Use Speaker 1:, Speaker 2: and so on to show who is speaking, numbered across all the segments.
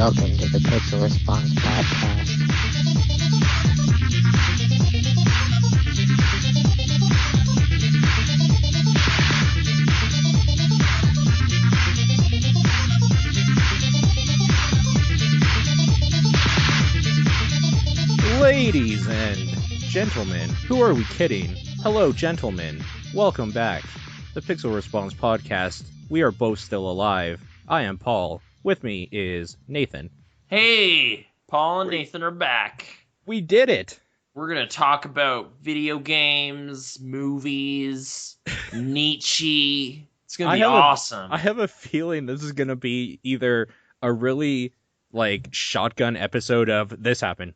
Speaker 1: Welcome to the Pixel Response Podcast.
Speaker 2: Ladies and gentlemen, who are we kidding? Hello, gentlemen. Welcome back. The Pixel Response Podcast. We are both still alive. I am Paul. With me is Nathan.
Speaker 3: Hey, Paul and Nathan are back.
Speaker 2: We did it.
Speaker 3: We're going to talk about video games, movies, Nietzsche. It's going to be awesome.
Speaker 2: I have a feeling this is going to be either a really shotgun episode of this happened,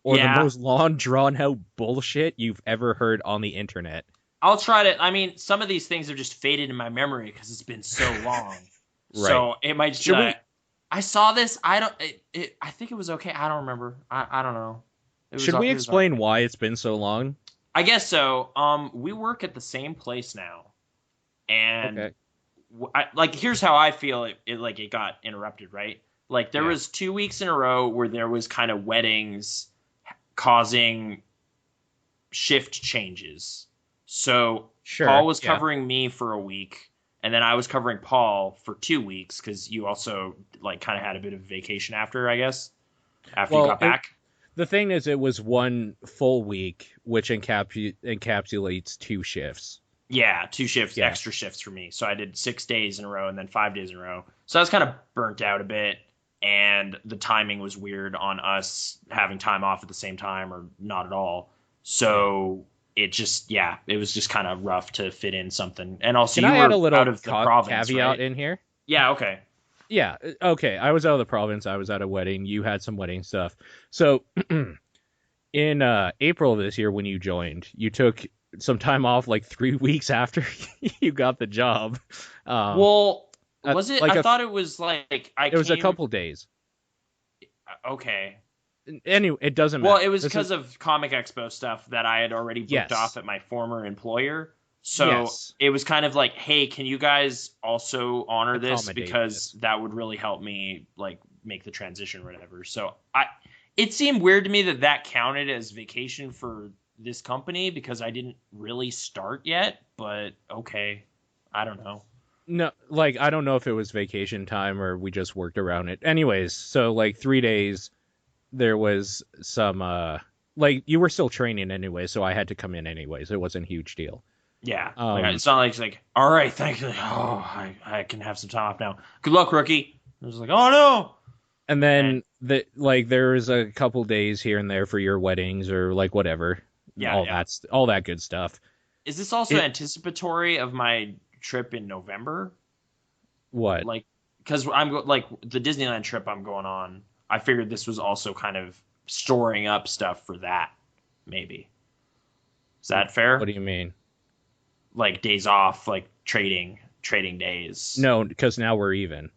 Speaker 2: or the most long drawn out bullshit you've ever heard on the internet.
Speaker 3: I'll try to, some of these things have just faded in my memory because it's been so long.
Speaker 2: Right.
Speaker 3: So it might just I saw this. I think it was okay. I don't remember. I don't know.
Speaker 2: Should we explain why it's been so long?
Speaker 3: I guess so. We work at the same place now. And here's how I feel it got interrupted, right? There was 2 weeks in a row where there was kind of weddings causing shift changes. So Paul was covering me for a week, and then I was covering Paul for 2 weeks because you also kind of had a bit of vacation after, I guess, after you got back.
Speaker 2: The thing is, it was one full week, which encapsulates 2 shifts.
Speaker 3: Yeah, 2 shifts, extra shifts for me. So I did 6 days in a row and then 5 days in a row. So I was kind of burnt out a bit, and the timing was weird on us having time off at the same time or not at all. So it just, it was just kind of rough to fit in something. And also,
Speaker 2: Can
Speaker 3: you
Speaker 2: I
Speaker 3: were
Speaker 2: add a little
Speaker 3: out of the province,
Speaker 2: caveat
Speaker 3: right?
Speaker 2: in here?
Speaker 3: Yeah, okay.
Speaker 2: Yeah, okay. I was out of the province. I was at a wedding. You had some wedding stuff. So in April of this year, when you joined, you took some time off 3 weeks after you got the job.
Speaker 3: Was it? I thought it was it
Speaker 2: was a couple days.
Speaker 3: Okay.
Speaker 2: Anyway, it doesn't matter.
Speaker 3: Well, it was because of Comic Expo stuff that I had already booked off at my former employer. So it was kind of hey, can you guys also honor this? Because that would really help me make the transition or whatever. So it seemed weird to me that counted as vacation for this company because I didn't really start yet, but okay. I don't know.
Speaker 2: No, I don't know if it was vacation time or we just worked around it. Anyways, so 3 days there was some you were still training anyway, so I had to come in anyways. It wasn't a huge deal.
Speaker 3: Yeah. It's not it's all right, thank you. Oh, I can have some time off now. Good luck, rookie. I was oh no.
Speaker 2: And then there was a couple days here and there for your weddings or whatever. Yeah, all that good stuff.
Speaker 3: Is this also anticipatory of my trip in November?
Speaker 2: What?
Speaker 3: Because I'm the Disneyland trip I'm going on. I figured this was also kind of storing up stuff for that. Maybe. Is that fair?
Speaker 2: What do you mean?
Speaker 3: Days off, trading days.
Speaker 2: No, because now we're even.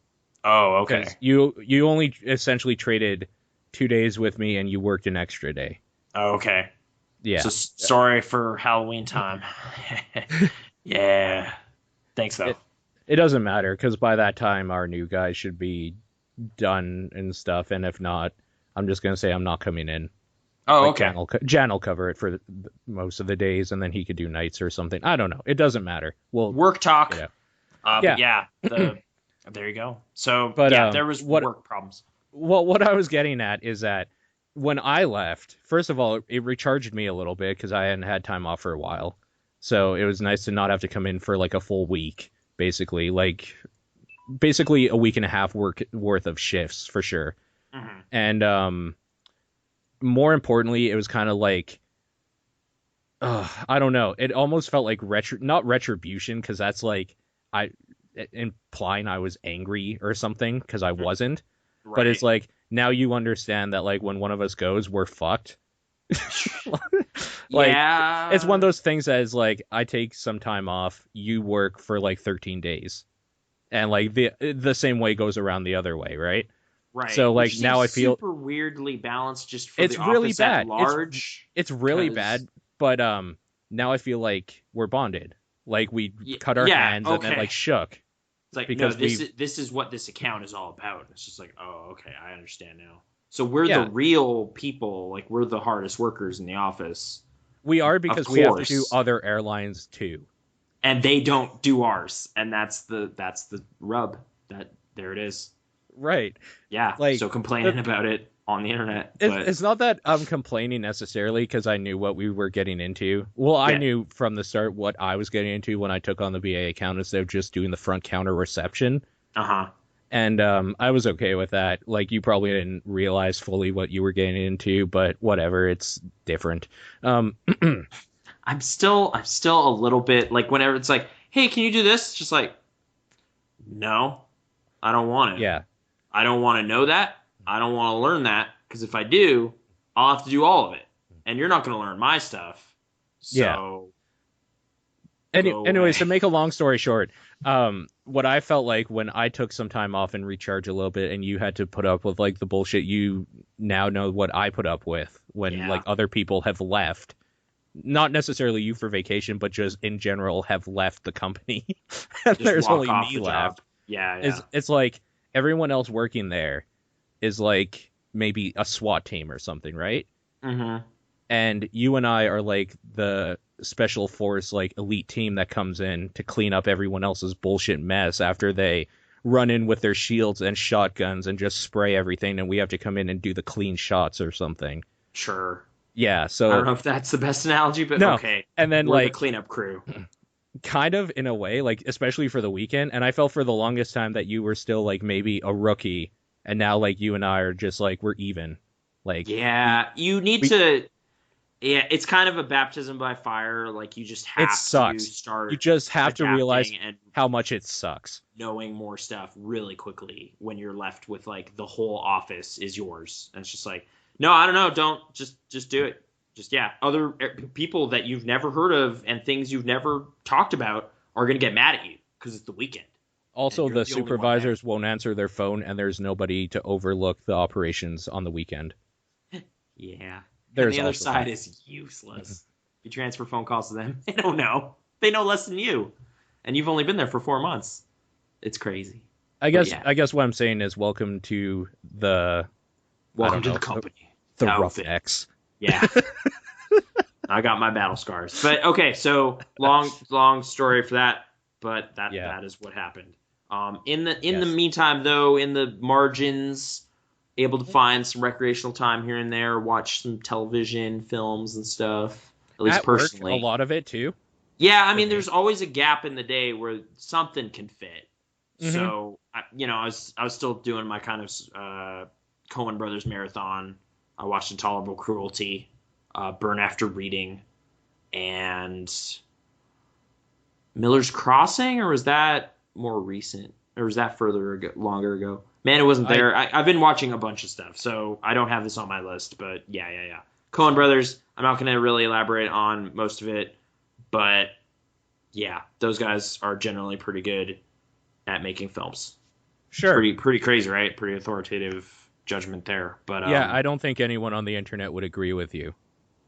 Speaker 3: Oh, okay.
Speaker 2: You only essentially traded 2 days with me, and you worked an extra day.
Speaker 3: Oh, okay.
Speaker 2: Yeah.
Speaker 3: So sorry for Halloween time. Yeah. Thanks, though.
Speaker 2: It doesn't matter, because by that time, our new guy should be done and stuff, and if not, I'm just going to say I'm not coming in.
Speaker 3: Oh, okay.
Speaker 2: Jan will cover it for most of the days, and then he could do nights or something. I don't know. It doesn't matter. Well,
Speaker 3: work talk. Yeah. There you go. So, there was work problems.
Speaker 2: Well, what I was getting at is that when I left, first of all, it recharged me a little bit because I hadn't had time off for a while. So it was nice to not have to come in for a full week, basically. Basically a week and a half worth of shifts for sure. Mm-hmm. And more importantly, it was kind of I don't know. It almost felt like not retribution, because that's implying I was angry or something, because I wasn't. Right. But it's now you understand that when one of us goes, we're fucked. It's one of those things that is I take some time off, you work for 13 days, and the same way goes around the other way, right?
Speaker 3: Right.
Speaker 2: So now I feel
Speaker 3: super weirdly balanced just for
Speaker 2: it's
Speaker 3: the
Speaker 2: really
Speaker 3: office
Speaker 2: bad.
Speaker 3: At large.
Speaker 2: It's really bad, but now I feel we're bonded. We cut our hands and then shook.
Speaker 3: It's like,
Speaker 2: because
Speaker 3: no, this is what this account is all about. It's just like, oh, okay, I understand now. So we're the real people, like we're the hardest workers in the office.
Speaker 2: We are, because we have to do other airlines too.
Speaker 3: And they don't do ours. And that's the rub. There it is.
Speaker 2: Right.
Speaker 3: Yeah. Like, so complaining about it on the internet.
Speaker 2: It's not that I'm complaining necessarily, because I knew what we were getting into. Well, I knew from the start what I was getting into when I took on the BA account instead of just doing the front counter reception. And I was okay with that. Like, you probably didn't realize fully what you were getting into, but whatever, it's different.
Speaker 3: I'm still a little bit like, whenever it's like, hey, can you do this? It's just like, no, I don't want it.
Speaker 2: Yeah.
Speaker 3: I don't want to know that. I don't want to learn that, because if I do, I'll have to do all of it, and you're not going to learn my stuff. So,
Speaker 2: anyways, to make a long story short, what I felt like when I took some time off and recharge a little bit, and you had to put up with like the bullshit you now know what I put up with when like other people have left, not necessarily you for vacation, but just in general have left the company, and there's only me left. It's like everyone else working there is like maybe a SWAT team or something, right? And you and I are like the special force, like elite team that comes in to clean up everyone else's bullshit mess after they run in with their shields and shotguns and just spray everything, and we have to come in and do the clean shots or something.
Speaker 3: Sure.
Speaker 2: Yeah, so
Speaker 3: I don't know if that's the best analogy, but
Speaker 2: no.
Speaker 3: Okay.
Speaker 2: And then
Speaker 3: we're
Speaker 2: like
Speaker 3: the cleanup crew.
Speaker 2: Kind of, in a way, like especially for the weekend, and I felt for the longest time that you were still like maybe a rookie, and now like you and I are just like we're even. Like,
Speaker 3: you need to. Yeah, it's kind of a baptism by fire. Like, you just have to start.
Speaker 2: You just have to realize how much it sucks.
Speaker 3: Knowing more stuff really quickly when you're left with like the whole office is yours, and it's just like, no, I don't know, don't just do it. Just other people that you've never heard of and things you've never talked about are going to get mad at you because it's the weekend.
Speaker 2: Also, the supervisors won't answer their phone, and there's nobody to overlook the operations on the weekend.
Speaker 3: Yeah. And the other side is useless. If you transfer phone calls to them, they don't know. They know less than you. And you've only been there for 4 months. It's crazy.
Speaker 2: I guess what I'm saying is welcome to the
Speaker 3: company.
Speaker 2: The Roughnecks.
Speaker 3: Yeah. I got my battle scars. But okay, so long story for that, but that is what happened. In the meantime, though, in the margins, able to find some recreational time here and there, watch some television, films, and stuff. At least personally,
Speaker 2: work, a lot of it too.
Speaker 3: Yeah, I mean, there's always a gap in the day where something can fit. So, I was still doing my kind of Coen Brothers marathon. I watched Intolerable Cruelty, Burn After Reading, and Miller's Crossing, or was that more recent? Or was that longer ago? Man, it wasn't there. I've been watching a bunch of stuff, so I don't have this on my list, but yeah. Coen Brothers, I'm not going to really elaborate on most of it, but yeah, those guys are generally pretty good at making films.
Speaker 2: Sure.
Speaker 3: It's pretty crazy, right? Pretty authoritative judgment there. But
Speaker 2: I don't think anyone on the internet would agree with you.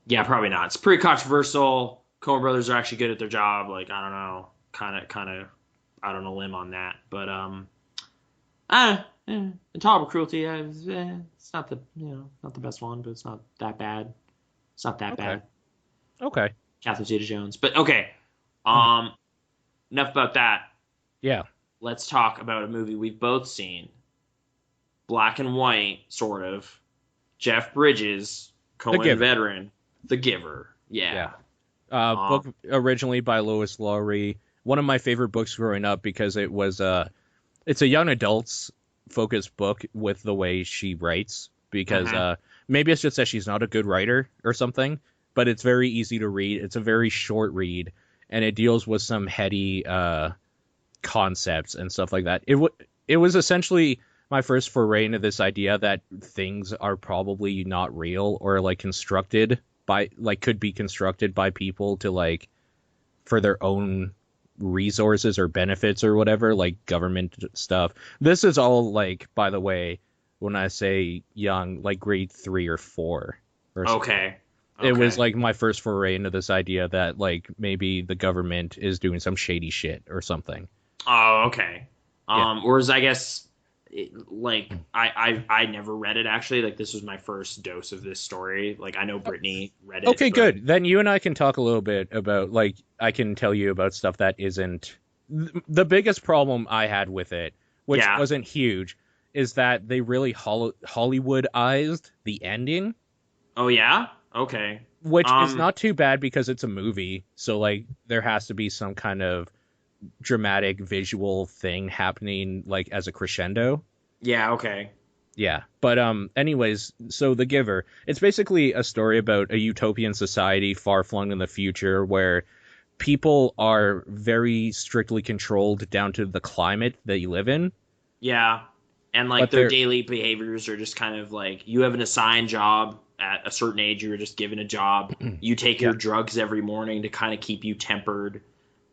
Speaker 3: Yeah, probably not. It's pretty controversial. Coen Brothers are actually good at their job. Like, I don't know, kind of out on a limb on that. But Intolerable Cruelty, it's not the best one, but it's not that bad. It's not that bad.
Speaker 2: Okay.
Speaker 3: Catherine Zeta-Jones, but okay. Enough about that.
Speaker 2: Yeah.
Speaker 3: Let's talk about a movie we've both seen. Black and white, sort of. Jeff Bridges, Coen veteran, The Giver. Yeah.
Speaker 2: Book originally by Lois Lowry. One of my favorite books growing up because it was it's a young adults focused book with the way she writes, because maybe it's just that she's not a good writer or something, but it's very easy to read. It's a very short read, and it deals with some heady concepts and stuff like that. It was essentially my first foray into this idea that things are probably not real, or like could be constructed by people to like for their own resources or benefits or whatever, like government stuff. This is all, like, by the way, when I say young, like grade 3 or 4 or something.
Speaker 3: Okay.
Speaker 2: It was like my first foray into this idea that like maybe the government is doing some shady shit or something.
Speaker 3: Oh, okay. Whereas I guess I never read it actually. Like this was my first dose of this story. Like I know Brittany read it.
Speaker 2: Okay, good. Then you and I can talk a little bit about like I can tell you about stuff that isn't the biggest problem I had with it, which wasn't huge, is that they really Hollywoodized the ending.
Speaker 3: Oh yeah? Okay.
Speaker 2: Which is not too bad because it's a movie, so like there has to be some kind of dramatic visual thing happening like as a crescendo.
Speaker 3: Yeah, okay.
Speaker 2: Yeah. But anyways, so The Giver, it's basically a story about a utopian society far flung in the future where people are very strictly controlled down to the climate they live in.
Speaker 3: Yeah. And like their daily behaviors are just kind of like you have an assigned job at a certain age, you were just given a job. You take your drugs every morning to kind of keep you tempered,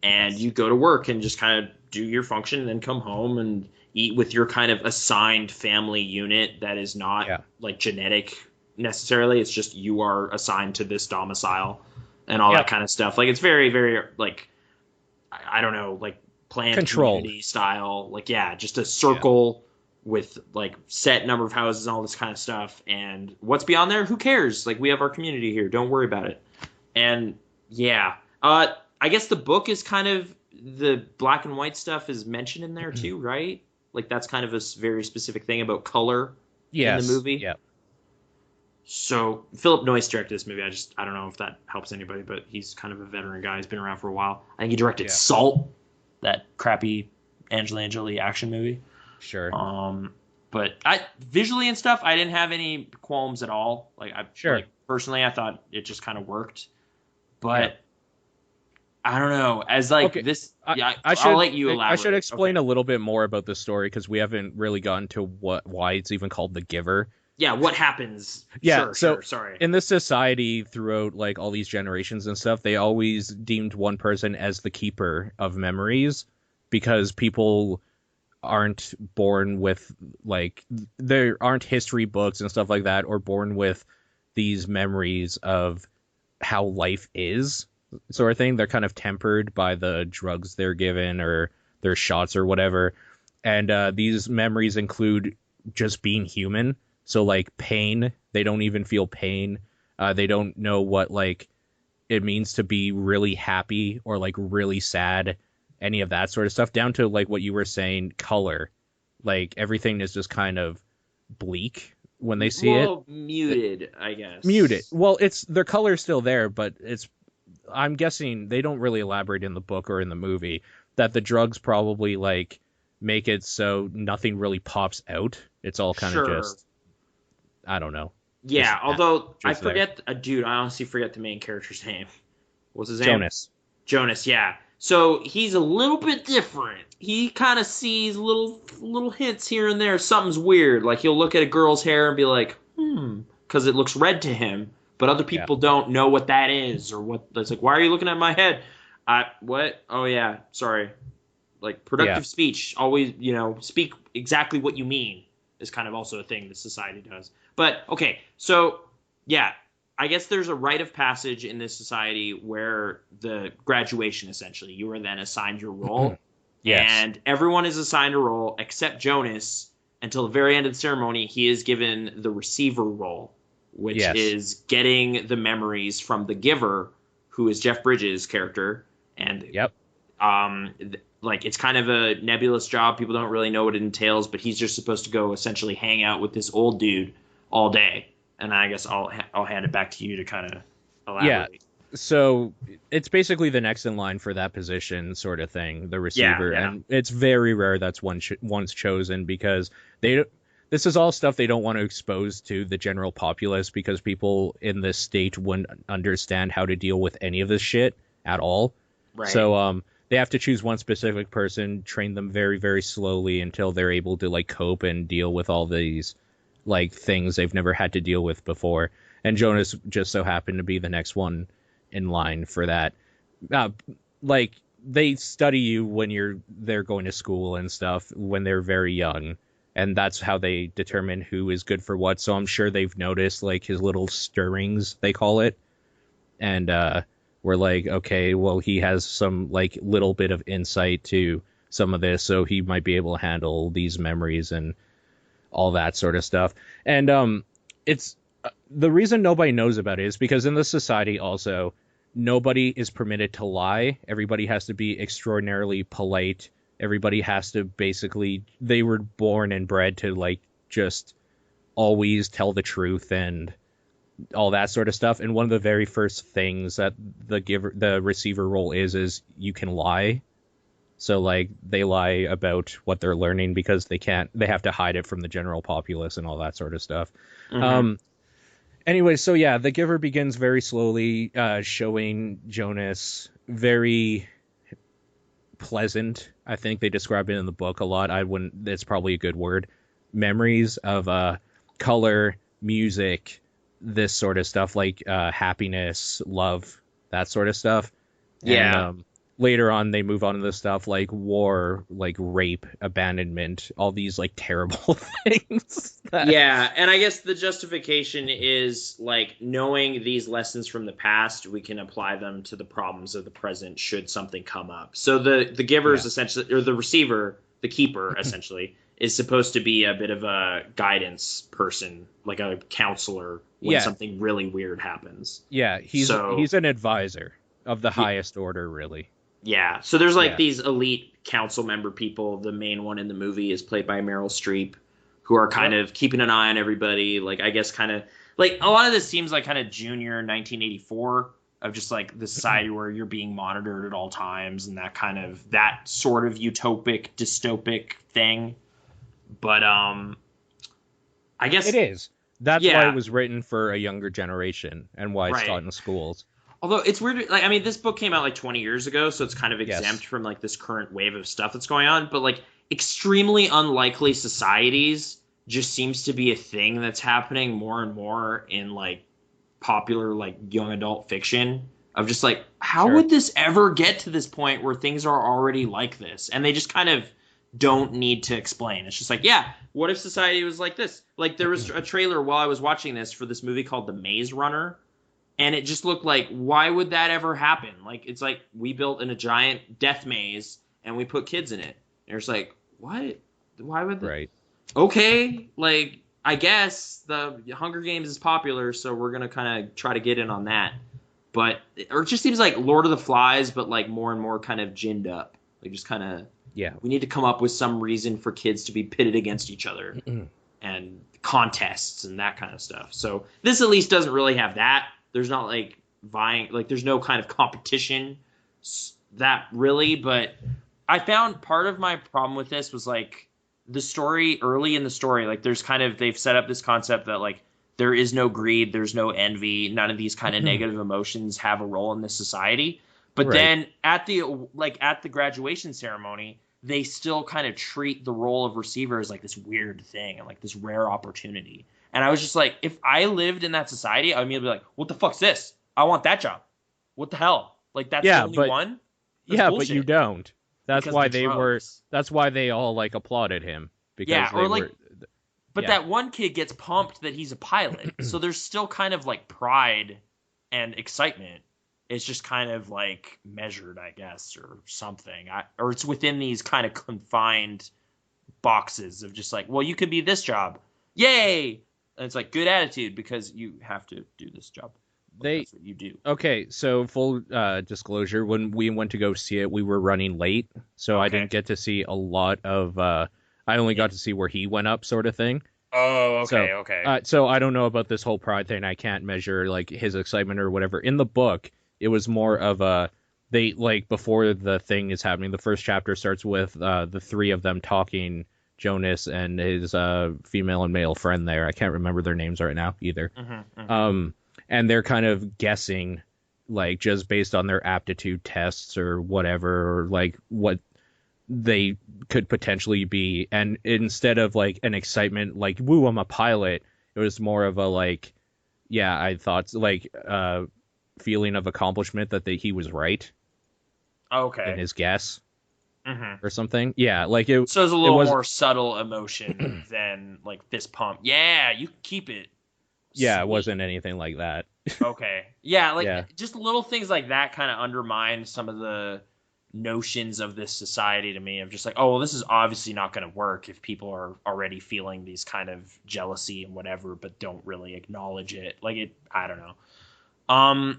Speaker 3: and you go to work and just kind of do your function and then come home and eat with your kind of assigned family unit that is not like genetic necessarily. It's just you are assigned to this domicile and all that kind of stuff. Like it's very, very like, I don't know, like planned community style. Like, yeah, just a circle with like set number of houses and all this kind of stuff. And what's beyond there? Who cares? Like we have our community here. Don't worry about it. And I guess the book is kind of the black and white stuff is mentioned in there too, right? Like that's kind of a very specific thing about color in the movie.
Speaker 2: Yeah.
Speaker 3: So Philip Noyce directed this movie. I don't know if that helps anybody, but he's kind of a veteran guy. He's been around for a while. I think he directed Salt, that crappy Angelina Jolie action movie.
Speaker 2: Sure.
Speaker 3: But visually and stuff, I didn't have any qualms at all. Like personally, I thought it just kind of worked. But I don't know. As like this, I'll let you elaborate.
Speaker 2: I should explain a little bit more about this story because we haven't really gotten to why it's even called The Giver.
Speaker 3: Yeah, what happens?
Speaker 2: Yeah,
Speaker 3: sorry.
Speaker 2: In this society, throughout like all these generations and stuff, they always deemed one person as the keeper of memories because people aren't born with like there aren't history books and stuff like that or born with these memories of how life is sort of thing. They're kind of tempered by the drugs they're given or their shots or whatever. And these memories include just being human. So like pain, they don't even feel pain. They don't know what like it means to be really happy or like really sad, any of that sort of stuff, down to like what you were saying, color. Like everything is just kind of bleak when they see it.
Speaker 3: Muted, I guess.
Speaker 2: Muted. Well, it's their color's still there, but I'm guessing they don't really elaborate in the book or in the movie that the drugs probably like make it so nothing really pops out. It's all kind of just, I don't know.
Speaker 3: Yeah, although I forget, dude, I honestly forget the main character's name. What's his name? Jonas, yeah. So he's a little bit different. He kind of sees little hints here and there. Something's weird. Like he'll look at a girl's hair and be like, because it looks red to him. But other people don't know what that is or what. It's like, why are you looking at my head? What? Oh yeah, sorry. Like productive speech, always speak exactly what you mean is kind of also a thing that society does. But okay, so yeah. I guess there's a rite of passage in this society where the graduation, essentially, you are then assigned your role.
Speaker 2: Yes.
Speaker 3: And everyone is assigned a role except Jonas. Until the very end of the ceremony, he is given the receiver role, which is getting the memories from the giver, who is Jeff Bridges' character. And like it's kind of a nebulous job. People don't really know what it entails, but he's just supposed to go essentially hang out with this old dude all day. And I guess I'll hand it back to you to kind of elaborate. Yeah,
Speaker 2: so it's basically the next in line for that position sort of thing, the receiver. Yeah. And it's very rare that's one's chosen because this is all stuff they don't want to expose to the general populace because people in this state wouldn't understand how to deal with any of this shit at all. Right. So they have to choose one specific person, train them very, very slowly until they're able to like cope and deal with all these like things they've never had to deal with before. And Jonas just so happened to be the next one in line for that. Like they study you when they're going to school and stuff when they're very young. And that's how they determine who is good for what. So I'm sure they've noticed like his little stirrings, they call it. And we're like, okay, well, he has some like little bit of insight to some of this, so he might be able to handle these memories and all that sort of stuff. And it's the reason nobody knows about it is because in the society also, nobody is permitted to lie. Everybody has to be extraordinarily polite. Everybody has to basically, they were born and bred to like just always tell the truth and all that sort of stuff. And one of the very first things that the receiver role is you can lie. So like they lie about what they're learning because they have to hide it from the general populace and all that sort of stuff. Anyway, so yeah, the giver begins very slowly, showing Jonas very pleasant. I think they describe it in the book a lot. It's probably a good word. Memories of color, music, this sort of stuff, like happiness, love, that sort of stuff.
Speaker 3: Yeah.
Speaker 2: And later on, they move on to the stuff like war, like rape, abandonment, all these like terrible things.
Speaker 3: Yeah, and I guess the justification is like knowing these lessons from the past, we can apply them to the problems of the present should something come up. So the giver is essentially, or the receiver, the keeper essentially, is supposed to be a bit of a guidance person, like a counselor when something really weird happens.
Speaker 2: Yeah, he's an advisor of the highest order, really.
Speaker 3: Yeah, so there's like these elite council member people. The main one in the movie is played by Meryl Streep, who are kind of keeping an eye on everybody. Like, I guess kind of like a lot of this seems like kind of junior 1984 of just like the society where you're being monitored at all times and that sort of utopic, dystopic thing. But I guess
Speaker 2: it is. That's why it was written for a younger generation and why it's taught in the schools.
Speaker 3: Although it's weird, like, I mean, this book came out like 20 years ago, so it's kind of exempt from like this current wave of stuff that's going on. But like extremely unlikely societies just seems to be a thing that's happening more and more in like popular like young adult fiction of just like, how would this ever get to this point where things are already like this? And they just kind of don't need to explain. It's just like, yeah, what if society was like this? Like there was a trailer while I was watching this for this movie called The Maze Runner. And it just looked like, why would that ever happen? Like, it's like we built in a giant death maze and we put kids in it. And it's like, what? Why would that?
Speaker 2: Right.
Speaker 3: Okay, like, I guess the Hunger Games is popular, so we're going to kind of try to get in on that. But, or it just seems like Lord of the Flies, but like more and more kind of ginned up. Like, just kind of, we need to come up with some reason for kids to be pitted against each other. And contests and that kind of stuff. So this at least doesn't really have that. There's not like vying, like there's no kind of competition that really, but I found part of my problem with this was like the story early in the story, like there's kind of, they've set up this concept that like there is no greed, there's no envy, none of these kind of negative emotions have a role in this society. But then at the graduation ceremony, they still kind of treat the role of receiver as like this weird thing and like this rare opportunity. And I was just like, if I lived in that society, I would immediately be like, what the fuck's this? I want that job. What the hell? Like, that's the only one? That's bullshit.
Speaker 2: But you don't. That's why that's why they all, like, applauded him. Because
Speaker 3: that one kid gets pumped that he's a pilot. So there's still kind of, like, pride and excitement. It's just kind of, like, measured, I guess, or something. Or it's within these kind of confined boxes of just like, well, you could be this job. Yay! And it's like good attitude because you have to do this job. That's what you do.
Speaker 2: Okay, so full disclosure, when we went to go see it, we were running late, so I didn't get to see a lot of. I only got to see where he went up, sort of thing.
Speaker 3: Oh, okay.
Speaker 2: So I don't know about this whole pride thing. I can't measure like his excitement or whatever. In the book, it was more of a they like before the thing is happening. The first chapter starts with the three of them talking. Jonas and his female and male friend there. I can't remember their names right now either. And they're kind of guessing, like, just based on their aptitude tests or whatever, or, like, what they could potentially be. And instead of, like, an excitement, like, woo, I'm a pilot, it was more of a, like, yeah, I thought, like, feeling of accomplishment that he was right.
Speaker 3: Okay.
Speaker 2: In his guess. Or something. Yeah, like it.
Speaker 3: So it's a little more subtle emotion than like fist pump. Yeah, you keep it.
Speaker 2: Yeah,
Speaker 3: Sweet.
Speaker 2: It wasn't anything like that.
Speaker 3: Okay. Yeah, like just little things like that kind of undermine some of the notions of this society to me of just like, oh, well, this is obviously not going to work if people are already feeling these kind of jealousy and whatever, but don't really acknowledge it. Like I don't know.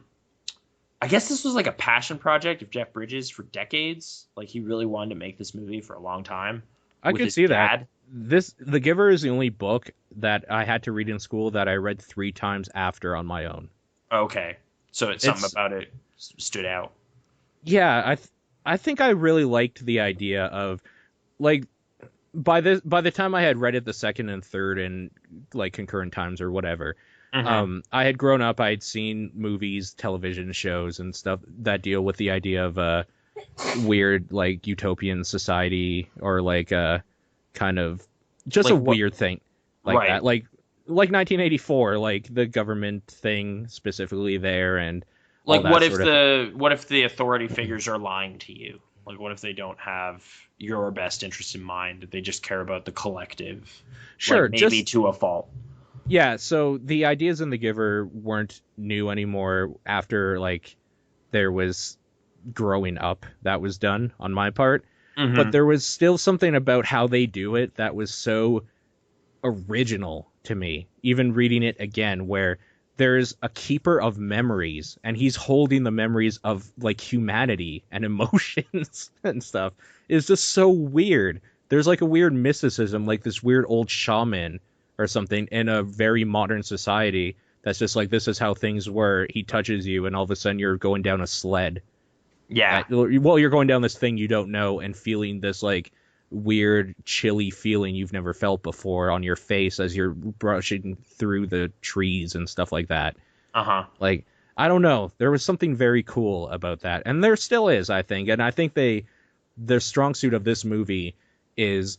Speaker 3: I guess this was like a passion project of Jeff Bridges for decades. Like he really wanted to make this movie for a long time.
Speaker 2: I could see that. The Giver is the only book that I had to read in school that I read 3 times after on my own.
Speaker 3: Okay. So something about it stood out.
Speaker 2: Yeah, I think I really liked the idea of, like, by the time I had read it the second and third and like concurrent times or whatever, I had grown up. I had seen movies, television shows, and stuff that deal with the idea of a weird like utopian society or like a kind of just like a weird thing like that, like 1984, like the government thing specifically there, and
Speaker 3: like what if the authority figures are lying to you? Like what if they don't have your best interest in mind? They just care about the collective.
Speaker 2: Sure,
Speaker 3: like maybe to a fault.
Speaker 2: Yeah, so the ideas in The Giver weren't new anymore after like there was growing up that was done on my part. But there was still something about how they do it that was so original to me, even reading it again, where there's a keeper of memories and he's holding the memories of like humanity and emotions and stuff. It's just so weird. There's like a weird mysticism, like this weird old shaman or something in a very modern society that's just like, this is how things were. He touches you and all of a sudden you're going down a sled.
Speaker 3: Yeah.
Speaker 2: Well, you're going down this thing you don't know and feeling this like weird, chilly feeling you've never felt before on your face as you're brushing through the trees and stuff like that. Like, I don't know. There was something very cool about that. And there still is, I think. And I think their strong suit of this movie is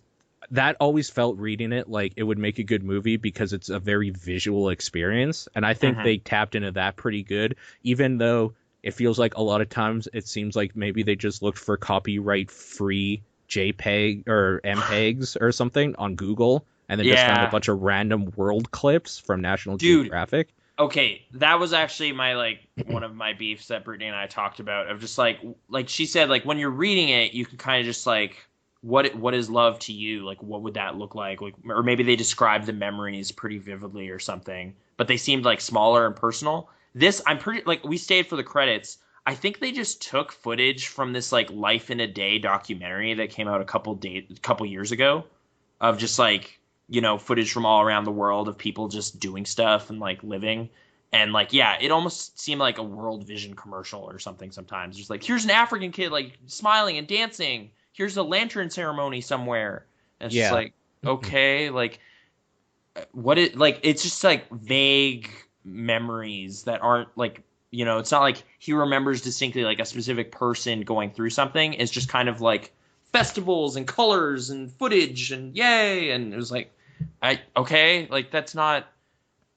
Speaker 2: that always felt reading it like it would make a good movie because it's a very visual experience. And I think they tapped into that pretty good, even though it feels like a lot of times it seems like maybe they just looked for copyright-free JPEG or MPEGs or something on Google and then just found a bunch of random world clips from National Geographic.
Speaker 3: Okay, that was actually my like one of my beefs that Brittany and I talked about of just like she said, like when you're reading it, you can kind of just like what is love to you? Like what would that look like? Or maybe they described the memories pretty vividly or something, but they seemed like smaller and personal. This, I'm pretty, like, we stayed for the credits. I think they just took footage from this, like, Life in a Day documentary that came out a couple years ago of just, like, you know, footage from all around the world of people just doing stuff and, like, living. And, like, yeah, it almost seemed like a World Vision commercial or something sometimes. Just, like, here's an African kid, like, smiling and dancing. Here's a lantern ceremony somewhere. And it's just, like, okay, like, it's just, like, vague memories that aren't like, you know, it's not like he remembers distinctly like a specific person going through something. It's just kind of like festivals and colors and footage and yay, and it was like, like that's not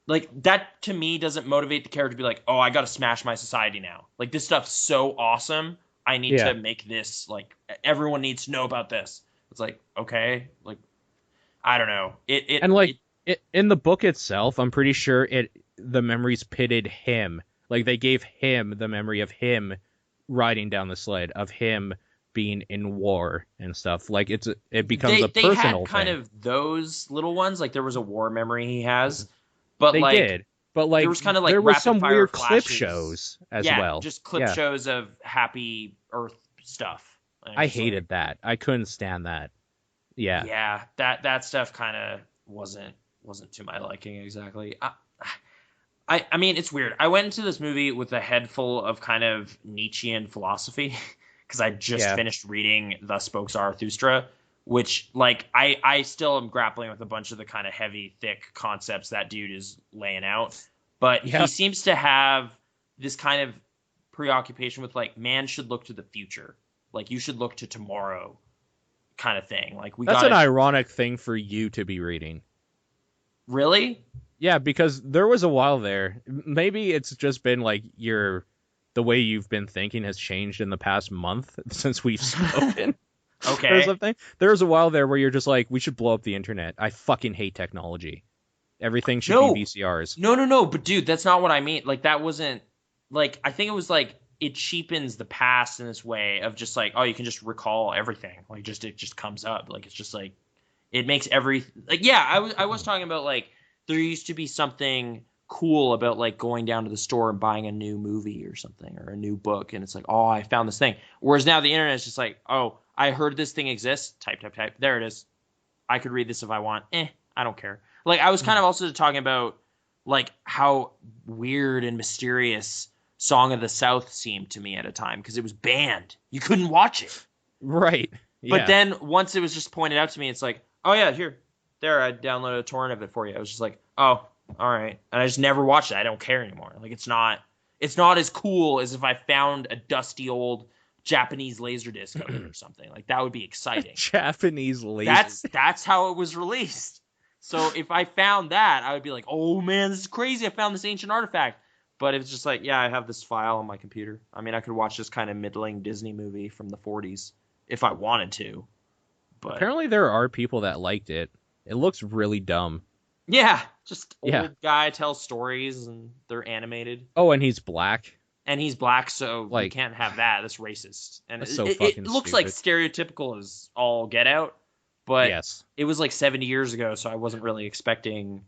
Speaker 3: like that to me doesn't motivate the character to be like, oh, I gotta smash my society now, like this stuff's so awesome, I need to make this, like everyone needs to know about this. It's like, okay, like I don't know, in the book itself, I'm pretty sure the memories pitted him. Like they gave him the memory of him riding down the sled, of him being in war and stuff. Like it becomes a personal thing. They had kind of those little ones. Like there was a war memory he has, but
Speaker 2: they did. But like
Speaker 3: there was kind of like
Speaker 2: there was some weird
Speaker 3: flashes.
Speaker 2: clip shows as well.
Speaker 3: Just clip shows of happy Earth stuff.
Speaker 2: I hated that. I couldn't stand that. Yeah.
Speaker 3: Yeah, that stuff kind of wasn't to my liking exactly. I mean, it's weird. I went into this movie with a head full of kind of Nietzschean philosophy because I just finished reading Thus Spoke Zarathustra, which, like, I still am grappling with a bunch of the kind of heavy, thick concepts that dude is laying out. But he seems to have this kind of preoccupation with, like, man should look to the future. Like, you should look to tomorrow kind of thing. Like,
Speaker 2: That's an ironic thing for you to be reading.
Speaker 3: Really?
Speaker 2: Yeah, because there was a while there. Maybe it's just been like the way you've been thinking has changed in the past month since we've spoken.
Speaker 3: Okay.
Speaker 2: Or something. There was a while there where you're just like, we should blow up the internet. I fucking hate technology. Everything should be VCRs.
Speaker 3: No. But dude, that's not what I mean. Like that wasn't like, I think it was like it cheapens the past in this way of just like, oh, you can just recall everything. Like it just comes up. Like it's just like it makes like yeah, I was talking about like there used to be something cool about like going down to the store and buying a new movie or something or a new book, and it's like, oh, I found this thing. Whereas now the internet is just like, oh, I heard this thing exists. Type. There it is. I could read this if I want. I don't care. Like I was kind of also talking about like how weird and mysterious Song of the South seemed to me at a time because it was banned. You couldn't watch it.
Speaker 2: Right. Yeah.
Speaker 3: But then once it was just pointed out to me, it's like, oh yeah, there, I downloaded a torrent of it for you. I was just like, oh, all right. And I just never watched it. I don't care anymore. Like it's not as cool as if I found a dusty old Japanese Laserdisc of it or something. Like that would be exciting.
Speaker 2: Japanese laser.
Speaker 3: That's how it was released. So if I found that, I would be like, oh man, this is crazy. I found this ancient artifact. But it's just like, yeah, I have this file on my computer. I mean, I could watch this kind of middling Disney movie from the 40s if I wanted to. But
Speaker 2: apparently there are people that liked it. It looks really dumb.
Speaker 3: Yeah, just old guy tells stories and they're animated.
Speaker 2: Oh, and he's black.
Speaker 3: And he's black, so
Speaker 2: like,
Speaker 3: you can't have that. That's racist. And
Speaker 2: that's
Speaker 3: it looks like stereotypical as all get out. But
Speaker 2: yes. It
Speaker 3: was like 70 years ago, so I wasn't really expecting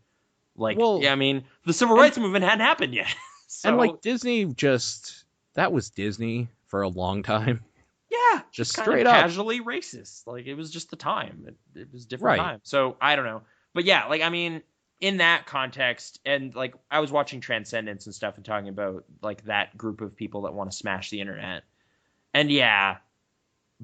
Speaker 3: like, yeah, I mean, the civil rights movement hadn't happened yet. So,
Speaker 2: and like Disney that was Disney for a long time.
Speaker 3: Yeah,
Speaker 2: just
Speaker 3: straight up casually racist. Like it was just the time. It was a different time. So I don't know. But yeah, like I mean, in that context, and like I was watching Transcendence and stuff and talking about like that group of people that want to smash the internet. And yeah,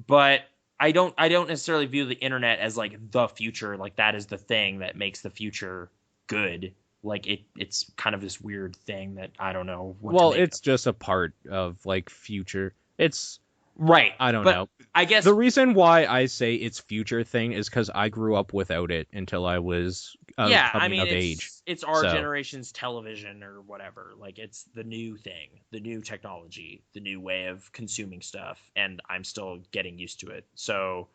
Speaker 3: but I don't necessarily view the internet as like the future. Like that is the thing that makes the future good. Like it's kind of this weird thing that I don't know.
Speaker 2: It's just a part of like future. It's
Speaker 3: right.
Speaker 2: I don't know.
Speaker 3: I guess
Speaker 2: the reason why I say it's future thing is because I grew up without it until I was coming of age.
Speaker 3: It's our generation's television or whatever. Like it's the new thing, the new technology, the new way of consuming stuff, and I'm still getting used to it. So.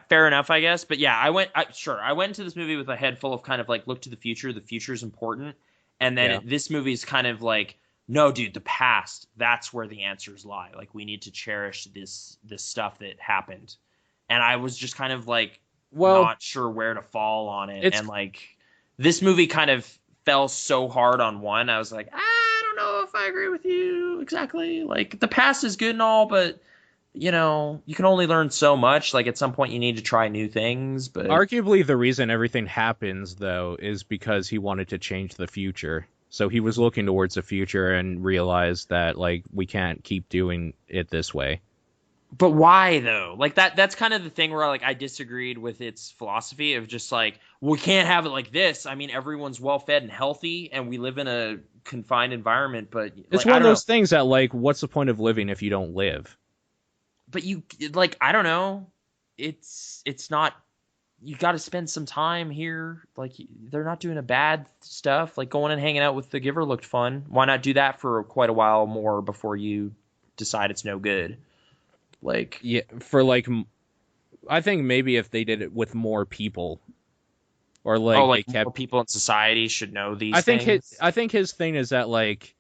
Speaker 3: Fair enough, I guess. But yeah, I went into this movie with a head full of kind of like, look to the future. The future's important. And then this movie is kind of like, no, dude, the past, that's where the answers lie. Like, we need to cherish this stuff that happened. And I was just kind of like, not sure where to fall on it. And like, this movie kind of fell so hard on one. I was like, I don't know if I agree with you exactly. Like, the past is good and all, but... you know, you can only learn so much. Like, at some point, you need to try new things. But
Speaker 2: arguably, the reason everything happens, though, is because he wanted to change the future. So he was looking towards the future and realized that, like, we can't keep doing it this way.
Speaker 3: But why, though? Like, that's kind of the thing where, like, I disagreed with its philosophy of just, like, we can't have it like this. I mean, everyone's well-fed and healthy, and we live in a confined environment, but...
Speaker 2: it's one of those things that, like, what's the point of living if you don't live?
Speaker 3: But you, like, I don't know. It's not, you got to spend some time here. Like, they're not doing a bad stuff. Like, going and hanging out with the Giver looked fun. Why not do that for quite a while more before you decide it's no good? Like,
Speaker 2: yeah, for like, I think maybe if they did it with more people, or like,
Speaker 3: more people in society should know these things.
Speaker 2: I think his thing is that, like,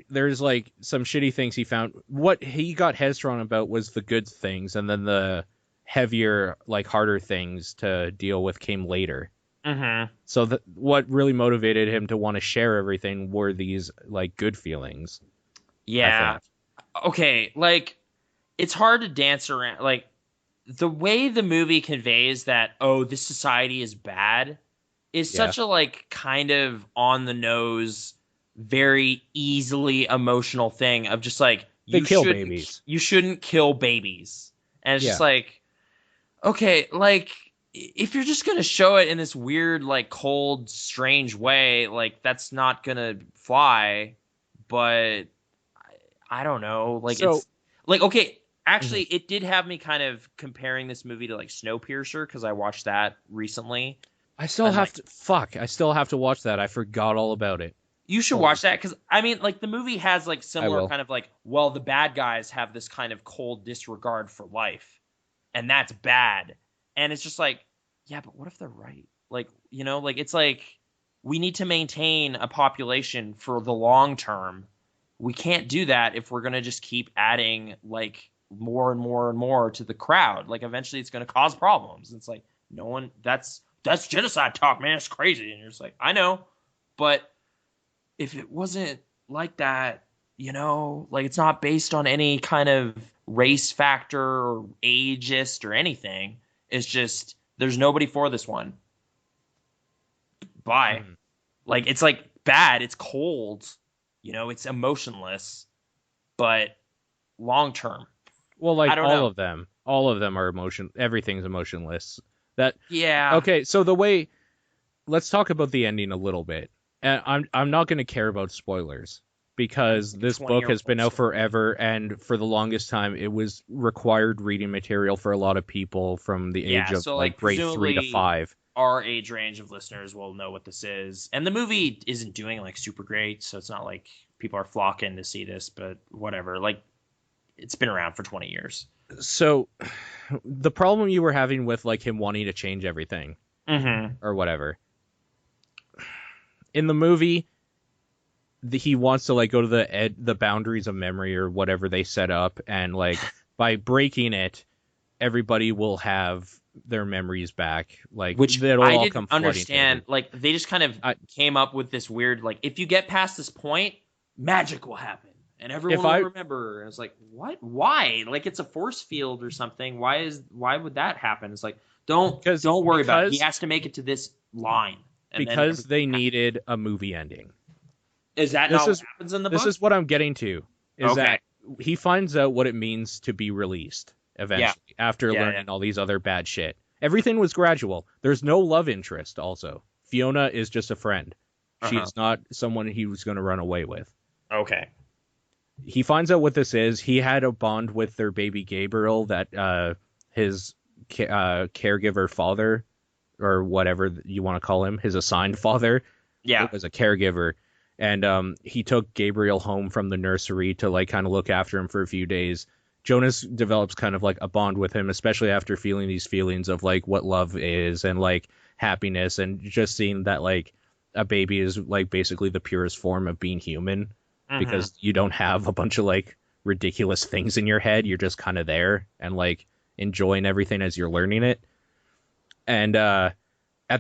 Speaker 2: there's like some shitty things he found. What he got headstrong about was the good things, and then the heavier, like harder things to deal with came later.
Speaker 3: Mm-hmm.
Speaker 2: So what really motivated him to want to share everything were these like good feelings.
Speaker 3: Yeah. Okay. Like, it's hard to dance around. Like, the way the movie conveys that, oh, this society is bad is such a like kind of on the nose, very easily emotional thing of just like,
Speaker 2: you
Speaker 3: shouldn't kill babies. And it's just like, okay, like, if you're just gonna show it in this weird, like, cold, strange way, like, that's not gonna fly. But I don't know. Like, it's like, okay, actually, it did have me kind of comparing this movie to like Snowpiercer, because I watched that recently.
Speaker 2: I still have to watch that. I forgot all about it.
Speaker 3: You should watch that, because, I mean, like, the movie has, like, similar kind of, like, well, the bad guys have this kind of cold disregard for life, and that's bad. And it's just like, yeah, but what if they're right? Like, you know, like, it's like, we need to maintain a population for the long term. we can't do that if we're going to just keep adding like more and more and more to the crowd. Like eventually it's going to cause problems. It's like no one that's genocide talk, man. It's crazy. And you're just like, I know, but if it wasn't like that, like it's not based on any kind of race factor or ageist or anything. It's just there's nobody for this one. Bye. Like it's like bad. It's cold. It's emotionless, but long term.
Speaker 2: Well, like all of them are everything's emotionless.
Speaker 3: Yeah.
Speaker 2: Okay, so let's talk about the ending a little bit. And I'm not going to care about spoilers because this book has been out forever, and for the longest time it was required reading material for a lot of people from the age of like grade 3 to 5.
Speaker 3: Our age range of listeners will know what this is. And the movie isn't doing like super great, so it's not like people are flocking to see this, but whatever. Like it's been around for 20 years.
Speaker 2: So the problem you were having with like him wanting to change everything or whatever. In the movie, he wants to like go to the boundaries of memory or whatever they set up, and like by breaking it, everybody will have their memories back. Like
Speaker 3: which
Speaker 2: it'll
Speaker 3: I
Speaker 2: all
Speaker 3: didn't
Speaker 2: come
Speaker 3: understand. Like they just kind of came up with this weird like if you get past this point, magic will happen and everyone will remember. And it's like what? Why? Like it's a force field or something. Why would that happen? It's like don't worry about it. He has to make it to this line.
Speaker 2: Because they needed a movie ending.
Speaker 3: Is that not what happens in the book?
Speaker 2: This is what I'm getting to. Is that he finds out what it means to be released eventually after learning all these other bad shit. Everything was gradual. There's no love interest also. Fiona is just a friend. She's not someone he was going to run away with.
Speaker 3: Okay.
Speaker 2: He finds out what this is. He had a bond with their baby Gabriel that his caregiver father, or whatever you want to call him, his assigned father, was a caregiver. And he took Gabriel home from the nursery to like kind of look after him for a few days. Jonas develops kind of like a bond with him, especially after feeling these feelings of like what love is and like happiness, and just seeing that like a baby is like basically the purest form of being human, because you don't have a bunch of like ridiculous things in your head. You're just kind of there and like enjoying everything as you're learning it. And at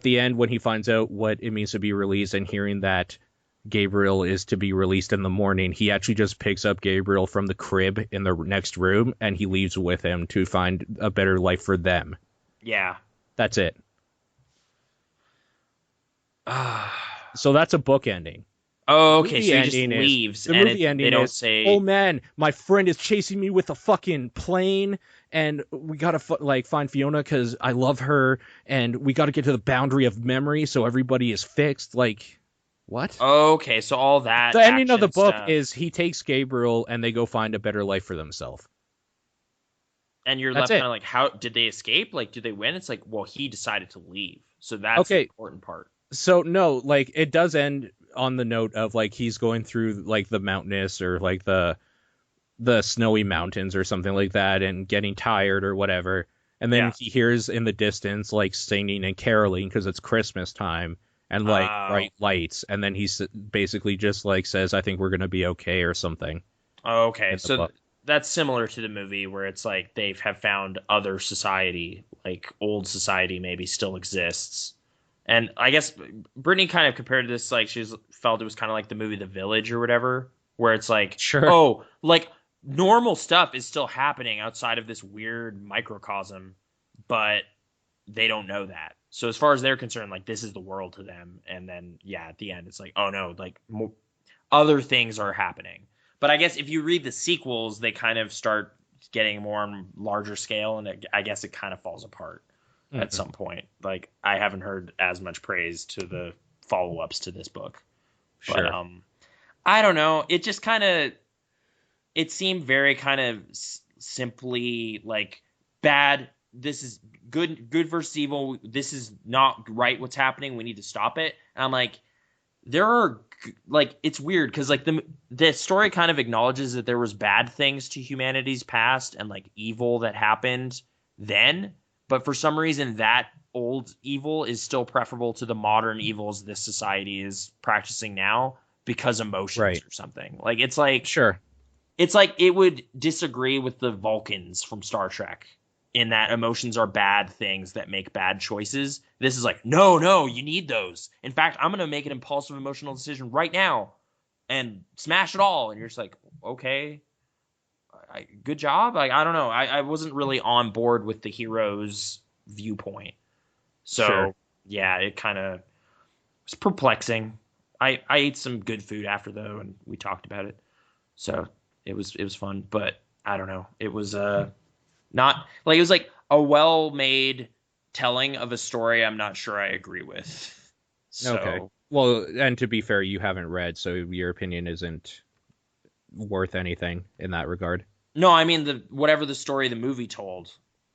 Speaker 2: the end, when he finds out what it means to be released and hearing that Gabriel is to be released in the morning, he actually just picks up Gabriel from the crib in the next room and he leaves with him to find a better life for them.
Speaker 3: Yeah.
Speaker 2: That's it. So that's a book ending.
Speaker 3: Oh, okay. So he just leaves.
Speaker 2: The movie ending is, oh man, my friend is chasing me with a fucking plane, and we gotta find Fiona because I love her, and we gotta get to the boundary of memory so everybody is fixed. Like, what?
Speaker 3: Okay, so all that.
Speaker 2: The ending of the book is he takes Gabriel and they go find a better life for themselves.
Speaker 3: And you're left kind of like, how did they escape? Like, did they win? It's like, well, he decided to leave, so that's the important part.
Speaker 2: So no, like it does end on the note of like he's going through like the mountainous or like the snowy mountains or something like that and getting tired or whatever, and then he hears in the distance like singing and caroling because it's Christmas time and like bright lights, and then he basically just like says, I think we're gonna be okay or something.
Speaker 3: Okay, so that's similar to the movie where it's like they have found other society, like old society maybe still exists. And I guess Brittany kind of compared this, like she's felt it was kind of like the movie The Village or whatever, where it's like, oh, like normal stuff is still happening outside of this weird microcosm, but they don't know that. So as far as they're concerned, like this is the world to them. And then, at the end, it's like, oh no, like other things are happening. But I guess if you read the sequels, they kind of start getting more on larger scale, and I guess it kind of falls apart. At some point. Like I haven't heard as much praise to the follow-ups to this book. But I don't know. It just kind of it seemed very kind of simply like bad. This is good versus evil. This is not right what's happening. We need to stop it. And I'm like, there are like it's weird because like the story kind of acknowledges that there was bad things to humanity's past and like evil that happened then. But for some reason, that old evil is still preferable to the modern evils this society is practicing now because emotions
Speaker 2: Right.
Speaker 3: or something. Like it's like
Speaker 2: Sure.
Speaker 3: it's like it would disagree with the Vulcans from Star Trek in that emotions are bad things that make bad choices. This is like, no, you need those. In fact, I'm gonna make an impulsive emotional decision right now and smash it all. And you're just like, okay, good job. Like I don't know. I wasn't really on board with the hero's viewpoint. So
Speaker 2: Sure.
Speaker 3: yeah, it kind of was perplexing. I ate some good food after though, and we talked about it. So it was fun, but I don't know. It was not like it was like a well made telling of a story I'm not sure I agree with. So
Speaker 2: Okay. Well, and to be fair, you haven't read, so your opinion isn't worth anything in that regard.
Speaker 3: no, I mean the whatever the story the movie told.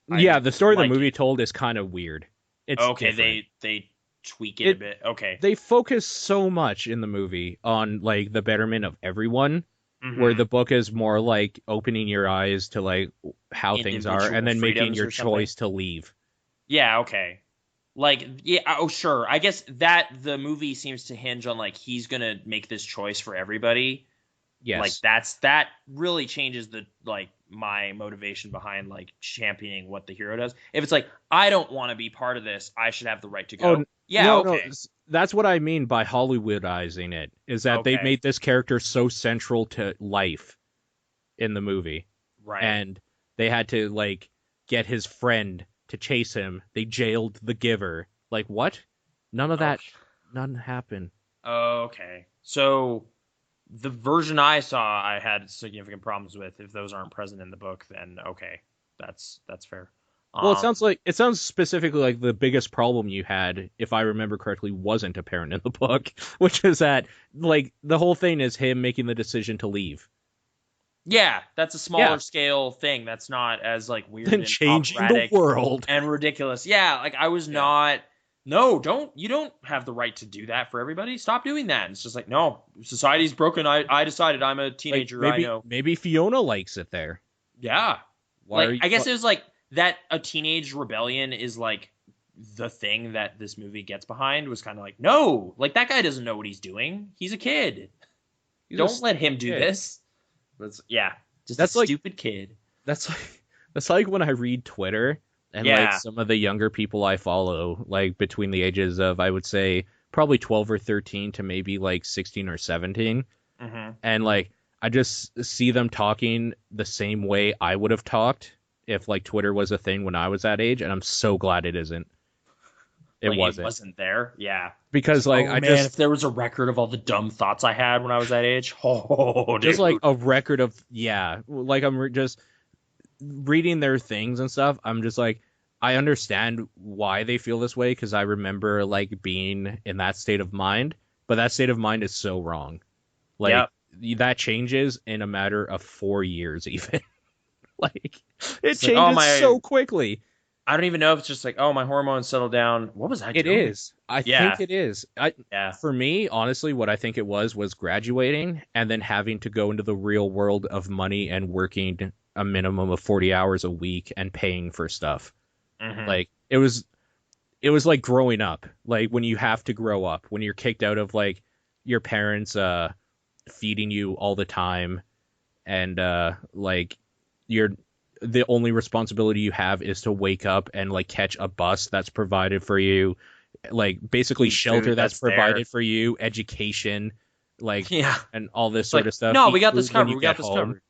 Speaker 2: Yeah, the story the
Speaker 3: like
Speaker 2: movie
Speaker 3: it.
Speaker 2: told is kind of weird. It's
Speaker 3: Okay,
Speaker 2: different.
Speaker 3: they tweak it a bit. Okay.
Speaker 2: They focus so much in the movie on like the betterment of everyone, where
Speaker 3: Mhm.
Speaker 2: the book is more like opening your eyes to like how things are and
Speaker 3: Individual
Speaker 2: then making
Speaker 3: freedoms
Speaker 2: your
Speaker 3: or something.
Speaker 2: choice to leave.
Speaker 3: Yeah, okay. Like, yeah, oh, sure. I guess that the movie seems to hinge on like he's gonna make this choice for everybody. Like
Speaker 2: Yes.
Speaker 3: that really changes the like my motivation behind like championing what the hero does. If it's like I don't want to be part of this, I should have the right to go. Yeah,
Speaker 2: no,
Speaker 3: okay,
Speaker 2: that's what I mean by Hollywoodizing it, is that they
Speaker 3: okay,
Speaker 2: made this character so central to life in the movie.
Speaker 3: right.
Speaker 2: And they had to like get his friend to chase him. They jailed the giver. Like what? None of that.
Speaker 3: Okay.
Speaker 2: None happened.
Speaker 3: Okay. So the version I saw, I had significant problems with. If those aren't present in the book, then okay, that's fair.
Speaker 2: Well, it sounds specifically like the biggest problem you had, if I remember correctly, wasn't apparent in the book, which is that like the whole thing is him making the decision to leave.
Speaker 3: Yeah, that's a smaller
Speaker 2: Yeah,
Speaker 3: scale thing. That's not as like weird
Speaker 2: then
Speaker 3: and
Speaker 2: changing the
Speaker 3: operatic
Speaker 2: world.
Speaker 3: and ridiculous. Yeah, like I was
Speaker 2: Yeah.
Speaker 3: not. No, you don't have the right to do that for everybody. Stop doing that. And it's just like no, society's broken. I decided I'm a
Speaker 2: Like
Speaker 3: teenager. I know.
Speaker 2: maybe Fiona likes it there.
Speaker 3: Yeah,
Speaker 2: Why are
Speaker 3: like
Speaker 2: you?
Speaker 3: I guess it was like that. A teenage rebellion is like the thing that this movie gets behind. Was kind of like no, like that guy doesn't know what he's doing. He's a kid.
Speaker 2: He's
Speaker 3: Don't let him do
Speaker 2: kid.
Speaker 3: this. But yeah, just
Speaker 2: That's
Speaker 3: a
Speaker 2: like
Speaker 3: stupid kid.
Speaker 2: that's like when I read Twitter and like
Speaker 3: Yeah.
Speaker 2: some of the younger people I follow, like between the ages of I would say probably 12 or 13 to maybe like 16 or 17,
Speaker 3: Mm-hmm.
Speaker 2: and like I just see them talking the same way I would have talked if like Twitter was a thing when I was that age, and I'm so glad it isn't. It
Speaker 3: Like
Speaker 2: wasn't.
Speaker 3: it wasn't there. Yeah.
Speaker 2: Because like
Speaker 3: Oh
Speaker 2: I
Speaker 3: man,
Speaker 2: just
Speaker 3: if there was a record of all the dumb thoughts I had when I was that age, oh,
Speaker 2: just
Speaker 3: dude.
Speaker 2: like a record of like just reading their things and stuff. I'm just like I understand why they feel this way because I remember like being in that state of mind, but that state of mind is so wrong. Like that changes in a matter of 4 years even. Like it
Speaker 3: It's like,
Speaker 2: changes so quickly.
Speaker 3: I don't even know if it's just like, oh, my hormones settled down. What was I
Speaker 2: It
Speaker 3: doing?
Speaker 2: is. I
Speaker 3: Yeah.
Speaker 2: think it is.
Speaker 3: Yeah.
Speaker 2: For me, honestly, what I think it was graduating and then having to go into the real world of money and working a minimum of 40 hours a week and paying for stuff.
Speaker 3: Mhm.
Speaker 2: Like it was like growing up. Like when you have to grow up, when you're kicked out of like your parents feeding you all the time and like you're the only responsibility you have is to wake up and like catch a bus that's provided for you, like basically
Speaker 3: Eat
Speaker 2: shelter
Speaker 3: food
Speaker 2: that's
Speaker 3: that's
Speaker 2: provided
Speaker 3: there.
Speaker 2: for you, education, like
Speaker 3: Yeah.
Speaker 2: and all this
Speaker 3: It's
Speaker 2: sort
Speaker 3: like,
Speaker 2: of stuff.
Speaker 3: no,
Speaker 2: Eat
Speaker 3: we got this
Speaker 2: food when
Speaker 3: covered.
Speaker 2: you
Speaker 3: We got
Speaker 2: get
Speaker 3: this
Speaker 2: home.
Speaker 3: covered.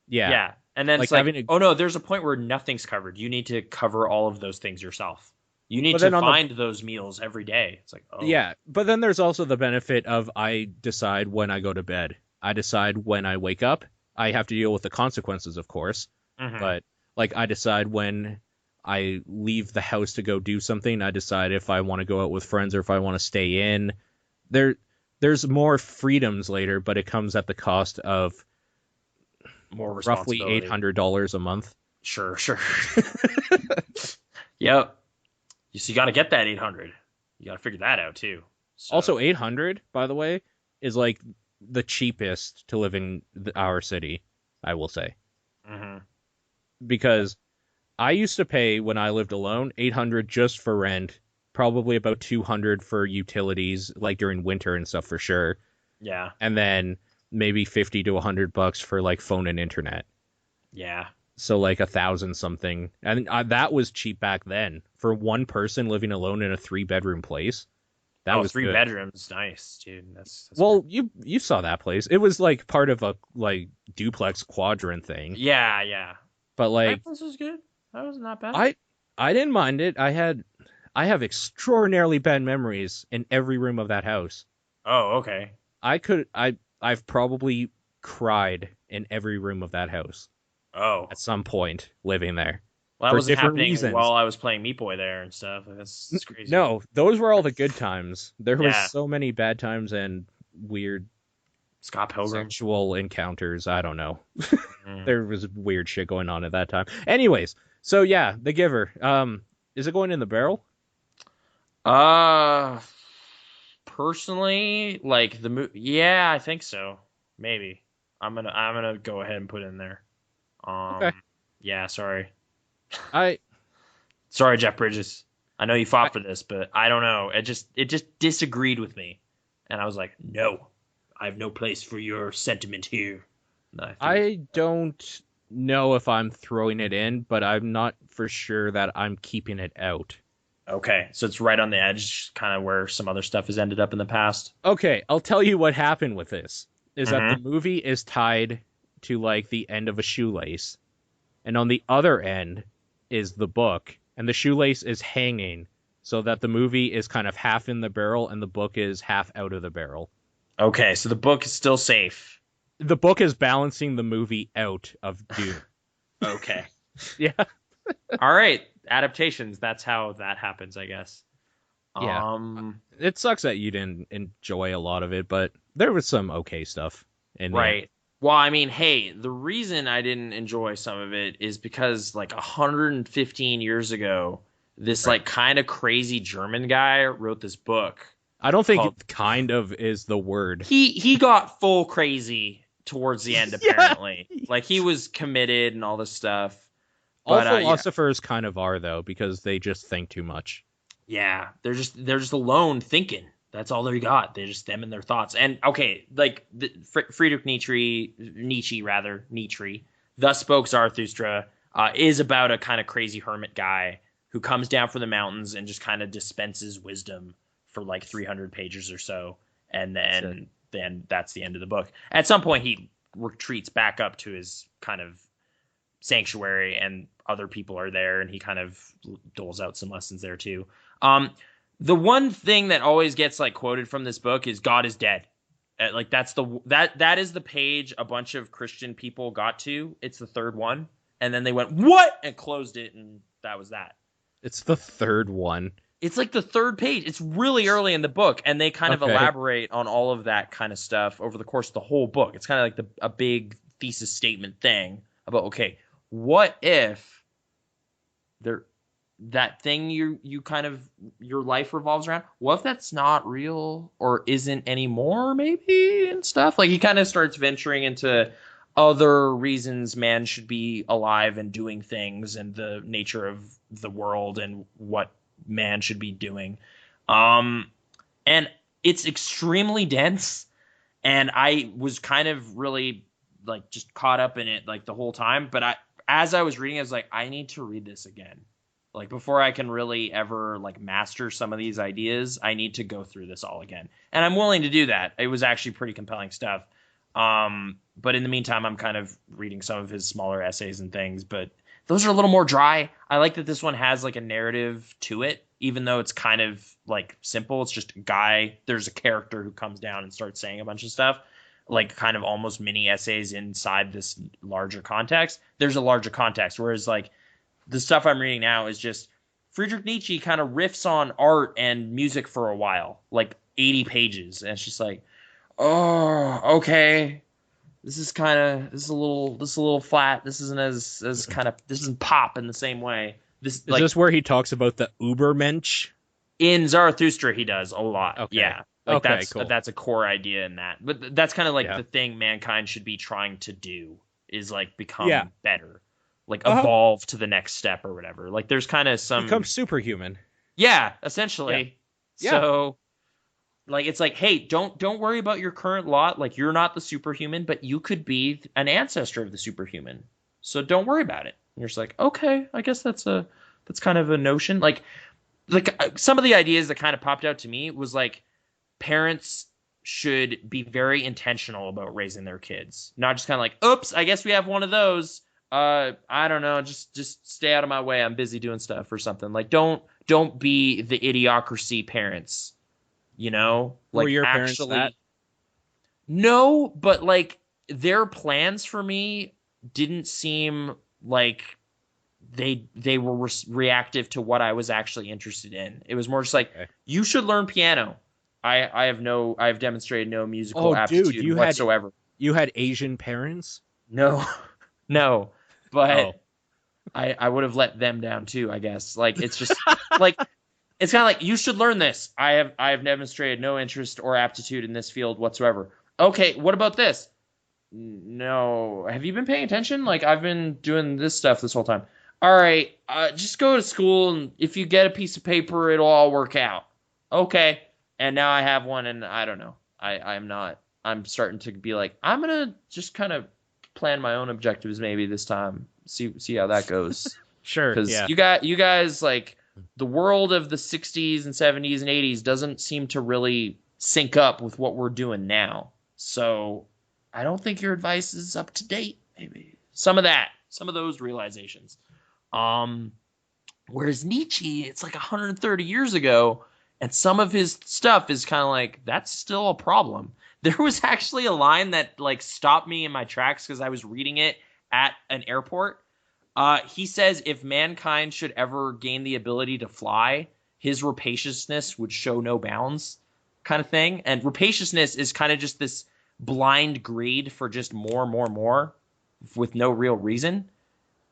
Speaker 2: Yeah.
Speaker 3: Yeah. And then
Speaker 2: Like
Speaker 3: it's like,
Speaker 2: having a,
Speaker 3: oh no, there's a point where nothing's covered. You need to cover all of those things yourself. You need
Speaker 2: But
Speaker 3: to
Speaker 2: then on the-
Speaker 3: find those meals every day. It's like, oh.
Speaker 2: yeah, but then there's also the benefit of I decide when I go to bed. I decide when I wake up. I have to deal with the consequences, of course,
Speaker 3: Mhm.
Speaker 2: but like I decide when I leave the house to go do something. I decide if I want to go out with friends or if I want to stay in. There's more freedoms later, but it comes at the cost of
Speaker 3: More
Speaker 2: roughly
Speaker 3: responsibility.
Speaker 2: $800 a month.
Speaker 3: Sure. Yep. So you got to get that 800. You got to figure that out too. So,
Speaker 2: Also, 800, by the way, is like the cheapest to live in our city, I will say.
Speaker 3: mhm.
Speaker 2: Because I used to pay when I lived alone 800 just for rent, probably about 200 for utilities, like during winter and stuff for sure.
Speaker 3: Yeah.
Speaker 2: And then maybe 50 to $100 for like phone and internet.
Speaker 3: Yeah.
Speaker 2: So like 1,000 something. And that was cheap back then for one person living alone in a 3-bedroom place. That was
Speaker 3: 3
Speaker 2: good.
Speaker 3: bedrooms, nice, dude. That's
Speaker 2: well, you saw that place. It was like part of a like duplex quadrant thing.
Speaker 3: Yeah, yeah.
Speaker 2: But like
Speaker 3: That place was good. That was not bad.
Speaker 2: I didn't mind it. I have extraordinarily bad memories in every room of that house.
Speaker 3: Oh, okay.
Speaker 2: I've probably cried in every room of that house
Speaker 3: Oh.
Speaker 2: at some point living there.
Speaker 3: Well, that
Speaker 2: For
Speaker 3: wasn't
Speaker 2: different
Speaker 3: happening
Speaker 2: reasons.
Speaker 3: while I was playing Meat Boy there and stuff. That's crazy.
Speaker 2: No, those were all the good times. There was
Speaker 3: Yeah.
Speaker 2: so many bad times and weird
Speaker 3: Scott Pilgrim.
Speaker 2: sexual encounters. I don't know.
Speaker 3: Mm.
Speaker 2: There was weird shit going on at that time. Anyways, so yeah, The Giver. Is it going in the barrel?
Speaker 3: Personally, like the movie, yeah, I think so. Maybe I'm gonna go ahead and put it in there.
Speaker 2: Okay.
Speaker 3: Yeah, sorry,
Speaker 2: I
Speaker 3: sorry, Jeff Bridges. I know you fought for this, but I don't know. It just disagreed with me, and I was like, no, I have no place for your sentiment here.
Speaker 2: I don't know if I'm throwing it in, but I'm not for sure that I'm keeping it out.
Speaker 3: Okay, so it's right on the edge, kind of where some other stuff has ended up in the past.
Speaker 2: Okay, I'll tell you what happened with this. Is that the movie is tied to like the end of a shoelace, and on the other end is the book, and the shoelace is hanging so that the movie is kind of half in the barrel and the book is half out of the barrel.
Speaker 3: Okay, so the book is still safe.
Speaker 2: The book is balancing the movie out of Dune.
Speaker 3: Okay.
Speaker 2: Yeah.
Speaker 3: All right, adaptations. That's how that happens, I guess.
Speaker 2: Yeah. It sucks that you didn't enjoy a lot of it, but there was some okay stuff in there.
Speaker 3: Right. Well, I mean, hey, the reason I didn't enjoy some of it is because like 115 years ago, this like kind of crazy German guy wrote this book.
Speaker 2: I don't think kind of is the word.
Speaker 3: He got full crazy towards the end, apparently. Like he was committed and all this stuff.
Speaker 2: All philosophers kind of are though, because they just think too much.
Speaker 3: Yeah, they're just alone thinking. That's all they got. They're just them and their thoughts. And okay, like Friedrich Nietzsche, Thus Spoke Zarathustra, is about a kind of crazy hermit guy who comes down from the mountains and just kind of dispenses wisdom for like 300 pages or so, and then that's the end of the book. At some point, he retreats back up to his kind of sanctuary, and other people are there, and he kind of doles out some lessons there too. The one thing that always gets like quoted from this book is God is dead. Like that is the page a bunch of Christian people got to. It's the third one, and then they went what and closed it, and that was that.
Speaker 2: It's the third one.
Speaker 3: It's like the third page. It's really early in the book, and they kind of elaborate on all of that kind of stuff over the course of the whole book. It's kind of like a big thesis statement thing about, okay, what if that thing you kind of your life revolves around, what if that's not real or isn't anymore, maybe, and stuff. Like he kind of starts venturing into other reasons man should be alive and doing things, and the nature of the world and what man should be doing. And it's extremely dense, and I was kind of really like just caught up in it like the whole time. But as I was reading, I was like, I need to read this again. Like before I can really ever like master some of these ideas, I need to go through this all again. And I'm willing to do that. It was actually pretty compelling stuff. But in the meantime, I'm kind of reading some of his smaller essays and things, but those are a little more dry. I like that this one has like a narrative to it, even though it's kind of like simple. It's just a guy. There's a character who comes down and starts saying a bunch of stuff, like kind of almost mini essays inside this larger context. There's a larger context, whereas like the stuff I'm reading now is just Friedrich Nietzsche kind of riffs on art and music for a while, like 80 pages. And it's just like, oh, okay. This is a little flat. This isn't as kind of, this isn't pop in the same way.
Speaker 2: Is this where he talks about the Ubermensch?
Speaker 3: In Zarathustra, he does a lot.
Speaker 2: Okay.
Speaker 3: Yeah. Like
Speaker 2: cool.
Speaker 3: That's a core idea in that. But that's kind of like the thing mankind should be trying to do, is like become better. Like evolve to the next step or whatever. Like there's kind of some
Speaker 2: become superhuman.
Speaker 3: Yeah, essentially.
Speaker 2: Yeah.
Speaker 3: So Like, it's like, hey, don't worry about your current lot. Like, you're not the superhuman, but you could be an ancestor of the superhuman. So don't worry about it. And you're just like, okay, I guess that's kind of a notion. Like some of the ideas that kind of popped out to me was like parents should be very intentional about raising their kids, not just kind of like, oops, I guess we have one of those. I don't know, just stay out of my way. I'm busy doing stuff or something. Like, don't be the idiocracy parents.
Speaker 2: Were
Speaker 3: Like,
Speaker 2: your parents
Speaker 3: actually,
Speaker 2: that?
Speaker 3: no, but like their plans for me didn't seem like they were reactive to what I was actually interested in. It was more just like,
Speaker 2: Okay.
Speaker 3: you should learn piano. I've demonstrated no musical
Speaker 2: Oh, dude,
Speaker 3: aptitude whatsoever.
Speaker 2: You had Asian parents?
Speaker 3: No, no, but
Speaker 2: Oh.
Speaker 3: I would have let them down too, I guess. Like, it's just like, it's kind of like, you should learn this. I have demonstrated no interest or aptitude in this field whatsoever. Okay, what about this? No. Have you been paying attention? Like, I've been doing this stuff this whole time. All right, just go to school, and if you get a piece of paper, it'll all work out. Okay. And now I have one, and I don't know. I'm not. I'm starting to be like, I'm gonna just kind of plan my own objectives maybe this time. See how that goes.
Speaker 2: Sure.
Speaker 3: Because
Speaker 2: Yeah.
Speaker 3: you guys, like, the world of the 60s and 70s and 80s doesn't seem to really sync up with what we're doing now. So I don't think your advice is up to date. Maybe some of those realizations. Whereas Nietzsche, it's like 130 years ago, and some of his stuff is kind of like, that's still a problem. There was actually a line that like stopped me in my tracks because I was reading it at an airport. He says if mankind should ever gain the ability to fly, his rapaciousness would show no bounds, kind of thing. And rapaciousness is kind of just this blind greed for just more with no real reason.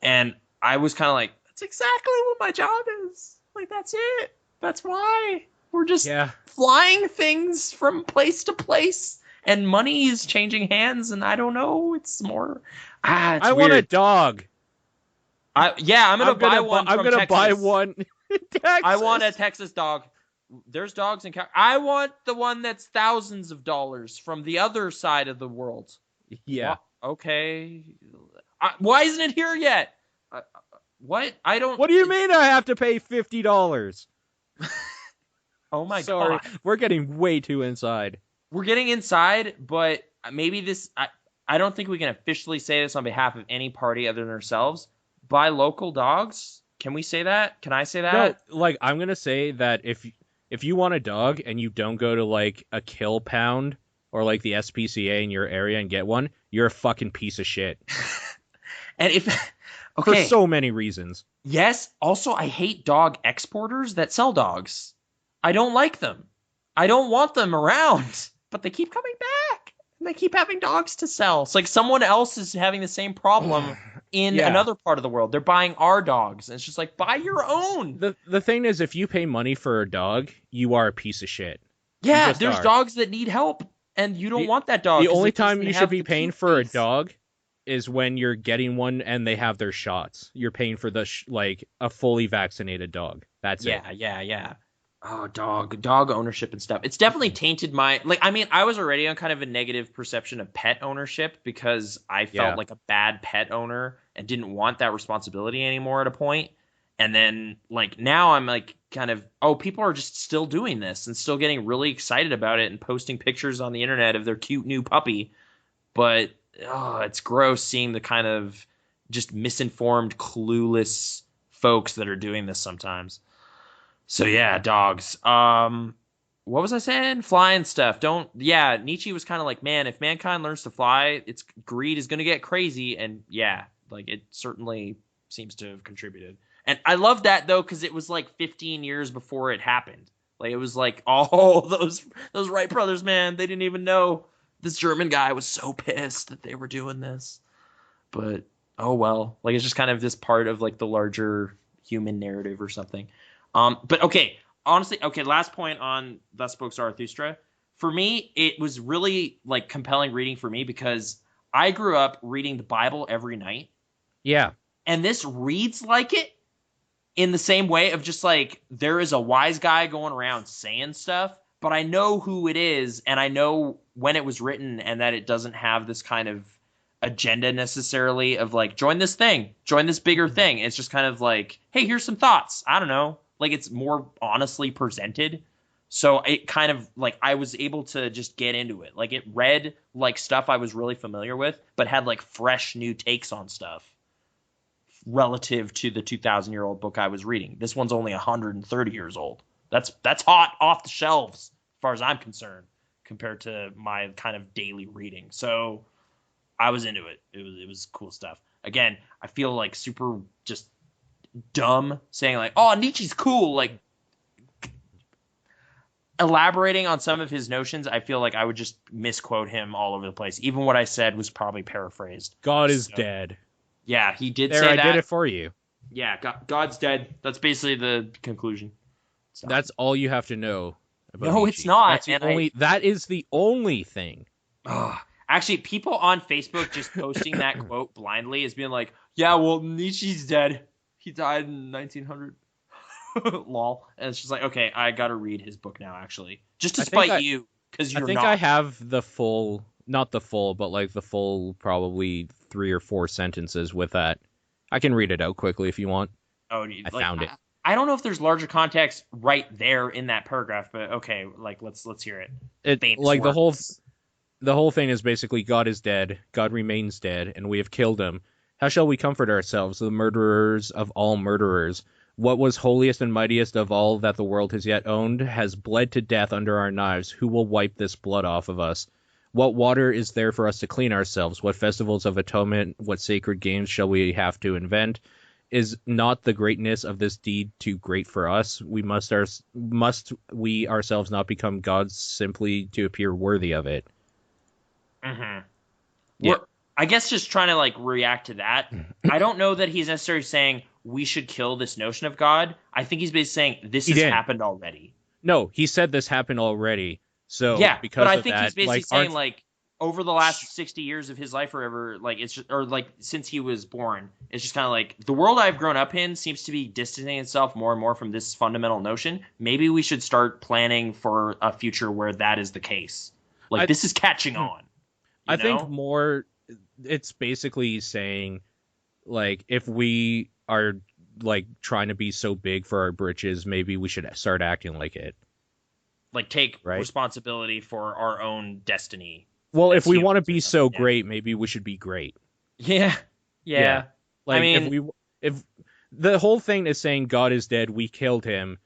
Speaker 3: And I was kind of like, that's exactly what my job is. Like, that's it. That's why we're just flying things from place to place, and money is changing hands. And I don't know. It's more. It's
Speaker 2: I
Speaker 3: weird.
Speaker 2: want a dog.
Speaker 3: I'm gonna buy one.
Speaker 2: I'm gonna buy one. In Texas.
Speaker 3: I want a Texas dog. There's dogs in California. I want the one that's thousands of dollars from the other side of the world.
Speaker 2: Yeah.
Speaker 3: Okay. Why isn't it here yet? What? I don't.
Speaker 2: What do you mean I have to pay $50?
Speaker 3: Oh my
Speaker 2: Sorry,
Speaker 3: god.
Speaker 2: we're getting way too inside.
Speaker 3: We're getting inside, but maybe this. I don't think we can officially say this on behalf of any party other than ourselves. Buy local dogs. Can we say that? Can I say that?
Speaker 2: No, like, I'm gonna say that if you want a dog and you don't go to like a kill pound or like the SPCA in your area and get one, you're a fucking piece of shit.
Speaker 3: And if
Speaker 2: for so many reasons.
Speaker 3: Yes. Also, I hate dog exporters that sell dogs. I don't like them. I don't want them around, but they keep coming back. And they keep having dogs to sell. It's like someone else is having the same problem in another part of the world. They're buying our dogs. And it's just like, buy your own.
Speaker 2: The thing is, if you pay money for a dog, you are a piece of shit.
Speaker 3: Yeah, there's dogs that need help, and you don't want that dog.
Speaker 2: The only time you should be paying for a dog is when you're getting one and they have their shots. You're paying for like a fully vaccinated dog. That's it.
Speaker 3: Yeah. Oh, dog ownership and stuff. It's definitely tainted my, like, I mean, I was already on kind of a negative perception of pet ownership because I felt like a bad pet owner and didn't want that responsibility anymore at a point. And then, like, now I'm like kind of, people are just still doing this and still getting really excited about it and posting pictures on the internet of their cute new puppy. But it's gross seeing the kind of just misinformed, clueless folks that are doing this sometimes. So yeah, dogs. What was I saying? Flying stuff. Nietzsche was kind of like, man, if mankind learns to fly, its greed is going to get crazy. And yeah, like, it certainly seems to have contributed. And I love that though, because it was like 15 years before it happened. Like, it was like, those Wright brothers, man, they didn't even know this German guy was so pissed that they were doing this. But oh well, like, it's just kind of this part of like the larger human narrative or something. But honestly, last point on Thus Spoke Zarathustra. For me, it was really like compelling reading for me because I grew up reading the Bible every night.
Speaker 2: Yeah.
Speaker 3: And this reads like it in the same way of just like, there is a wise guy going around saying stuff, but I know who it is, and I know when it was written, and that it doesn't have this kind of agenda necessarily of like, join this thing, join this bigger thing. It's just kind of like, hey, here's some thoughts. I don't know. Like, it's more honestly presented. So it kind of like I was able to just get into it. Like, it read like stuff I was really familiar with, but had like fresh new takes on stuff relative to the 2,000-year-old book I was reading. This one's only 130 years old. That's hot off the shelves as far as I'm concerned compared to my kind of daily reading. So I was into it. It was cool stuff. Again, I feel like super just dumb saying like, "Oh, Nietzsche's cool." Like, elaborating on some of his notions, I feel like I would just misquote him all over the place. Even what I said was probably paraphrased.
Speaker 2: God is dead.
Speaker 3: Yeah, he did
Speaker 2: there,
Speaker 3: say
Speaker 2: I
Speaker 3: that.
Speaker 2: did it for you.
Speaker 3: Yeah, God's dead. That's basically the conclusion. So.
Speaker 2: That's all you have to know about
Speaker 3: No,
Speaker 2: Nietzsche.
Speaker 3: it's not.
Speaker 2: That's the only, that is the only thing.
Speaker 3: Actually, people on Facebook just posting that quote blindly is being like, yeah, well, Nietzsche's dead. He died in 1900. Lol. And it's just like, okay, I got to read his book now, actually. Just to spite you, because you're not.
Speaker 2: I think I have the full, not the full, but like the full probably 3 or 4 sentences with that. I can read it out quickly if you want.
Speaker 3: Oh,
Speaker 2: I found it.
Speaker 3: I don't know if there's larger context right there in that paragraph, but okay, like let's hear it.
Speaker 2: Like the whole thing is basically God is dead, God remains dead, and we have killed him. How shall we comfort ourselves, the murderers of all murderers? What was holiest and mightiest of all that the world has yet owned has bled to death under our knives. Who will wipe this blood off of us? What water is there for us to clean ourselves? What festivals of atonement, what sacred games shall we have to invent? Is not the greatness of this deed too great for us? Must we ourselves not become gods simply to appear worthy of it?
Speaker 3: Mm-hmm.
Speaker 2: Yeah.
Speaker 3: I guess just trying to like react to that. I don't know that he's necessarily saying we should kill this notion of God. I think he's basically saying this has happened already.
Speaker 2: No, he said this happened already. So
Speaker 3: yeah,
Speaker 2: because
Speaker 3: but I
Speaker 2: of
Speaker 3: think
Speaker 2: that,
Speaker 3: he's basically saying like over the last 60 years of his life or whatever, like it's just, or like since he was born, it's just kind of like the world I've grown up in seems to be distancing itself more and more from this fundamental notion. Maybe we should start planning for a future where that is the case. Like this is catching on.
Speaker 2: I think more it's basically saying like if we are like trying to be so big for our britches, maybe we should start acting like it.
Speaker 3: Like take responsibility for our own destiny.
Speaker 2: Well, if we want to be so great, maybe we should be great.
Speaker 3: Yeah.
Speaker 2: Like, I mean, if the whole thing is saying God is dead, we killed him.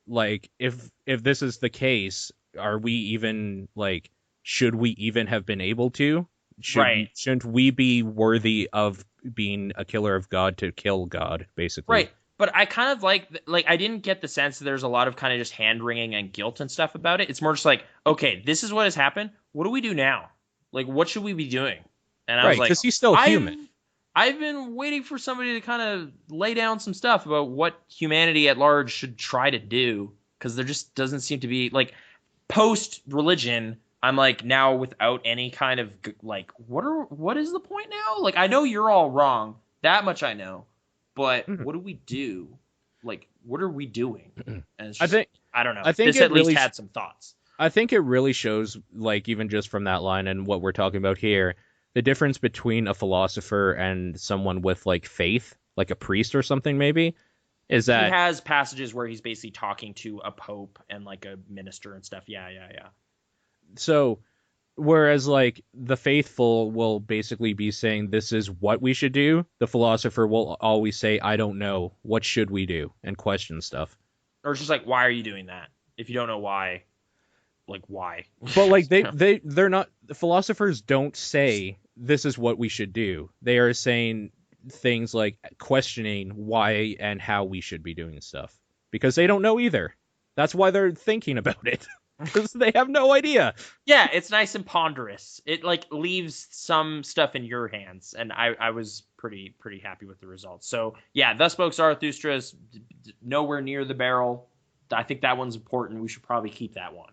Speaker 2: Like, if this is the case, are we even like? Should we even have been able to? Shouldn't we be worthy of being a killer of God to kill God, basically?
Speaker 3: Right. But I kind of like I didn't get the sense that there's a lot of kind of just hand wringing and guilt and stuff about it. It's more just like, okay, this is what has happened. What do we do now? Like, what should we be doing? And I was like,
Speaker 2: because he's still human.
Speaker 3: I've been waiting for somebody to kind of lay down some stuff about what humanity at large should try to do, because there just doesn't seem to be like post religion. I'm like now without any kind of like what is the point now? Like I know you're all wrong. That much I know. But what do we do? Like, what are we doing? And it's just, I don't know. I think this at least had some thoughts.
Speaker 2: I think it really shows, like, even just from that line and what we're talking about here, the difference between a philosopher and someone with, like, faith, like a priest or something, maybe, is that...
Speaker 3: He has passages where he's basically talking to a pope and, like, a minister and stuff. Yeah.
Speaker 2: So... Whereas, like, the faithful will basically be saying, this is what we should do. The philosopher will always say, I don't know. What should we do? And question stuff.
Speaker 3: Or it's just like, why are you doing that? If you don't know why, like, why?
Speaker 2: But, like, they're not... The philosophers don't say, this is what we should do. They are saying things like questioning why and how we should be doing stuff. Because they don't know either. That's why they're thinking about it. Because they have no idea.
Speaker 3: Yeah, it's nice and ponderous. It like leaves some stuff in your hands, and I was pretty happy with the results. So yeah, Thus Spoke Zarathustra's nowhere near the barrel. I think that one's important. We should probably keep that one.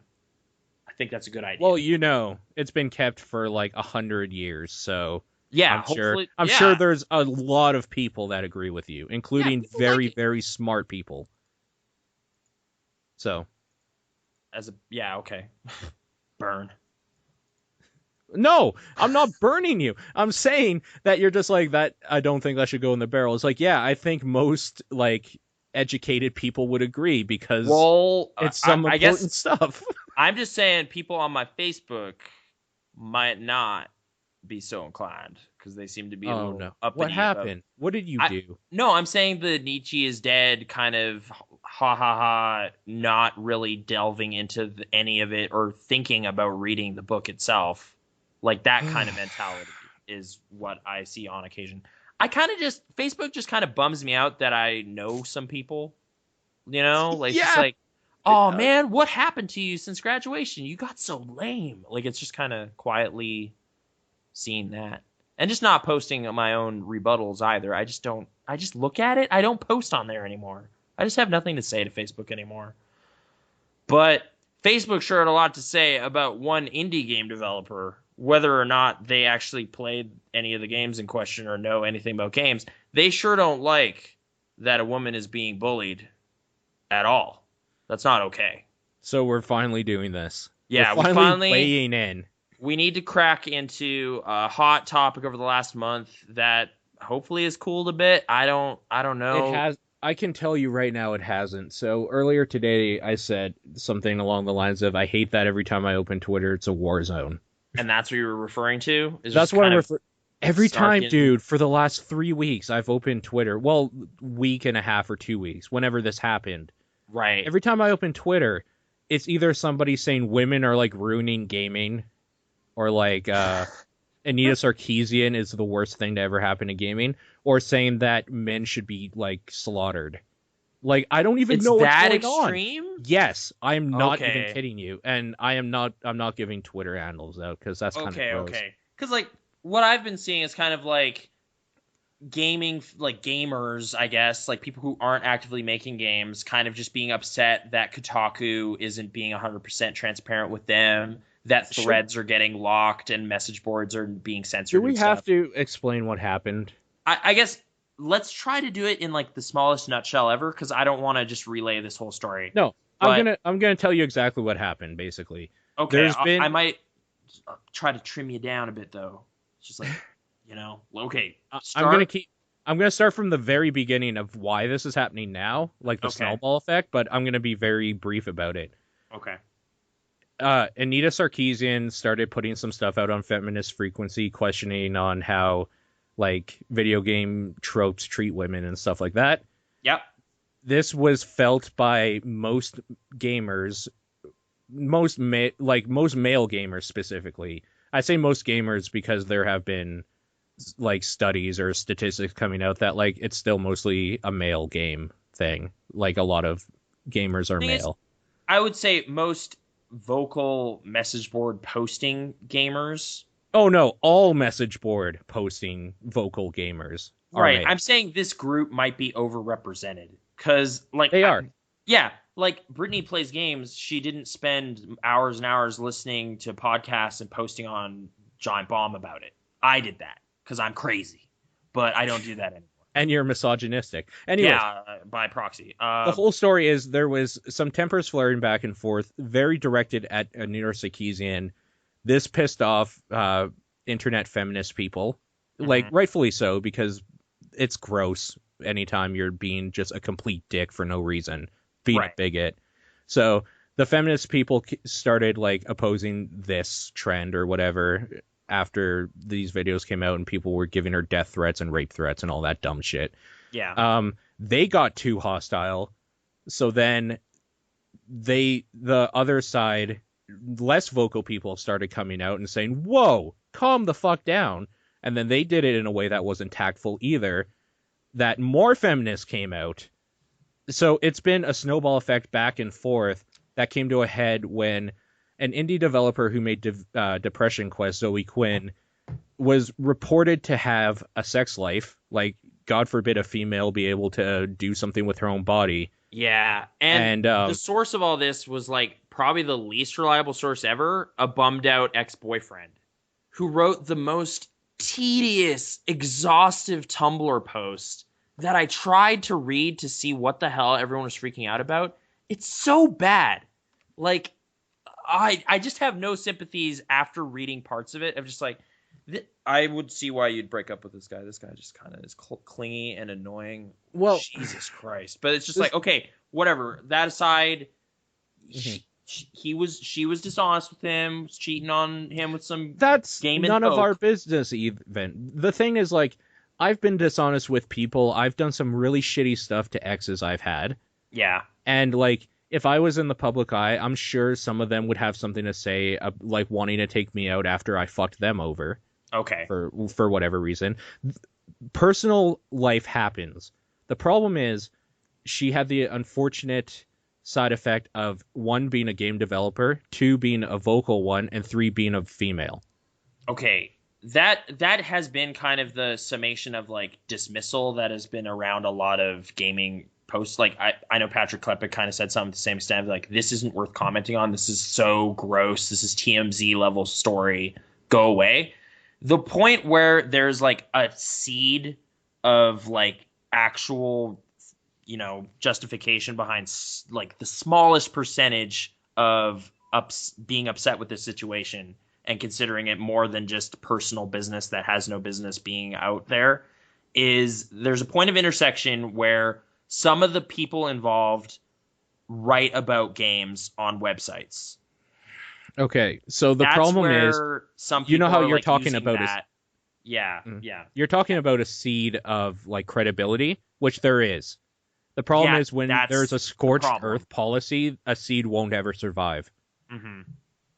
Speaker 3: I think that's a good idea.
Speaker 2: Well, you know, it's been kept for like 100 years, so
Speaker 3: yeah,
Speaker 2: I'm sure there's a lot of people that agree with you, including very smart people. So.
Speaker 3: Okay. Burn.
Speaker 2: No, I'm not burning you. I'm saying that you're just like that. I don't think that should go in the barrel. It's like, yeah, I think most like educated people would agree because it's some
Speaker 3: I
Speaker 2: important
Speaker 3: guess
Speaker 2: stuff.
Speaker 3: I'm just saying people on my Facebook might not be so inclined because they seem to be a
Speaker 2: Oh
Speaker 3: little
Speaker 2: no. What
Speaker 3: uppity about.
Speaker 2: happened? What did you do?
Speaker 3: No, I'm saying the Nietzsche is dead kind of ha ha ha, not really delving into any of it or thinking about reading the book itself. Like that kind of mentality is what I see on occasion. I kind of just, Facebook just kind of bums me out that I know some people, like it's just
Speaker 2: Yeah,
Speaker 3: like,
Speaker 2: it
Speaker 3: oh
Speaker 2: does.
Speaker 3: man, what happened to you since graduation? You got so lame. Like it's just kind of quietly seeing that and just not posting my own rebuttals either. I just look at it. I don't post on there anymore. I just have nothing to say to Facebook anymore. But Facebook sure had a lot to say about one indie game developer, whether or not they actually played any of the games in question or know anything about games. They sure don't like that a woman is being bullied at all. That's not okay.
Speaker 2: So we're finally doing this.
Speaker 3: Yeah,
Speaker 2: We're finally weighing in.
Speaker 3: We need to crack into a hot topic over the last month that hopefully has cooled a bit. I don't know.
Speaker 2: It has. I can tell you right now it hasn't. So earlier today I said something along the lines of, I hate that every time I open Twitter it's a war zone.
Speaker 3: And that's what you were referring to?
Speaker 2: That's what I'm referring. Every time,
Speaker 3: snarky.
Speaker 2: dude, for the last 3 weeks, I've opened Twitter. Well, week and a half or 2 weeks, whenever this happened.
Speaker 3: Right.
Speaker 2: Every time I open Twitter, it's either somebody saying women are like ruining gaming, or like Anita Sarkeesian is the worst thing to ever happen to gaming, or saying that men should be like slaughtered. Like, I don't even know what's going
Speaker 3: extreme?
Speaker 2: on. Yes, I'm not
Speaker 3: Okay.
Speaker 2: even kidding you, and I'm not giving Twitter handles out because that's kind of gross.
Speaker 3: Okay. Because like what I've been seeing is kind of like gaming, like gamers, I guess, like people who aren't actively making games, kind of just being upset that Kotaku isn't being 100% transparent with them, that threads are getting locked and message boards are being censored.
Speaker 2: Do we have to explain what happened?
Speaker 3: I guess let's try to do it in like the smallest nutshell ever, because I don't want to just relay this whole story.
Speaker 2: No, I'm gonna tell you exactly what happened. Basically,
Speaker 3: okay. I might try to trim you down a bit though. It's just like, okay.
Speaker 2: I'm gonna start from the very beginning of why this is happening now, like the snowball effect, but I'm gonna be very brief about it.
Speaker 3: Okay.
Speaker 2: Anita Sarkeesian started putting some stuff out on Feminist Frequency, questioning on how like video game tropes treat women and stuff like that.
Speaker 3: Yep.
Speaker 2: This was felt by most gamers, most male gamers specifically. I say most gamers because there have been like studies or statistics coming out that like it's still mostly a male game thing. Like a lot of gamers are male.
Speaker 3: I would say most vocal message board posting gamers.
Speaker 2: Oh no, all message board posting vocal gamers are
Speaker 3: right.
Speaker 2: male.
Speaker 3: I'm saying this group might be overrepresented because like
Speaker 2: they are.
Speaker 3: Yeah, like Brittany plays games. She didn't spend hours and hours listening to podcasts and posting on Giant Bomb about it. I did that because I'm crazy, but I don't do that anymore.
Speaker 2: And you're misogynistic. Anyway,
Speaker 3: yeah, by proxy.
Speaker 2: The whole story is there was some tempers flaring back and forth, very directed at Anita Sarkeesian. This pissed off internet feminist people, like rightfully so, because it's gross anytime you're being just a complete dick for no reason, being a bigot. So the feminist people started like opposing this trend or whatever after these videos came out and people were giving her death threats and rape threats and all that dumb shit.
Speaker 3: Yeah.
Speaker 2: They got too hostile. So then the other side, less vocal people started coming out and saying, whoa, calm the fuck down. And then they did it in a way that wasn't tactful either, that more feminists came out. So it's been a snowball effect back and forth that came to a head when an indie developer who made Depression Quest, Zoe Quinn, was reported to have a sex life. Like, God forbid a female be able to do something with her own body.
Speaker 3: Yeah, and the source of all this was like probably the least reliable source ever, a bummed out ex-boyfriend who wrote the most tedious, exhaustive Tumblr post that I tried to read to see what the hell everyone was freaking out about. It's so bad. Like, I just have no sympathies after reading parts of it. Of just like, I would see why you'd break up with this guy. This guy just kind of is clingy and annoying.
Speaker 2: Well,
Speaker 3: Jesus Christ. But it's just like, okay, whatever. That aside, she was dishonest with him, was cheating on him with some
Speaker 2: that's
Speaker 3: game
Speaker 2: none
Speaker 3: and
Speaker 2: of our business even. The thing is, like, I've been dishonest with people. I've done some really shitty stuff to exes I've had.
Speaker 3: Yeah.
Speaker 2: And, like, if I was in the public eye, I'm sure some of them would have something to say, like wanting to take me out after I fucked them over.
Speaker 3: Okay.
Speaker 2: For whatever reason. Personal life happens. The problem is she had the unfortunate side effect of 1, being a game developer, 2, being a vocal one, and 3, being a female.
Speaker 3: Okay. That has been kind of the summation of like dismissal that has been around a lot of gaming posts. Like I know Patrick Klepek kind of said something to the same extent, like, this isn't worth commenting on. This is so gross. This is TMZ level story. Go away. The point where there's like a seed of like actual, justification behind like the smallest percentage of being upset with this situation and considering it more than just personal business that has no business being out there, is there's a point of intersection where some of the people involved write about games on websites.
Speaker 2: Okay, so the problem is,
Speaker 3: some people
Speaker 2: how
Speaker 3: are,
Speaker 2: you're
Speaker 3: like,
Speaker 2: talking about
Speaker 3: that. Yeah.
Speaker 2: You're talking about a seed of like credibility, which there is. The problem is when there's a scorched earth policy, a seed won't ever survive.
Speaker 3: Mm-hmm.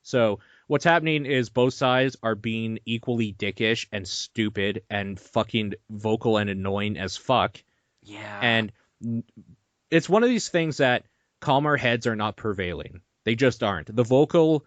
Speaker 2: So what's happening is both sides are being equally dickish and stupid and fucking vocal and annoying as fuck.
Speaker 3: Yeah.
Speaker 2: And it's one of these things that calmer heads are not prevailing. They just aren't. The vocal,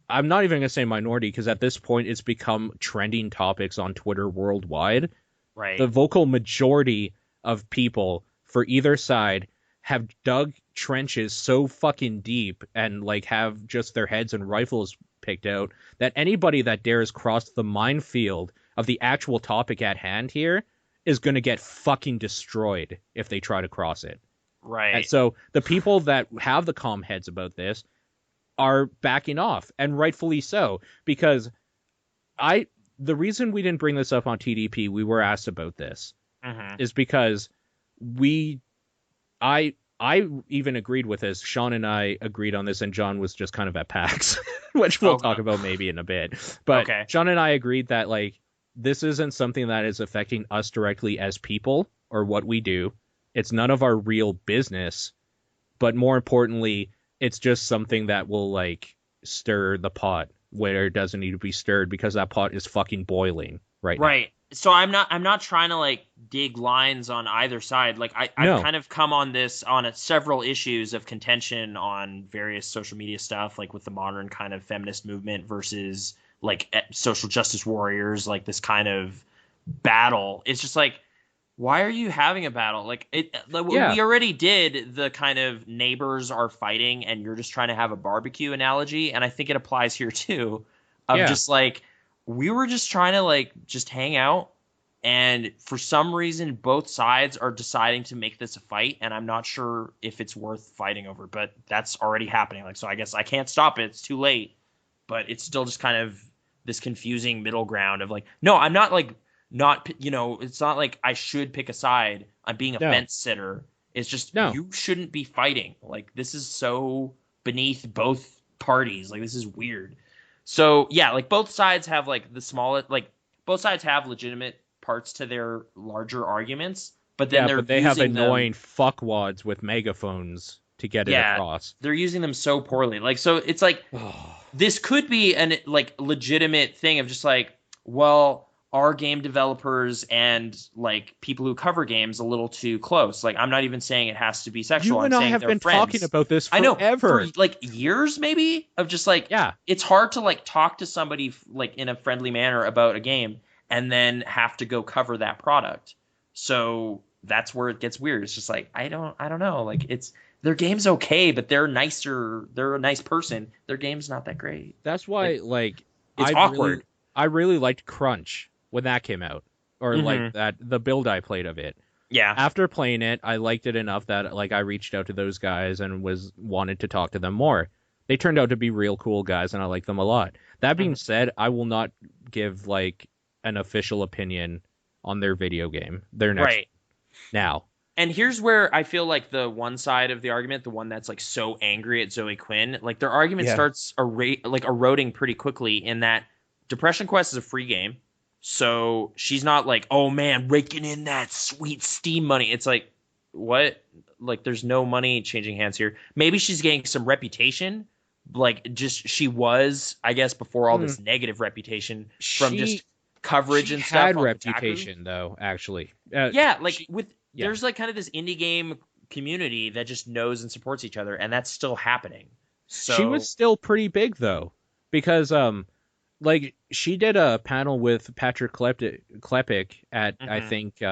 Speaker 2: I'm not even going to say minority, because at this point it's become trending topics on Twitter worldwide.
Speaker 3: Right.
Speaker 2: The vocal majority of people for either side have dug trenches so fucking deep and like have just their heads and rifles picked out that anybody that dares cross the minefield of the actual topic at hand here is going to get fucking destroyed if they try to cross it.
Speaker 3: Right.
Speaker 2: And so the people that have the calm heads about this are backing off, and rightfully so, because the reason we didn't bring this up on TDP, we were asked about this, is because I even agreed with this. Sean and I agreed on this, and John was just kind of at PAX, which we'll talk about maybe in a bit. But Sean and I agreed that like this isn't something that is affecting us directly as people or what we do. It's none of our real business, but more importantly, it's just something that will like stir the pot where it doesn't need to be stirred, because that pot is fucking boiling right now.
Speaker 3: So I'm not trying to like dig lines on either side. Like I've kind of come on this on several issues of contention on various social media stuff, like with the modern kind of feminist movement versus like social justice warriors, like this kind of battle. It's just like, why are you having a battle? Like we already did the kind of neighbors are fighting and you're just trying to have a barbecue analogy. And I think it applies here too, of just like, we were just trying to like just hang out, and for some reason both sides are deciding to make this a fight, and I'm not sure if it's worth fighting over, but that's already happening. Like, so I guess I can't stop it. It's too late, but it's still just kind of this confusing middle ground of like, no, I'm not like it's not like I should pick a side. I'm being a fence sitter. It's just, you shouldn't be fighting. Like, this is so beneath both parties. Like, this is weird. So yeah, like both sides have like the smallest, like both sides have legitimate parts to their larger arguments, but then
Speaker 2: they have annoying fuckwads with megaphones to get it across.
Speaker 3: They're using them so poorly. Like, so it's like this could be an like legitimate thing of just like, well, are game developers and like people who cover games a little too close? Like, I'm not even saying it has to be sexual.
Speaker 2: You and I have been talking about this forever.
Speaker 3: I know, for like years maybe, of just like, it's hard to like talk to somebody like in a friendly manner about a game and then have to go cover that product. So that's where it gets weird. It's just like, I don't know. Like, it's, their game's okay, but they're nicer. They're a nice person. Their game's not that great.
Speaker 2: That's why like
Speaker 3: it's awkward.
Speaker 2: I really liked Crunch when that came out, or like that the build I played of it.
Speaker 3: Yeah.
Speaker 2: After playing it, I liked it enough that like I reached out to those guys and wanted to talk to them more. They turned out to be real cool guys, and I like them a lot. That being said, I will not give like an official opinion on their video game. Their next
Speaker 3: Right.
Speaker 2: now.
Speaker 3: And here's where I feel like the one side of the argument, the one that's like so angry at Zoe Quinn, like their argument starts eroding pretty quickly in that Depression Quest is a free game. So she's not like, oh man, raking in that sweet Steam money. It's like, what? Like there's no money changing hands here. Maybe she's getting some reputation. Like just she was, I guess, before all this negative reputation from just coverage and stuff.
Speaker 2: She had reputation though, actually.
Speaker 3: There's like kind of this indie game community that just knows and supports each other, and that's still happening. So
Speaker 2: she was still pretty big though, because like she did a panel with Patrick Klepek at I think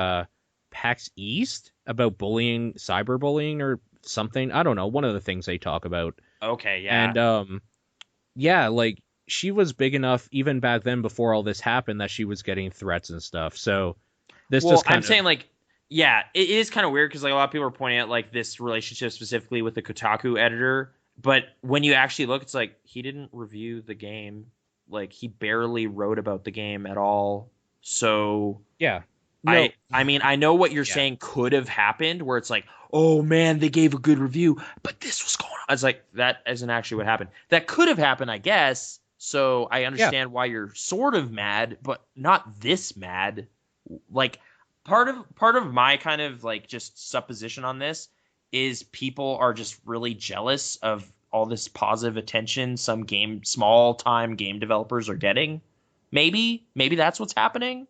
Speaker 2: PAX East about bullying, cyberbullying or something. I don't know, one of the things they talk about.
Speaker 3: Okay, yeah.
Speaker 2: And like she was big enough even back then before all this happened that she was getting threats and stuff. So this saying like,
Speaker 3: yeah, it is kind of weird because like a lot of people are pointing out like this relationship specifically with the Kotaku editor, but when you actually look, it's like he didn't review the game. Like he barely wrote about the game at all. So
Speaker 2: yeah, no.
Speaker 3: I mean, I know what you're saying could have happened where it's like, oh man, they gave a good review, but this was going on. It's like that isn't actually what happened. That could have happened, I guess. So I understand why you're sort of mad, but not this mad. Like part of my kind of like just supposition on this is people are just really jealous of all this positive attention some small time game developers are getting. Maybe that's what's happening.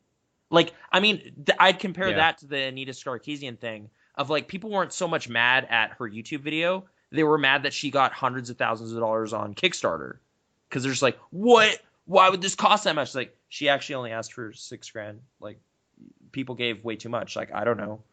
Speaker 3: Like, I mean, I'd compare that to the Anita Sarkeesian thing of like people weren't so much mad at her YouTube video. They were mad that she got hundreds of thousands of dollars on Kickstarter. Because they're just like, what? Why would this cost that much? Like, she actually only asked for $6,000. Like, people gave way too much. Like, I don't know.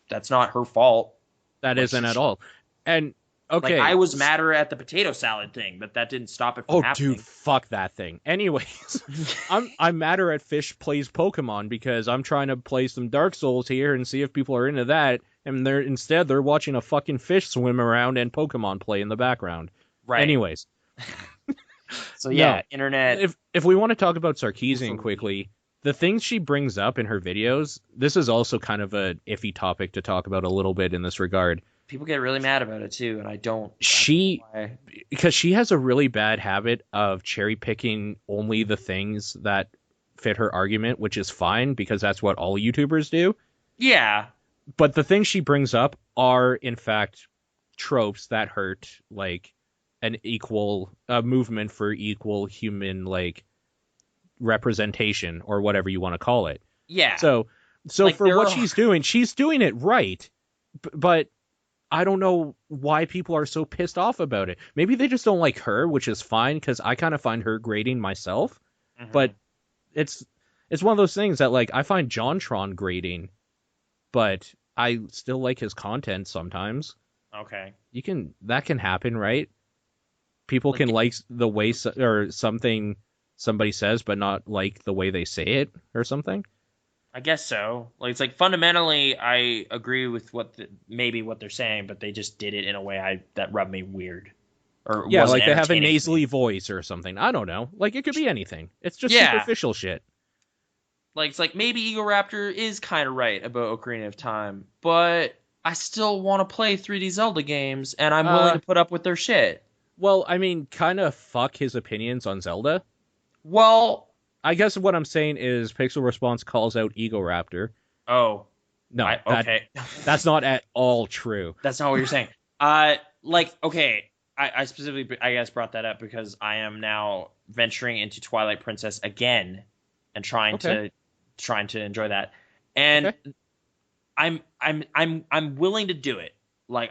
Speaker 3: That's not her fault.
Speaker 2: That isn't at all. And okay,
Speaker 3: like, I was madder at the potato salad thing, but that didn't stop it from happening.
Speaker 2: Oh, dude, fuck that thing. Anyways, I'm madder at Fish Plays Pokemon because I'm trying to play some Dark Souls here and see if people are into that, and they're watching a fucking fish swim around and Pokemon play in the background.
Speaker 3: Right.
Speaker 2: Anyways.
Speaker 3: So yeah, internet.
Speaker 2: If we want to talk about Sarkeesian quickly, the things she brings up in her videos, this is also kind of a iffy topic to talk about a little bit in this regard.
Speaker 3: People get really mad about it too, and I don't.
Speaker 2: Because she has a really bad habit of cherry picking only the things that fit her argument, which is fine because that's what all YouTubers do.
Speaker 3: Yeah.
Speaker 2: But the things she brings up are in fact tropes that hurt like an equal movement for equal human like representation or whatever you want to call it.
Speaker 3: Yeah.
Speaker 2: So like, for what she's doing it right, but I don't know why people are so pissed off about it. Maybe they just don't like her, which is fine because I kind of find her grating myself. But it's one of those things that like I find JonTron grating, but I still like his content sometimes.
Speaker 3: Okay.
Speaker 2: That can happen, right? People can like the way or something somebody says, but not like the way they say it or something.
Speaker 3: I guess so. Like it's like fundamentally, I agree with maybe what they're saying, but they just did it in a way that rubbed me weird. Or
Speaker 2: yeah, like they have a nasally voice or something. I don't know. Like it could be anything. It's just superficial shit.
Speaker 3: Like it's like maybe Eagle Raptor is kind of right about Ocarina of Time, but I still want to play 3D Zelda games, and I'm willing to put up with their shit.
Speaker 2: Well, I mean, kind of fuck his opinions on Zelda.
Speaker 3: Well,
Speaker 2: I guess what I'm saying is Pixel Response calls out Eagle Raptor.
Speaker 3: Oh.
Speaker 2: No,
Speaker 3: okay.
Speaker 2: That's not at all true.
Speaker 3: That's not what you're saying. Okay, I specifically, I guess, brought that up because I am now venturing into Twilight Princess again and trying to enjoy that. And I'm willing to do it. Like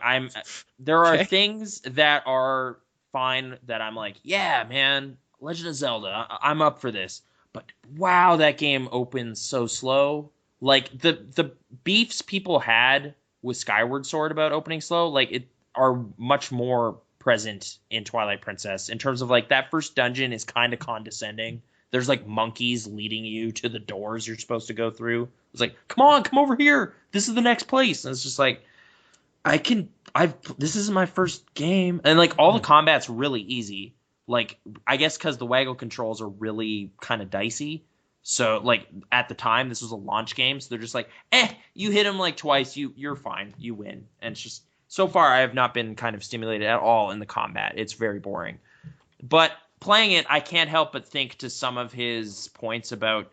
Speaker 3: there are things that are fine that I'm like, yeah, man, Legend of Zelda, I'm up for this. But wow, that game opens so slow. Like the beefs people had with Skyward Sword about opening slow, like it are much more present in Twilight Princess in terms of like that first dungeon is kind of condescending. There's like monkeys leading you to the doors you're supposed to go through. It's like, come over here. This is the next place. And it's just like, I can this is my first game, and like all the combat's really easy. Like I guess because the waggle controls are really kind of dicey. So like at the time, this was a launch game, so they're just like, you hit him like twice, you're fine, you win. And it's just so far I have not been kind of stimulated at all in the combat. It's very boring. But playing it, I can't help but think to some of his points about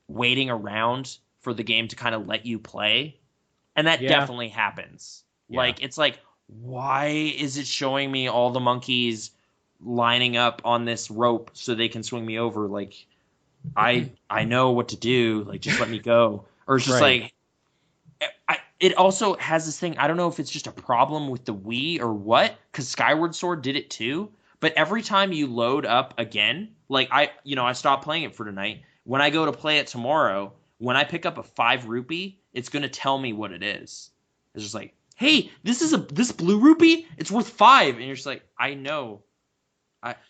Speaker 3: waiting around for the game to kind of let you play. And that definitely happens. Yeah. Like, it's like, why is it showing me all the monkeys lining up on this rope so they can swing me over? Like, I know what to do. Like, just let me go. Or it's just like, it also has this thing. I don't know if it's just a problem with the Wii or what, because Skyward Sword did it too. But every time you load up again, like I stopped playing it for tonight. When I go to play it tomorrow, when I pick up a 5 rupee, it's going to tell me what it is. It's just like, hey, this blue rupee, it's worth 5. And you're just like, I know.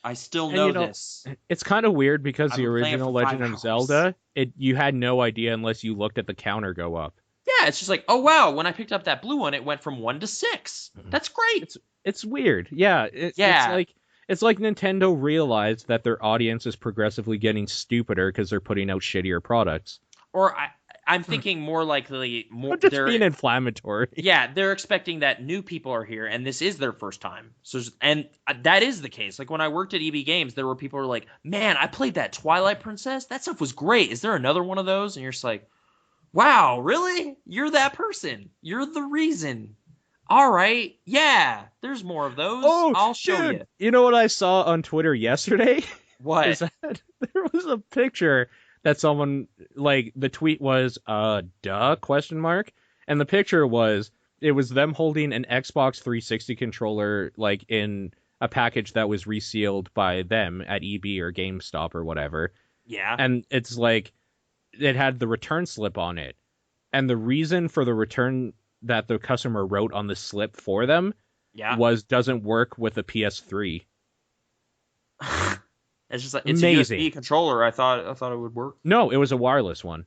Speaker 3: I still know this.
Speaker 2: It's kind of weird because the original Legend of Zelda, you had no idea unless you looked at the counter go up.
Speaker 3: Yeah, it's just like, oh wow, when I picked up that blue one, it went from 1 to 6. That's great.
Speaker 2: It's weird. Yeah. It's like Nintendo realized that their audience is progressively getting stupider because they're putting out shittier products.
Speaker 3: Or I'm thinking more likely...
Speaker 2: just being inflammatory.
Speaker 3: Yeah, they're expecting that new people are here, and this is their first time. And that is the case. Like, when I worked at EB Games, there were people who were like, man, I played that Twilight Princess. That stuff was great. Is there another one of those? And you're just like, wow, really? You're that person. You're the reason. All right, yeah, there's more of those.
Speaker 2: Oh,
Speaker 3: I'll show you.
Speaker 2: You know what I saw on Twitter yesterday?
Speaker 3: What?
Speaker 2: Is that there was a picture that someone, like, the tweet was, duh, question mark? And the picture was, it was them holding an Xbox 360 controller, like, in a package that was resealed by them at EB or GameStop or whatever.
Speaker 3: Yeah.
Speaker 2: And it's like, it had the return slip on it. And the reason for the return that the customer wrote on the slip for them was doesn't work with a PS3.
Speaker 3: It's just like, it's amazing. A USB controller. I thought it would work.
Speaker 2: No, it was a wireless one.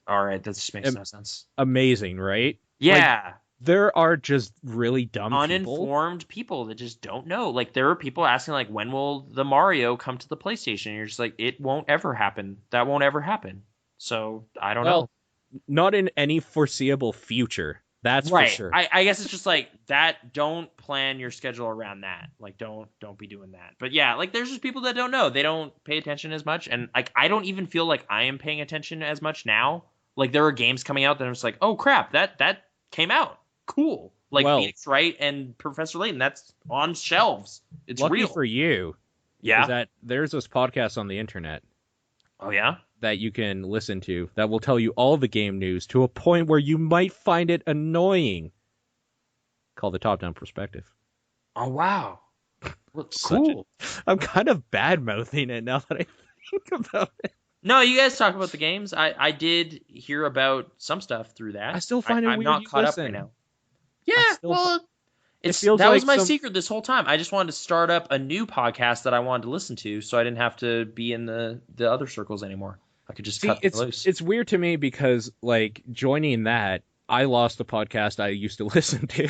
Speaker 3: All right, that just makes no sense.
Speaker 2: Amazing, right?
Speaker 3: Yeah.
Speaker 2: Like, there are just really dumb
Speaker 3: uninformed people that just don't know. Like, there are people asking, like, when will the Mario come to the PlayStation? And you're just like, it won't ever happen. That won't ever happen. So I don't know.
Speaker 2: Not in any foreseeable future. That's
Speaker 3: right.
Speaker 2: For sure.
Speaker 3: I guess it's just like that. Don't plan your schedule around that. Like, don't be doing that. But yeah, like, there's just people that don't know. They don't pay attention as much. And like, I don't even feel like I am paying attention as much now. Like, there are games coming out that I'm just like, oh crap, that came out. Cool. Like, Phoenix Wright and Professor Layton, that's on shelves. It's
Speaker 2: lucky
Speaker 3: real.
Speaker 2: For you.
Speaker 3: Yeah.
Speaker 2: Is that there's this podcast on the internet.
Speaker 3: Oh yeah?
Speaker 2: That you can listen to that will tell you all the game news to a point where you might find it annoying. Called the Top Down Perspective.
Speaker 3: Oh wow. Cool.
Speaker 2: I'm kind of bad mouthing it now that I think about it.
Speaker 3: No, you guys talk about the games. I did hear about some stuff through that.
Speaker 2: I still find it weird.
Speaker 3: I'm not caught up right now. Yeah, well, that
Speaker 2: like
Speaker 3: was my secret this whole time. I just wanted to start up a new podcast that I wanted to listen to, so I didn't have to be in the other circles anymore. I could just cut loose.
Speaker 2: It's weird to me because, like, joining that, I lost a podcast I used to listen to.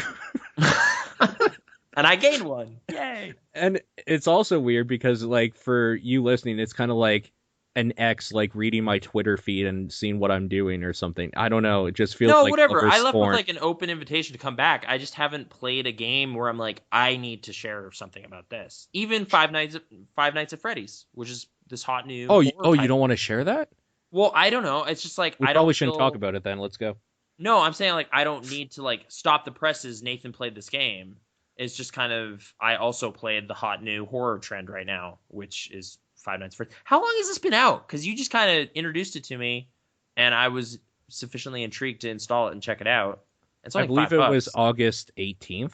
Speaker 3: And I gained one. Yay!
Speaker 2: And it's also weird because, like, for you listening, it's kind of like an ex, like, reading my Twitter feed and seeing what I'm doing or something. I don't know. It just feels like...
Speaker 3: No, whatever. I left with, like, an open invitation to come back. I just haven't played a game where I'm like, I need to share something about this. Even Five Nights at Freddy's, which is this hot new...
Speaker 2: you don't want to share that?
Speaker 3: Well, I don't know. It's just like...
Speaker 2: We probably shouldn't talk about it then. Let's go.
Speaker 3: No, I'm saying, like, I don't need to, like, stop the presses. Nathan played this game. It's just kind of... I also played the hot new horror trend right now, which is... Five Nights at Freddy's. How long has this been out? Because you just kind of introduced it to me, and I was sufficiently intrigued to install it and check it out. It's only
Speaker 2: I believe it was August 18th.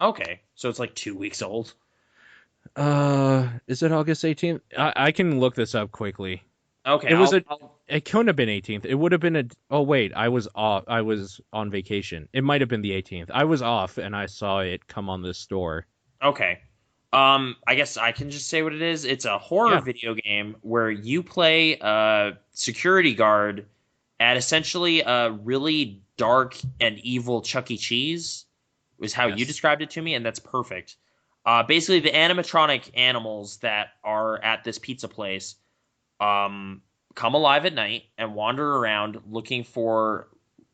Speaker 3: Okay, so it's like 2 weeks old.
Speaker 2: Is it August 18th? I can look this up quickly.
Speaker 3: Okay,
Speaker 2: it couldn't have been 18th. It would have been Oh wait, I was off. I was on vacation. It might have been the 18th. I was off, and I saw it come on this store.
Speaker 3: Okay. I guess I can just say what it is. It's a horror video game where you play a security guard at essentially a really dark and evil Chuck E. Cheese. is how you
Speaker 2: Yes.
Speaker 3: described it to me, and that's perfect. Basically, the animatronic animals that are at this pizza place come alive at night and wander around looking for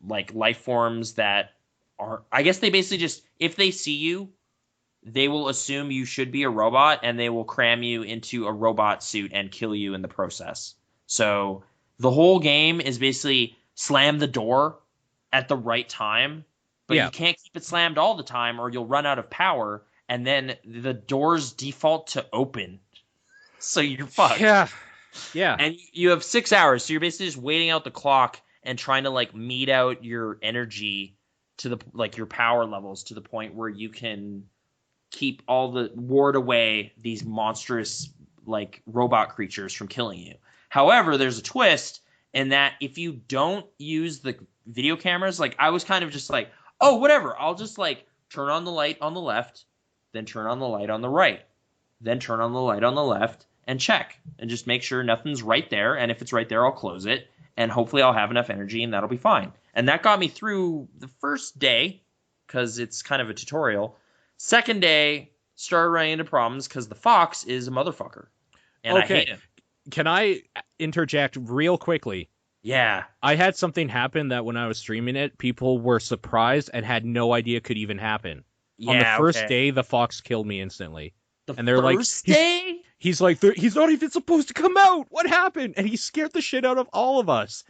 Speaker 3: like life forms that are. I guess they basically just, if they see you, they will assume you should be a robot and they will cram you into a robot suit and kill you in the process. So the whole game is basically slam the door at the right time, but
Speaker 2: Yeah.
Speaker 3: you can't keep it slammed all the time or you'll run out of power and then the doors default to open. So you're fucked.
Speaker 2: Yeah. Yeah.
Speaker 3: And you have 6 hours, so you're basically just waiting out the clock and trying to like meet out your energy to the like your power levels to the point where you can keep all the ward away these monstrous like robot creatures from killing you. However, there's a twist in that if you don't use the video cameras, like I was kind of just like, oh, whatever, I'll just like turn on the light on the left, then turn on the light on the right, then turn on the light on the left and check and just make sure nothing's right there. And if it's right there, I'll close it and hopefully I'll have enough energy and that'll be fine. And that got me through the first day because it's kind of a tutorial. Second day, started running into problems because the fox is a motherfucker. And I hate him.
Speaker 2: Can I interject real quickly?
Speaker 3: Yeah.
Speaker 2: I had something happen that when I was streaming it, people were surprised and had no idea could even happen. On the first day, the fox killed me instantly.
Speaker 3: And they're first day?
Speaker 2: He's like, he's not even supposed to come out. What happened? And he scared the shit out of all of us.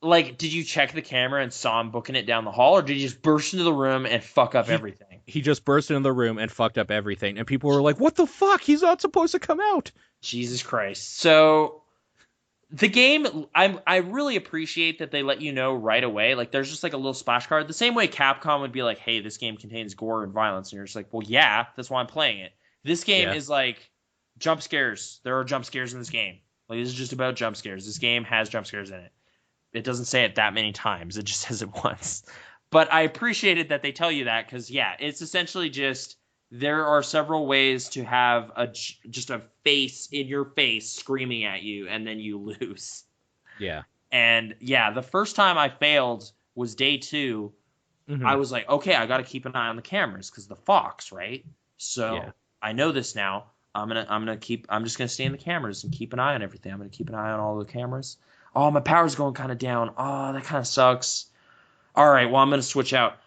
Speaker 3: Like, did you check the camera and saw him booking it down the hall, or did he just burst into the room and fuck up everything?
Speaker 2: He just burst into the room and fucked up everything. And people were like, what the fuck? He's not supposed to come out.
Speaker 3: Jesus Christ. So, the game, I really appreciate that they let you know right away. Like, there's just like a little splash card. The same way Capcom would be like, hey, this game contains gore and violence. And you're just like, well, yeah, that's why I'm playing it. This game is like jump scares. There are jump scares in this game. Like, this is just about jump scares. This game has jump scares in it. It doesn't say it that many times. It just says it once. But I appreciated that they tell you that because, yeah, it's essentially just there are several ways to have just a face in your face screaming at you, and then you lose.
Speaker 2: Yeah.
Speaker 3: And, yeah, the first time I failed was day 2. Mm-hmm. I was like, okay, I got to keep an eye on the cameras because the fox, right? So I know this now. I'm just gonna stay in the cameras and keep an eye on everything. I'm gonna keep an eye on all the cameras. Oh, my power's going kind of down. Oh, that kind of sucks. All right, well, I'm going to switch out.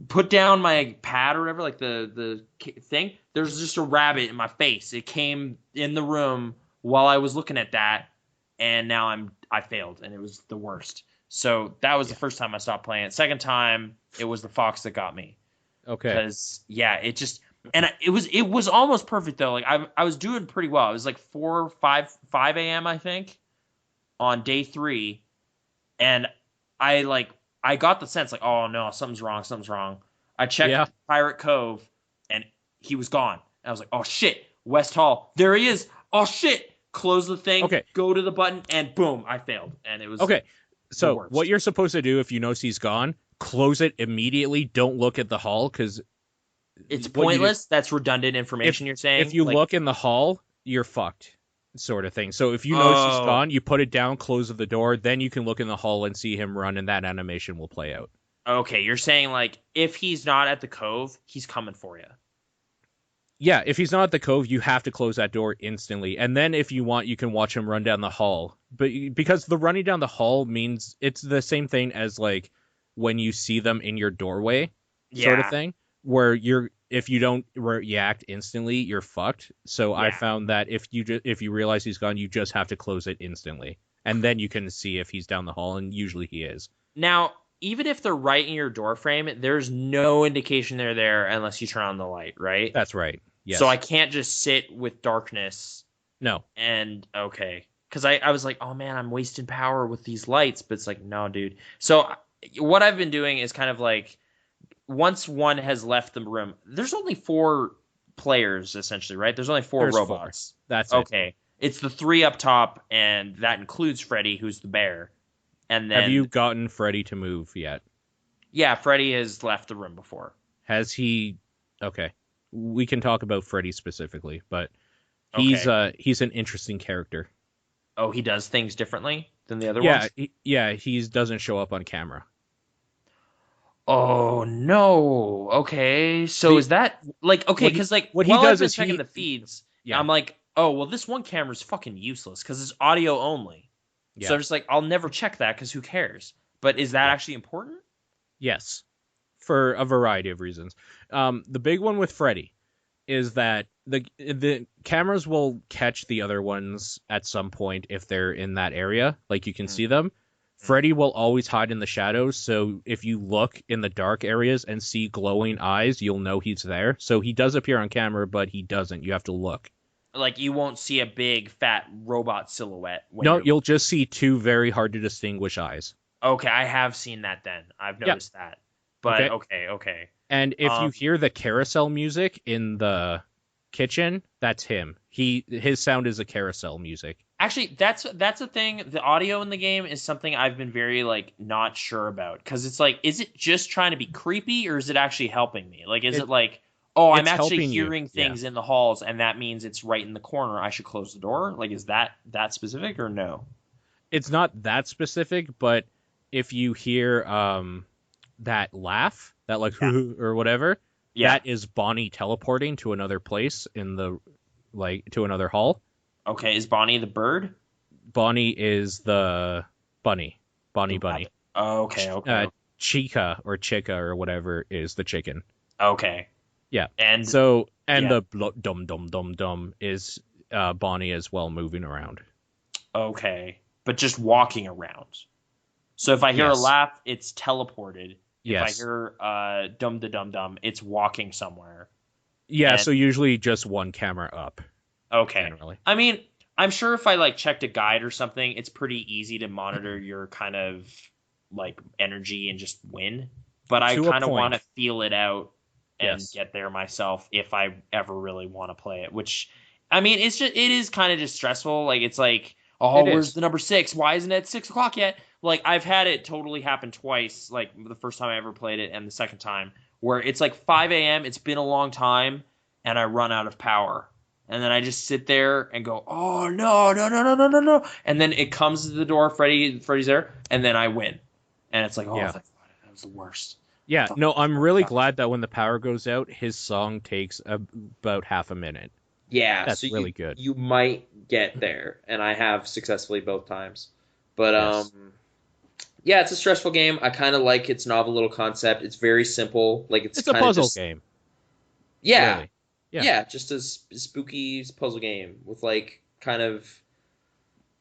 Speaker 3: Put down my pad or whatever, like the thing. There's just a rabbit in my face. It came in the room while I was looking at that, and now I failed, and it was the worst. So that was the first time I stopped playing it. Second time, it was the fox that got me.
Speaker 2: Okay.
Speaker 3: Because, yeah, it just... And it was almost perfect, though. Like, I was doing pretty well. It was like 5 a.m., I think, on day 3, and I got the sense like, oh no, something's wrong. I checked Pirate Cove and he was gone. And I was like, oh shit, West Hall, there he is. Oh shit, close the thing, go to the button, and boom, I failed. And it was
Speaker 2: so what you're supposed to do if you notice he's gone, close it immediately. Don't look at the hall because
Speaker 3: it's pointless. That's redundant information. You're saying
Speaker 2: if you look in the hall, you're fucked. Sort of thing. So if you notice he's gone, you put it down, close the door, then you can look in the hall and see him run, and that animation will play out.
Speaker 3: Okay, you're saying like if he's not at the cove, he's coming for you.
Speaker 2: Yeah, if he's not at the cove, you have to close that door instantly, and then if you want, you can watch him run down the hall. But because the running down the hall means it's the same thing as like when you see them in your doorway, sort of thing, where if you don't react instantly, you're fucked. So I found that if you realize he's gone, you just have to close it instantly. And then you can see if he's down the hall, and usually he is.
Speaker 3: Now, even if they're right in your door frame, there's no indication they're there unless you turn on the light, right?
Speaker 2: That's right. Yes.
Speaker 3: So I can't just sit with darkness.
Speaker 2: No.
Speaker 3: And, okay. Because I was like, oh man, I'm wasting power with these lights. But it's like, no, dude. So what I've been doing is kind of like, once one has left the room, there's only 4 players, essentially, right? There's only 4 robots.
Speaker 2: 4. That's
Speaker 3: okay. It's the 3 up top, and that includes Freddy, who's the bear. And then,
Speaker 2: have you gotten Freddy to move yet?
Speaker 3: Yeah, Freddy has left the room before.
Speaker 2: Has he? Okay. We can talk about Freddy specifically, but he's an interesting character.
Speaker 3: Oh, he does things differently than the other ones?
Speaker 2: Yeah, he doesn't show up on camera.
Speaker 3: Oh no. Okay. So
Speaker 2: The
Speaker 3: is that like okay?
Speaker 2: what he
Speaker 3: Because like
Speaker 2: what he
Speaker 3: while I've
Speaker 2: does
Speaker 3: been
Speaker 2: is
Speaker 3: checking
Speaker 2: he
Speaker 3: the feeds,
Speaker 2: yeah
Speaker 3: I'm like, oh well, this one camera's fucking useless because it's audio only. So
Speaker 2: yeah
Speaker 3: I'm just like, I'll never check that because who cares? But is that
Speaker 2: yeah
Speaker 3: actually important?
Speaker 2: yes, for a variety of reasons. The big one with Freddy is that the cameras will catch the other ones at some point if they're in that area, like you can
Speaker 3: Mm,
Speaker 2: see them.
Speaker 3: mm.
Speaker 2: Freddy will always hide in the shadows, so if you look in the dark areas and see glowing eyes, you'll know he's there. So he does appear on camera, but he doesn't. You have to look.
Speaker 3: Like you won't see a big fat robot silhouette when
Speaker 2: No,
Speaker 3: you're.
Speaker 2: you'll just see two very hard to distinguish eyes.
Speaker 3: Okay, I have seen that then. I've
Speaker 2: Yep.
Speaker 3: noticed that. But
Speaker 2: Okay.
Speaker 3: okay, okay.
Speaker 2: And if you
Speaker 3: Um
Speaker 2: hear the carousel music in the kitchen, that's him. His sound is a carousel music.
Speaker 3: actually that's a thing. The audio in the game is something I've been very like not sure about cuz it's like is it just trying to be creepy or is it actually helping me? Like is
Speaker 2: It
Speaker 3: it like oh, I'm
Speaker 2: it's
Speaker 3: actually
Speaker 2: helping you.
Speaker 3: hearing
Speaker 2: Yeah.
Speaker 3: things in the halls and that means it's right in the corner. I should close the door? Like is that specific or no?
Speaker 2: It's not that specific, but if you hear that laugh, that like
Speaker 3: Yeah.
Speaker 2: or whatever,
Speaker 3: Yeah.
Speaker 2: that is Bonnie teleporting to another place in the like to another hall.
Speaker 3: Okay, is Bonnie the bird?
Speaker 2: Bonnie is the bunny.
Speaker 3: The
Speaker 2: Bonnie bunny.
Speaker 3: rabbit. Okay, okay.
Speaker 2: Chica or Chica or whatever is the chicken.
Speaker 3: Okay.
Speaker 2: Yeah.
Speaker 3: And
Speaker 2: So and
Speaker 3: yeah.
Speaker 2: the dum dum dum dum is Bonnie as well moving around.
Speaker 3: Okay. But just walking around. So if I hear a
Speaker 2: Yes.
Speaker 3: laugh, it's teleported. If I
Speaker 2: Yes.
Speaker 3: hear dum da dum dum, it's walking somewhere.
Speaker 2: Yeah.
Speaker 3: And
Speaker 2: So usually just one camera up
Speaker 3: okay.
Speaker 2: generally.
Speaker 3: I mean, I'm sure if I like checked a guide or something, it's pretty easy to monitor your kind of like energy and just win. But I
Speaker 2: To a
Speaker 3: kind of want
Speaker 2: point.
Speaker 3: to feel it out and
Speaker 2: Yes.
Speaker 3: get there myself if I ever really want to play it. Which, I mean, it is kind of just stressful. Like it's like, oh,
Speaker 2: It
Speaker 3: where's
Speaker 2: is.
Speaker 3: the number 6? Why isn't it 6 o'clock yet? Like I've had it totally happen twice. Like the first time I ever played it and the second time, where it's like 5 a.m. It's been a long time, and I run out of power and then I just sit there and go, "Oh no, no, no, no, no, no, no!" And then it comes to the door. Freddy's there, and then I win. And it's like, "Oh,
Speaker 2: Yeah.
Speaker 3: thank God, that was the worst."
Speaker 2: Yeah.
Speaker 3: Fuck,
Speaker 2: No, I'm
Speaker 3: oh my
Speaker 2: really
Speaker 3: God.
Speaker 2: glad that when the power goes out, his song takes about half a minute.
Speaker 4: Yeah,
Speaker 2: That's
Speaker 4: so you
Speaker 2: really good.
Speaker 4: you might get there, and I have successfully both times. But
Speaker 2: Yes.
Speaker 4: yeah, it's a stressful game. I kind of like its novel little concept. It's very simple. Like it's
Speaker 2: It's a
Speaker 4: kind of
Speaker 2: puzzle
Speaker 4: just
Speaker 2: game,
Speaker 4: yeah,
Speaker 2: really. Yeah.
Speaker 4: yeah, just a spooky puzzle game with like kind of.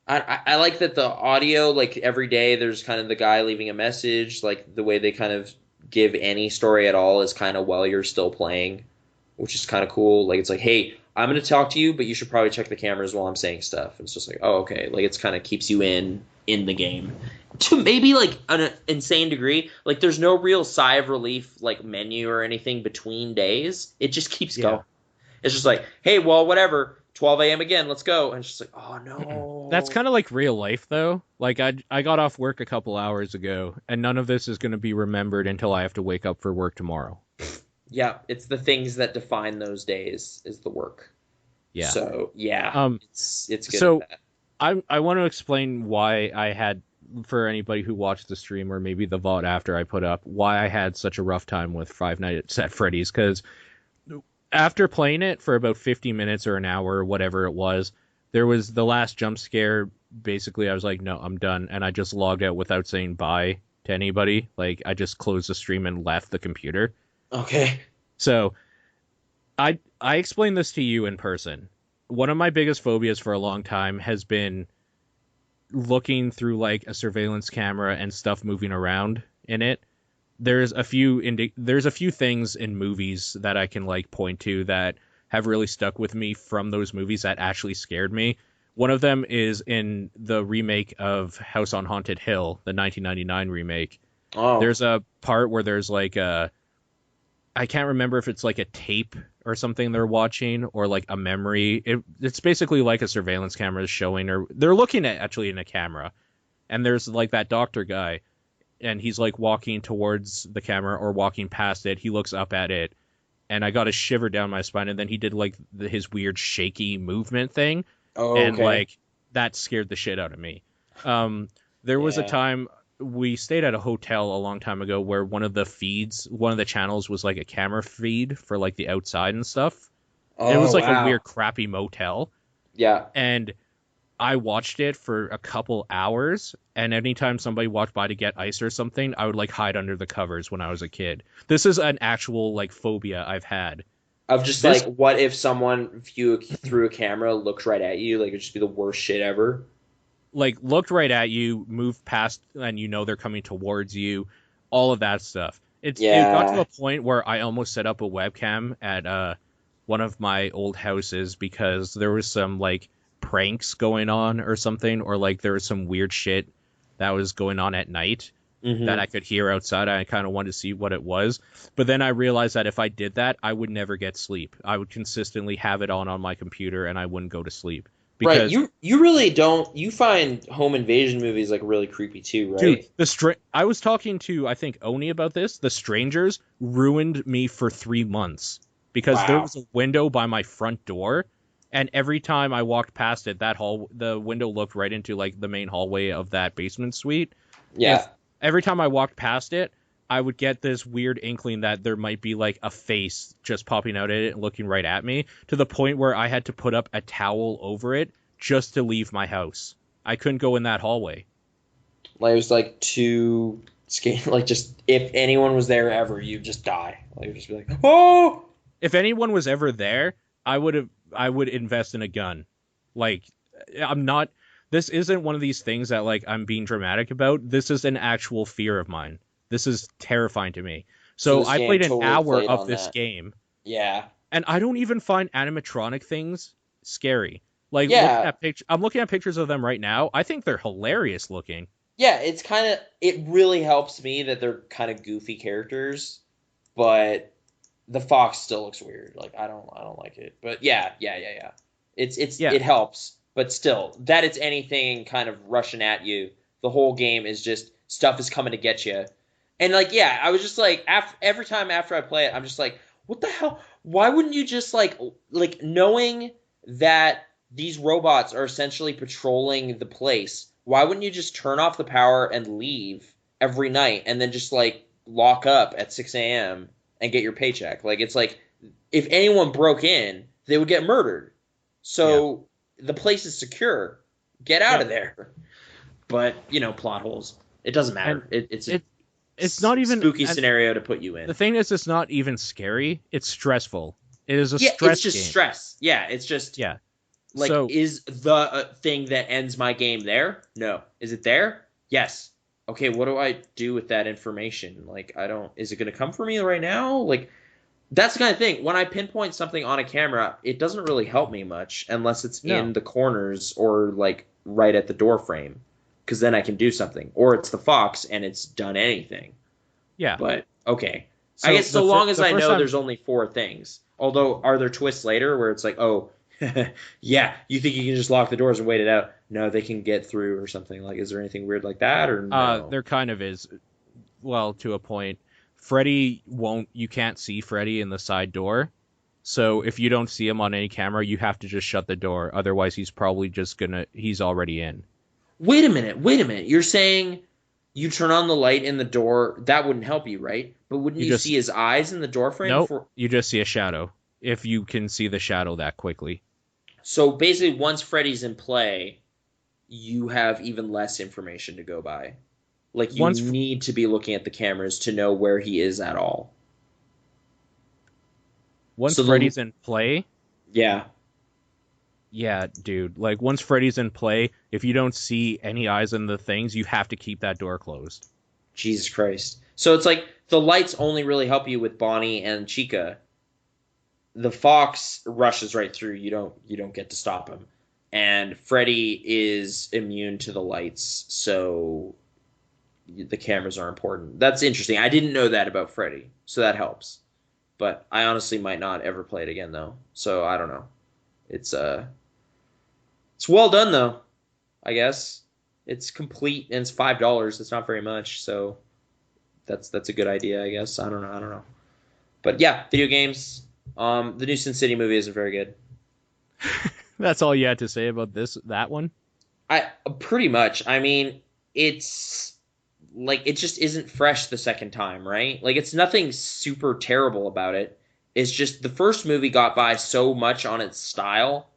Speaker 4: I like that the audio like every day there's kind of the guy leaving a message like the way they kind of give any story at all is kind of while you're still playing, which is kind of cool. Like it's like, hey, I'm gonna talk to you, but you should probably check the cameras while I'm saying stuff. It's just like, oh, okay. Like it's kind of keeps you in the game to maybe like an insane degree. Like there's no real sigh of relief like menu or anything between days. It just keeps
Speaker 2: Yeah.
Speaker 4: going. It's just like, hey, well, whatever. 12 a.m. again. Let's go. And it's just like, oh
Speaker 2: That's
Speaker 4: no.
Speaker 2: kind of like real life, though. Like I got off work a couple hours ago, and none of this is going to be remembered until I have to wake up for work tomorrow.
Speaker 4: Yeah, it's the things that define those days is the work.
Speaker 2: Yeah.
Speaker 4: So yeah,
Speaker 2: Um.
Speaker 4: it's good at
Speaker 2: So
Speaker 4: that.
Speaker 2: I want to explain why I had for anybody who watched the stream or maybe the VOD after I put up why I had such a rough time with Five Nights at Freddy's because after playing it for about 50 minutes or an hour or whatever it was, there was the last jump scare. Basically, I was like, no, I'm done. And I just logged out without saying bye to anybody. Like, I just closed the stream and left the computer.
Speaker 4: Okay.
Speaker 2: So I explained this to you in person. One of my biggest phobias for a long time has been looking through like a surveillance camera and stuff moving around in it. There's a few things in movies that I can like point to that have really stuck with me from those movies that actually scared me. One of them is in the remake of House on Haunted Hill, the 1999 remake.
Speaker 4: Oh.
Speaker 2: There's a part where there's like I can't remember if it's like a tape or something they're watching or like a memory. It's basically like a surveillance camera is showing, or they're looking at actually in a camera. And there's like that doctor guy, and he's like walking towards the camera or walking past it. He looks up at it, and I got a shiver down my spine. And then he did like his weird shaky movement thing,
Speaker 4: Oh,
Speaker 2: and
Speaker 4: okay.
Speaker 2: like that scared the shit out of me. There was a
Speaker 4: Yeah.
Speaker 2: time we stayed at a hotel a long time ago where one of the channels was like a camera feed for like the outside and stuff.
Speaker 4: Oh,
Speaker 2: It was like
Speaker 4: wow.
Speaker 2: a weird crappy motel.
Speaker 4: Yeah.
Speaker 2: And I watched it for a couple hours, and anytime somebody walked by to get ice or something, I would like hide under the covers when I was a kid. This is an actual like phobia I've had.
Speaker 4: Of just like, what if someone through a camera looked right at you? Like, it'd just be the worst shit ever.
Speaker 2: Like, looked right at you, moved past, and you know they're coming towards you, all of that stuff. It got to a point where I almost set up a webcam at one of my old houses because there was some like pranks going on or something, or like there was some weird shit that was going on at night that I could hear outside. I kind of wanted to see what it was, but then I realized that if I did that, I would never get sleep. I would consistently have it on my computer, and I wouldn't go to sleep. Because,
Speaker 4: right, you really don't. You find home invasion movies like really creepy too, right?
Speaker 2: Dude, I was talking to I think Oni about this. The Strangers ruined me for 3 months because there was a window by my front door, and every time I walked past it, the window looked right into like the main hallway of that basement suite.
Speaker 4: Yeah.
Speaker 2: Every time I walked past it, I would get this weird inkling that there might be like a face just popping out at it and looking right at me, to the point where I had to put up a towel over it just to leave my house. I couldn't go in that hallway.
Speaker 4: Like, it was like too scary. Like, just if anyone was there ever, you'd just die. Like, you'd just be like, oh!
Speaker 2: If anyone was ever there, I would invest in a gun. Like, this isn't one of these things that like I'm being dramatic about. This is an actual fear of mine. This is terrifying to me. So I played an hour of this game.
Speaker 4: Yeah.
Speaker 2: And I don't even find animatronic things scary. Like, I'm looking at pictures of them right now. I think they're hilarious looking.
Speaker 4: Yeah, it really helps me that they're kind of goofy characters, but the fox still looks weird. Like, I don't like it. But yeah. It helps. But still, that it's anything kind of rushing at you, the whole game is just stuff is coming to get you. And like, yeah, I was just like, every time after I play it, I'm just like, what the hell? Why wouldn't you just like knowing that these robots are essentially patrolling the place, why wouldn't you just turn off the power and leave every night and then just like lock up at 6 a.m. and get your paycheck? Like, it's like, if anyone broke in, they would get murdered. So the place is secure. Get out of there. But, plot holes. It doesn't matter. It's
Speaker 2: not even
Speaker 4: spooky scenario to put you in.
Speaker 2: The thing is, it's not even scary. It's stressful. It is a stress
Speaker 4: it's just
Speaker 2: game.
Speaker 4: Stress. Yeah, it's just like, is the thing that ends my game there? No. Is it there? Yes. Okay, what do I do with that information? Like, is it going to come for me right now? Like, that's the kind of thing. When I pinpoint something on a camera, it doesn't really help me much unless it's in the corners or like right at the door frame, because then I can do something. Or it's the fox and it's done anything. Yeah. But okay, so I guess so long as I know there's only 4 things. Although, are there twists later where it's like, oh, yeah, you think you can just lock the doors and wait it out? No, they can get through or something. Like, is there anything weird like that or no?
Speaker 2: There kind of is. Well, to a point. You can't see Freddy in the side door. So if you don't see him on any camera, you have to just shut the door. Otherwise, he's probably he's already in.
Speaker 4: Wait a minute. You're saying you turn on the light in the door, that wouldn't help you, right? But wouldn't you see his eyes in the door frame?
Speaker 2: Nope, you just see a shadow. If you can see the shadow that quickly.
Speaker 4: So basically, once Freddy's in play, you have even less information to go by. Like, you need to be looking at the cameras to know where he is at all.
Speaker 2: Once Freddy's in play?
Speaker 4: Yeah.
Speaker 2: Yeah, dude. Like, once Freddy's in play, if you don't see any eyes in the things, you have to keep that door closed.
Speaker 4: Jesus Christ. So it's like, the lights only really help you with Bonnie and Chica. The fox rushes right through. You don't get to stop him. And Freddy is immune to the lights, so the cameras are important. That's interesting. I didn't know that about Freddy, so that helps. But I honestly might not ever play it again, though. So I don't know. It's well done, though, I guess. It's complete, and it's $5. It's not very much, so that's a good idea, I guess. I don't know. But yeah, video games. The new Sin City movie isn't very good.
Speaker 2: That's all you had to say about that one?
Speaker 4: Pretty much. I mean, it's like it just isn't fresh the second time, right? Like it's nothing super terrible about it. It's just the first movie got by so much on its style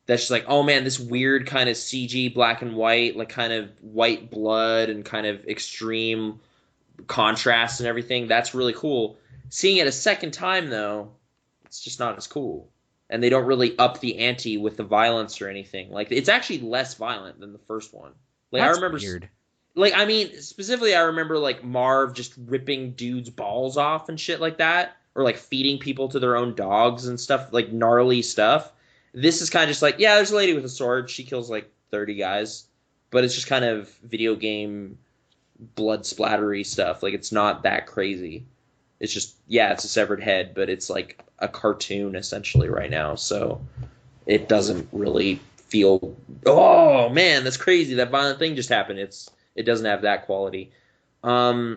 Speaker 4: that's just like, oh man, this weird kind of CG black and white, like kind of white blood and kind of extreme contrast and everything. That's really cool. Seeing it a second time though, it's just not as cool. And they don't really up the ante with the violence or anything. Like it's actually less violent than the first one. Like
Speaker 2: That's
Speaker 4: I remember
Speaker 2: weird.
Speaker 4: like I mean, specifically I remember like Marv just ripping dudes' balls off and shit like that, or like feeding people to their own dogs and stuff, like gnarly stuff. This is kind of just like, yeah, there's a lady with a sword, she kills like 30 guys, but it's just kind of video game blood splattery stuff. Like it's not that crazy. It's just, yeah, it's a severed head, but it's like a cartoon essentially right now, so it doesn't really feel, oh man, that's crazy, that violent thing just happened. It doesn't have that quality. I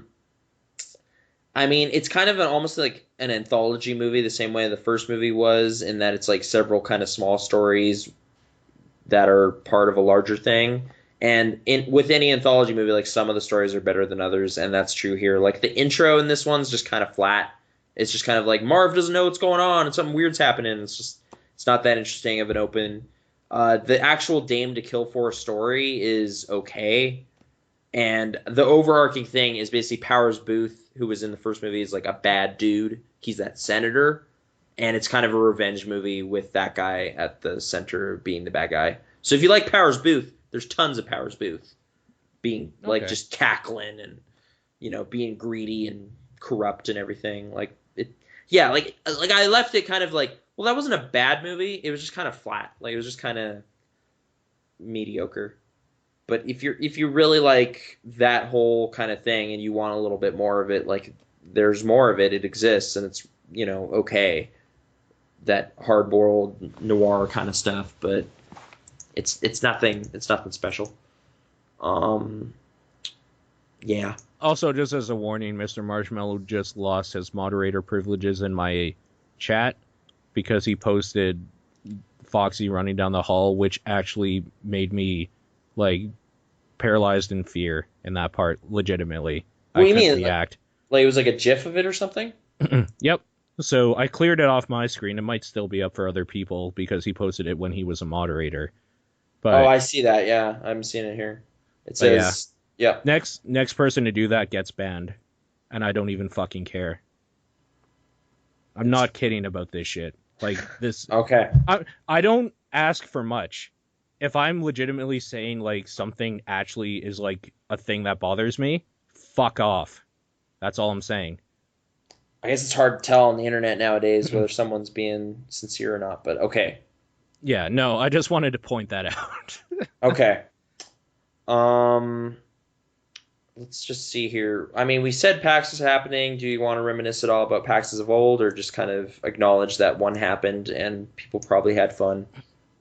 Speaker 4: mean, it's kind of almost like an anthology movie, the same way the first movie was, in that it's like several kind of small stories that are part of a larger thing. And with any anthology movie, like some of the stories are better than others, and that's true here. Like the intro in this one's just kind of flat. It's just kind of like Marv doesn't know what's going on and something weird's happening. It's not that interesting of an open. The actual Dame to Kill for story is okay. And the overarching thing is basically Powers Booth, who was in the first movie, is like a bad dude. He's that senator. And it's kind of a revenge movie with that guy at the center being the bad guy. So if you like Powers Booth, there's tons of Powers Booth being like just cackling and, you know, being greedy and corrupt and everything. Like it, yeah, like I left it kind of like, well, that wasn't a bad movie. It was just kind of flat. Like it was just kind of mediocre. But if you really like that whole kind of thing and you want a little bit more of it, like there's more of it. It exists and it's, you know, okay. That hard-boiled noir kind of stuff, but it's nothing special. Yeah.
Speaker 2: Also, just as a warning, Mr. Marshmallow just lost his moderator privileges in my chat because he posted Foxy running down the hall, which actually made me like paralyzed in fear in that part. Legitimately,
Speaker 4: What do you
Speaker 2: couldn't
Speaker 4: mean?
Speaker 2: react.
Speaker 4: Like it was like a GIF of it or something?
Speaker 2: Yep. So I cleared it off my screen. It might still be up for other people because he posted it when he was a moderator. But,
Speaker 4: oh, I see that. Yeah, I'm seeing it here. It says, yeah.
Speaker 2: Next person to do that gets banned, and I don't even fucking care. I'm not kidding about this shit. Like this.
Speaker 4: Okay.
Speaker 2: I don't ask for much. If I'm legitimately saying like something actually is like a thing that bothers me, fuck off. That's all I'm saying.
Speaker 4: I guess it's hard to tell on the internet nowadays whether someone's being sincere or not, but okay.
Speaker 2: Yeah, no, I just wanted to point that out.
Speaker 4: Okay. Let's just see here. I mean, we said PAX is happening. Do you want to reminisce at all about PAXs of old, or just kind of acknowledge that one happened and people probably had fun,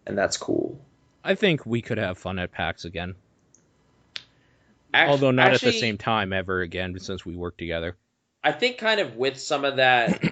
Speaker 4: and that's cool?
Speaker 2: I think we could have fun at PAX again. Although not at the same time ever again, since we work together.
Speaker 4: I think kind of with some of that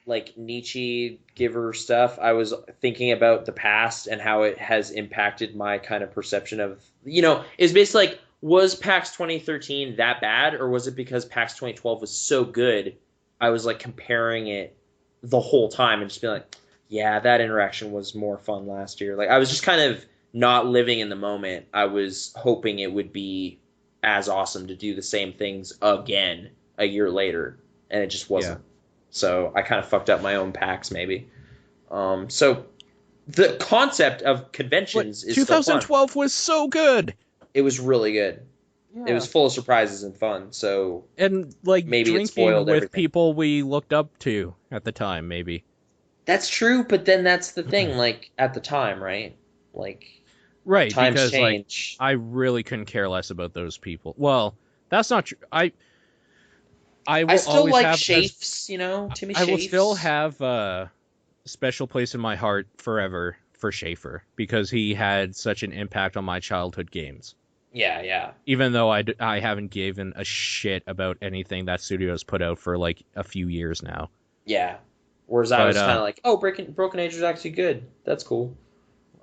Speaker 4: like Nietzsche giver stuff, I was thinking about the past and how it has impacted my kind of perception of, you know, is basically like, was PAX 2013 that bad, or was it because PAX 2012 was so good, I was like comparing it the whole time and just being like, yeah, that interaction was more fun last year. Like I was just kind of not living in the moment. I was hoping it would be as awesome to do the same things again a year later, and it just wasn't. Yeah. So I kind of fucked up my own PAX maybe. So the concept of conventions is
Speaker 2: 2012
Speaker 4: still fun.
Speaker 2: Was so good.
Speaker 4: It was really good. Yeah. It was full of surprises and fun. So
Speaker 2: and like
Speaker 4: maybe
Speaker 2: drinking with
Speaker 4: everything.
Speaker 2: People we looked up to at the time, maybe.
Speaker 4: That's true, but then that's the thing. Like at the time, right? Like
Speaker 2: right,
Speaker 4: times
Speaker 2: because
Speaker 4: change.
Speaker 2: Like, I really couldn't care less about those people. Well, that's not true. I
Speaker 4: still like Shafes, you know, Timmy Shafes.
Speaker 2: I will still have a special place in my heart forever for Schaefer because he had such an impact on my childhood games.
Speaker 4: Yeah, yeah.
Speaker 2: Even though I haven't given a shit about anything that studio's put out for like a few years now.
Speaker 4: Yeah. Whereas I was kind of like, oh, Broken Age was actually good. That's cool.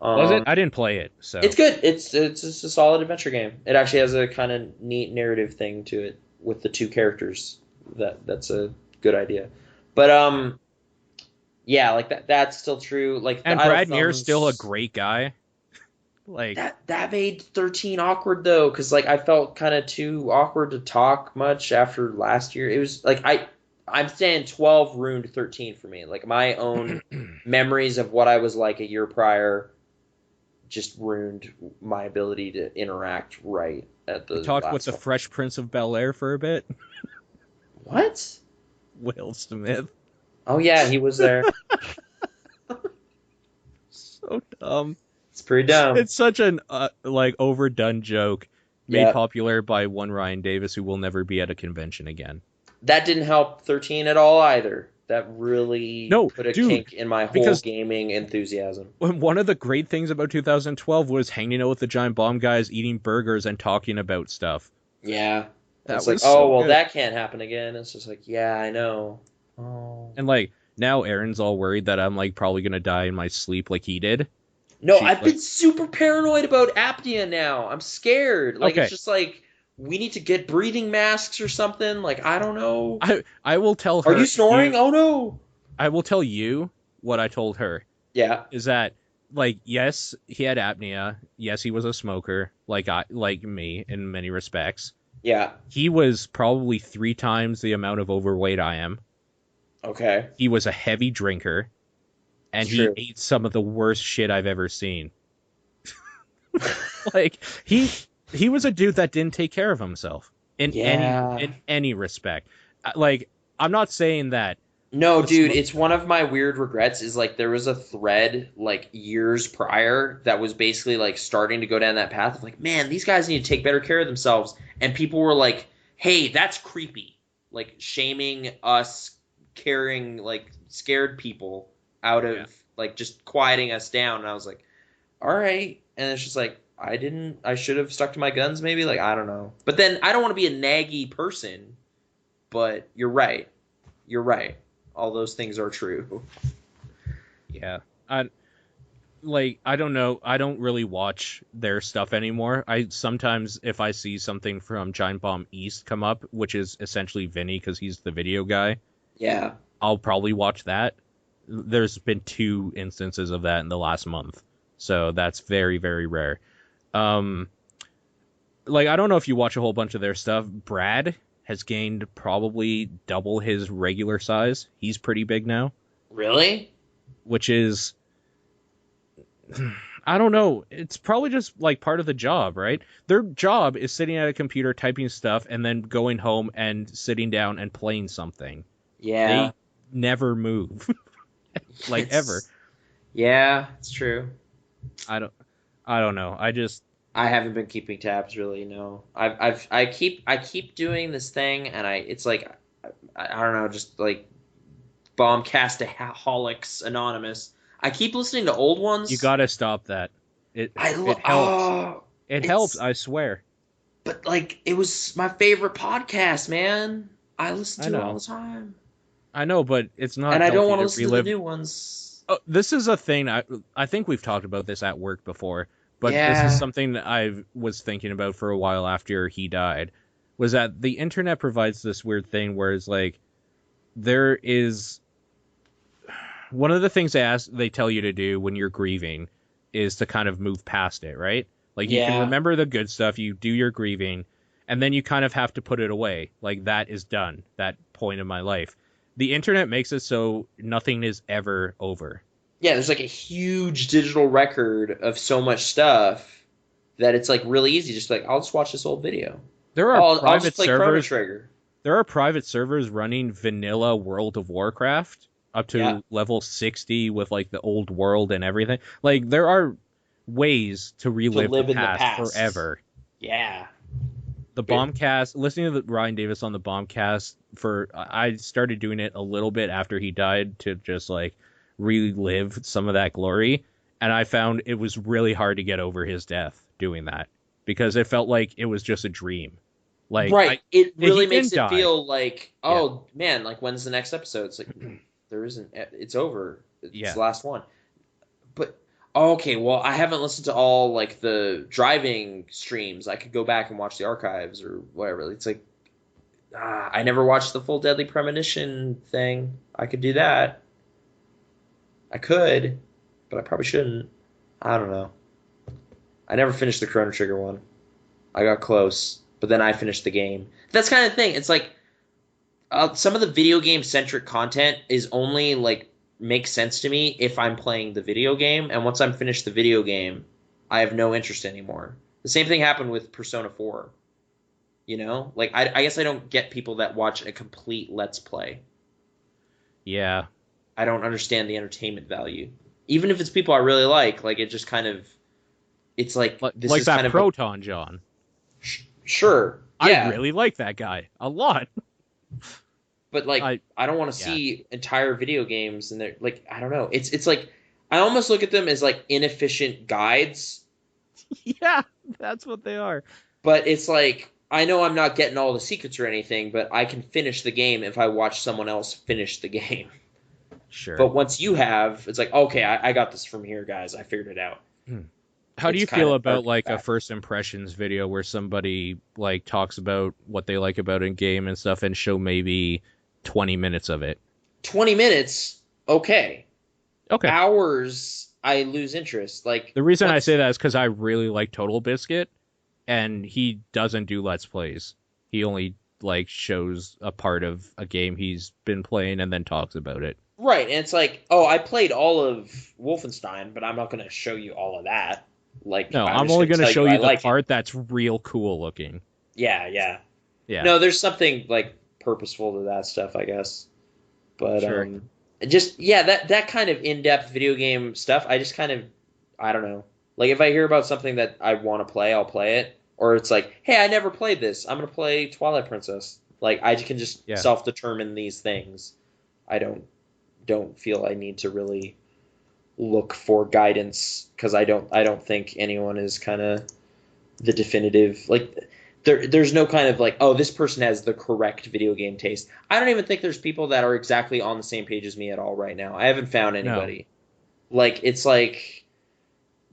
Speaker 2: Was it? I didn't play it, so
Speaker 4: It's good. It's just a solid adventure game. It actually has a kind of neat narrative thing to it with the two characters. That's a good idea. But yeah, like that's still true. Like the
Speaker 2: and
Speaker 4: Idle
Speaker 2: Brad Neer's still a
Speaker 4: Thumbs-
Speaker 2: great guy. Like
Speaker 4: that made 13 awkward though, because like I felt kind of too awkward to talk much after last year. It was like I'm saying 12 ruined 13 for me. Like my own memories of what I was like a year prior just ruined my ability to interact right at the
Speaker 2: we talked
Speaker 4: last
Speaker 2: with the
Speaker 4: one.
Speaker 2: Fresh Prince of Bel-Air for a bit.
Speaker 4: What?
Speaker 2: Will Smith.
Speaker 4: Oh yeah, he was there.
Speaker 2: So dumb.
Speaker 4: It's pretty dumb.
Speaker 2: It's such an like overdone joke made
Speaker 4: Yep.
Speaker 2: popular by one Ryan Davis who will never be at a convention again.
Speaker 4: That didn't help 13 at all either. That really put a
Speaker 2: dude,
Speaker 4: kink in my whole
Speaker 2: because
Speaker 4: gaming enthusiasm.
Speaker 2: one of the great things about 2012 was hanging out with the Giant Bomb guys, eating burgers and talking about stuff.
Speaker 4: Yeah.
Speaker 2: That
Speaker 4: It's
Speaker 2: was
Speaker 4: like,
Speaker 2: so
Speaker 4: oh, well,
Speaker 2: good.
Speaker 4: that can't happen again. It's just like, yeah, I know. Oh.
Speaker 2: And like now Aaron's all worried that I'm like probably gonna die in my sleep like he did.
Speaker 4: No,
Speaker 2: She's
Speaker 4: I've been super paranoid about apnea now. I'm scared. Like,
Speaker 2: Okay.
Speaker 4: it's just like, we need to get breathing masks or something. Like, I don't know.
Speaker 2: I will tell her.
Speaker 4: Are you snoring? Oh, no.
Speaker 2: I will tell you what I told her.
Speaker 4: Yeah.
Speaker 2: Is that like yes, he had apnea. Yes, he was a smoker, like me in many respects.
Speaker 4: Yeah.
Speaker 2: He was probably 3 times the amount of overweight I am.
Speaker 4: Okay.
Speaker 2: He was a heavy drinker, and
Speaker 4: It's
Speaker 2: he
Speaker 4: true.
Speaker 2: ate some of the worst shit I've ever seen. Like he was a dude that didn't take care of himself in any respect. Like I'm not saying that.
Speaker 4: No, dude, it's one of my weird regrets is like there was a thread like years prior that was basically like starting to go down that path of like, man, these guys need to take better care of themselves. And people were like, hey, that's creepy. Like shaming us carrying like scared people out of like just quieting us down. And I was like, all right. And it's just like, I should have stuck to my guns maybe. Like, I don't know. But then I don't want to be a naggy person, but you're right. You're right. All those things are true.
Speaker 2: Yeah. I don't know. I don't really watch their stuff anymore. I sometimes, if I see something from Giant Bomb East come up, which is essentially Vinny because he's the video guy,
Speaker 4: Yeah.
Speaker 2: I'll probably watch that. There's been 2 instances of that in the last month, so that's very, very rare. Like I don't know if you watch a whole bunch of their stuff. Brad has gained probably double his regular size. He's pretty big now.
Speaker 4: Really?
Speaker 2: Which is, I don't know. It's probably just like part of the job, right? Their job is sitting at a computer typing stuff and then going home and sitting down and playing something.
Speaker 4: Yeah.
Speaker 2: They never move. Like ever.
Speaker 4: Yeah, it's true.
Speaker 2: I don't know.
Speaker 4: I haven't been keeping tabs really. No, I keep doing this thing, and it's like I don't know, just like Bombcastaholics Anonymous. I keep listening to old ones.
Speaker 2: You gotta stop that. It helps.
Speaker 4: Oh,
Speaker 2: It helps, I swear.
Speaker 4: But like, it was my favorite podcast, man. I listen to it all the time.
Speaker 2: I know, but it's not.
Speaker 4: And I don't
Speaker 2: want
Speaker 4: to listen to the new ones.
Speaker 2: Oh, this is a thing. I think we've talked about this at work before, but this is something that I was thinking about for a while after he died. Was that the internet provides this weird thing where it's like there is one of the things they tell you to do when you're grieving is to kind of move past it, right? Like you can remember the good stuff, you do your grieving, and then you kind of have to put it away. Like that is done, that point in my life. The internet makes it so nothing is ever over.
Speaker 4: Yeah, there's like a huge digital record of so much stuff that it's like really easy. Just like, I'll just watch this old video.
Speaker 2: There are
Speaker 4: I'll
Speaker 2: private
Speaker 4: just play Chrono
Speaker 2: servers.
Speaker 4: Trigger.
Speaker 2: There are private servers running vanilla World of Warcraft up to level 60 with like the old world and everything. Like there are ways to relive the past forever.
Speaker 4: Yeah.
Speaker 2: The Bombcast, listening to Ryan Davis on the Bombcast I started doing it a little bit after he died to just like relive some of that glory. And I found it was really hard to get over his death doing that because it felt like it was just a dream. Like,
Speaker 4: right. It really makes it
Speaker 2: die.
Speaker 4: feel like, oh man, like when's the next episode? It's like, there isn't, it's over. It's the last one. But Okay, well, I haven't listened to all like the driving streams. I could go back and watch the archives or whatever. It's like I never watched the full Deadly Premonition thing. I could do that. I could, but I probably shouldn't. I don't know. I never finished the Chrono Trigger one. I got close, but then I finished the game. That's kind of thing. It's like some of the video game centric content is only like makes sense to me if I'm playing the video game, and once I'm finished the video game, I have no interest anymore. The same thing happened with Persona 4. You know, like I guess I don't get people that watch a complete Let's Play.
Speaker 2: Yeah.
Speaker 4: I don't understand the entertainment value, even if it's people I really like. Like it just kind of, it's like this
Speaker 2: like
Speaker 4: is
Speaker 2: that
Speaker 4: kind of
Speaker 2: Proton John.
Speaker 4: Sure, yeah.
Speaker 2: I really like that guy a lot.
Speaker 4: But like I don't want to see entire video games and they're like I don't know. It's like I almost look at them as like inefficient guides.
Speaker 2: Yeah, that's what they are.
Speaker 4: But it's like I know I'm not getting all the secrets or anything, but I can finish the game if I watch someone else finish the game.
Speaker 2: Sure.
Speaker 4: But once you have, it's like, okay, I got this from here, guys. I figured it out.
Speaker 2: How do you feel about like a first impressions video where somebody like talks about what they like about a game and stuff and show maybe 20 minutes of it?
Speaker 4: 20 minutes, okay.
Speaker 2: Okay.
Speaker 4: Hours, I lose interest. Like
Speaker 2: the reason I say that is because I really like Total Biscuit, and he doesn't do Let's Plays. He only like shows a part of a game he's been playing and then talks about it.
Speaker 4: Right, and it's like, oh, I played all of Wolfenstein, but I'm not going to show you all of that. Like,
Speaker 2: no, I'm only going to show you the part that's real cool looking.
Speaker 4: Yeah. No, there's something like purposeful to that stuff, I guess. But
Speaker 2: sure.
Speaker 4: Just that kind of in-depth video game stuff, I just kind of I don't know. Like if I hear about something that I want to play, I'll play it. Or it's like, hey, I never played this. I'm going to play Twilight Princess. Like I can just self-determine these things. I don't feel I need to really look for guidance because I don't think anyone is kind of the definitive like there's no kind of like, oh, this person has the correct video game taste. I don't even think there's people that are exactly on the same page as me at all right now. I haven't found anybody. No. Like it's like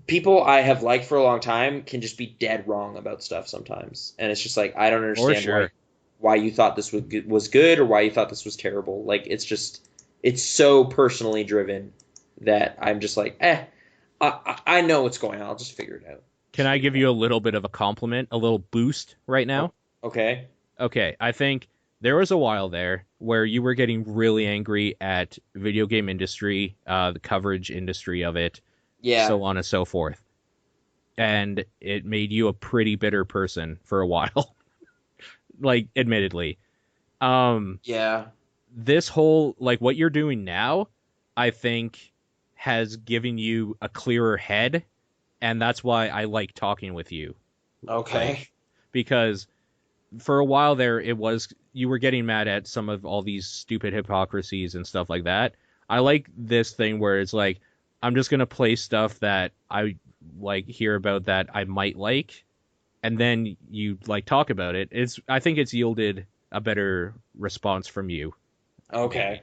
Speaker 4: people I have liked for a long time can just be dead wrong about stuff sometimes, and it's just like I don't understand why you thought this was good or why you thought this was terrible. Like it's so personally driven that I'm just like, I know what's going on. I'll just figure it out.
Speaker 2: Can I give you a little bit of a compliment, a little boost right now?
Speaker 4: Okay.
Speaker 2: I think there was a while there where you were getting really angry at video game industry, the coverage industry of it, so on and so forth. And it made you a pretty bitter person for a while. Like, admittedly. This whole, like, what you're doing now, I think, has given you a clearer head, and that's why I like talking with you.
Speaker 4: Okay.
Speaker 2: Like, because for a while there, you were getting mad at some of all these stupid hypocrisies and stuff like that. I like this thing where it's like, I'm just going to play stuff that I, like, hear about that I might like, and then you, like, talk about it. I think it's yielded a better response from you.
Speaker 4: Okay.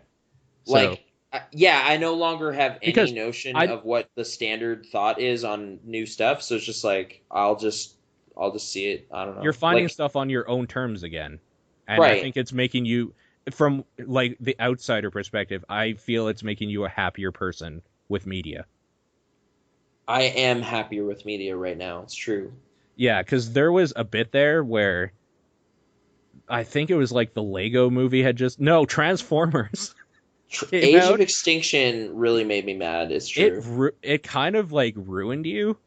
Speaker 4: So, I no longer have any notion of what the standard thought is on new stuff, so it's just like I'll just see it. I don't know.
Speaker 2: You're finding stuff on your own terms again. And I think it's making you, from like the outsider perspective, I feel it's making you a happier person with media.
Speaker 4: I am happier with media right now. It's true.
Speaker 2: Yeah, because there was a bit there where I think it was like the Lego movie had Transformers.
Speaker 4: Age of Extinction really made me mad. It's true.
Speaker 2: It kind of like ruined you.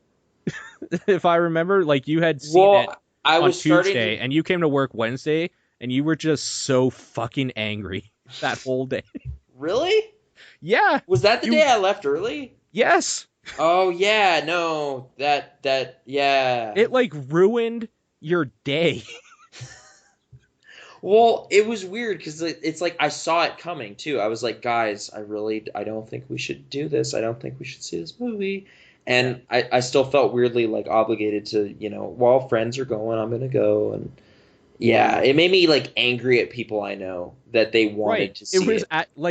Speaker 2: If I remember, like you had seen it on Tuesday and you came to work Wednesday and you were just so fucking angry that whole day.
Speaker 4: Really?
Speaker 2: Yeah.
Speaker 4: Was that the day I left early?
Speaker 2: Yes.
Speaker 4: Oh yeah, no. That yeah.
Speaker 2: It like ruined your day.
Speaker 4: Well, it was weird because it's like I saw it coming too. I was like, guys, I don't think we should do this. I don't think we should see this movie. And I still felt weirdly like obligated to, while friends are going, I'm going to go. And Yeah, it made me like angry at people I know that they wanted to see it.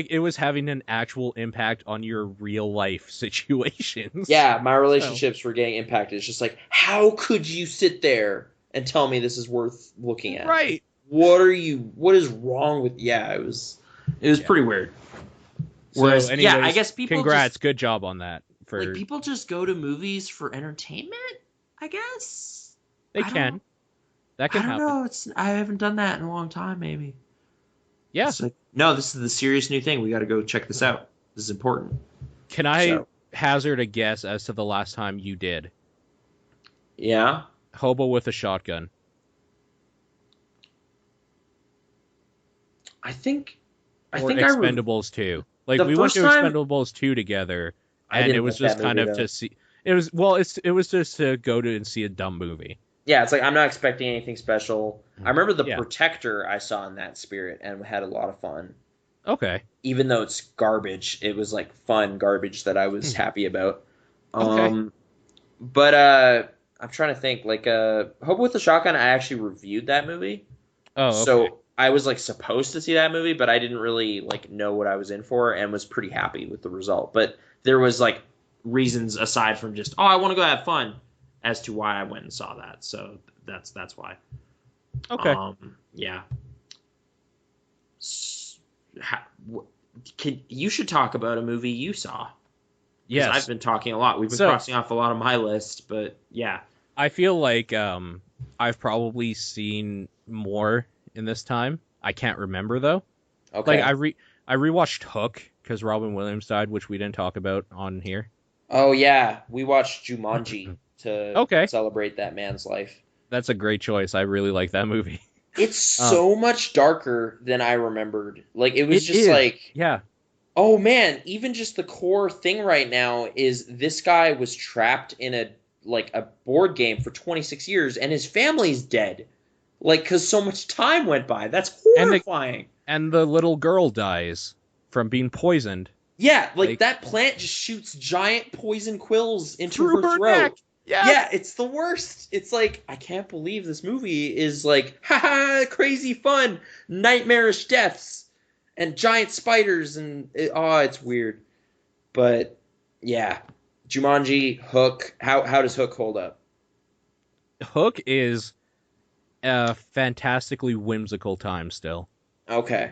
Speaker 2: It was having an actual impact on your real life situations.
Speaker 4: Yeah, my
Speaker 2: So,
Speaker 4: relationships were getting impacted. It's just like, how could you sit there and tell me this is worth looking at?
Speaker 2: right.
Speaker 4: What is wrong with, yeah,
Speaker 3: It was pretty weird.
Speaker 2: Whereas,
Speaker 3: So, yeah, I
Speaker 2: anyways,
Speaker 3: guess people
Speaker 2: congrats,
Speaker 3: just
Speaker 2: good job on that.
Speaker 3: like people just go to movies for entertainment, I guess.
Speaker 2: They
Speaker 3: I
Speaker 2: can.
Speaker 3: don't,
Speaker 2: That can
Speaker 3: I don't
Speaker 2: happen.
Speaker 3: know. I haven't done that in a long time, maybe.
Speaker 2: Yeah.
Speaker 3: It's like, no, this is the serious new thing. We got to go check this out. This is important.
Speaker 2: Can I
Speaker 3: So,
Speaker 2: hazard a guess as to the last time you did?
Speaker 4: Yeah.
Speaker 2: Hobo with a shotgun.
Speaker 4: I think
Speaker 2: Or Expendables 2. Like,
Speaker 4: the
Speaker 2: we went
Speaker 4: first
Speaker 2: to
Speaker 4: time-
Speaker 2: Expendables 2 together,
Speaker 4: I
Speaker 2: and
Speaker 4: didn't
Speaker 2: it was
Speaker 4: like that
Speaker 2: just kind
Speaker 4: movie,
Speaker 2: of
Speaker 4: though.
Speaker 2: to see... It was just to go to and see a dumb movie.
Speaker 4: Yeah, it's like I'm not expecting anything special. I remember The
Speaker 2: Yeah.
Speaker 4: Protector I saw in that spirit and had a lot of fun.
Speaker 2: Okay.
Speaker 4: Even though it's garbage, it was like fun garbage that I was happy about.
Speaker 2: Okay.
Speaker 4: But I'm trying to think. Like Hobo with the Shotgun, I actually reviewed that movie.
Speaker 2: Oh, okay.
Speaker 4: So I was like supposed to see that movie, but I didn't really like know what I was in for and was pretty happy with the result. But there was like reasons aside from just, oh, I want to go have fun, as to why I went and saw that. So that's why.
Speaker 2: Okay.
Speaker 4: Yeah. You should talk about a movie you saw.
Speaker 2: Yes.
Speaker 4: I've been talking a lot. We've been crossing off a lot of my list, but yeah.
Speaker 2: I feel like I've probably seen more in this time. I can't remember though.
Speaker 4: Okay.
Speaker 2: Like I rewatched Hook because Robin Williams died, which we didn't talk about on here.
Speaker 4: Oh yeah, we watched Jumanji to celebrate that man's life.
Speaker 2: That's a great choice. I really like that movie.
Speaker 4: It's so much darker than I remembered. Like it was
Speaker 2: yeah.
Speaker 4: Oh man, even just the core thing right now is this guy was trapped in a board game for 26 years and his family's dead. Like, because so much time went by. That's horrifying.
Speaker 2: And the little girl dies from being poisoned.
Speaker 4: Yeah, like that plant just shoots giant poison quills into her throat.
Speaker 2: Neck.
Speaker 4: Yeah, it's the worst. It's like, I can't believe this movie is like, haha, crazy fun, nightmarish deaths, and giant spiders, and it's weird. But yeah, Jumanji, Hook. How does Hook hold up?
Speaker 2: Hook is a fantastically whimsical time still.
Speaker 4: Okay.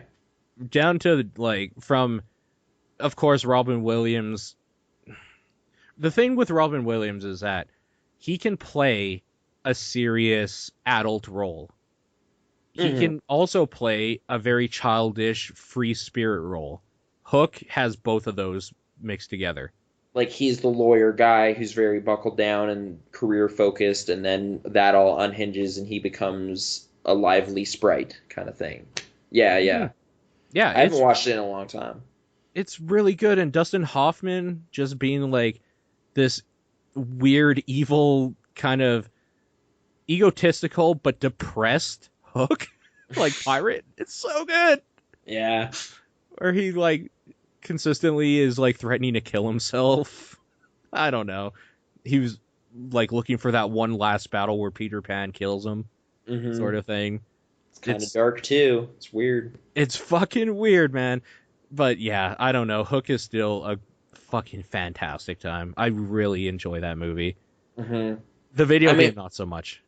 Speaker 2: Down to from, of course, Robin Williams. The thing with Robin Williams is that he can play a serious adult role. He can also play a very childish, free spirit role. Hook has both of those mixed together.
Speaker 4: Like, he's the lawyer guy who's very buckled down and career focused, and then that all unhinges and he becomes a lively sprite kind of thing. Yeah.
Speaker 2: Yeah,
Speaker 4: I haven't watched it in a long time.
Speaker 2: It's really good, and Dustin Hoffman just being like this weird, evil, kind of egotistical but depressed Hook, like pirate. It's so good.
Speaker 4: Yeah.
Speaker 2: Or he consistently is threatening to kill himself. I don't know. He was looking for that one last battle where Peter Pan kills him, sort of thing.
Speaker 4: It's kind of dark too. It's weird.
Speaker 2: It's fucking weird, man. But yeah, I don't know. Hook is still a fucking fantastic time. I really enjoy that movie.
Speaker 4: Mm-hmm.
Speaker 2: The video game, not so much.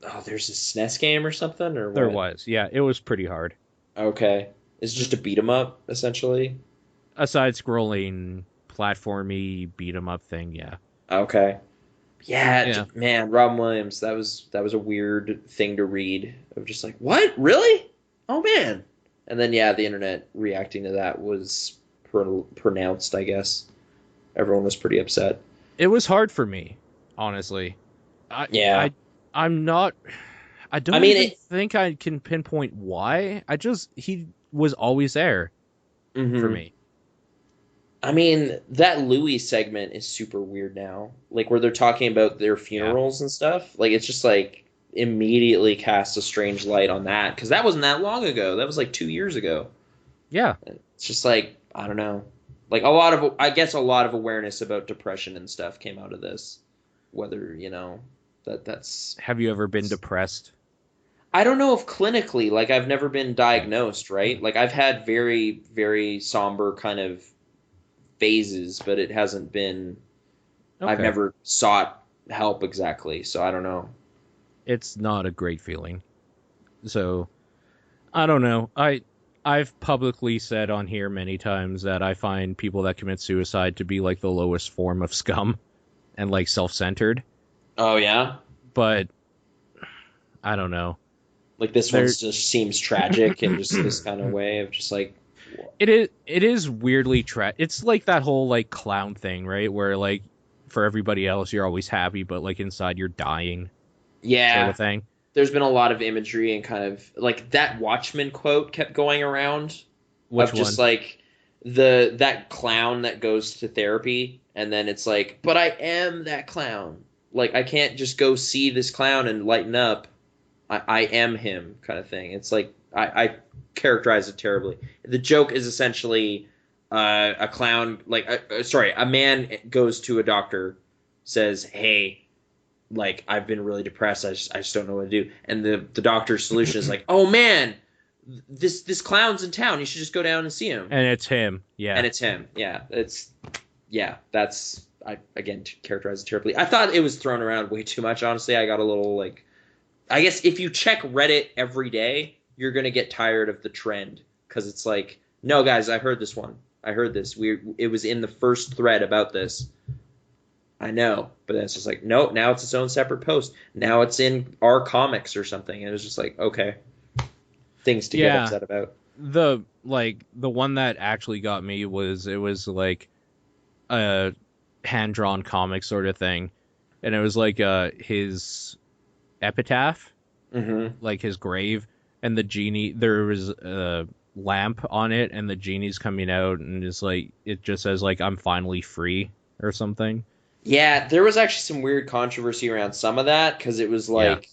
Speaker 4: Oh, there's a SNES game or something, or what?
Speaker 2: There was, yeah. It was pretty hard.
Speaker 4: Okay, it's just a beat 'em up essentially.
Speaker 2: A side-scrolling, platformy beat 'em up thing, yeah.
Speaker 4: Okay. Yeah, man, Robin Williams. That was a weird thing to read. Of just like, what, really? Oh man. And then the internet reacting to that was pronounced. I guess everyone was pretty upset.
Speaker 2: It was hard for me, honestly. I'm not. I don't think I can pinpoint why. He was always there for me.
Speaker 4: I mean, that Louis segment is super weird now. Like, where they're talking about their funerals and stuff. Like, it's just immediately casts a strange light on that. Because that wasn't that long ago. That was 2 years ago.
Speaker 2: Yeah.
Speaker 4: It's just I don't know. A lot of awareness about depression and stuff came out of this. Whether, that's...
Speaker 2: Have you ever been depressed?
Speaker 4: I don't know if clinically, like I've never been diagnosed, right? Like I've had very, very somber kind of phases, but it hasn't been. I've
Speaker 2: Okay.
Speaker 4: never sought help exactly, so I don't know.
Speaker 2: It's not a great feeling. So I don't know. I've publicly said on here many times that I find people that commit suicide to be like the lowest form of scum and like self-centered.
Speaker 4: Oh yeah,
Speaker 2: But I don't know.
Speaker 4: like this one
Speaker 2: There
Speaker 4: just seems tragic in just this kind of way of just like,
Speaker 2: it is weirdly it's like that whole like clown thing, right? Where like for everybody else you're always happy, but like inside you're dying sort
Speaker 4: yeah.
Speaker 2: of thing.
Speaker 4: There's been a lot of imagery and kind of like that Watchmen quote kept going around
Speaker 2: Which
Speaker 4: of just
Speaker 2: one?
Speaker 4: like that clown that goes to therapy and then it's like, but I am that clown. Like I can't just go see this clown and lighten up. I am him kind of thing. It's like I characterize it terribly. The joke is essentially a clown, like sorry, a man goes to a doctor, says, "Hey, like I've been really depressed. I just don't know what to do." And the doctor's solution is like, "Oh man, this clown's in town. You should just go down and see him."
Speaker 2: And it's him. Yeah.
Speaker 4: And it's him. That's I again characterize it terribly. I thought it was thrown around way too much. Honestly, I got a little like. I guess if you check Reddit every day, you're gonna get tired of the trend because it's like, no, guys, I heard this one. I heard this. It was in the first thread about this. I know, but then it's just like, nope. Now it's its own separate post. Now it's in our comics or something. And it was just like, okay, things to get
Speaker 2: Yeah.
Speaker 4: upset about.
Speaker 2: The one that actually got me was it was like a hand drawn comic sort of thing. And it was like his epitaph, like his grave, and the genie, there was a lamp on it and the genie's coming out and it's like it just says like I'm finally free or something.
Speaker 4: Yeah, there was actually some weird controversy around some of that because it was
Speaker 2: Yeah.
Speaker 4: like,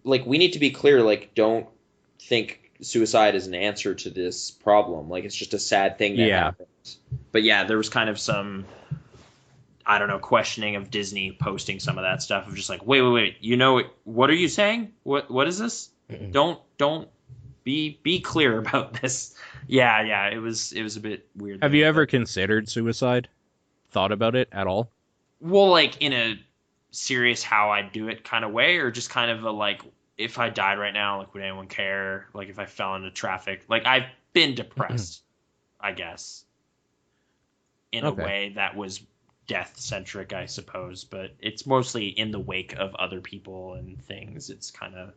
Speaker 4: like we need to be clear, like don't think suicide is an answer to this problem. Like it's just a sad thing that
Speaker 2: Yeah.
Speaker 4: happens.
Speaker 3: But yeah, there was kind of some, I don't know, questioning of Disney posting some of that stuff of just like, wait, you know, what are you saying? What is this? Don't be clear about this. Yeah, it was a bit weird.
Speaker 2: Have you ever considered suicide? Thought about it at all?
Speaker 3: Well, like in a serious how I do it kind of way, or just kind of a like, if I died right now, like would anyone care? Like if I fell into traffic, like I've been depressed, I guess, in a way that was death centric, I suppose, but it's mostly in the wake of other people and things. It's kind of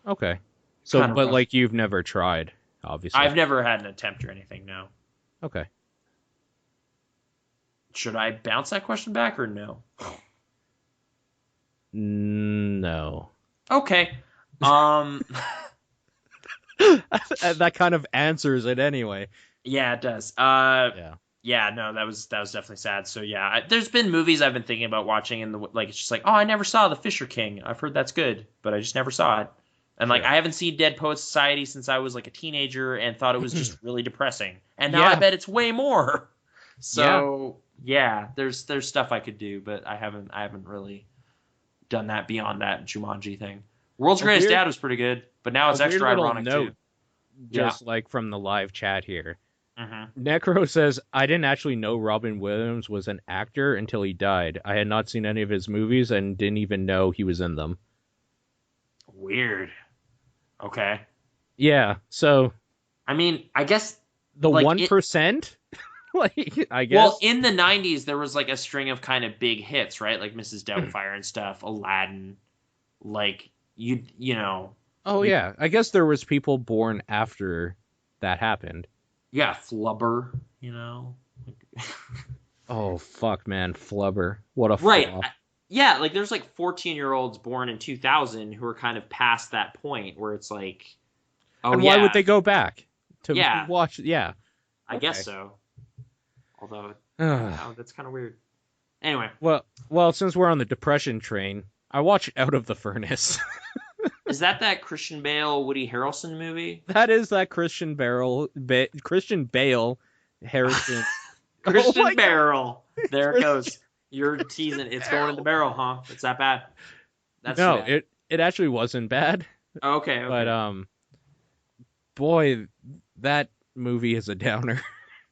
Speaker 2: Okay. So,
Speaker 3: Kinda
Speaker 2: but
Speaker 3: rough.
Speaker 2: like you've never tried, obviously.
Speaker 3: I've never had an attempt or anything. No.
Speaker 2: Okay.
Speaker 3: Should I bounce that question back or no?
Speaker 2: No.
Speaker 3: Okay.
Speaker 2: That kind of answers it anyway.
Speaker 3: Yeah, it does.
Speaker 2: Yeah.
Speaker 3: Yeah, no, that was definitely sad. So yeah, there's been movies I've been thinking about watching, and like it's just like, oh, I never saw The Fisher King. I've heard that's good, but I just never saw it. And like, I haven't seen Dead Poets Society since I was like a teenager, and thought it was just really depressing. And now I bet it's way more. So yeah, there's stuff I could do, but I haven't really done that beyond that Jumanji thing. World's Greatest Dad was pretty good, but now it's extra ironic too.
Speaker 2: Just like from the live chat here.
Speaker 3: Mm-hmm.
Speaker 2: Necro says, I didn't actually know Robin Williams was an actor until he died. I had not seen any of his movies and didn't even know he was in them.
Speaker 3: Weird. Okay.
Speaker 2: Yeah, so
Speaker 3: I mean, I guess
Speaker 2: the
Speaker 3: like
Speaker 2: 1%? Like, I guess.
Speaker 3: Well, in the 90s, there was like a string of kind of big hits, right? Like Mrs. Doubtfire and stuff, Aladdin. Like, you know.
Speaker 2: Oh, yeah. I guess there was people born after that happened.
Speaker 3: Yeah, Flubber, you know.
Speaker 2: Oh, fuck, man. Flubber. What a
Speaker 3: right.
Speaker 2: flop.
Speaker 3: Yeah, like there's like 14-year-olds born in 2000 who are kind of past that point where it's like, oh,
Speaker 2: and why would they go back to watch? Yeah.
Speaker 3: I guess so. Although, that's kind of weird. Anyway.
Speaker 2: Well, since we're on the depression train, I watched Out of the Furnace.
Speaker 3: Is that Christian Bale, Woody Harrelson movie?
Speaker 2: That is that Christian Bale, Harrison.
Speaker 3: Christian Barrel. There it goes. You're teasing. It's going in the barrel, huh? It's that bad.
Speaker 2: That's it actually wasn't bad.
Speaker 3: Okay.
Speaker 2: But boy, that movie is a downer.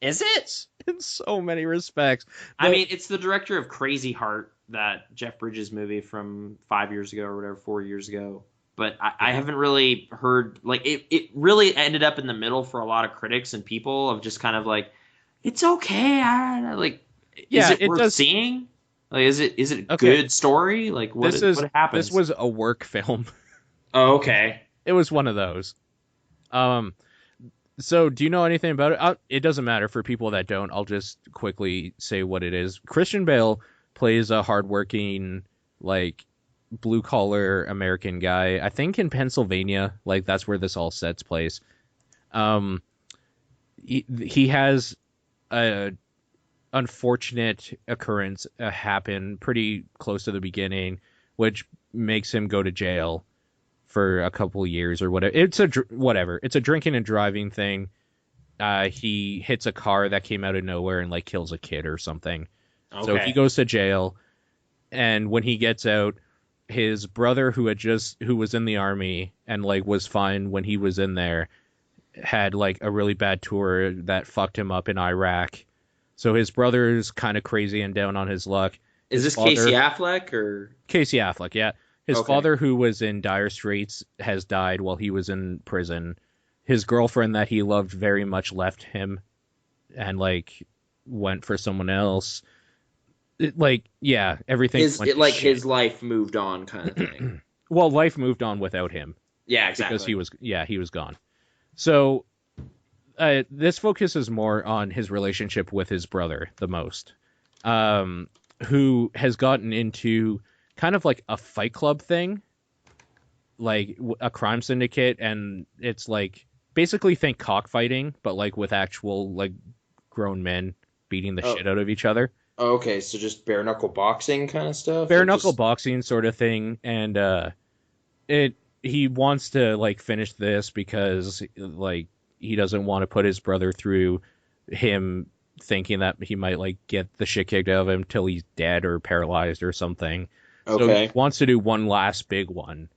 Speaker 3: Is it?
Speaker 2: In so many respects.
Speaker 3: I mean, it's the director of Crazy Heart, that Jeff Bridges movie from 5 years ago or whatever, 4 years ago. But I haven't really heard, like, it really ended up in the middle for a lot of critics and people of just kind of like, it's okay. Is it worth seeing? Like, is it a good story? Like, what happens?
Speaker 2: This was a work film.
Speaker 3: Oh, okay.
Speaker 2: It was one of those. So, do you know anything about it? It doesn't matter for people that don't. I'll just quickly say what it is. Christian Bale plays a hardworking, like, blue-collar American guy. I think in Pennsylvania. Like, that's where this all sets place. He has a unfortunate occurrence happen pretty close to the beginning, which makes him go to jail for a couple years or whatever. It's a drinking and driving thing. He hits a car that came out of nowhere and like kills a kid or something. Okay. So he goes to jail, and when he gets out, his brother who was in the army and like was fine when he was in there had like a really bad tour that fucked him up in Iraq. So his brother's kind of crazy and down on his luck.
Speaker 3: Is this Casey Affleck or
Speaker 2: Casey Affleck? Yeah. His father, who was in dire straits, has died while he was in prison. His girlfriend that he loved very much left him and, like, went for someone else. Everything.
Speaker 3: His life moved on kind of thing.
Speaker 2: Well, life moved on without him.
Speaker 3: Yeah, exactly.
Speaker 2: Because he was gone. So this focuses more on his relationship with his brother the most, who has gotten into kind of like a Fight Club thing, like a crime syndicate, and it's like basically think cockfighting, but like with actual like grown men beating the shit out of each other.
Speaker 4: Okay, so just bare knuckle boxing kind of stuff.
Speaker 2: Bare knuckle boxing sort of thing, and he wants to like finish this because like he doesn't want to put his brother through him thinking that he might like get the shit kicked out of him till he's dead or paralyzed or something. Okay. So he wants to do one last big one,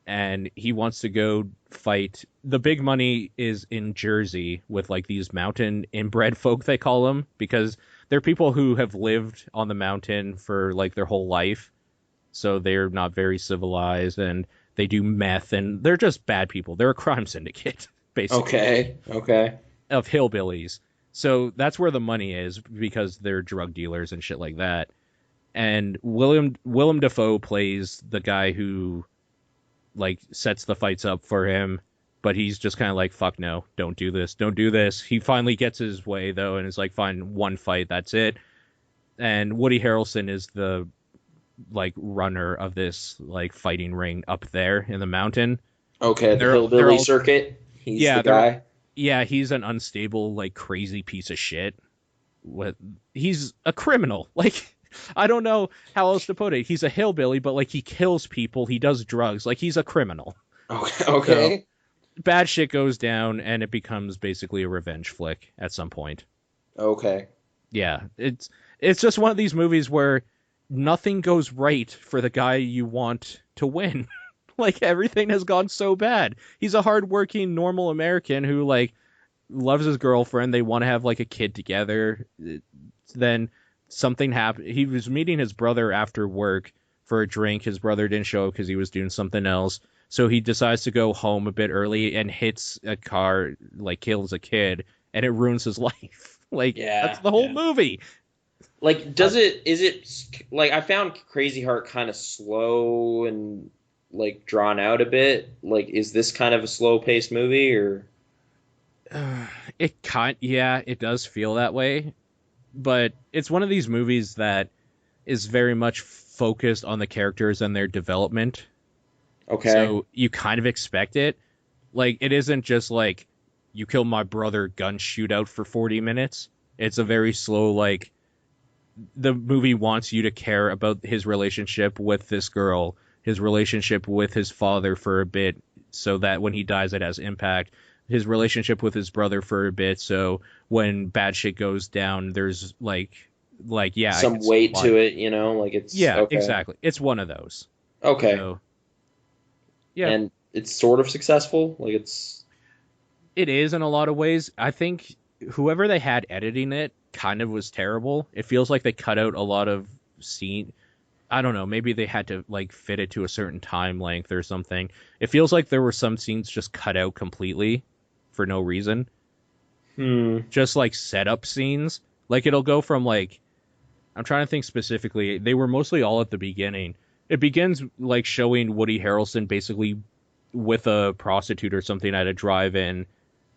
Speaker 2: and he wants to go fight. The big money is in Jersey with like these mountain inbred folk, they call them, because they're people who have lived on the mountain for like their whole life. So they're not very civilized, and they do meth, and they're just bad people. They're a crime syndicate, basically.
Speaker 4: Okay.
Speaker 2: Of hillbillies. So that's where the money is, because they're drug dealers and shit like that. And Willem Dafoe plays the guy who like sets the fights up for him, but he's just kind of like, fuck no, don't do this. He finally gets his way though, and is like, fine, one fight, that's it. And Woody Harrelson is the like runner of this like fighting ring up there in the mountain.
Speaker 4: Okay, the hillbilly circuit. He's the guy.
Speaker 2: Yeah, he's an unstable, like crazy piece of shit. He's a criminal. Like, I don't know how else to put it. He's a hillbilly, but like he kills people, he does drugs, like he's a criminal.
Speaker 4: Okay.
Speaker 2: So, bad shit goes down, and it becomes basically a revenge flick at some point.
Speaker 4: Okay.
Speaker 2: Yeah, it's just one of these movies where nothing goes right for the guy you want to win. Like, everything has gone so bad. He's a hardworking, normal American who, like, loves his girlfriend. They want to have, like, a kid together. Then something happened. He was meeting his brother after work for a drink. His brother didn't show up because he was doing something else. So he decides to go home a bit early and hits a car, like, kills a kid, and it ruins his life. Like, that's the whole movie.
Speaker 4: Like, is it, like, I found Crazy Heart kind of slow and, like, drawn out a bit. Like, is this kind of a slow-paced movie, or?
Speaker 2: It does feel that way. But it's one of these movies that is very much focused on the characters and their development.
Speaker 4: Okay.
Speaker 2: So you kind of expect it. Like, it isn't just like, you kill my brother, gun shootout for 40 minutes. It's a very slow, like, the movie wants you to care about his relationship with this girl, his relationship with his father for a bit, so that when he dies it has impact, his relationship with his brother for a bit, so when bad shit goes down, there's like
Speaker 4: some weight to it, you know, like it's
Speaker 2: okay. Exactly. It's one of those.
Speaker 4: Okay.
Speaker 2: So, Yeah.
Speaker 4: And it's sort of successful. Like
Speaker 2: It is in a lot of ways. I think whoever they had editing it kind of was terrible. It feels like they cut out a lot of scene. I don't know. Maybe they had to like fit it to a certain time length or something. It feels like there were some scenes just cut out completely for no reason. Just like setup scenes. Like it'll go from like, I'm trying to think specifically. They were mostly all at the beginning. It begins like showing Woody Harrelson basically with a prostitute or something at a drive-in,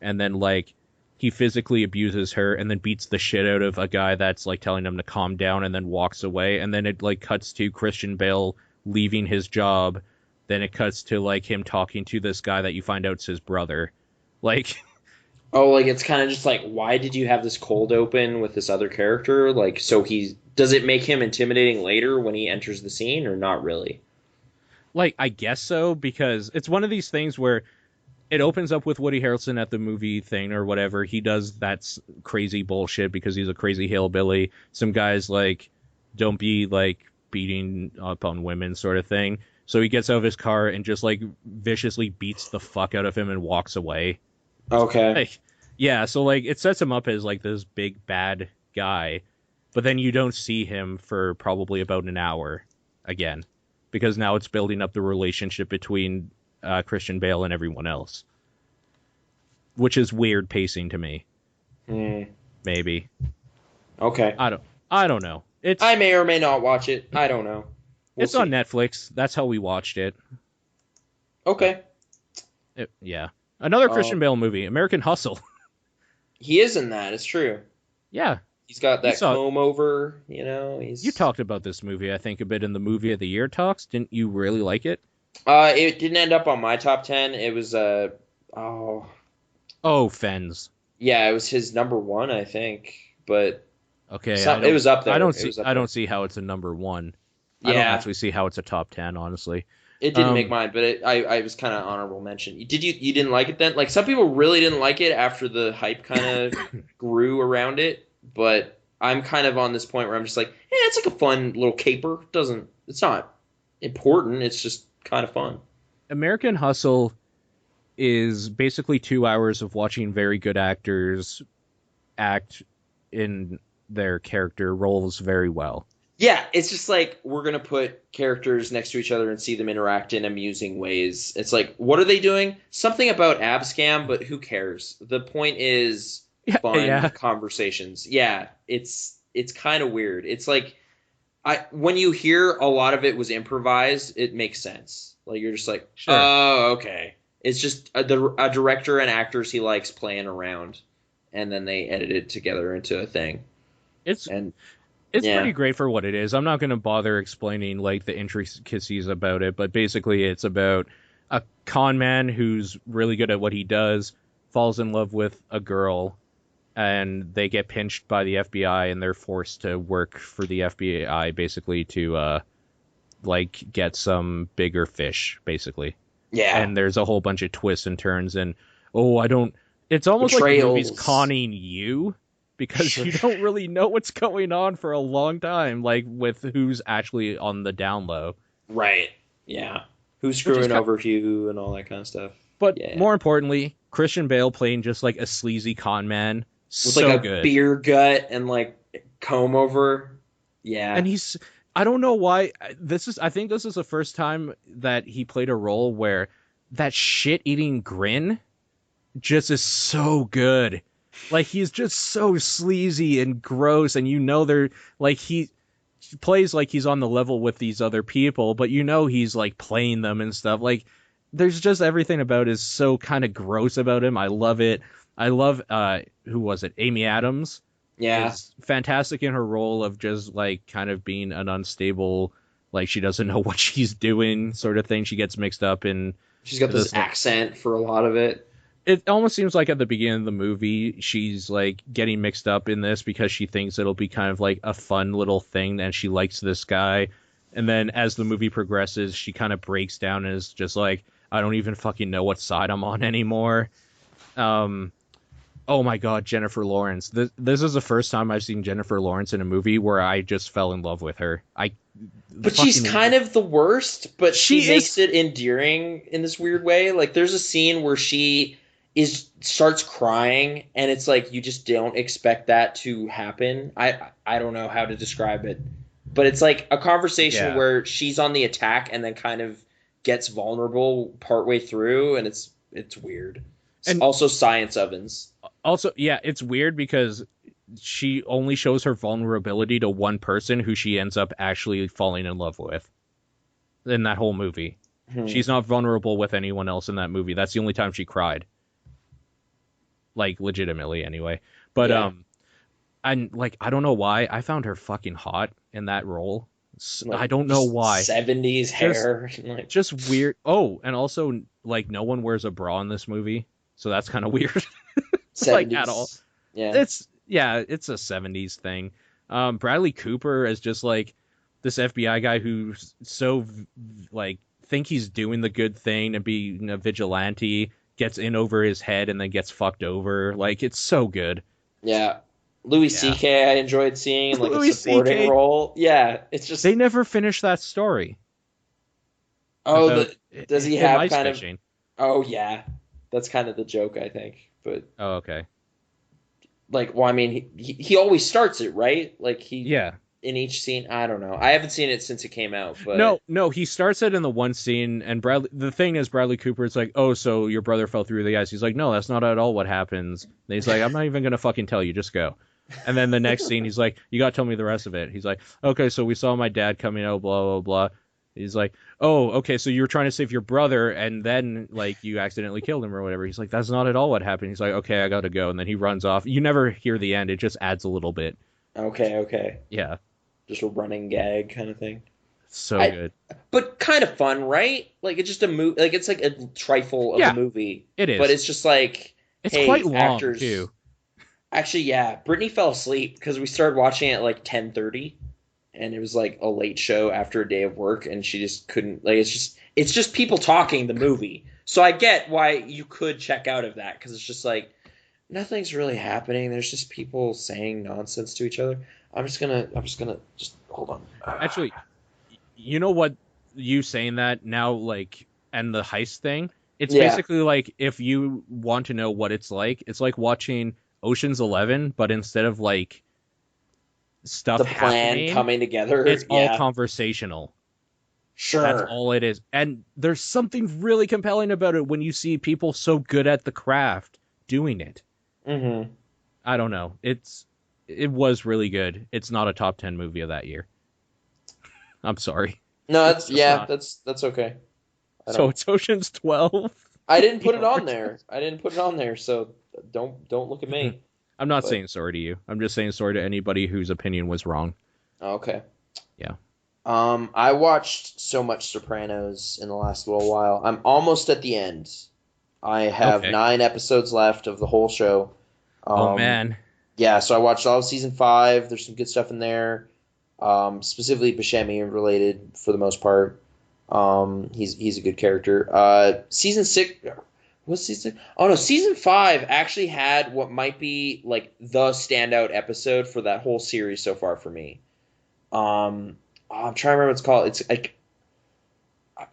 Speaker 2: and then like he physically abuses her and then beats the shit out of a guy that's like telling him to calm down and then walks away, and then it like cuts to Christian Bale leaving his job, then it cuts to like him talking to this guy that you find out's his brother. Like
Speaker 4: oh, like it's kind of just like, why did you have this cold open with this other character? Like, so does it make him intimidating later when he enters the scene, or not really?
Speaker 2: like I guess so, because it's one of these things where it opens up with Woody Harrelson at the movie thing or whatever. He does that crazy bullshit because he's a crazy hillbilly. Some guys like, don't be like beating up on women sort of thing. So he gets out of his car and just like viciously beats the fuck out of him and walks away.
Speaker 4: Okay.
Speaker 2: Like, yeah, so like it sets him up as like this big bad guy, but then you don't see him for probably about an hour again, because now it's building up the relationship between Christian Bale and everyone else, which is weird pacing to me. Maybe.
Speaker 4: Okay.
Speaker 2: I don't know.
Speaker 4: I may or may not watch it. I don't know.
Speaker 2: It's on Netflix. That's how we watched it.
Speaker 4: Okay.
Speaker 2: Yeah. Another Christian Bale movie, American Hustle.
Speaker 4: He is in that. It's true.
Speaker 2: Yeah.
Speaker 4: He's got that comb over, you know.
Speaker 2: You talked about this movie, I think, a bit in the Movie of the Year talks. Didn't you really like it?
Speaker 4: It didn't end up on my top 10. It was
Speaker 2: Fens.
Speaker 4: Yeah, it was his number one, I think. But
Speaker 2: okay,
Speaker 4: it was up there.
Speaker 2: I don't see how it's a number one.
Speaker 4: Yeah.
Speaker 2: I don't actually see how it's a top 10, honestly.
Speaker 4: It didn't make mine, but I was kind of honorable mention. You didn't like it then? Like some people really didn't like it after the hype kind of grew around it, but I'm kind of on this point where I'm just like, it's like a fun little caper. It's not important. It's just kind of fun.
Speaker 2: American Hustle is basically 2 hours of watching very good actors act in their character roles very well.
Speaker 4: Yeah, it's just like we're going to put characters next to each other and see them interact in amusing ways. It's like, what are they doing? Something about Abscam, but who cares? The point is fun conversations. Yeah, it's kind of weird. It's like when you hear a lot of it was improvised, it makes sense. Like you're just like, sure. Oh, okay. It's just a director and actors he likes playing around, and then they edit it together into a thing.
Speaker 2: It's pretty great for what it is. I'm not going to bother explaining like the intricacies about it, but basically it's about a con man who's really good at what he does, falls in love with a girl, and they get pinched by the FBI and they're forced to work for the FBI basically to like get some bigger fish, basically.
Speaker 4: Yeah.
Speaker 2: And there's a whole bunch of twists and turns, and it's almost like the movie's conning you, because you don't really know what's going on for a long time, like with who's actually on the down low.
Speaker 4: Right. Yeah. Who's screwing over who and all that kind of stuff.
Speaker 2: But more importantly, Christian Bale playing just like a sleazy con man.
Speaker 4: With so like a good beer gut and like comb over. Yeah.
Speaker 2: And I don't know why I think this is the first time that he played a role where that shit-eating grin just is so good. Like, he's just so sleazy and gross, and they're like, he plays like he's on the level with these other people, but he's like playing them and stuff. Like, there's just everything about is so kind of gross about him. I love it. I love who was it? Amy Adams.
Speaker 4: Yeah.
Speaker 2: Is fantastic in her role of just like kind of being an unstable, like she doesn't know what she's doing sort of thing. She gets mixed up in.
Speaker 4: She's got this accent for a lot of it.
Speaker 2: It almost seems like at the beginning of the movie, she's like getting mixed up in this because she thinks it'll be kind of like a fun little thing and she likes this guy. And then as the movie progresses, she kind of breaks down and is just like, I don't even fucking know what side I'm on anymore. Oh my God, Jennifer Lawrence. This is the first time I've seen Jennifer Lawrence in a movie where I just fell in love with her.
Speaker 4: But she's kind of the worst, but she makes it endearing in this weird way. Like there's a scene where she starts crying and it's like you just don't expect that to happen. I don't know how to describe it. But it's like a conversation where she's on the attack and then kind of gets vulnerable partway through, and it's weird. And also science ovens.
Speaker 2: Also, yeah, it's weird because she only shows her vulnerability to one person who she ends up actually falling in love with in that whole movie. She's not vulnerable with anyone else in that movie. That's the only time she cried. Like, legitimately, anyway. But, and, like, I don't know why. I found her fucking hot in that role. Like, I don't know why.
Speaker 4: 70s hair.
Speaker 2: Just weird. Oh, and also, like, no one wears a bra in this movie. So that's kind of weird. Like, at all.
Speaker 4: Yeah.
Speaker 2: It's a 70s thing. Bradley Cooper is just, like, this FBI guy who's so, like, think he's doing the good thing and being a vigilante, gets in over his head and then gets fucked over. Like, it's so good.
Speaker 4: Yeah. Louis C.K. I enjoyed seeing in, like, a supporting role. Yeah, it's just...
Speaker 2: They never finished that story.
Speaker 4: Oh, does he have kind of... Oh, yeah. That's kind of the joke, I think. But...
Speaker 2: Oh, okay.
Speaker 4: Like, well, I mean, he always starts it, right? Like, he...
Speaker 2: Yeah.
Speaker 4: In each scene, I don't know. I haven't seen it since it came out, but...
Speaker 2: No, he starts it in the one scene, and the thing is, Bradley Cooper is like, oh, so your brother fell through the ice. He's like, no, that's not at all what happens. And he's like, I'm not even going to fucking tell you, just go. And then the next scene, he's like, you got to tell me the rest of it. He's like, okay, so we saw my dad coming out, blah, blah, blah. He's like, oh, okay, so you were trying to save your brother, and then, like, you accidentally killed him or whatever. He's like, that's not at all what happened. He's like, okay, I got to go. And then he runs off. You never hear the end. It just adds a little bit.
Speaker 4: Okay.
Speaker 2: Yeah.
Speaker 4: Just a running gag kind of thing.
Speaker 2: So good.
Speaker 4: But kind of fun, right? Like, it's just a movie. Like, it's like a trifle of a movie.
Speaker 2: It is.
Speaker 4: But it's just like,
Speaker 2: it's quite long, actors... too.
Speaker 4: Actually, yeah. Brittany fell asleep because we started watching it at like 10:30, and it was like a late show after a day of work, and she just couldn't. Like, it's just people talking the movie. So I get why you could check out of that, because it's just like nothing's really happening. There's just people saying nonsense to each other. I'm just gonna hold on.
Speaker 2: Actually, you know what? You saying that now, like, and the heist thing. It's basically like, if you want to know what it's like watching Ocean's 11, but instead of like stuff,
Speaker 4: the plan coming together,
Speaker 2: it's all conversational.
Speaker 4: Sure,
Speaker 2: that's all it is. And there's something really compelling about it when you see people so good at the craft doing it.
Speaker 4: Mm-hmm.
Speaker 2: I don't know. It was really good. It's not a top 10 movie of that year. I'm sorry.
Speaker 4: No, that's okay.
Speaker 2: So it's Ocean's 12.
Speaker 4: I didn't put it on there. So don't look at me.
Speaker 2: I'm not saying sorry to you. I'm just saying sorry to anybody whose opinion was wrong.
Speaker 4: Okay.
Speaker 2: Yeah.
Speaker 4: I watched so much Sopranos in the last little while. I'm almost at the end. I have 9 episodes left of the whole show.
Speaker 2: Oh man.
Speaker 4: Yeah, so I watched all of season 5. There's some good stuff in there, specifically Buscemi related for the most part. He's a good character. Season 6. What's season? Oh no, season 5 actually had what might be like the standout episode for that whole series so far for me. I'm trying to remember what it's called. It's like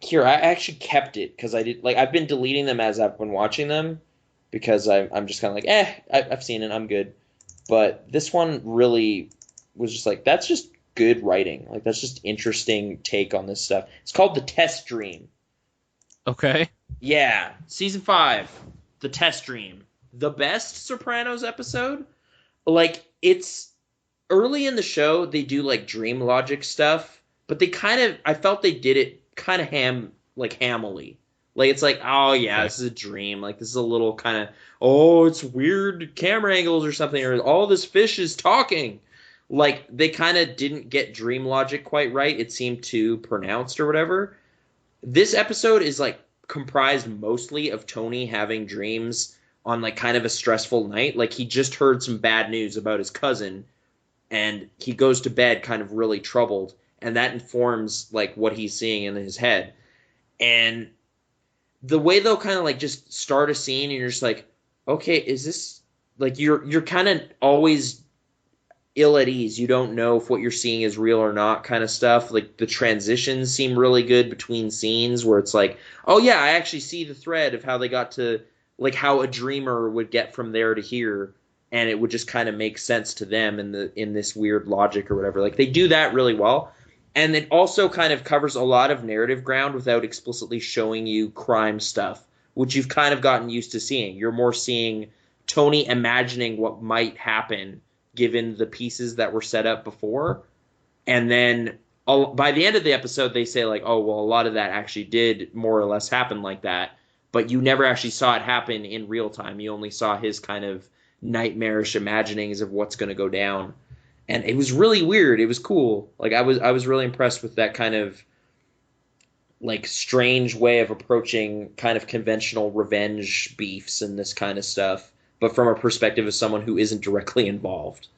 Speaker 4: here. I actually kept it because I've been deleting them as I've been watching them because I'm just kind of like I've seen it. I'm good. But this one really was just like, that's just good writing. Like, that's just interesting take on this stuff. It's called The Test Dream.
Speaker 2: Okay.
Speaker 4: Yeah. Season 5, The Test Dream. The best Sopranos episode? Like, it's early in the show, they do, like, dream logic stuff. But they I felt they did it kind of hamily. Like, it's like, oh, yeah, this is a dream. Like, this is a little kind of, oh, it's weird camera angles or something, or all this fish is talking. Like, they kind of didn't get dream logic quite right. It seemed too pronounced or whatever. This episode is, like, comprised mostly of Tony having dreams on, like, kind of a stressful night. Like, he just heard some bad news about his cousin, and he goes to bed kind of really troubled, and that informs, like, what he's seeing in his head. And the way they'll kind of like just start a scene and you're just like, okay, is this like you're kind of always ill at ease. You don't know if what you're seeing is real or not, kind of stuff. Like the transitions seem really good between scenes where it's like, oh yeah, I actually see the thread of how they got to, like how a dreamer would get from there to here, and it would just kind of make sense to them in this weird logic or whatever. Like they do that really well. And it also kind of covers a lot of narrative ground without explicitly showing you crime stuff, which you've kind of gotten used to seeing. You're more seeing Tony imagining what might happen given the pieces that were set up before. And then by the end of the episode, they say like, oh, well, a lot of that actually did more or less happen like that. But you never actually saw it happen in real time. You only saw his kind of nightmarish imaginings of what's going to go down. And it was really weird. It was cool. Like I was really impressed with that kind of like strange way of approaching kind of conventional revenge beefs and this kind of stuff, but from a perspective of someone who isn't directly involved,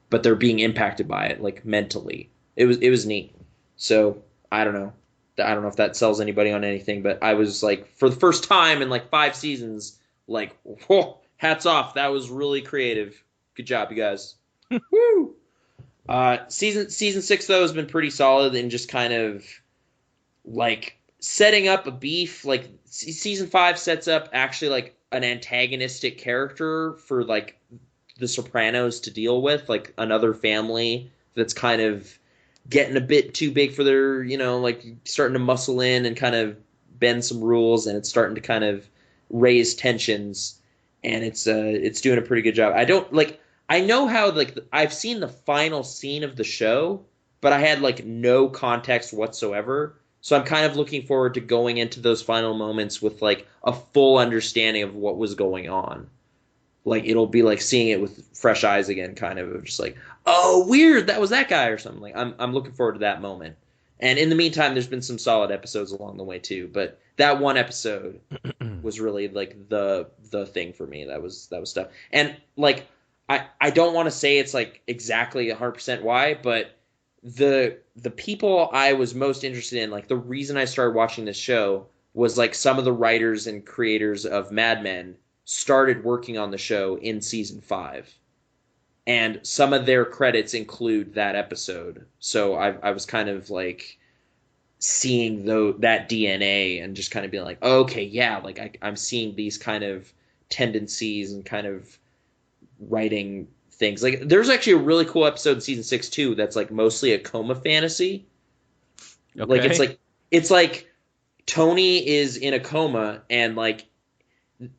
Speaker 4: but they're being impacted by it, like mentally. It was neat. So I don't know if that sells anybody on anything, but I was like, for the first time in like 5 seasons, like, whoa, hats off. That was really creative. Good job, you guys. Woo! Season 6 though has been pretty solid and just kind of like setting up a beef. Like season 5 sets up actually like an antagonistic character for like the Sopranos to deal with, like another family that's kind of getting a bit too big for their, like starting to muscle in and kind of bend some rules, and it's starting to kind of raise tensions, and it's doing a pretty good job. I know how, like, I've seen the final scene of the show, but I had like no context whatsoever. So I'm kind of looking forward to going into those final moments with like a full understanding of what was going on. Like it'll be like seeing it with fresh eyes again, kind of just like, oh, weird, that was that guy or something. Like I'm looking forward to that moment. And in the meantime, there's been some solid episodes along the way too. But that one episode was really like the thing for me. That was stuff. And like I don't want to say it's like exactly 100% why, but the people I was most interested in, like the reason I started watching this show was like some of the writers and creators of Mad Men started working on the show in season 5. And some of their credits include that episode. So I was kind of like seeing that DNA and just kind of being like, oh, okay, yeah, like I'm seeing these kind of tendencies and kind of writing things. Like there's actually a really cool episode in season 6 too that's like mostly a coma fantasy. Okay. Like it's like Tony is in a coma, and like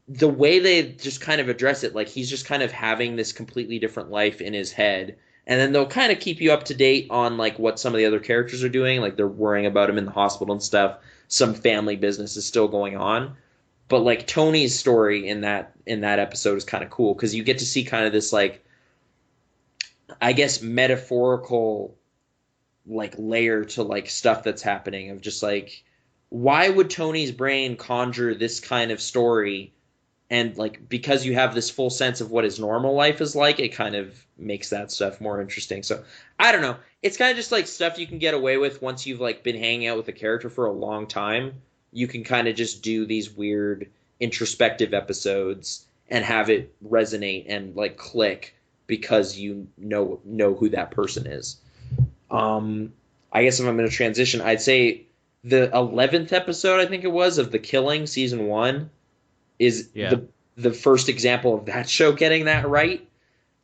Speaker 4: the way they just kind of address it, like he's just kind of having this completely different life in his head, and then they'll kind of keep you up to date on like what some of the other characters are doing, like they're worrying about him in the hospital and stuff. Some family business is still going on, but like Tony's story in that episode is kind of cool because you get to see kind of this like, I guess, metaphorical like layer to like stuff that's happening of just like, why would Tony's brain conjure this kind of story? And like, because you have this full sense of what his normal life is like, it kind of makes that stuff more interesting. So I don't know. It's kind of just like stuff you can get away with once you've like been hanging out with a character for a long time. You can kind of just do these weird introspective episodes and have it resonate and like click because you know who that person is. I guess if I'm going to transition, I'd say the 11th episode, I think it was, of The Killing, season 1, is the first example of that show getting that right.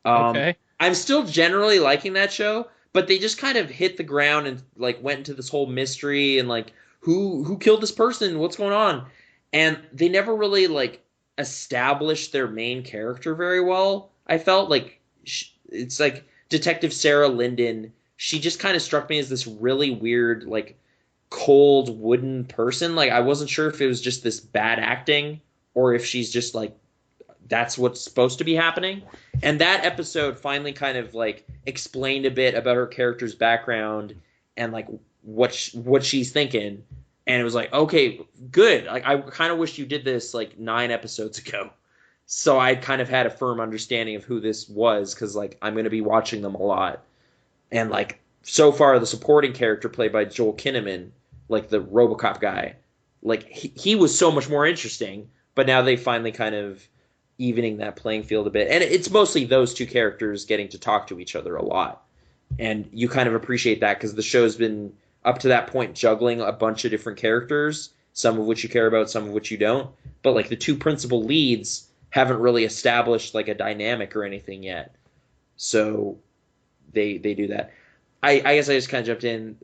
Speaker 2: Okay.
Speaker 4: I'm still generally liking that show, but they just kind of hit the ground and like went into this whole mystery and like who killed this person, what's going on, and they never really like established their main character very well. I felt like it's like Detective Sarah Linden. She just kind of struck me as this really weird, like cold wooden person. Like I wasn't sure if it was just this bad acting or if she's just like that's what's supposed to be happening. And that episode finally kind of like explained a bit about her character's background and like what she's thinking. And it was like, okay, good. Like I kind of wish you did this like 9 episodes ago, so I kind of had a firm understanding of who this was, because like I'm going to be watching them a lot. And like so far, the supporting character played by Joel Kinnaman, like the RoboCop guy, like he was so much more interesting. But now they finally kind of evening that playing field a bit. And it's mostly those two characters getting to talk to each other a lot. And you kind of appreciate that because the show's been up to that point juggling a bunch of different characters, some of which you care about, some of which you don't. But like the two principal leads haven't really established like a dynamic or anything yet. So they do that. I guess I just kind of jumped in.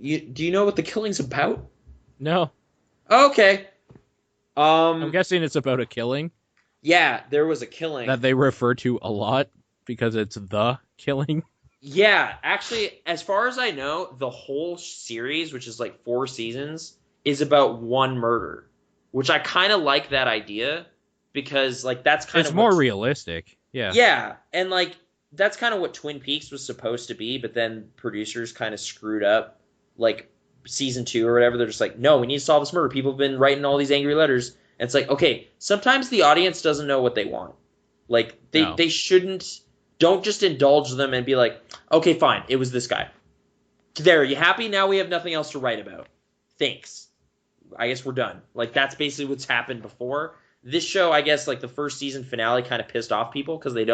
Speaker 4: Do you know what the killing's about?
Speaker 2: No.
Speaker 4: Okay.
Speaker 2: I'm guessing it's about a killing.
Speaker 4: Yeah, there was a killing
Speaker 2: that they refer to a lot because it's the killing.
Speaker 4: Yeah, actually, as far as I know, the whole series, which is like 4 seasons, is about one murder, which I kind of like that idea because like that's kind of
Speaker 2: it's more realistic. Yeah.
Speaker 4: Yeah, and like that's kind of what Twin Peaks was supposed to be, but then producers kind of screwed up like season 2 or whatever. They're just like, "No, we need to solve this murder. People have been writing all these angry letters." And it's like, "Okay, sometimes the audience doesn't know what they want. Like they shouldn't. Don't just indulge them and be like, okay, fine, it was this guy. There, you happy? Now we have nothing else to write about. Thanks. I guess we're done." Like, that's basically what's happened before. This show, I guess, like, the first season finale kind of pissed off people because they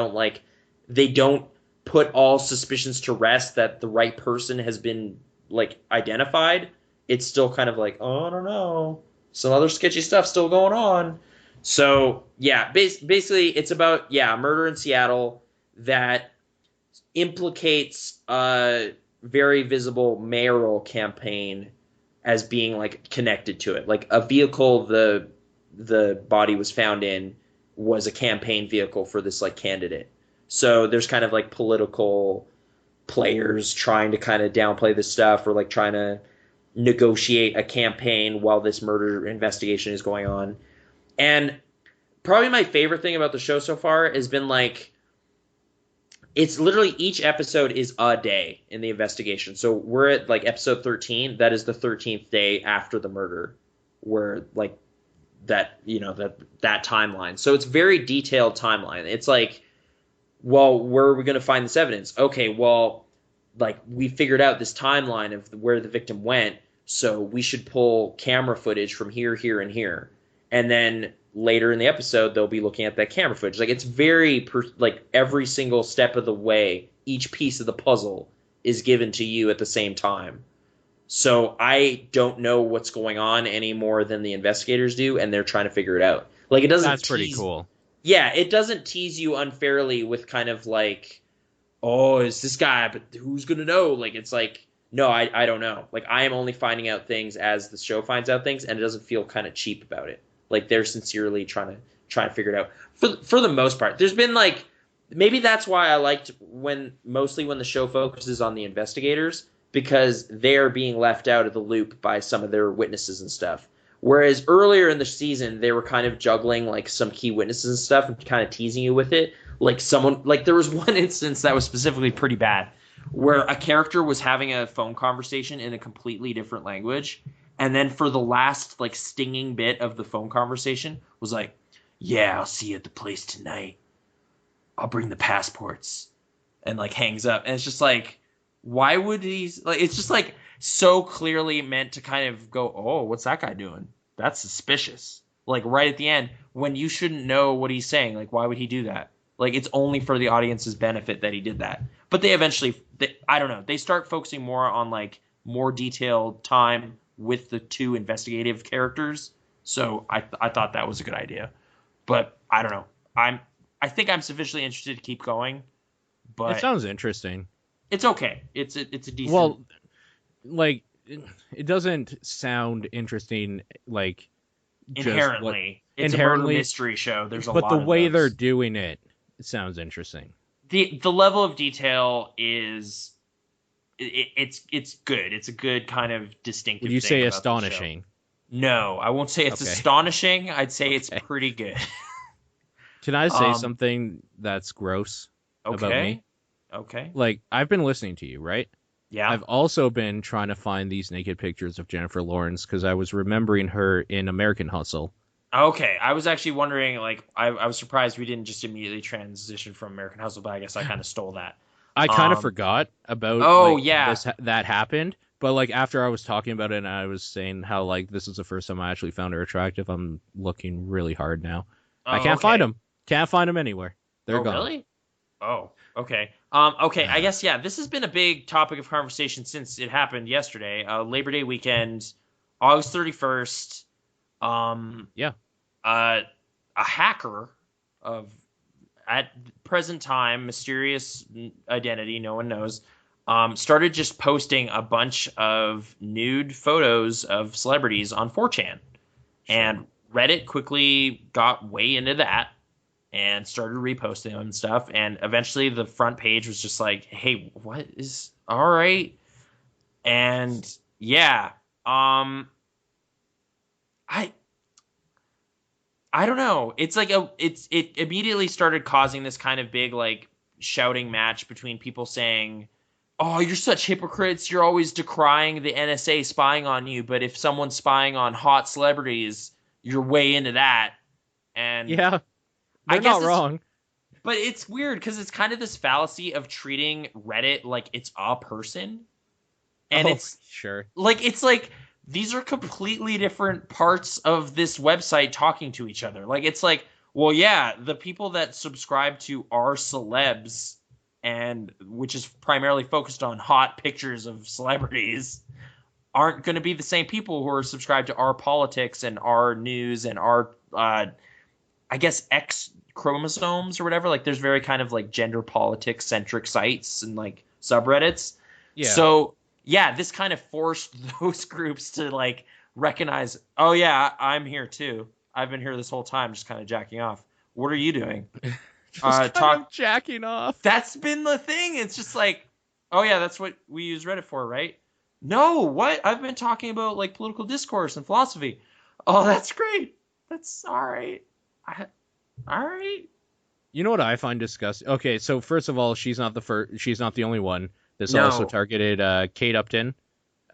Speaker 4: don't put all suspicions to rest that the right person has been, like, identified. It's still kind of like, oh, I don't know. Some other sketchy stuff still going on. So, yeah, basically, it's about, murder in Seattle that implicates a very visible mayoral campaign as being like connected to it. Like a vehicle the body was found in was a campaign vehicle for this like candidate. So there's kind of like political players trying to kind of downplay this stuff or like trying to negotiate a campaign while this murder investigation is going on. And probably my favorite thing about the show so far has been like it's literally each episode is a day in the investigation. So we're at like episode 13. That is the 13th day after the murder, where like that, that timeline. So it's very detailed timeline. It's like, well, where are we going to find this evidence? Okay, well, like we figured out this timeline of where the victim went. So we should pull camera footage from here, here, and here. And then later in the episode, they'll be looking at that camera footage. Like, it's very, like, every single step of the way, each piece of the puzzle is given to you at the same time. So I don't know what's going on any more than the investigators do, and they're trying to figure it out. Like, it doesn't
Speaker 2: That's pretty cool.
Speaker 4: Yeah, it doesn't tease you unfairly with kind of like, oh, it's this guy, but who's going to know? Like, it's like, no, I don't know. Like, I am only finding out things as the show finds out things, and it doesn't feel kind of cheap about it. Like they're sincerely trying to figure it out. For the most part, there's been like maybe that's why I liked when the show focuses on the investigators because they're being left out of the loop by some of their witnesses and stuff. Whereas earlier in the season, they were kind of juggling like some key witnesses and stuff and kind of teasing you with it. Like there was one instance that was specifically pretty bad where a character was having a phone conversation in a completely different language. And then for the last, like, stinging bit of the phone conversation was like, yeah, I'll see you at the place tonight. I'll bring the passports. And, like, hangs up. And it's just like, why would he... Like, it's just, like, so clearly meant to kind of go, oh, what's that guy doing? That's suspicious. Like, right at the end, when you shouldn't know what he's saying. Like, why would he do that? Like, it's only for the audience's benefit that he did that. But they eventually... I don't know. They start focusing more on, like, more detailed time with the two investigative characters. So I thought that was a good idea. But I don't know. I think I'm sufficiently interested to keep going. But
Speaker 2: it sounds interesting.
Speaker 4: It's okay. It's a decent.
Speaker 2: Well, like it doesn't sound interesting like
Speaker 3: inherently. It's
Speaker 2: inherently
Speaker 3: a murder mystery show. There's a
Speaker 2: but
Speaker 3: lot
Speaker 2: the
Speaker 3: of
Speaker 2: way
Speaker 3: those.
Speaker 2: they're doing it sounds interesting.
Speaker 3: The level of detail is it's good. It's a good kind of distinctive.
Speaker 2: Would you
Speaker 3: thing
Speaker 2: say
Speaker 3: about
Speaker 2: astonishing?
Speaker 3: The show. No, I won't say it's
Speaker 2: Okay.
Speaker 3: astonishing. I'd say it's pretty good.
Speaker 2: Can I say something that's gross about me?
Speaker 3: Okay.
Speaker 2: Like, I've been listening to you, right?
Speaker 3: Yeah.
Speaker 2: I've also been trying to find these naked pictures of Jennifer Lawrence because I was remembering her in American Hustle.
Speaker 3: Okay, I was actually wondering, like, I was surprised we didn't just immediately transition from American Hustle, but I guess I kind of stole that.
Speaker 2: I kind of forgot about that happened, but like after I was talking about it and I was saying how like this is the first time I actually found her attractive, I'm looking really hard now. I can't find them. Can't find them anywhere. They're gone.
Speaker 3: Really? Oh, okay. Okay, I guess, yeah, this has been a big topic of conversation since it happened yesterday. Labor Day weekend, August 31st.
Speaker 2: Yeah.
Speaker 3: A hacker of, at present time, mysterious identity, no one knows, started just posting a bunch of nude photos of celebrities on 4chan. And Reddit quickly got way into that and started reposting them and stuff. And eventually the front page was just like, hey, what is all right? And yeah, I don't know. It's like it immediately started causing this kind of big like shouting match between people saying, "Oh, you're such hypocrites. You're always decrying the NSA spying on you, but if someone's spying on hot celebrities, you're way into that." And
Speaker 2: yeah,
Speaker 3: I
Speaker 2: they're
Speaker 3: guess
Speaker 2: not wrong.
Speaker 3: But it's weird because it's kind of this fallacy of treating Reddit like it's a person. And it's
Speaker 2: sure.
Speaker 3: Like it's like these are completely different parts of this website talking to each other. Like it's like, well, yeah, the people that subscribe to our celebs and which is primarily focused on hot pictures of celebrities aren't going to be the same people who are subscribed to our politics and our news and our I guess X chromosomes or whatever. Like there's very kind of like gender politics centric sites and like subreddits.
Speaker 2: Yeah.
Speaker 3: So yeah, this kind of forced those groups to like recognize, oh yeah, I'm here too. I've been here this whole time, just kind of jacking off. What are you doing?
Speaker 2: Just kind of jacking off.
Speaker 3: That's been the thing. It's just like, oh yeah, that's what we use Reddit for, right? No, what? I've been talking about like political discourse and philosophy. Oh, that's great. That's all right. All right.
Speaker 2: You know what I find disgusting? Okay, so first of all, she's not the first. She's not the only one. This
Speaker 3: No.
Speaker 2: also targeted Kate Upton,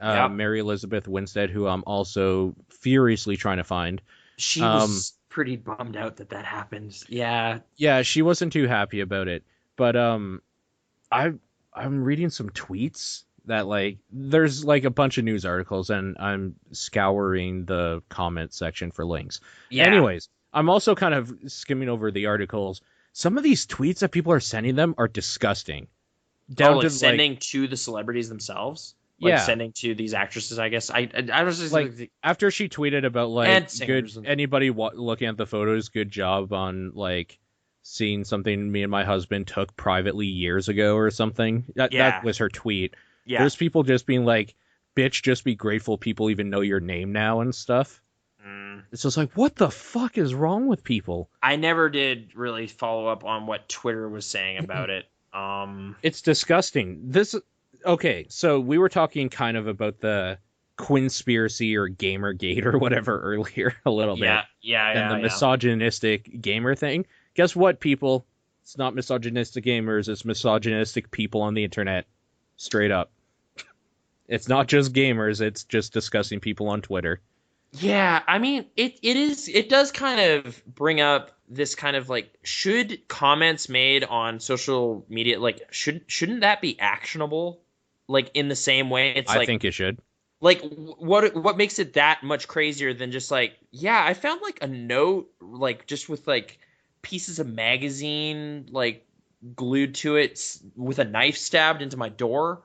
Speaker 3: Yep.
Speaker 2: Mary Elizabeth Winstead, who I'm also furiously trying to find.
Speaker 3: She was pretty bummed out that happened. Yeah.
Speaker 2: Yeah, she wasn't too happy about it. But I'm reading some tweets that like there's like a bunch of news articles, and I'm scouring the comment section for links.
Speaker 3: Yeah.
Speaker 2: Anyways, I'm also kind of skimming over the articles. Some of these tweets that people are sending them are disgusting.
Speaker 3: Down to sending to the celebrities themselves. Like
Speaker 2: Yeah.
Speaker 3: sending to these actresses, I guess. I was just
Speaker 2: like after she tweeted about
Speaker 3: And
Speaker 2: like
Speaker 3: singers
Speaker 2: good
Speaker 3: and-
Speaker 2: anybody looking at the photos, good job on like seeing something me and my husband took privately years ago or something. That was her tweet.
Speaker 3: yeah.
Speaker 2: There's people just being like, "Bitch, just be grateful people even know your name now" and stuff. It's just like, what the fuck is wrong with people?
Speaker 3: I never did really follow up on what Twitter was saying about it.
Speaker 2: It's disgusting. Okay, so we were talking kind of about the Quinspiracy or Gamergate or whatever earlier a little bit. And the misogynistic gamer thing. Guess what, people? It's not misogynistic gamers, it's misogynistic people on the internet. Straight up. It's not just gamers, it's just disgusting people on Twitter.
Speaker 3: Yeah, I mean, it does kind of bring up this kind of like, should comments made on social media, like, shouldn't that be actionable? Like, in the same way, it's
Speaker 2: I think it should.
Speaker 3: Like, what makes it that much crazier than just like, yeah, I found like a note, like just with like pieces of magazine like glued to it with a knife stabbed into my door.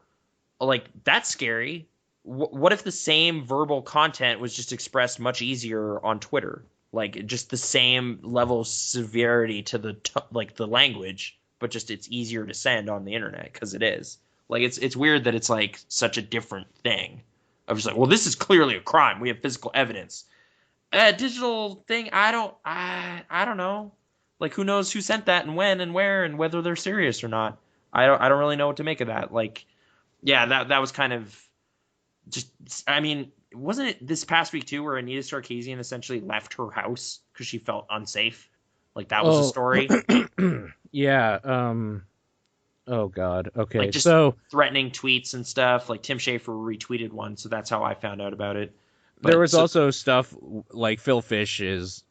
Speaker 3: Like, that's scary. What if the same verbal content was just expressed much easier on Twitter? Like, just the same level of severity to the language, but just it's easier to send on the internet because it is. Like, it's weird that it's like such a different thing. I was like, well, this is clearly a crime. We have physical evidence. Digital thing, I don't know. Like, who knows who sent that and when and where and whether they're serious or not. I don't really know what to make of that. Like, yeah, that was kind of just, I mean, wasn't it this past week too where Anita Sarkeesian essentially left her house because she felt unsafe? Like, that was a story.
Speaker 2: Yeah. Oh God. Okay.
Speaker 3: Like, just
Speaker 2: so
Speaker 3: threatening tweets and stuff. Like, Tim Schafer retweeted one, so that's how I found out about it. But,
Speaker 2: there was also stuff like Phil Fish is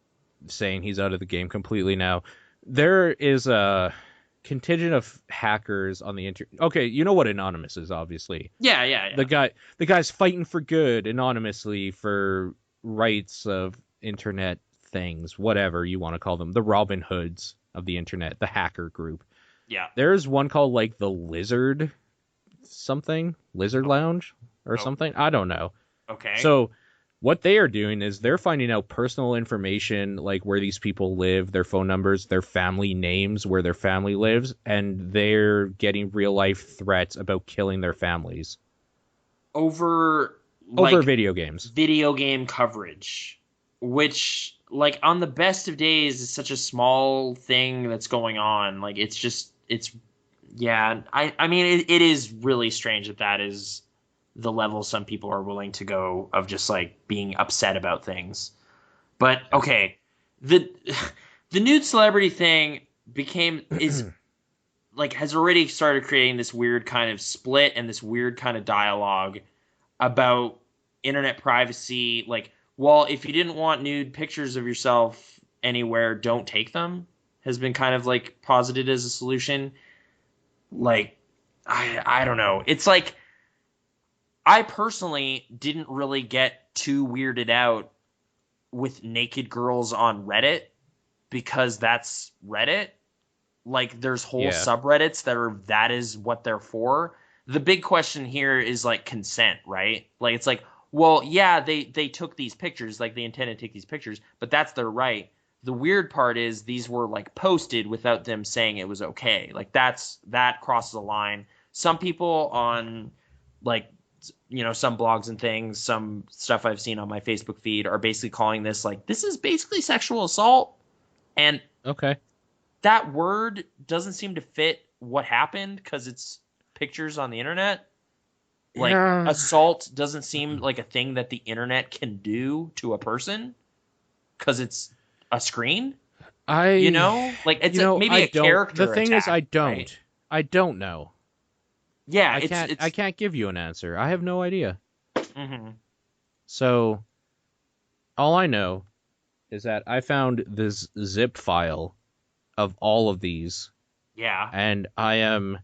Speaker 2: saying he's out of the game completely now. There is a contingent of hackers on the internet. Okay, you know what Anonymous is, obviously.
Speaker 3: Yeah.
Speaker 2: The guy's fighting for good anonymously for rights of internet things, whatever you want to call them, the Robin Hoods of the internet, the hacker group.
Speaker 3: Yeah.
Speaker 2: There's one called like the Lizard Lounge or something. I don't know.
Speaker 3: Okay.
Speaker 2: So what they are doing is they're finding out personal information, like where these people live, their phone numbers, their family names, where their family lives, and they're getting real life threats about killing their families.
Speaker 3: Over
Speaker 2: video games.
Speaker 3: Video game coverage, which like on the best of days is such a small thing that's going on. Like it's I mean it is really strange that is the level some people are willing to go of just like being upset about things. But okay, the nude celebrity thing is like has already started creating this weird kind of split and this weird kind of dialogue about internet privacy. Like, well, if you didn't want nude pictures of yourself anywhere, don't take them, has been kind of like posited as a solution. Like, I don't know. It's like, I personally didn't really get too weirded out with naked girls on Reddit because that's Reddit. Like, there's whole subreddits that is what they're for. The big question here is like consent, right? Like, it's like, well, yeah, they took these pictures, like they intended to take these pictures, but that's their right. The weird part is these were like posted without them saying it was okay. Like that crosses a line. Some people on like, you know, some blogs and things, some stuff I've seen on my Facebook feed are basically calling this like, this is basically sexual assault. And that word doesn't seem to fit what happened because it's pictures on the internet. Like assault doesn't seem like a thing that the internet can do to a person because it's a screen. Like it's maybe a character.
Speaker 2: The thing
Speaker 3: attack,
Speaker 2: is, I don't.
Speaker 3: Right?
Speaker 2: I don't know.
Speaker 3: Yeah,
Speaker 2: I can't give you an answer. I have no idea.
Speaker 3: Mm-hmm.
Speaker 2: So all I know is that I found this zip file of all of these.
Speaker 3: Yeah.
Speaker 2: And I am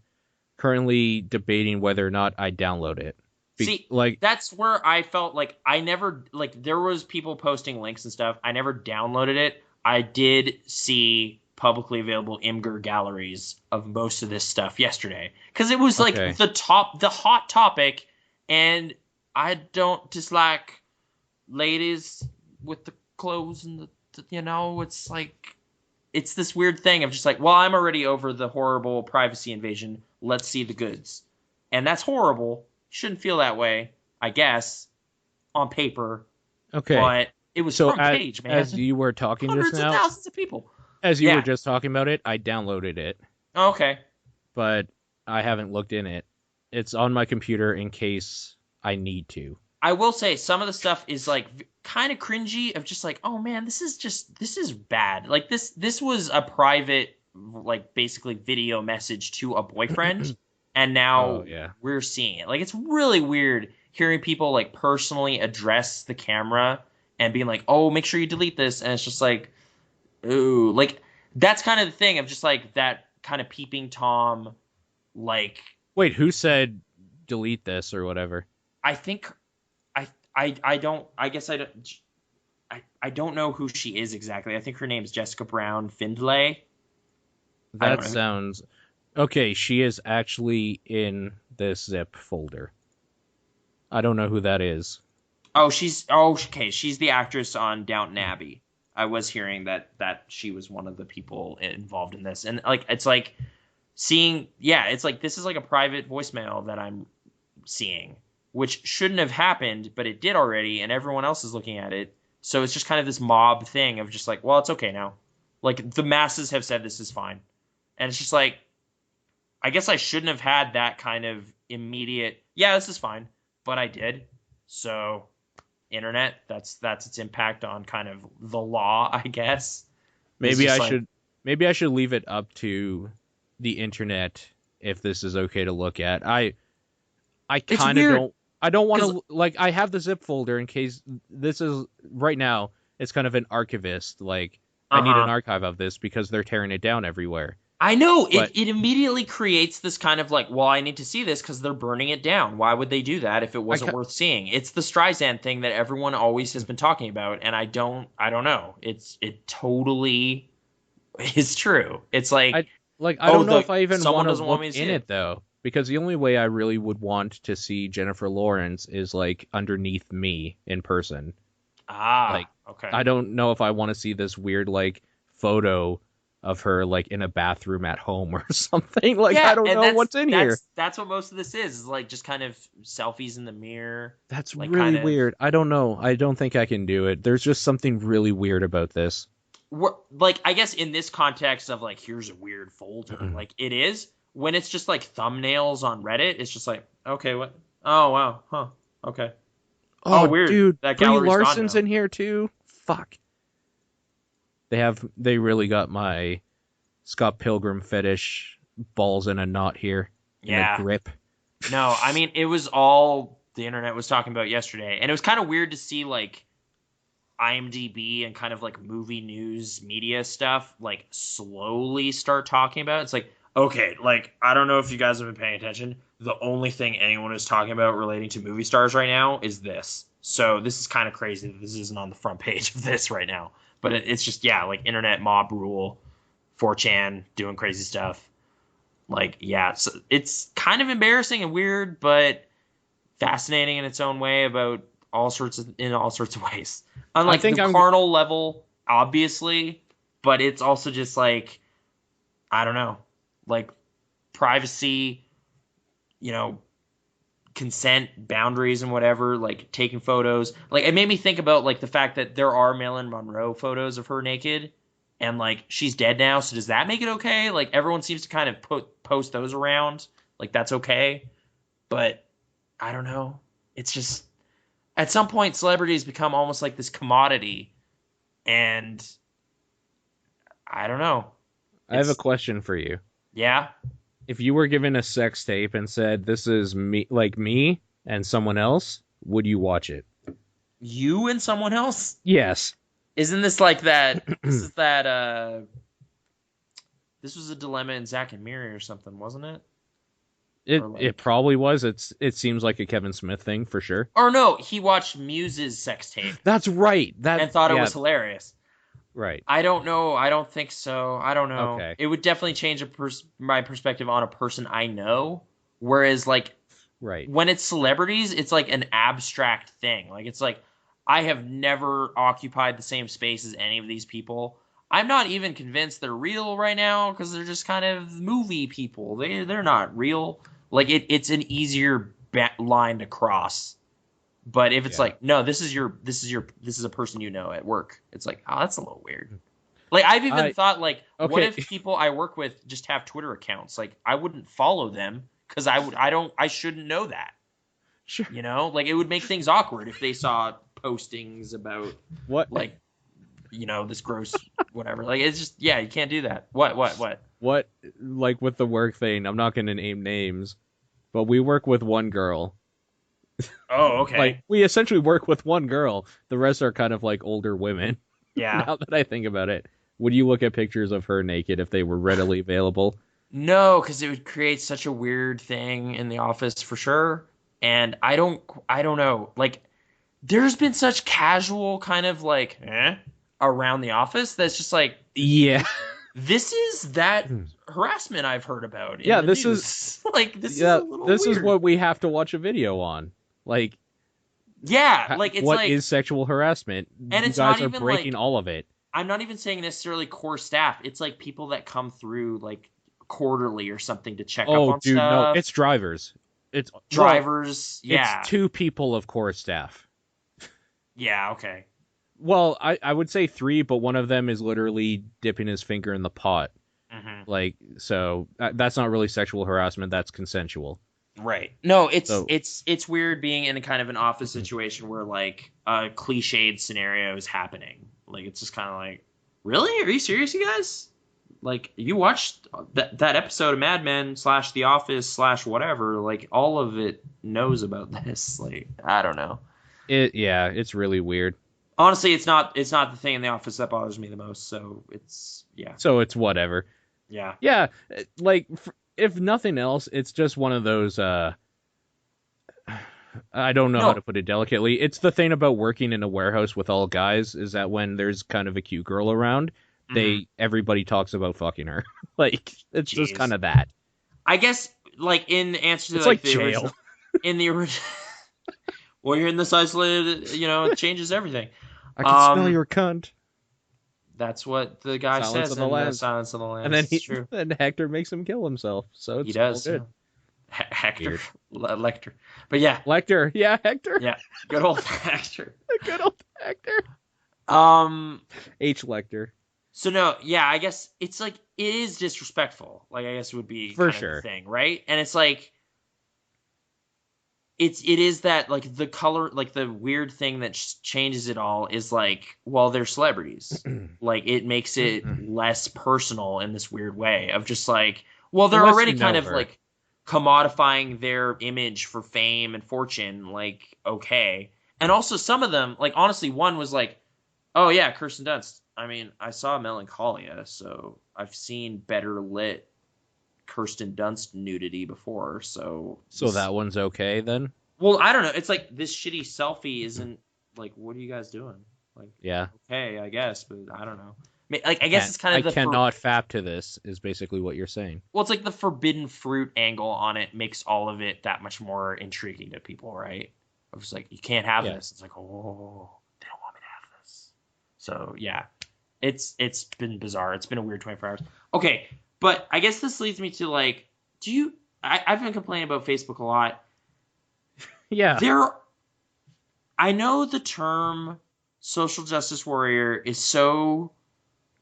Speaker 2: currently debating whether or not I download it.
Speaker 3: See, like that's where I felt like I never like there was people posting links and stuff. I never downloaded it. I did see publicly available Imgur galleries of most of this stuff yesterday because it was like the hot topic, and I don't dislike ladies with the clothes and it's like it's this weird thing of just like, well, I'm already over the horrible privacy invasion. Let's see the goods, and that's horrible. Shouldn't feel that way, I guess, on paper.
Speaker 2: Okay,
Speaker 3: but it was front page, man.
Speaker 2: As you were talking
Speaker 3: hundreds
Speaker 2: just now,
Speaker 3: of thousands of people.
Speaker 2: As you were just talking about it, I downloaded it.
Speaker 3: Okay.
Speaker 2: But I haven't looked in it. It's on my computer in case I need to.
Speaker 3: I will say some of the stuff is like kind of cringy of just like, oh man, this is bad. Like this was a private, like basically video message to a boyfriend. And now we're seeing it. Like, it's really weird hearing people, like, personally address the camera and being like, oh, make sure you delete this. And it's just like, ooh. Like, that's kind of the thing of just, like, that kind of peeping Tom, like...
Speaker 2: Wait, who said delete this or whatever?
Speaker 3: I think... I don't know who she is exactly. I think her name's Jessica Brown Findlay.
Speaker 2: That sounds... Okay, she is actually in this zip folder. I don't know who that is.
Speaker 3: Okay. She's the actress on Downton Abbey. I was hearing that she was one of the people involved in this, and like it's like seeing. Yeah, it's like this is like a private voicemail that I'm seeing, which shouldn't have happened, but it did already, and everyone else is looking at it. So it's just kind of this mob thing of just like, well, it's okay now. Like the masses have said this is fine, and it's just like. I guess I shouldn't have had that kind of immediate, yeah, this is fine, but I did. So, internet, that's its impact on kind of the law, I guess.
Speaker 2: Maybe I should leave it up to the internet if this is okay to look at. I kind of don't want to like I have the zip folder in case this is right now it's kind of an archivist like I need an archive of this because they're tearing it down everywhere.
Speaker 3: I know. It immediately creates this kind of like, well, I need to see this because they're burning it down. Why would they do that if it wasn't worth seeing? It's the Streisand thing that everyone always has been talking about, and I don't know. It totally is true. It's like,
Speaker 2: I don't know if I even
Speaker 3: someone
Speaker 2: want to
Speaker 3: doesn't want
Speaker 2: look
Speaker 3: me to see
Speaker 2: in it though, because the only way I really would want to see Jennifer Lawrence is like underneath me in person. Like,
Speaker 3: Okay.
Speaker 2: I don't know if I want to see this weird like photo of her like in a bathroom at home or something. Like,
Speaker 3: Yeah,
Speaker 2: I don't
Speaker 3: and
Speaker 2: know what's in here.
Speaker 3: That's what most of this is like just kind of selfies in the mirror.
Speaker 2: That's
Speaker 3: like
Speaker 2: really
Speaker 3: kind of
Speaker 2: weird. I don't know. I don't think I can do it. There's just something really weird about this.
Speaker 3: like I guess in this context of like here's a weird folder, like it is when it's just like thumbnails on Reddit, it's just like, okay, what? Oh wow, huh? Okay. Oh, weird.
Speaker 2: Dude,
Speaker 3: That
Speaker 2: Brie
Speaker 3: gallery's gone
Speaker 2: Larson's
Speaker 3: now.
Speaker 2: in here too. Fuck. They really got my Scott Pilgrim fetish balls in a knot here. In a grip.
Speaker 3: No, I mean it was all the internet was talking about yesterday, and it was kind of weird to see like IMDb and kind of like movie news media stuff like slowly start talking about it. It's like, okay, like I don't know if you guys have been paying attention. The only thing anyone is talking about relating to movie stars right now is this. So this is kind of crazy that this isn't on the front page of this right now. But it's just, yeah, like internet mob rule, 4chan doing crazy stuff. Like, yeah, so it's kind of embarrassing and weird, but fascinating in its own way about in all sorts of ways. Unlike the carnal level, obviously, but it's also just like, I don't know, like privacy, consent, boundaries, and whatever. Like taking photos, like it made me think about like the fact that there are Marilyn Monroe photos of her naked, and like she's dead now. So does that make it okay? Like everyone seems to kind of post those around, like that's okay, but I don't know. It's just at some point celebrities become almost like this commodity, and I don't know.
Speaker 2: I have a question for you.
Speaker 3: Yeah?
Speaker 2: If you were given a sex tape and said this is me and someone else, would you watch it?
Speaker 3: You and someone else?
Speaker 2: Yes.
Speaker 3: Isn't this like that? This was a dilemma in Zack and Miri or something, wasn't it?
Speaker 2: It probably was. It seems like a Kevin Smith thing for sure.
Speaker 3: Or no, he watched Muse's sex tape.
Speaker 2: That's right.
Speaker 3: And thought it was hilarious.
Speaker 2: Right.
Speaker 3: I don't know. I don't think so. I don't know.
Speaker 2: Okay.
Speaker 3: It would definitely change my perspective on a person I know. Whereas, like, when it's celebrities, it's like an abstract thing. Like, it's like, I have never occupied the same space as any of these people. I'm not even convinced they're real right now because they're just kind of movie people. They're not real. Like, it's an easier line to cross. But if it's like, no, this is a person you know at work. It's like, oh, that's a little weird. Like I've even thought like, what if people I work with just have Twitter accounts? Like I wouldn't follow them because I shouldn't know that.
Speaker 2: Sure.
Speaker 3: Like it would make things awkward if they saw postings about
Speaker 2: what,
Speaker 3: like, this gross whatever. Like it's just, yeah, you can't do that. What?
Speaker 2: Like with the work thing, I'm not going to name names, but we work with one girl.
Speaker 3: Oh, okay.
Speaker 2: Like, we essentially work with one girl. The rest are kind of like older women.
Speaker 3: Yeah.
Speaker 2: Now that I think about it. Would you look at pictures of her naked if they were readily available?
Speaker 3: No, because it would create such a weird thing in the office for sure. And I don't know. Like, there's been such casual kind of like, around the office that's just like,
Speaker 2: yeah.
Speaker 3: This is that harassment I've heard about.
Speaker 2: Yeah, this
Speaker 3: news.
Speaker 2: is
Speaker 3: like this is a little
Speaker 2: this
Speaker 3: weird.
Speaker 2: Is what we have to watch a video on. Like,
Speaker 3: yeah, like it's
Speaker 2: what
Speaker 3: like,
Speaker 2: is sexual harassment?
Speaker 3: And
Speaker 2: you
Speaker 3: it's
Speaker 2: guys
Speaker 3: not
Speaker 2: are
Speaker 3: even
Speaker 2: breaking
Speaker 3: like,
Speaker 2: all of it.
Speaker 3: I'm not even saying necessarily core staff. It's like people that come through like quarterly or something to check up on
Speaker 2: dude,
Speaker 3: stuff.
Speaker 2: No, it's drivers. It's
Speaker 3: drivers. Yeah,
Speaker 2: it's two people of core staff.
Speaker 3: Yeah. Okay.
Speaker 2: Well, I would say three, but one of them is literally dipping his finger in the pot.
Speaker 3: Mm-hmm.
Speaker 2: Like, so that's not really sexual harassment. That's consensual.
Speaker 3: Right. No, it's weird being in a kind of an office situation where like a cliched scenario is happening. Like it's just kind of like, really? Are you serious, you guys? Like you watched that episode of Mad Men / The Office / whatever. Like all of it knows about this. Like I don't know.
Speaker 2: It's really weird.
Speaker 3: Honestly, it's not the thing in The Office that bothers me the most. So it's
Speaker 2: So it's whatever.
Speaker 3: Yeah.
Speaker 2: Yeah. Like if nothing else, it's just one of those. I don't know how to put it delicately. It's the thing about working in a warehouse with all guys is that when there's kind of a cute girl around, everybody talks about fucking her. Like, it's just
Speaker 3: Jeez.
Speaker 2: kind of that.
Speaker 3: I guess, like, in answer to
Speaker 2: It's
Speaker 3: like
Speaker 2: like
Speaker 3: the
Speaker 2: jail.
Speaker 3: original, in the original, well, you're in this isolated, it changes everything.
Speaker 2: I can smell your cunt.
Speaker 3: That's what the guy
Speaker 2: Silence
Speaker 3: says
Speaker 2: of the
Speaker 3: in
Speaker 2: Lambs.
Speaker 3: Silence of the Lambs.
Speaker 2: And then
Speaker 3: It's true.
Speaker 2: then Hector makes him kill himself. So it's
Speaker 3: He does.
Speaker 2: all good.
Speaker 3: Hector, Lecter, but yeah,
Speaker 2: Lecter, yeah, Hector.
Speaker 3: yeah, good old Hector.
Speaker 2: Good old Hector. H. Lecter.
Speaker 3: So no, yeah, I guess it's like it is disrespectful. Like I guess it would be
Speaker 2: For
Speaker 3: kind
Speaker 2: sure
Speaker 3: of the thing, right? And it's like it is that like the color, like the weird thing that changes it all is like, well, they're celebrities. Like it makes it less personal in this weird way of just like, well, they're
Speaker 2: Unless
Speaker 3: already
Speaker 2: you
Speaker 3: kind
Speaker 2: know
Speaker 3: of
Speaker 2: her.
Speaker 3: like commodifying their image for fame and fortune. Like, okay. And also some of them, like honestly, one was like, oh yeah, Kirsten Dunst. I mean, I saw Melancholia, so I've seen better lit Kirsten Dunst nudity before, so
Speaker 2: that one's okay then?
Speaker 3: Well, I don't know. It's like this shitty selfie isn't like, what are you guys doing? Like,
Speaker 2: yeah,
Speaker 3: okay, I guess, but I don't know. Like, I guess it's kind of
Speaker 2: I cannot fap to this is basically what you're saying.
Speaker 3: Well, it's like the forbidden fruit angle on it makes all of it that much more intriguing to people, right? It's just like you can't have this. It's like, oh, they don't want me to have this. So yeah, it's been bizarre. It's been a weird 24 hours. Okay, but I guess this leads me to like, I've been complaining about Facebook a lot.
Speaker 2: Yeah.
Speaker 3: I know the term social justice warrior is so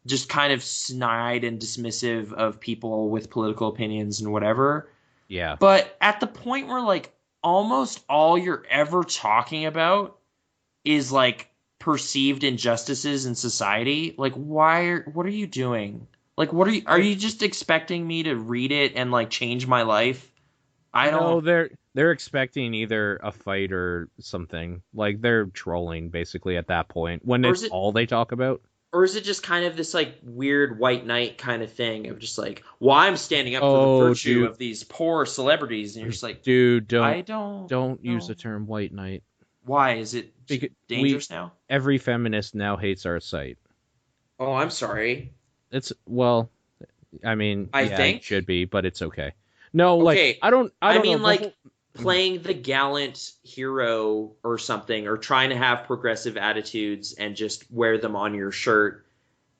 Speaker 3: just kind of snide and dismissive of people with political opinions and whatever.
Speaker 2: Yeah.
Speaker 3: But at the point where like almost all you're ever talking about is like perceived injustices in society, like what are you doing? Like are you just expecting me to read it and like change my life?
Speaker 2: No, they're expecting either a fight or something. Like they're trolling basically at that point when it's all they talk about.
Speaker 3: Or is it just kind of this like weird white knight kind of thing of just like, well, I'm standing up for the virtue of these poor celebrities, and you're just like,
Speaker 2: dude, don't use the term white knight.
Speaker 3: Why is it dangerous now?
Speaker 2: Every feminist now hates our site.
Speaker 3: Oh, I'm sorry.
Speaker 2: I mean,
Speaker 3: I think
Speaker 2: it should be, but it's okay. No, like I don't
Speaker 3: mean,
Speaker 2: know,
Speaker 3: like playing the gallant hero or something, or trying to have progressive attitudes and just wear them on your shirt,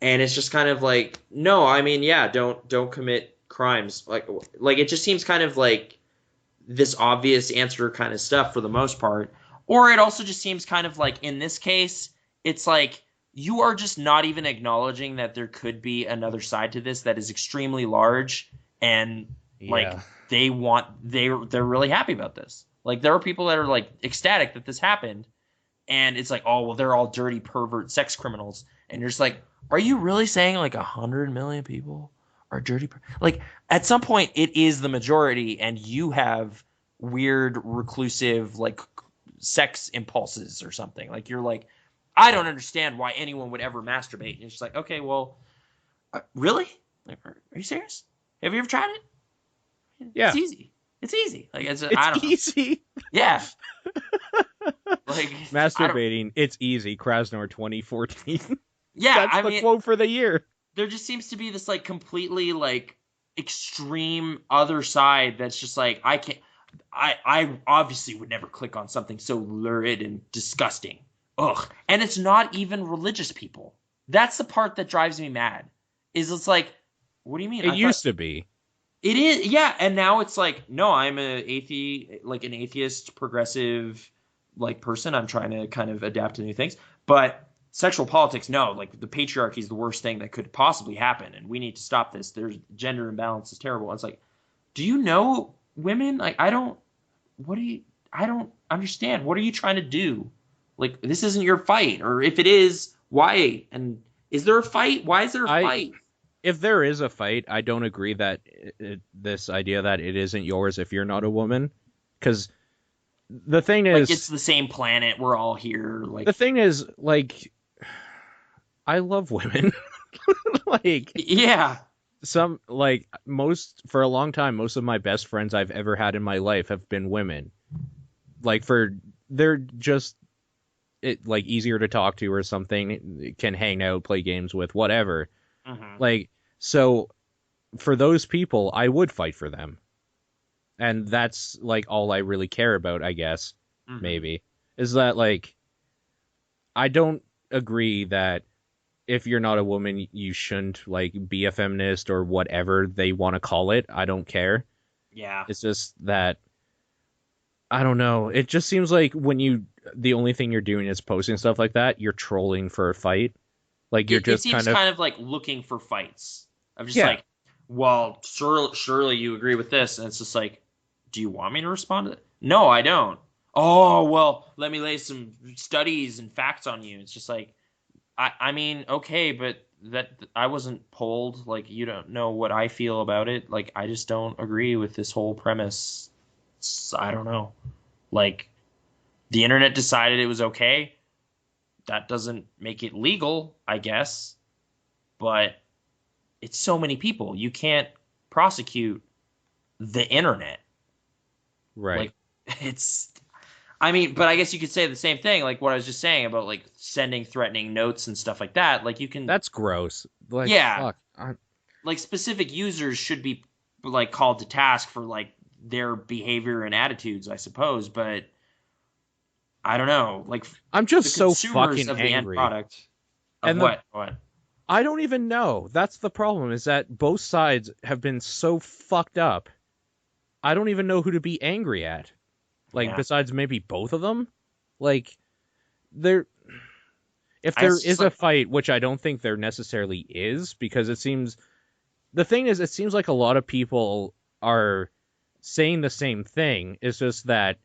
Speaker 3: and it's just kind of like, no, I mean, yeah, don't commit crimes. Like it just seems kind of like this obvious answer kind of stuff for the most part. Or it also just seems kind of like in this case, it's like you are just not even acknowledging that there could be another side to this that is extremely large and like they're really happy about this. Like there are people that are like ecstatic that this happened, and it's like, oh well, they're all dirty pervert sex criminals, and you're just like, are you really saying like 100 million people are dirty? Like at some point it is the majority, and you have weird reclusive like sex impulses or something. Like you're like, I don't understand why anyone would ever masturbate, and it's just like, okay, well, really? Like, are you serious? Have you ever tried it?
Speaker 2: Yeah,
Speaker 3: it's easy. It's easy. Like it's
Speaker 2: I don't easy.
Speaker 3: Know. Yeah. Like
Speaker 2: masturbating, it's easy. Krasnor 2014.
Speaker 3: Yeah,
Speaker 2: that's the quote for the year.
Speaker 3: There just seems to be this like completely like extreme other side that's just like I obviously would never click on something so lurid and disgusting. Ugh. And it's not even religious people. That's the part that drives me mad. Is it's like, what do you mean?
Speaker 2: It used to be.
Speaker 3: It is, yeah, and now it's like, no, I'm an atheist, progressive, like person. I'm trying to kind of adapt to new things, but sexual politics, no, like the patriarchy is the worst thing that could possibly happen, and we need to stop this. There's gender imbalance is terrible. And it's like, do you know women? Like, I don't understand. What are you trying to do? Like, this isn't your fight, or if it is, why? And is there a fight? Why is there a fight?
Speaker 2: If there is a fight, I don't agree that this idea that it isn't yours if you're not a woman. Because the thing is...
Speaker 3: Like, it's the same planet. We're all here. Like
Speaker 2: the thing is, like, I love women. Like... Yeah. For a long time, most of my best friends I've ever had in my life have been women. Like, they're just... easier to talk to or something. Can hang out, play games with, whatever.
Speaker 3: Mhm.
Speaker 2: Like, so for those people, I would fight for them. And that's like all I really care about, I guess,
Speaker 3: Mhm.
Speaker 2: maybe. Is that like I don't agree that if you're not a woman, you shouldn't like be a feminist or whatever they want to call it. I don't care.
Speaker 3: Yeah.
Speaker 2: It's just that I don't know. It just seems like the only thing you're doing is posting stuff like that, you're trolling for a fight. Like you're
Speaker 3: It
Speaker 2: just
Speaker 3: seems
Speaker 2: kind of
Speaker 3: kind of like looking for fights. I'm just
Speaker 2: yeah,
Speaker 3: like, well, surely you agree with this, and it's just like, do you want me to respond to it? No, I don't. Oh well, let me lay some studies and facts on you. It's just like, I mean, okay, but that I wasn't polled. Like, you don't know what I feel about it. Like, I just don't agree with this whole premise. I don't know. Like, the internet decided it was okay. That doesn't make it legal, I guess. But it's so many people. You can't prosecute the internet.
Speaker 2: right.
Speaker 3: Like, it's. I mean, but I guess you could say the same thing, like what I was just saying about like sending threatening notes and stuff like that. Like, you can.
Speaker 2: That's gross. Like
Speaker 3: Yeah,
Speaker 2: fuck.
Speaker 3: like specific users should be like called to task for like their behavior and attitudes, I suppose. But I don't know, like
Speaker 2: I'm
Speaker 3: the
Speaker 2: just so
Speaker 3: consumers
Speaker 2: fucking
Speaker 3: of the end
Speaker 2: angry.
Speaker 3: product of
Speaker 2: And the
Speaker 3: what?
Speaker 2: I don't even know. That's the problem is that both sides have been so fucked up. I don't even know who to be angry at. Like
Speaker 3: Yeah,
Speaker 2: besides maybe both of them? Like there if
Speaker 3: I
Speaker 2: there
Speaker 3: guess just
Speaker 2: is a
Speaker 3: like
Speaker 2: fight, which I don't think there necessarily is because it seems the thing is it seems like a lot of people are saying the same thing. It's just that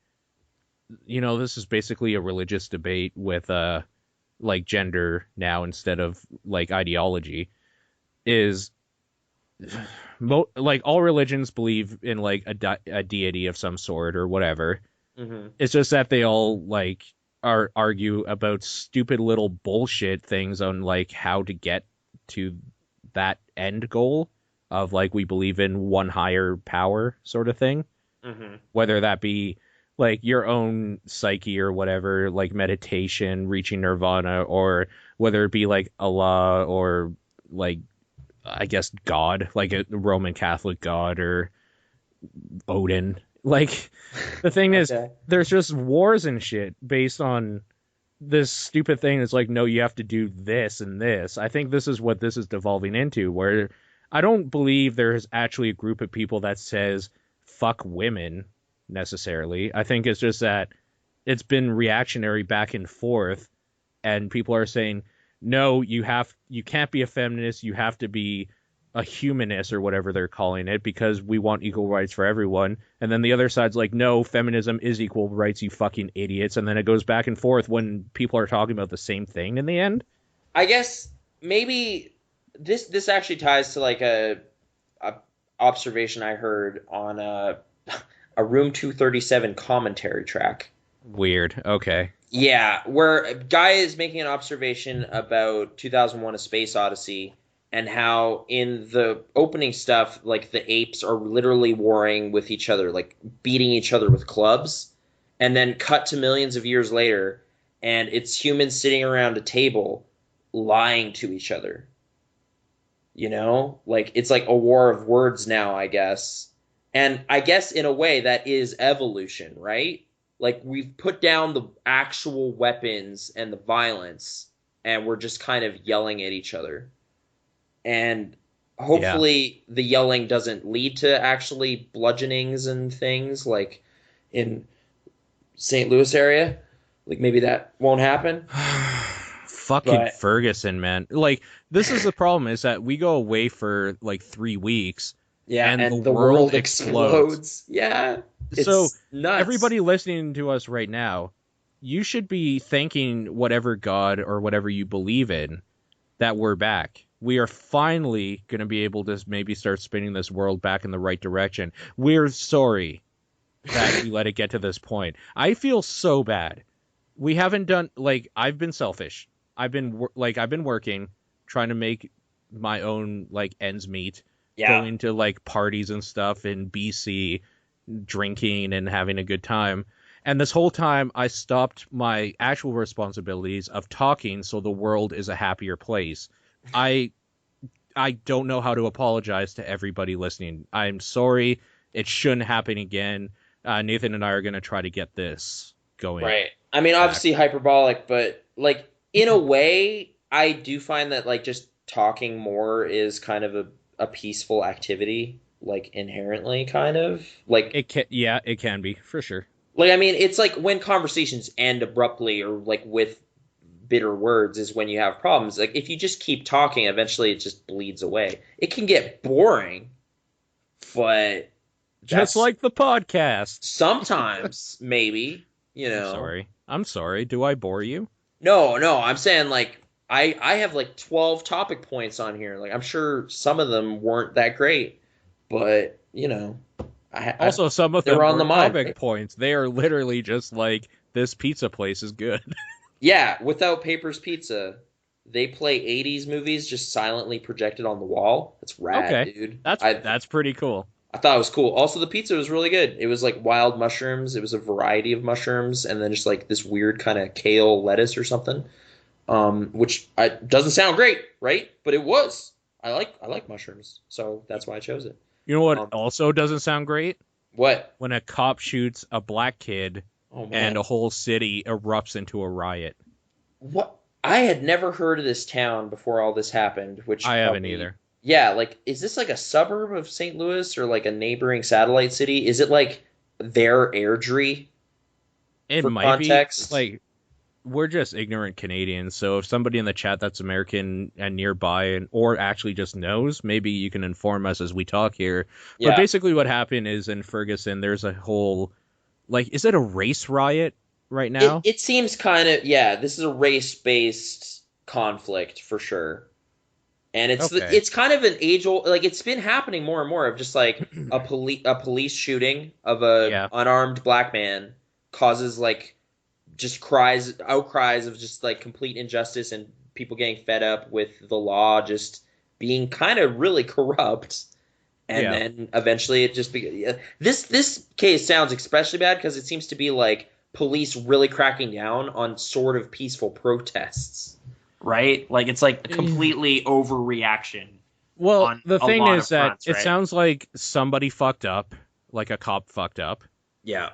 Speaker 2: this is basically a religious debate with like gender now instead of like ideology is like all religions believe in like a deity of some sort or whatever.
Speaker 4: Mm-hmm.
Speaker 2: It's just that they all like argue about stupid little bullshit things on like how to get to that end goal of like we believe in one higher power sort of thing,
Speaker 4: Mm-hmm.
Speaker 2: whether that be like your own psyche or whatever, like meditation, reaching nirvana, or whether it be like Allah or like I guess God, like a Roman Catholic God or Odin. Like the thing is,
Speaker 4: Okay.
Speaker 2: there's just wars and shit based on this stupid thing. It's like, no, you have to do this and this. I think this is what this is devolving into, where I don't believe there's actually a group of people that says fuck women necessarily. I think it's just that it's been reactionary back and forth, and people are saying, no, you can't be a feminist, you have to be a humanist or whatever they're calling it because we want equal rights for everyone. And then the other side's like, no, feminism is equal rights, you fucking idiots. And then it goes back and forth when people are talking about the same thing in the end.
Speaker 4: I guess maybe this actually ties to like a observation I heard on a Room 237 commentary track.
Speaker 2: Weird. Okay.
Speaker 4: Yeah, where a guy is making an observation about 2001: A Space Odyssey and how in the opening stuff, like the apes are literally warring with each other, like beating each other with clubs, and then cut to millions of years later, and it's humans sitting around a table lying to each other. Like it's like a war of words now, I guess. And I guess in a way that is evolution, right? Like we've put down the actual weapons and the violence and we're just kind of yelling at each other. And
Speaker 2: Yeah.
Speaker 4: hopefully the yelling doesn't lead to actually bludgeonings and things like in St. Louis area. Like maybe that won't happen.
Speaker 2: Fucking
Speaker 4: But
Speaker 2: Ferguson, man. Like, this is the problem is that we go away for like 3 weeks
Speaker 4: yeah,
Speaker 2: and the
Speaker 4: and the
Speaker 2: world
Speaker 4: world
Speaker 2: explodes.
Speaker 4: explodes. Yeah,
Speaker 2: So
Speaker 4: it's nuts.
Speaker 2: everybody listening to us right now, you should be thanking whatever God or whatever you believe in that we're back. We are finally going to be able to maybe start spinning this world back in the right direction. We're sorry that we let it get to this point. I feel so bad. We haven't done like I've been selfish. I've been working trying to make my own like ends meet,
Speaker 4: Yeah.
Speaker 2: going to like parties and stuff in BC, drinking and having a good time. And this whole time, I stopped my actual responsibilities of talking so the world is a happier place. I I don't know how to apologize to everybody listening. I'm sorry. It shouldn't happen again. Nathan and I are going to try to get this going.
Speaker 4: Right. I mean, obviously hyperbolic, but like in a way, I do find that like just talking more is kind of a peaceful activity, like inherently, kind of like
Speaker 2: it can be for sure.
Speaker 4: Like I mean, it's like when conversations end abruptly or like with bitter words is when you have problems. Like if you just keep talking, eventually it just bleeds away. It can get boring, but
Speaker 2: just like the podcast.
Speaker 4: Sometimes, maybe, you know.
Speaker 2: I'm sorry. Do I bore you?
Speaker 4: No, I'm saying like I have like 12 topic points on here. Like I'm sure some of them weren't that great, but you know,
Speaker 2: also some of them
Speaker 4: on the mind,
Speaker 2: topic
Speaker 4: right?
Speaker 2: points. They are literally just like, this pizza place is good.
Speaker 4: Yeah, without Papers Pizza, they play 80s movies just silently projected on the wall. That's rad, dude.
Speaker 2: That's pretty cool.
Speaker 4: I thought it was cool. Also, the pizza was really good. It was like wild mushrooms. It was a variety of mushrooms, and then just like this weird kind of kale lettuce or something, which doesn't sound great, right? But it was. I like mushrooms, so that's why I chose it.
Speaker 2: You know what also doesn't sound great?
Speaker 4: What?
Speaker 2: When a cop shoots a black kid and a whole city erupts into a riot.
Speaker 4: What? I had never heard of this town before all this happened, which
Speaker 2: I haven't either.
Speaker 4: Yeah, like, is this like a suburb of St. Louis or like a neighboring satellite city? Is it like their Airdrie?
Speaker 2: It might context? Be. Like, we're just ignorant Canadians, so if somebody in the chat that's American and nearby or actually just knows, maybe you can inform us as we talk here. Yeah. But basically what happened is in Ferguson, there's a whole, like, is it a race riot right now?
Speaker 4: It seems kind of, yeah, this is a race-based conflict for sure. And it's kind of an age-old, like, it's been happening more and more of just like a police shooting of a unarmed black man causes like just outcries of just like complete injustice and people getting fed up with the law just being kind of really corrupt. And then eventually it just this case sounds especially bad because it seems to be like police really cracking down on sort of peaceful protests.
Speaker 3: Right? Like, it's like a completely overreaction.
Speaker 2: Well, the thing is that it sounds like somebody fucked up, like a cop fucked up.
Speaker 4: Yeah.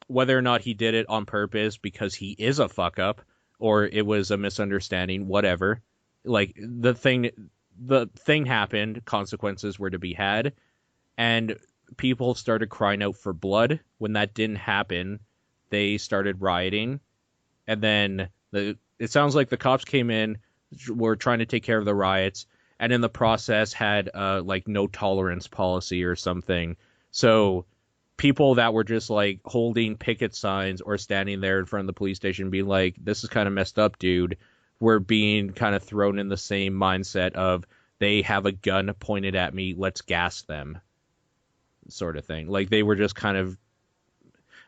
Speaker 2: Whether or not he did it on purpose because he is a fuck up, or it was a misunderstanding, whatever. Like, the thing happened, consequences were to be had, and people started crying out for blood. When that didn't happen, they started rioting, and then it sounds like the cops came in, were trying to take care of the riots, and in the process had like no tolerance policy or something. So people that were just like holding picket signs or standing there in front of the police station being like, this is kind of messed up, dude, were being kind of thrown in the same mindset of, they have a gun pointed at me, let's gas them, sort of thing. Like, they were just kind of,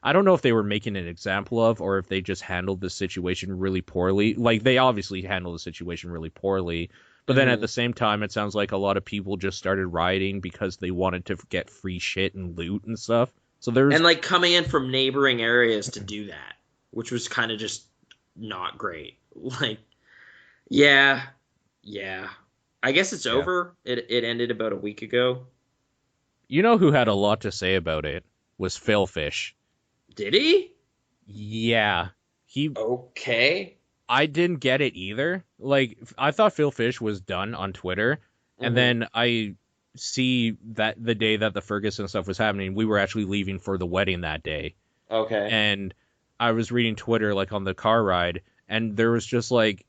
Speaker 2: I don't know if they were making an example of, or if they just handled the situation really poorly. Like, they obviously handled the situation really poorly, but then at the same time, it sounds like a lot of people just started rioting because they wanted to get free shit and loot and stuff. So
Speaker 4: and like coming in from neighboring areas to do that, which was kind of just not great. Like, yeah. I guess it's over. It ended about a week ago.
Speaker 2: You know who had a lot to say about it was Phil Fish.
Speaker 4: Did he?
Speaker 2: Yeah.
Speaker 4: Okay.
Speaker 2: I didn't get it either. Like, I thought Phil Fish was done on Twitter, and then I see that the day that the Ferguson stuff was happening, we were actually leaving for the wedding that day.
Speaker 4: Okay.
Speaker 2: And I was reading Twitter, like, on the car ride, and there was just, like,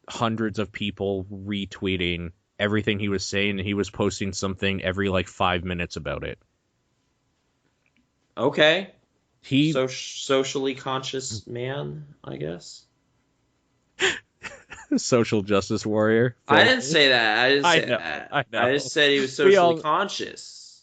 Speaker 2: hundreds of people retweeting everything he was saying, and he was posting something every, like, 5 minutes about it.
Speaker 4: Okay. Socially conscious man, I guess.
Speaker 2: Social justice warrior.
Speaker 4: I didn't say that. I didn't say that. I know. I just said he was socially conscious.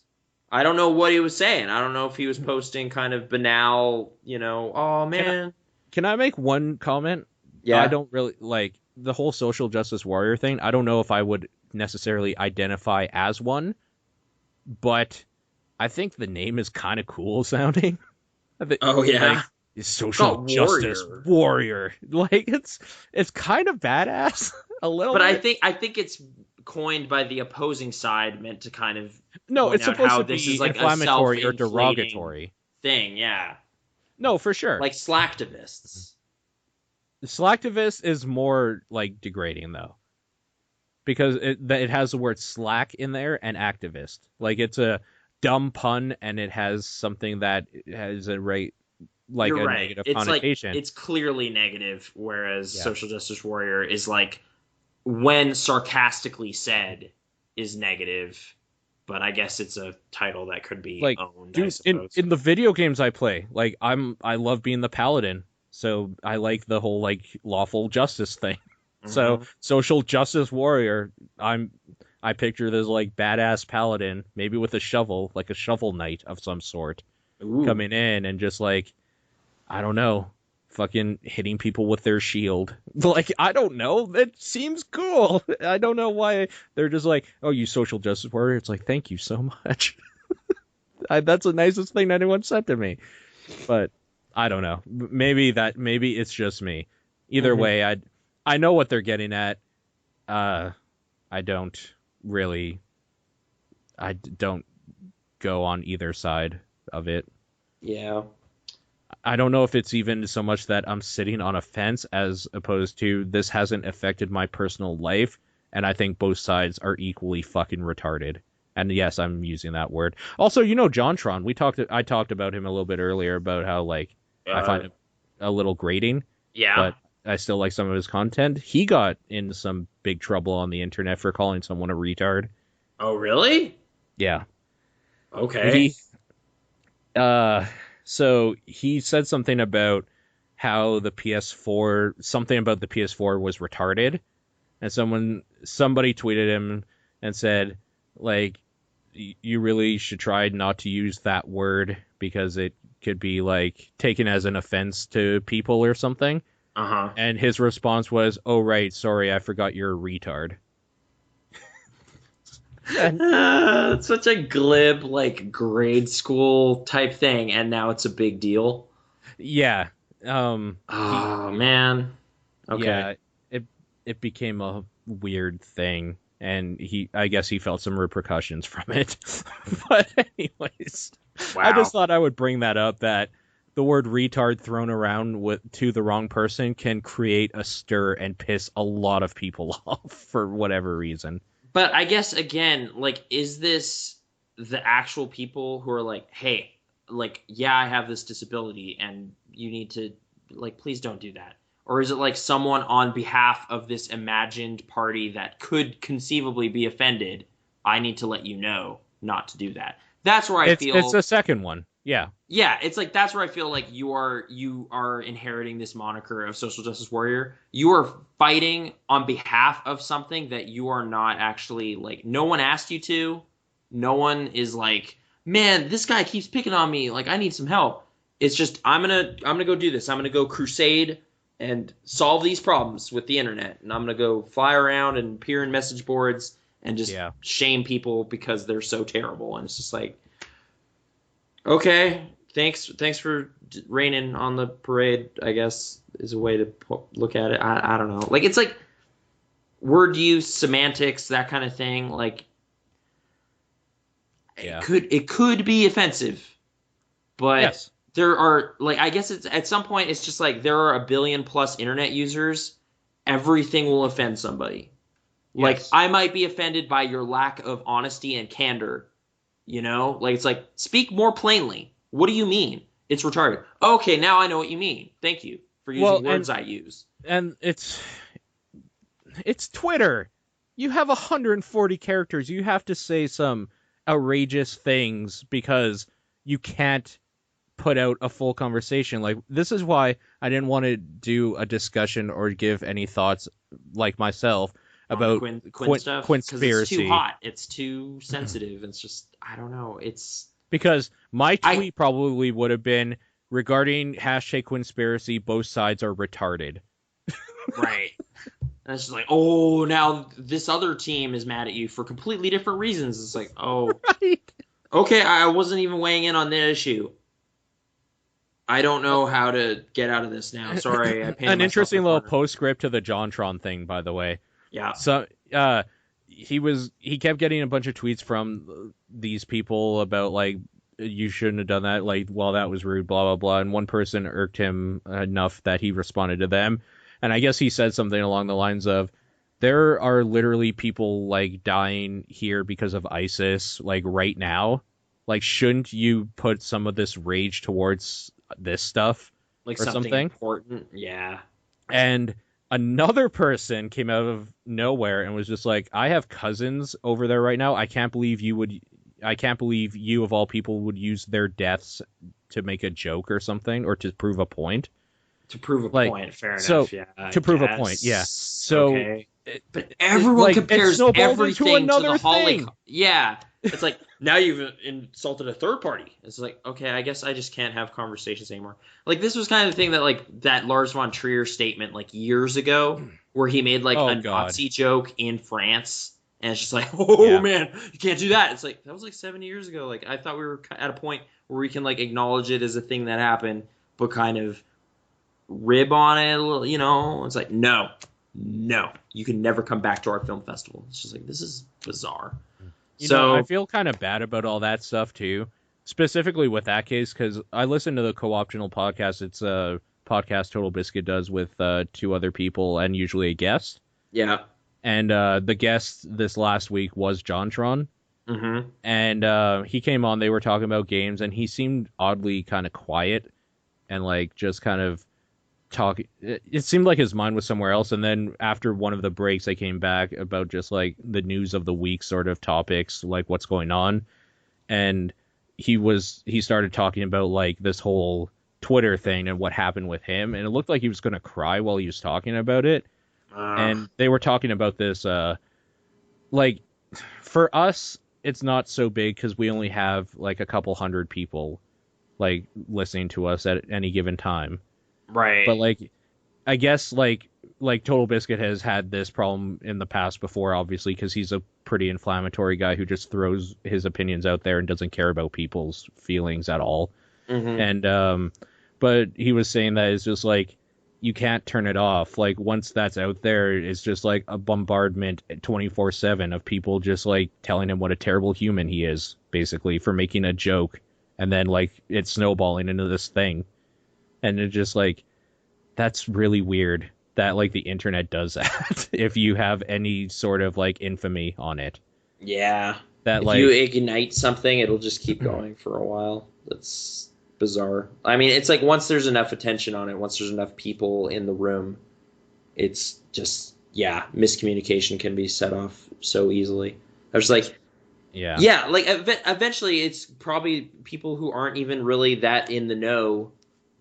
Speaker 4: I don't know what he was saying. I don't know if he was posting kind of banal, oh, man.
Speaker 2: Can I make one comment?
Speaker 4: Yeah.
Speaker 2: I don't really, like, the whole social justice warrior thing, I don't know if I would necessarily identify as one, but I think the name is kind of cool sounding.
Speaker 4: Oh, yeah?
Speaker 2: Like, social justice warrior. Like, it's kind of badass a little
Speaker 4: bit.
Speaker 2: But
Speaker 4: I think it's
Speaker 3: coined by the opposing side, meant to kind of
Speaker 2: No,
Speaker 3: point
Speaker 2: it's
Speaker 3: out
Speaker 2: supposed
Speaker 3: how
Speaker 2: to
Speaker 3: this
Speaker 2: be
Speaker 3: is like a
Speaker 2: inflammatory or
Speaker 3: self-inflating
Speaker 2: derogatory.
Speaker 3: thing. Yeah,
Speaker 2: No, for sure.
Speaker 3: like slacktivists.
Speaker 2: Slacktivist is more like degrading though, because it has the word slack in there and activist. Like it's a dumb pun and it has something that has a
Speaker 3: You're right.
Speaker 2: negative
Speaker 3: It's
Speaker 2: connotation.
Speaker 3: like it's clearly negative, whereas
Speaker 2: Yeah.
Speaker 3: social justice warrior is like when sarcastically said is negative, but I guess it's a title that could be
Speaker 2: Like,
Speaker 3: owned. I
Speaker 2: dude,
Speaker 3: suppose.
Speaker 2: in the video games I play, like I love being the paladin, so I like the whole like lawful justice thing. So
Speaker 3: Mhm.
Speaker 2: social justice warrior, I picture this like badass paladin, maybe with a shovel, like a shovel knight of some sort,
Speaker 3: Ooh.
Speaker 2: coming in and just like, I don't know, fucking hitting people with their shield. Like, I don't know. That seems cool. I don't know why they're just like, oh, you social justice warrior. It's like, thank you so much. That's the nicest thing anyone said to me. But I don't know. Maybe it's just me. Either way, I know what they're getting at. I don't really. I don't go on either side of it.
Speaker 3: Yeah.
Speaker 2: I don't know if it's even so much that I'm sitting on a fence as opposed to this hasn't affected my personal life, and I think both sides are equally fucking retarded. And yes, I'm using that word. Also, JonTron. I talked about him a little bit earlier about how like I find him a little grating,
Speaker 3: Yeah.
Speaker 2: but I still like some of his content. He got in some big trouble on the internet for calling someone a retard.
Speaker 3: Oh, really?
Speaker 2: Yeah.
Speaker 3: Okay.
Speaker 2: So he said something about how something about the PS4 was retarded, and somebody tweeted him and said, like, you really should try not to use that word because it could be like taken as an offense to people or something.
Speaker 3: Uh-huh.
Speaker 2: And his response was, "Oh right, sorry, I forgot you're a retard."
Speaker 3: It's such a glib, like grade school type thing, and now it's a big deal.
Speaker 2: Yeah.
Speaker 3: Oh man. Okay.
Speaker 2: Yeah, it became a weird thing, and I guess he felt some repercussions from it. But anyways,
Speaker 3: Wow.
Speaker 2: I just thought I would bring that up, that the word retard thrown around to the wrong person can create a stir and piss a lot of people off for whatever reason.
Speaker 3: But I guess again, like, is this the actual people who are like, hey, like, yeah, I have this disability and you need to, like, please don't do that? Or is it like someone on behalf of this imagined party that could conceivably be offended? I need to let you know not to do that. That's where I feel
Speaker 2: it's the second one. Yeah.
Speaker 3: Yeah, it's like that's where I feel like you are inheriting this moniker of social justice warrior. You are fighting on behalf of something that you are not actually, like, no one asked you to. No one is like, "Man, this guy keeps picking on me. Like, I need some help." It's just I'm going to go do this. I'm going to go crusade and solve these problems with the internet. And I'm going to go fly around and appear in message boards and just shame people because they're so terrible. And it's just like, okay, thanks for raining on the parade, I guess, is a way to look at it. I don't know. Like, it's like word use, semantics, that kind of thing. Like, it could be offensive, but there are, like, I guess it's at some point it's just like there are 1 billion plus internet users. Everything will offend somebody.
Speaker 2: Yes.
Speaker 3: Like, I might be offended by your lack of honesty and candor. You know, like, it's like, speak more plainly. What do you mean? It's retarded. Okay, now I know what you mean. Thank you for using words I use.
Speaker 2: And it's Twitter. You have 140 characters. You have to say some outrageous things because you can't put out a full conversation. Like, this is why I didn't want to do a discussion or give any thoughts like myself about
Speaker 3: Quinn stuff,
Speaker 2: Quinspiracy.
Speaker 3: It's too hot. It's too sensitive. It's just, I don't know. It's
Speaker 2: because my tweet probably would have been regarding #Quinspiracy. Both sides are retarded.
Speaker 3: Right. And it's just like, oh, now this other team is mad at you for completely different reasons. It's like, oh, right. Okay, I wasn't even weighing in on the issue. I don't know how to get out of this now. Sorry, I painted
Speaker 2: an interesting little postscript to the JonTron thing, by the way.
Speaker 3: Yeah.
Speaker 2: So, he kept getting a bunch of tweets from these people about like you shouldn't have done that, like, well, that was rude, blah blah blah, and one person irked him enough that he responded to them, and I guess he said something along the lines of, there are literally people like dying here because of ISIS like right now, like shouldn't you put some of this rage towards this stuff
Speaker 3: Like
Speaker 2: or
Speaker 3: something
Speaker 2: something?
Speaker 3: important. Yeah.
Speaker 2: And another person came out of nowhere and was just like, I have cousins over there right now. I can't believe you of all people would use their deaths to make a joke or something, or to prove a point.
Speaker 3: To prove a
Speaker 2: Like,
Speaker 3: point, fair
Speaker 2: so,
Speaker 3: enough. Yeah.
Speaker 2: to prove a point, yeah. So,
Speaker 3: okay. But everyone
Speaker 2: like, it
Speaker 3: compares
Speaker 2: snowballed into
Speaker 3: everything to
Speaker 2: another
Speaker 3: the
Speaker 2: thing.
Speaker 3: Yeah. It's like, now you've insulted a third party. It's like, okay, I guess I just can't have conversations anymore. Like, this was kind of the thing that, like, that Lars von Trier statement, like, years ago, where he made, like, a Nazi joke in France. And it's just like, man, you can't do that. It's like, that was like 7 years ago. Like, I thought we were at a point where we can, like, acknowledge it as a thing that happened, but kind of rib on it a little, you know? It's like, no, you can never come back to our film festival. It's just like, this is bizarre.
Speaker 2: You know, I feel kind of bad about all that stuff too, specifically with that case, because I listen to the Co-optional podcast. It's a podcast Total Biscuit does with two other people and usually a guest.
Speaker 3: Yeah.
Speaker 2: And the guest this last week was JonTron.
Speaker 3: Mm-hmm.
Speaker 2: And he came on, they were talking about games, and he seemed oddly kind of quiet and like just kind of talking. It seemed like his mind was somewhere else. And then after one of the breaks, they came back about just like the news of the week sort of topics, like what's going on. And he started talking about like this whole Twitter thing and what happened with him. And it looked like he was going to cry while he was talking about it. And they were talking about this, like, for us, it's not so big because we only have like a couple hundred people like listening to us at any given time.
Speaker 3: Right.
Speaker 2: But like, I guess like Total Biscuit has had this problem in the past before, obviously, because he's a pretty inflammatory guy who just throws his opinions out there and doesn't care about people's feelings at all.
Speaker 3: Mm-hmm.
Speaker 2: And but he was saying that it's just like, you can't turn it off. Like, once that's out there, it's just like a bombardment 24/7 of people just like telling him what a terrible human he is, basically, for making a joke, and then like it's snowballing into this thing. And it's just like, that's really weird that like the internet does that if you have any sort of like infamy on it.
Speaker 3: Yeah.
Speaker 2: That
Speaker 3: if
Speaker 2: like
Speaker 3: you ignite something, it'll just keep going for a while. That's bizarre. I mean, it's like once there's enough attention on it, once there's enough people in the room, it's just, yeah, miscommunication can be set off so easily. I was like, yeah, like eventually it's probably people who aren't even really that in the know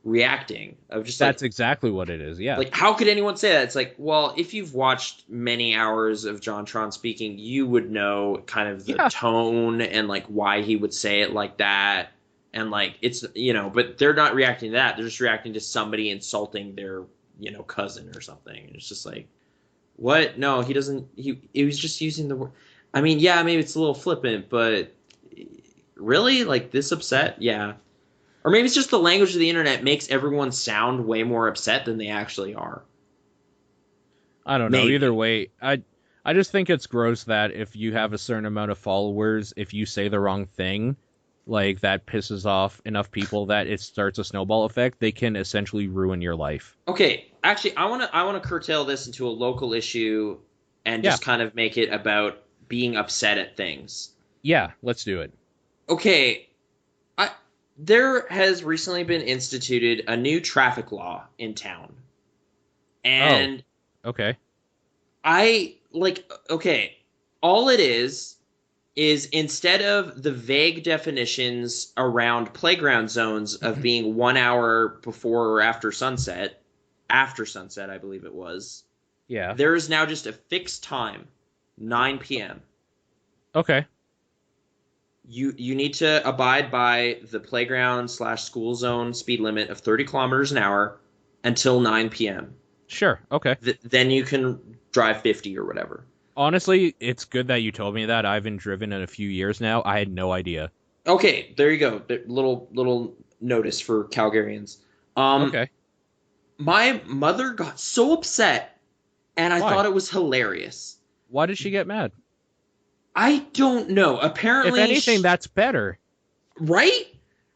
Speaker 3: reacting of just
Speaker 2: that's
Speaker 3: like,
Speaker 2: exactly what it is. Yeah.
Speaker 3: Like, how could anyone say that? It's like, well, if you've watched many hours of JonTron speaking, you would know kind of the tone and like why he would say it like that. And like, it's, you know, but they're not reacting to that. They're just reacting to somebody insulting their, you know, cousin or something. And it's just like, what? No, he doesn't. He was just using the word. I mean, yeah, maybe it's a little flippant, but really, like, this upset? Yeah. Or maybe it's just the language of the internet makes everyone sound way more upset than they actually are.
Speaker 2: I don't know. Either way, I just think it's gross that if you have a certain amount of followers, if you say the wrong thing, like that pisses off enough people that it starts a snowball effect, they can essentially ruin your life.
Speaker 3: Okay, actually, I want to curtail this into a local issue and just kind of make it about being upset at things.
Speaker 2: Yeah, let's do it.
Speaker 3: Okay, there has recently been instituted a new traffic law in town. And
Speaker 2: okay.
Speaker 3: All it is instead of the vague definitions around playground zones of being 1 hour before or after sunset, I believe it was.
Speaker 2: Yeah.
Speaker 3: There is now just a fixed time, 9 p.m.
Speaker 2: Okay.
Speaker 3: You need to abide by the playground/school zone speed limit of 30 kilometers an hour until 9 p.m.
Speaker 2: Sure. Okay.
Speaker 3: Then you can drive 50 or whatever.
Speaker 2: Honestly, it's good that you told me that. I haven't driven in a few years now. I had no idea.
Speaker 3: Okay, there you go. Little notice for Calgarians.
Speaker 2: Okay.
Speaker 3: My mother got so upset, and I thought it was hilarious.
Speaker 2: Why did she get mad?
Speaker 4: I don't know. Apparently,
Speaker 2: If anything, that's better.
Speaker 4: right?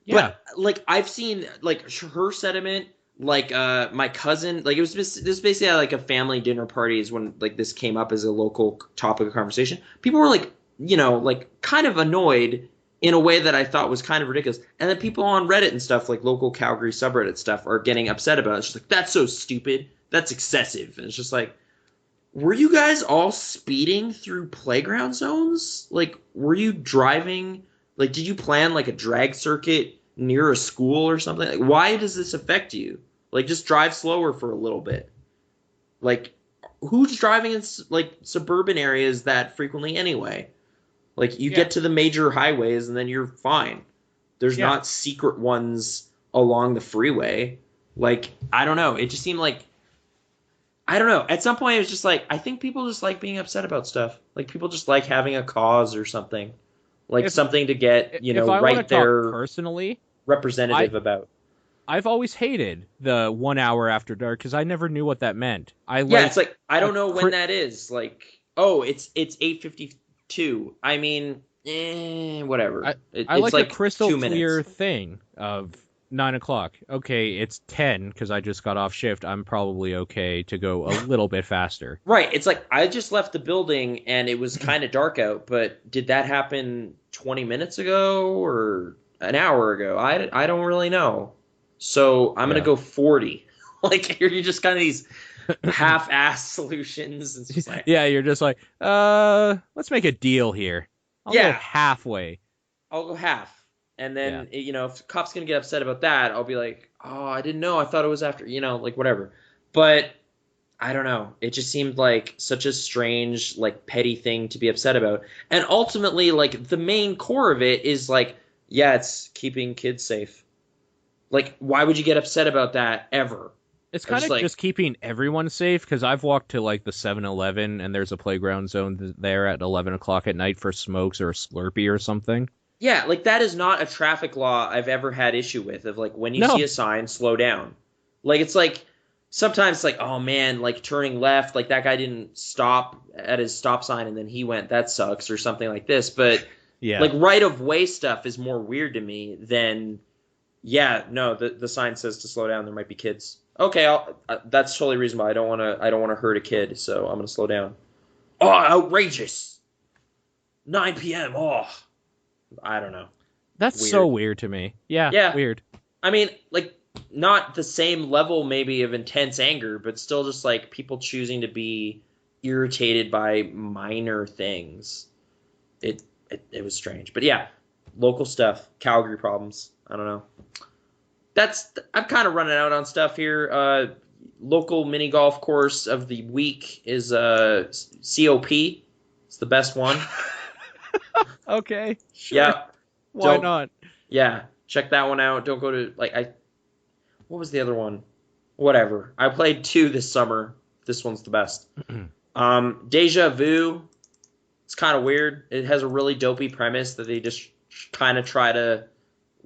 Speaker 2: Yeah.
Speaker 4: But like I've seen like her sentiment, like my cousin, like this basically at like a family dinner parties when like this came up as a local topic of conversation. People were like, like kind of annoyed in a way that I thought was kind of ridiculous. And then people on Reddit and stuff, like local Calgary subreddit stuff, are getting upset about it. It's just like, that's so stupid. That's excessive. And it's just like, were you guys all speeding through playground zones? Like, were you driving? Like, did you plan like a drag circuit near a school or something? Like, why does this affect you? Like, just drive slower for a little bit. Like, who's driving in like suburban areas that frequently anyway? Like, you get to the major highways and then you're fine. There's not secret ones along the freeway. Like, I don't know. It just seemed like, I don't know. At some point, it was just like, I think people just like being upset about stuff. Like, people just like having a cause or something. Like, something to get, right there
Speaker 2: personally,
Speaker 4: representative about.
Speaker 2: I've always hated the 1 hour after dark because I never knew what that meant.
Speaker 4: It's like, I don't know when that is. Like, oh, it's 8:52. I mean, whatever.
Speaker 2: I like
Speaker 4: like
Speaker 2: a crystal
Speaker 4: 2
Speaker 2: clear
Speaker 4: minutes.
Speaker 2: thing of 9 o'clock. Okay, it's 10 because I just got off shift. I'm probably okay to go a little bit faster.
Speaker 4: Right. It's like, I just left the building and it was kind of dark out, but did that happen 20 minutes ago or an hour ago? I don't really know. So I'm going to go 40. Like, you're just kind of these half-ass solutions. It's just like,
Speaker 2: yeah, you're just like, let's make a deal here. I'll go halfway.
Speaker 4: I'll go half. And then, if the cop's going to get upset about that, I'll be like, oh, I didn't know. I thought it was after, like whatever. But I don't know. It just seemed like such a strange, like petty thing to be upset about. And ultimately, like the main core of it is like, yeah, it's keeping kids safe. Like, why would you get upset about that ever?
Speaker 2: It's kind of just keeping everyone safe because I've walked to like the 7-Eleven and there's a playground zone there at 11 o'clock at night for smokes or a Slurpee or something.
Speaker 4: Yeah, like that is not a traffic law I've ever had issue with of like when you see a sign, slow down. Like it's like sometimes it's like, oh man, like turning left, like that guy didn't stop at his stop sign and then he went, that sucks or something like this. But like right of way stuff is more weird to me than the sign says to slow down. There might be kids. Okay, that's totally reasonable. I don't want to hurt a kid, so I'm gonna slow down. Oh, outrageous! 9 p.m. Oh. I don't know.
Speaker 2: That's weird. So weird to me. Yeah, weird.
Speaker 4: I mean, like, not the same level maybe of intense anger, but still just like people choosing to be irritated by minor things. It was strange. But yeah, local stuff, Calgary problems. I don't know. I'm kind of running out on stuff here. Local mini golf course of the week is COP. It's the best one.
Speaker 2: Okay. Sure.
Speaker 4: Yeah.
Speaker 2: Why not?
Speaker 4: Yeah. Check that one out. Don't go to what was the other one? Whatever. I played 2 this summer. This one's the best. Deja Vu. It's kind of weird. It has a really dopey premise that they just kind of try to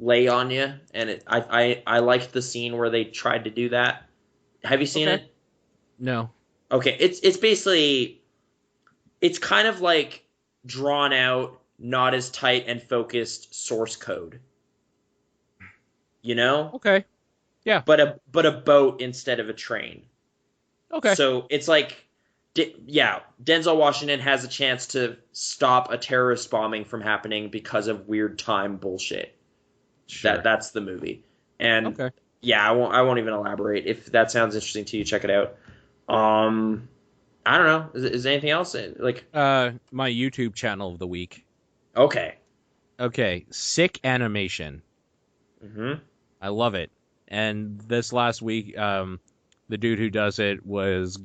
Speaker 4: lay on you, and I liked the scene where they tried to do that. Have you seen it?
Speaker 2: No.
Speaker 4: Okay. It's basically, it's kind of like drawn out, not as tight and focused source code.
Speaker 2: Okay. Yeah.
Speaker 4: But a boat instead of a train.
Speaker 2: Okay.
Speaker 4: So it's like, Denzel Washington has a chance to stop a terrorist bombing from happening because of weird time bullshit. Sure. That's the movie. And I won't even elaborate. If that sounds interesting to you, check it out. I don't know. Is there anything else? Like
Speaker 2: my YouTube channel of the week.
Speaker 4: Okay.
Speaker 2: Sick animation.
Speaker 4: Mm-hmm.
Speaker 2: I love it. And this last week, the dude who does it was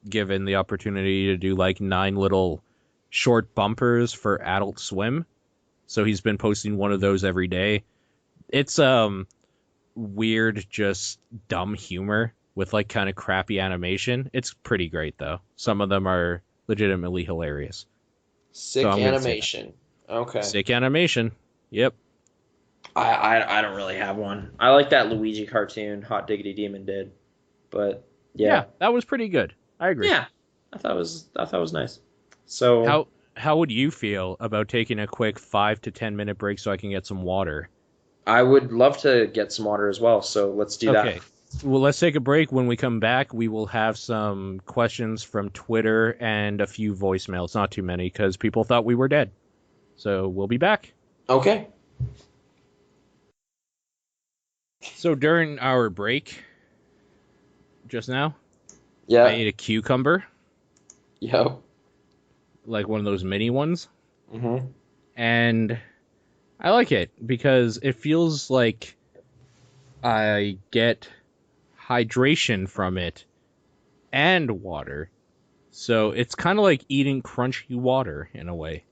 Speaker 2: given the opportunity to do like 9 little short bumpers for Adult Swim. So he's been posting one of those every day. It's weird, just dumb humor with like kind of crappy animation. It's pretty great though. Some of them are legitimately hilarious.
Speaker 4: Sick animation. Okay.
Speaker 2: Sick animation. Yep.
Speaker 4: I don't really have one. I like that Luigi cartoon Hot Diggity Demon did. But yeah,
Speaker 2: that was pretty good. I agree.
Speaker 4: Yeah. I thought it was nice. So
Speaker 2: how would you feel about taking a quick 5 to 10 minute break so I can get some water?
Speaker 4: I would love to get some water as well, so let's do that.
Speaker 2: Okay. Well, let's take a break. When we come back, we will have some questions from Twitter and a few voicemails. Not too many, because people thought we were dead. So we'll be back.
Speaker 4: Okay.
Speaker 2: So during our break, just now,
Speaker 4: Yeah.
Speaker 2: I ate a cucumber,
Speaker 4: Yo.
Speaker 2: like one of those mini ones.
Speaker 4: Mm-hmm.
Speaker 2: And I like it because it feels like I get hydration from it and water. So it's kind of like eating crunchy water in a way.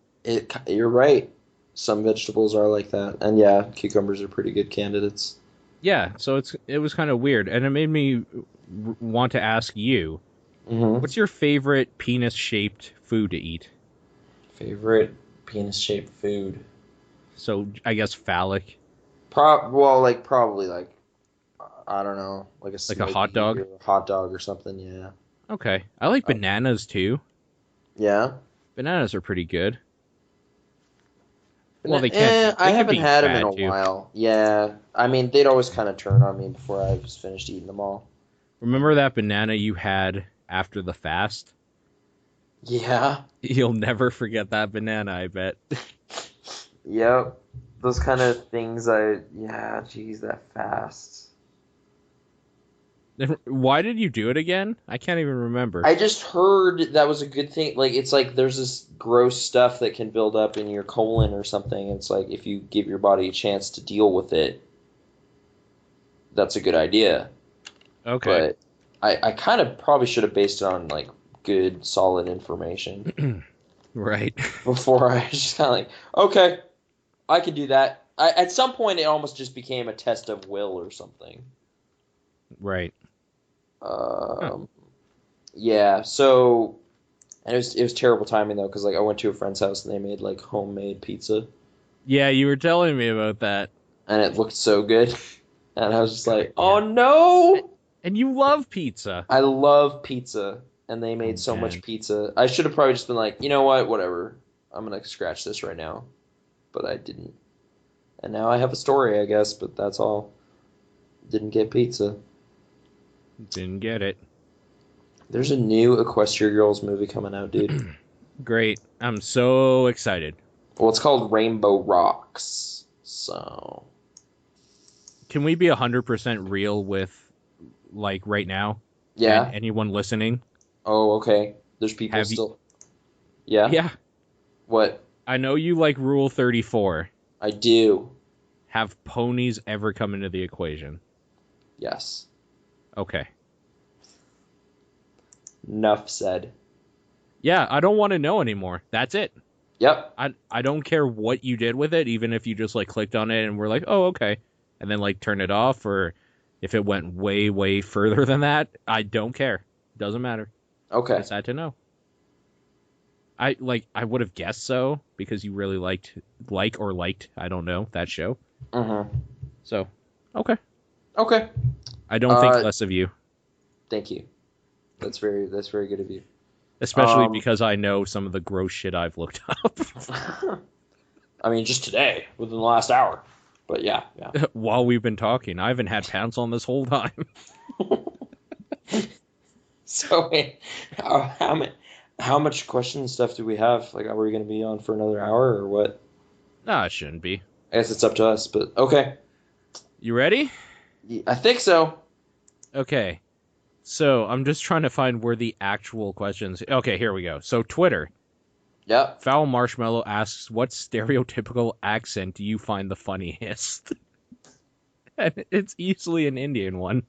Speaker 4: You're right. Some vegetables are like that. And yeah, cucumbers are pretty good candidates.
Speaker 2: Yeah, so it was kind of weird, and it made me want to ask you,
Speaker 4: Mm-hmm.
Speaker 2: what's your favorite penis-shaped food to eat?
Speaker 4: Favorite penis-shaped food?
Speaker 2: So I guess phallic.
Speaker 4: Probably like I don't know, like a
Speaker 2: Like a hot dog?
Speaker 4: or a hot dog or something. Yeah.
Speaker 2: Okay, I like bananas too.
Speaker 4: Yeah.
Speaker 2: Bananas are pretty good. Well, they can.
Speaker 4: I
Speaker 2: They can
Speaker 4: haven't
Speaker 2: be
Speaker 4: had them in
Speaker 2: bad,
Speaker 4: a
Speaker 2: too.
Speaker 4: while. Yeah. I mean, they'd always kind of turn on me before I was finished eating them all.
Speaker 2: Remember that banana you had after the fast?
Speaker 4: Yeah.
Speaker 2: You'll never forget that banana, I bet.
Speaker 4: Yep. Those kind of things yeah, geez, that fast.
Speaker 2: Why did you do it again? I can't even remember.
Speaker 4: I just heard that was a good thing. Like, it's like there's this gross stuff that can build up in your colon or something. It's like if you give your body a chance to deal with it, that's a good idea.
Speaker 2: Okay.
Speaker 4: But I kind of probably should have based it on, like, good, solid information
Speaker 2: Right.
Speaker 4: before I was just kind of like, okay, I can do that. At some point, it almost just became a test of will or something.
Speaker 2: Right.
Speaker 4: Yeah, so and it was terrible timing though, because like I went to a friend's house and they made like homemade pizza
Speaker 2: Yeah, you were telling me about that.
Speaker 4: and it looked so good, and I was just like,
Speaker 2: Yeah.
Speaker 4: oh no!
Speaker 2: And you love pizza.
Speaker 4: I love pizza, and they made
Speaker 2: Oh,
Speaker 4: so
Speaker 2: man.
Speaker 4: much pizza. I should have probably just been like, you know what, whatever. I'm gonna scratch this right now, but I didn't, and now I have a story, I guess. But that's all. Didn't get pizza.
Speaker 2: Didn't get it.
Speaker 4: There's a new Equestria Girls movie coming out, dude.
Speaker 2: Great. I'm so excited.
Speaker 4: Well, it's called Rainbow Rocks. So,
Speaker 2: Can we be 100% real with, like, right now?
Speaker 4: yeah.
Speaker 2: And anyone listening?
Speaker 4: Oh, okay. There's people
Speaker 2: Have you-
Speaker 4: still. Yeah?
Speaker 2: Yeah.
Speaker 4: What?
Speaker 2: I know you like Rule 34.
Speaker 4: I do.
Speaker 2: Have ponies ever come into the equation?
Speaker 4: Yes.
Speaker 2: Okay.
Speaker 4: Enough said.
Speaker 2: Yeah, I don't want to know anymore. That's it.
Speaker 4: Yep.
Speaker 2: I don't care what you did with it, even if you just, like, clicked on it and were like, oh, okay. And then, like, turn it off, or if it went way, way further than that, I don't care. Doesn't matter.
Speaker 4: Okay.
Speaker 2: I just had to know. I would have guessed so, because you really liked, I don't know, that show.
Speaker 4: Mm-hmm.
Speaker 2: So, okay.
Speaker 4: Okay.
Speaker 2: I don't think less of you.
Speaker 4: Thank you. That's very good of you.
Speaker 2: Especially because I know some of the gross shit I've looked up.
Speaker 4: I mean, just today, within the last hour. But yeah.
Speaker 2: While we've been talking. I haven't had pants on this whole time.
Speaker 4: So, wait, how much question stuff do we have? Like, are we going to be on for another hour or what?
Speaker 2: Nah, it shouldn't be.
Speaker 4: I guess it's up to us, but okay.
Speaker 2: You ready?
Speaker 4: I think so.
Speaker 2: Okay. So, I'm just trying to find where the actual questions... Okay, here we go. So, Twitter.
Speaker 4: Yep.
Speaker 2: Foul Marshmallow asks, what stereotypical accent do you find the funniest? And it's easily an Indian one.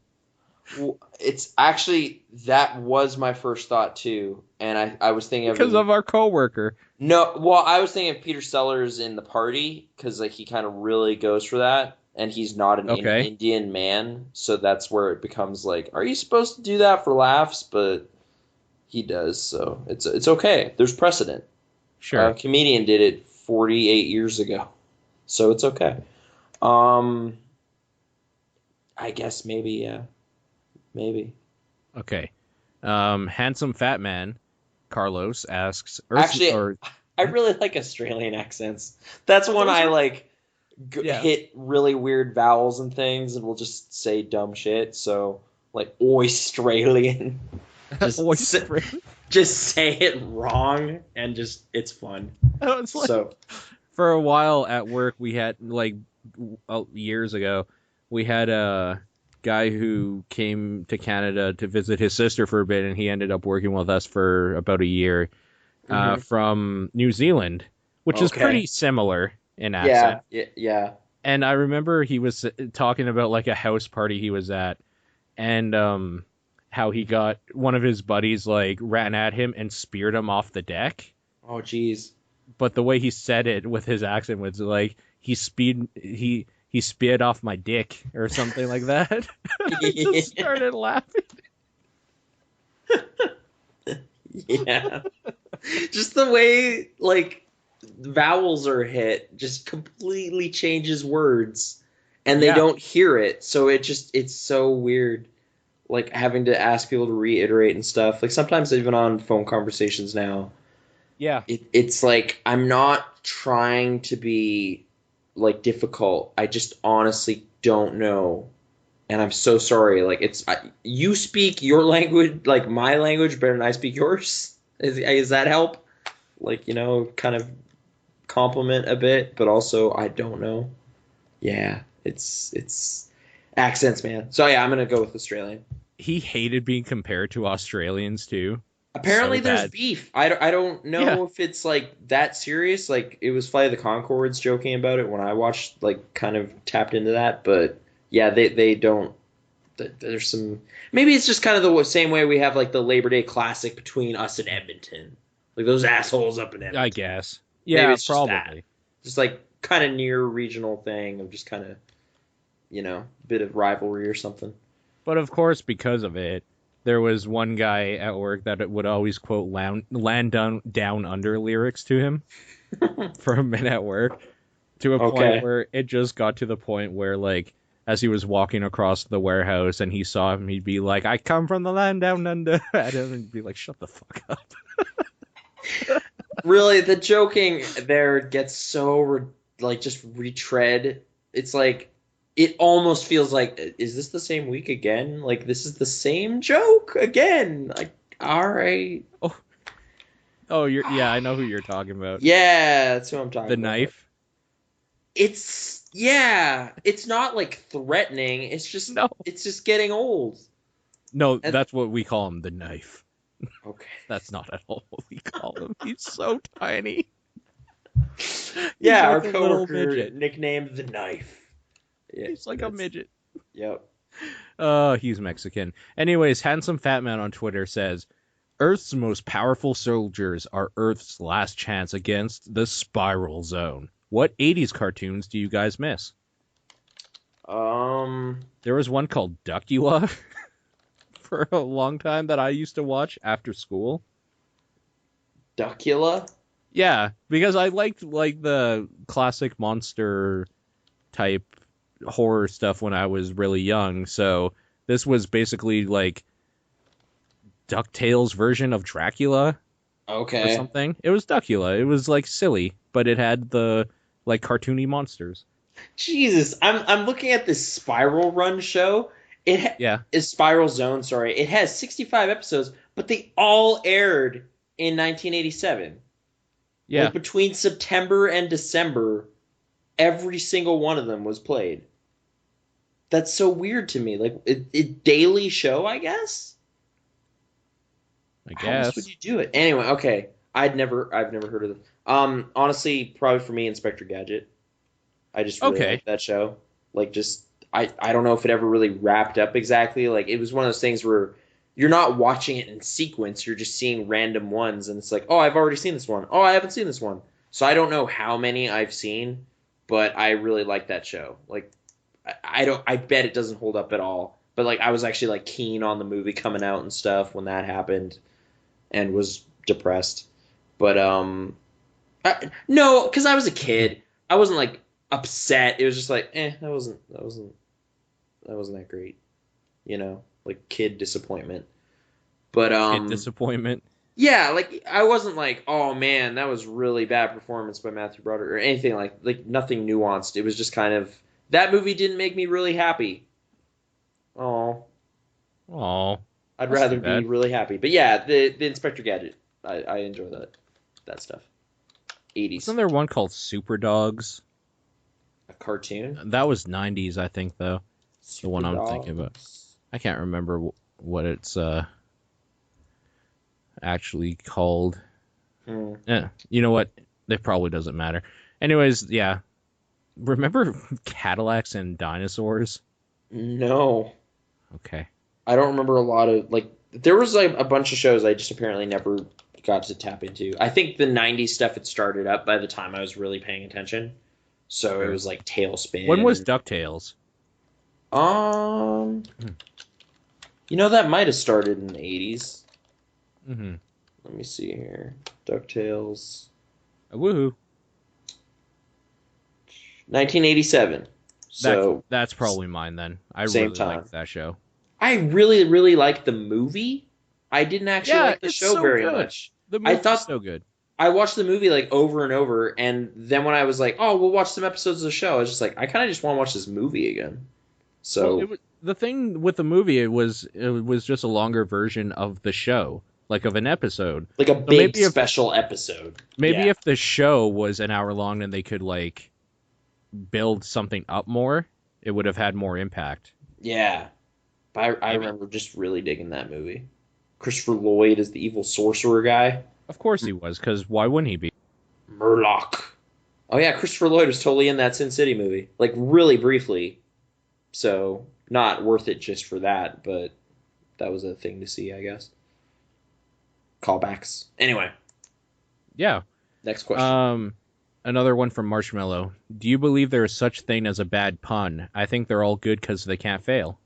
Speaker 4: It's actually, that was my first thought too, and I was thinking
Speaker 2: Because of our coworker.
Speaker 4: No, well, I was thinking of Peter Sellers in The Party, because like he kind of really goes for that, and he's not an Indian man, so that's where it becomes like, are you supposed to do that for laughs? But he does, so it's okay. There's precedent.
Speaker 2: Sure.
Speaker 4: A comedian did it 48 years ago, so it's okay. I guess maybe, yeah. Maybe.
Speaker 2: Okay. Handsome Fat Man, Carlos, asks...
Speaker 4: I really like Australian accents. That's when I like hit really weird vowels and things, and we'll just say dumb shit. So like Australian, just say it wrong, and just it's fun.
Speaker 2: It's like, for a while at work, we had like years ago, we had a guy who came to Canada to visit his sister for a bit, and he ended up working with us for about a year. From New Zealand, which is pretty similar in accent.
Speaker 4: Yeah.
Speaker 2: And I remember he was talking about like a house party he was at, and how he got one of his buddies like ran at him and speared him off the deck.
Speaker 4: Oh, jeez.
Speaker 2: But the way he said it with his accent was like he sped off my dick or something like that. I just started laughing.
Speaker 4: Yeah. Just the way like vowels are hit just completely changes words, and they don't hear it, so it's so weird, like having to ask people to reiterate and stuff. Like sometimes even on phone conversations now, it's like I'm not trying to be like difficult, I just honestly don't know, and I'm so sorry. Like you speak your language, like my language, better than I speak yours. Does that help? Like, kind of compliment a bit, but also I don't know. Yeah, it's accents, man. So yeah, I'm gonna go with Australian.
Speaker 2: He hated being compared to Australians too.
Speaker 4: Apparently, there's beef. I don't know if it's like that serious. Like it was Flight of the Conchords joking about it when I watched, like kind of tapped into that, but yeah, they don't. There's some. Maybe it's just kind of the same way we have like the Labor Day Classic between us and Edmonton. Like those assholes up in Edmonton.
Speaker 2: I guess. Yeah,
Speaker 4: it's probably. Just like kind of near regional thing of just kind of, bit of rivalry or something.
Speaker 2: But of course, because of it, there was one guy at work that would always quote Land Down Under lyrics to him for a minute at work, to a point where it just got to the point where, like, as he was walking across the warehouse and he saw him, he'd be like, "I come from the land down under," and he'd be like, "Shut the fuck up."
Speaker 4: Really, the joking there gets so just retread. It's like it almost feels like, is this the same week again? Like this is the same joke again. Like, all right.
Speaker 2: Oh, I know who you're talking about.
Speaker 4: Yeah, that's who I'm talking about.
Speaker 2: The knife.
Speaker 4: It's not like threatening. It's just It's just getting old.
Speaker 2: No, that's what we call him, the knife.
Speaker 4: Okay.
Speaker 2: That's not at all what we call him. He's so tiny.
Speaker 4: Yeah, like our coworker nicknamed the knife.
Speaker 2: Yeah, he's like a midget.
Speaker 4: Yep.
Speaker 2: He's Mexican. Anyways, Handsome Fat Man on Twitter says, Earth's most powerful soldiers are Earth's last chance against the Spiral Zone. What 80s cartoons do you guys miss? There was one called Duckula for a long time that I used to watch after school.
Speaker 4: Duckula?
Speaker 2: Yeah, because I liked like the classic monster type horror stuff when I was really young. So this was basically like DuckTales version of Dracula.
Speaker 4: Okay.
Speaker 2: Or something. It was Duckula. It was like silly, but it had the like cartoony monsters.
Speaker 4: Jesus, I'm looking at this Spiral Run show. Is Spiral Zone, sorry. It has 65 episodes, but they all aired in 1987.
Speaker 2: Yeah.
Speaker 4: Like between September and December, every single one of them was played. That's so weird to me. Like it daily show, I guess.
Speaker 2: I guess.
Speaker 4: How else would you do it? Anyway, okay. I've never heard of them. Honestly, probably for me, Inspector Gadget. I just really liked that show. Like, just I don't know if it ever really wrapped up exactly. Like, it was one of those things where you're not watching it in sequence. You're just seeing random ones, and it's like, oh, I've already seen this one. Oh, I haven't seen this one. So I don't know how many I've seen, but I really like that show. Like, I bet it doesn't hold up at all. But like, I was actually like keen on the movie coming out and stuff when that happened, and was depressed. But no, because I was a kid. I wasn't like upset. It was just like, that wasn't that great. Like kid disappointment. But
Speaker 2: kid disappointment.
Speaker 4: Yeah, like I wasn't like, oh man, that was really bad performance by Matthew Broderick or anything like nothing nuanced. It was just kind of that movie didn't make me really happy. Oh,
Speaker 2: Oh,
Speaker 4: I'd
Speaker 2: that's too
Speaker 4: rather be
Speaker 2: bad.
Speaker 4: really happy. But yeah, the Inspector Gadget, I enjoy that stuff. 80s.
Speaker 2: Wasn't there one called Super Dogs?
Speaker 4: A cartoon?
Speaker 2: That was 90s, I think, though. The one I'm thinking about.
Speaker 4: Dogs?
Speaker 2: I can't remember what it's actually called. Yeah, you know what? It probably doesn't matter. Anyways, yeah. Remember Cadillacs and Dinosaurs?
Speaker 4: No.
Speaker 2: Okay.
Speaker 4: I don't remember a lot of like there was like a bunch of shows I just apparently never got to tap into. I think the 90s stuff had started up by the time I was really paying attention. So it was like Tailspin.
Speaker 2: When was DuckTales?
Speaker 4: That might have started in the 80s.
Speaker 2: Mm-hmm.
Speaker 4: Let me see here. DuckTales.
Speaker 2: Woohoo.
Speaker 4: 1987. So
Speaker 2: that's probably mine then. I
Speaker 4: same
Speaker 2: really
Speaker 4: time.
Speaker 2: liked that show.
Speaker 4: I really, really liked the movie. I didn't actually like the show
Speaker 2: so
Speaker 4: very
Speaker 2: good.
Speaker 4: much.
Speaker 2: The movie was so good.
Speaker 4: I watched the movie like over and over, and then when I was like, "Oh, we'll watch some episodes of the show," I was just like, I kind of just want to watch this movie again. So
Speaker 2: the thing with the movie, it was just a longer version of the show, like of an episode,
Speaker 4: like a big special episode.
Speaker 2: Maybe if the show was an hour long and they could like build something up more, it would have had more impact.
Speaker 4: Yeah, but I remember just really digging that movie. Christopher Lloyd is the evil sorcerer guy.
Speaker 2: Of course he was, because why wouldn't he be?
Speaker 4: Murloc. Oh yeah, Christopher Lloyd was totally in that Sin City movie, like really briefly. So not worth it just for that, but that was a thing to see, I guess. Callbacks. Anyway.
Speaker 2: Yeah.
Speaker 4: Next question.
Speaker 2: Another one from Marshmallow. Do you believe there is such thing as a bad pun? I think they're all good because they can't fail.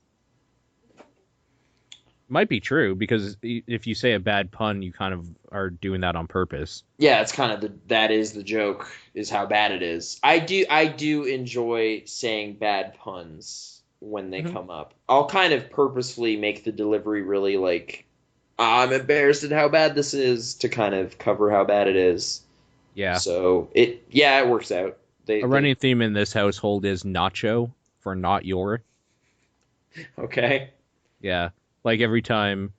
Speaker 2: Might be true, because if you say a bad pun, you kind of are doing that on purpose.
Speaker 4: Yeah, it's kind of that is the joke, is how bad it is. I do enjoy saying bad puns when they come up. I'll kind of purposefully make the delivery really like, I'm embarrassed at how bad this is, to kind of cover how bad it is.
Speaker 2: Yeah.
Speaker 4: So it works out.
Speaker 2: A running theme in this household is nacho for not your.
Speaker 4: Okay.
Speaker 2: Yeah. Like every time,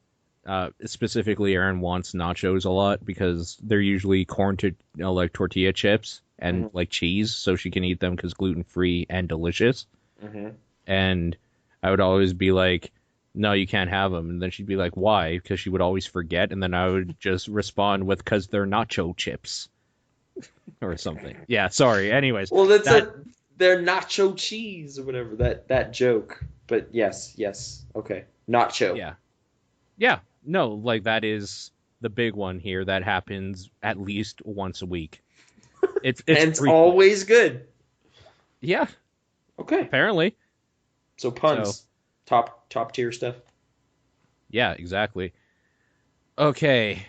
Speaker 2: specifically Aaron wants nachos a lot because they're usually corn to like tortilla chips and like cheese, so she can eat them because gluten-free and delicious. And I would always be like, no, you can't have them. And then she'd be like, why? Because she would always forget. And then I would just respond with, because they're nacho chips. Or something. Yeah, sorry. Anyways.
Speaker 4: Well, they're nacho cheese or whatever, that joke. But yes. Okay. Nacho.
Speaker 2: Yeah. Yeah. No, like that is the big one here that happens at least once a week. It's
Speaker 4: always good.
Speaker 2: Yeah.
Speaker 4: Okay.
Speaker 2: Apparently.
Speaker 4: So puns. Top tier stuff.
Speaker 2: Yeah, exactly. Okay.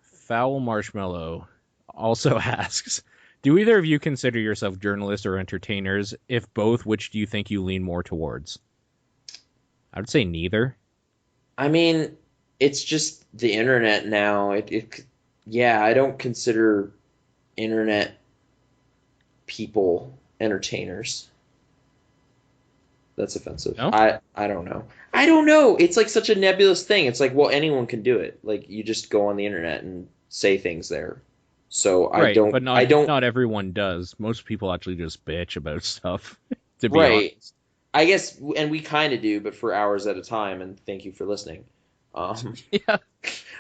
Speaker 2: Foul Marshmallow also asks, do either of you consider yourself journalists or entertainers? If both, which do you think you lean more towards? I would say neither.
Speaker 4: I mean, it's just the internet now. I don't consider internet people entertainers. That's offensive.
Speaker 2: No?
Speaker 4: I don't know. I don't know. It's like such a nebulous thing. It's like, well, anyone can do it. Like you just go on the internet and say things there. So
Speaker 2: right,
Speaker 4: but
Speaker 2: not everyone does. Most people actually just bitch about stuff. To be honest.
Speaker 4: I guess, and we kind of do, but for hours at a time. And thank you for listening.
Speaker 2: Yeah.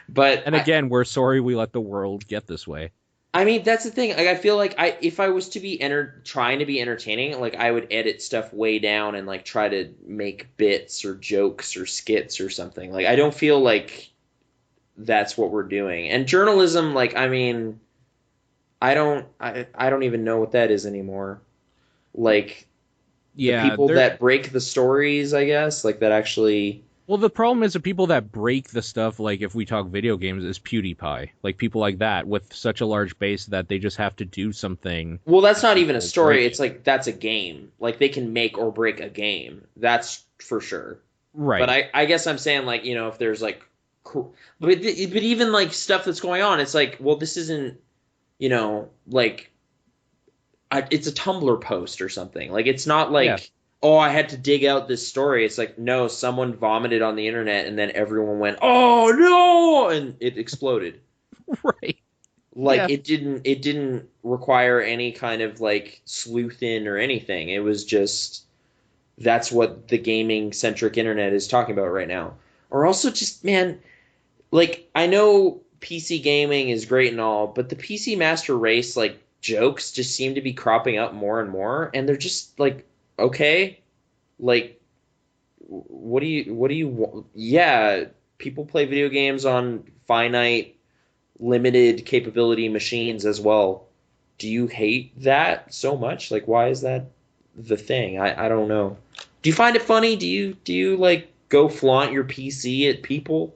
Speaker 4: But
Speaker 2: again, we're sorry we let the world get this way.
Speaker 4: I mean, that's the thing. Like, I feel like if I was to be trying to be entertaining, like I would edit stuff way down and like try to make bits or jokes or skits or something. Like I don't feel like that's what we're doing. And journalism, like, I mean, I don't even know what that is anymore. Like, the people that break the stories, I guess, like that actually.
Speaker 2: Well, the problem is the people that break the stuff, like if we talk video games, is PewDiePie. Like people like that with such a large base that they just have to do something.
Speaker 4: Well, that's not even a story. It's like that's a game. Like they can make or break a game. That's for sure.
Speaker 2: Right.
Speaker 4: But I guess I'm saying, like, if there's like but even like stuff that's going on, it's like, well, this isn't, like it's a Tumblr post or something. Like it's not like,
Speaker 2: Yeah.
Speaker 4: oh, I had to dig out this story. It's like, no, someone vomited on the internet and then everyone went, oh no, and it exploded.
Speaker 2: Right.
Speaker 4: Like
Speaker 2: Yeah.
Speaker 4: it didn't require any kind of like sleuthing or anything. It was just that's what the gaming centric internet is talking about right now. Or also just, man, like I know PC gaming is great and all, but the PC Master Race like jokes just seem to be cropping up more and more, and they're just like, okay, like what do you want? Yeah, people play video games on finite limited capability machines as well. Do you hate that so much? Like why is that the thing? I don't know. Do you find it funny? Do you like go flaunt your PC at people?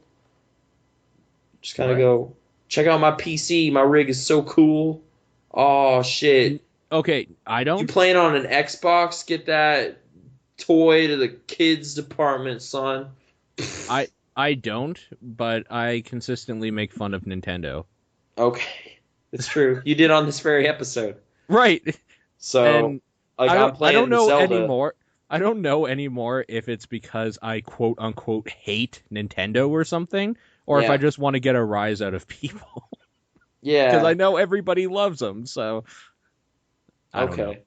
Speaker 4: Just kind of
Speaker 2: What?
Speaker 4: go, check out my PC. My rig is so cool. Oh shit!
Speaker 2: Okay, I
Speaker 4: You
Speaker 2: don't.
Speaker 4: playing on an Xbox? Get that toy to the kids department, son.
Speaker 2: I don't, but I consistently make fun of Nintendo.
Speaker 4: Okay, it's true. You did on this very episode.
Speaker 2: Right.
Speaker 4: So,
Speaker 2: And
Speaker 4: like,
Speaker 2: I
Speaker 4: I'm
Speaker 2: don't
Speaker 4: playing
Speaker 2: know
Speaker 4: Zelda.
Speaker 2: anymore. I don't know anymore if it's because I quote unquote hate Nintendo or something, or if I
Speaker 4: Yeah,
Speaker 2: just want to get a rise out of people. Because I
Speaker 4: yeah.
Speaker 2: know everybody loves them, so I don't know.
Speaker 4: Okay.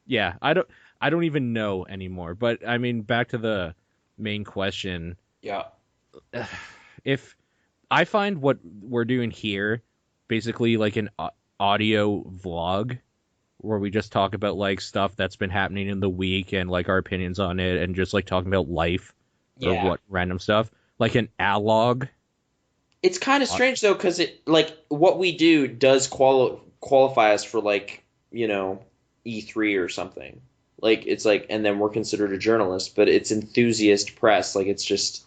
Speaker 2: Yeah, I don't even know anymore. But I mean, back to the main question.
Speaker 4: Yeah.
Speaker 2: If I find what we're doing here basically like an audio vlog where we just talk about like stuff that's been happening in the week and like our opinions on it and just like talking about life or
Speaker 4: Yeah.
Speaker 2: what random stuff, like an alog.
Speaker 4: It's kind of strange though, because it like what we do does qualify us for like E3 or something. Like it's like, and then we're considered a journalist, but it's enthusiast press. Like it's just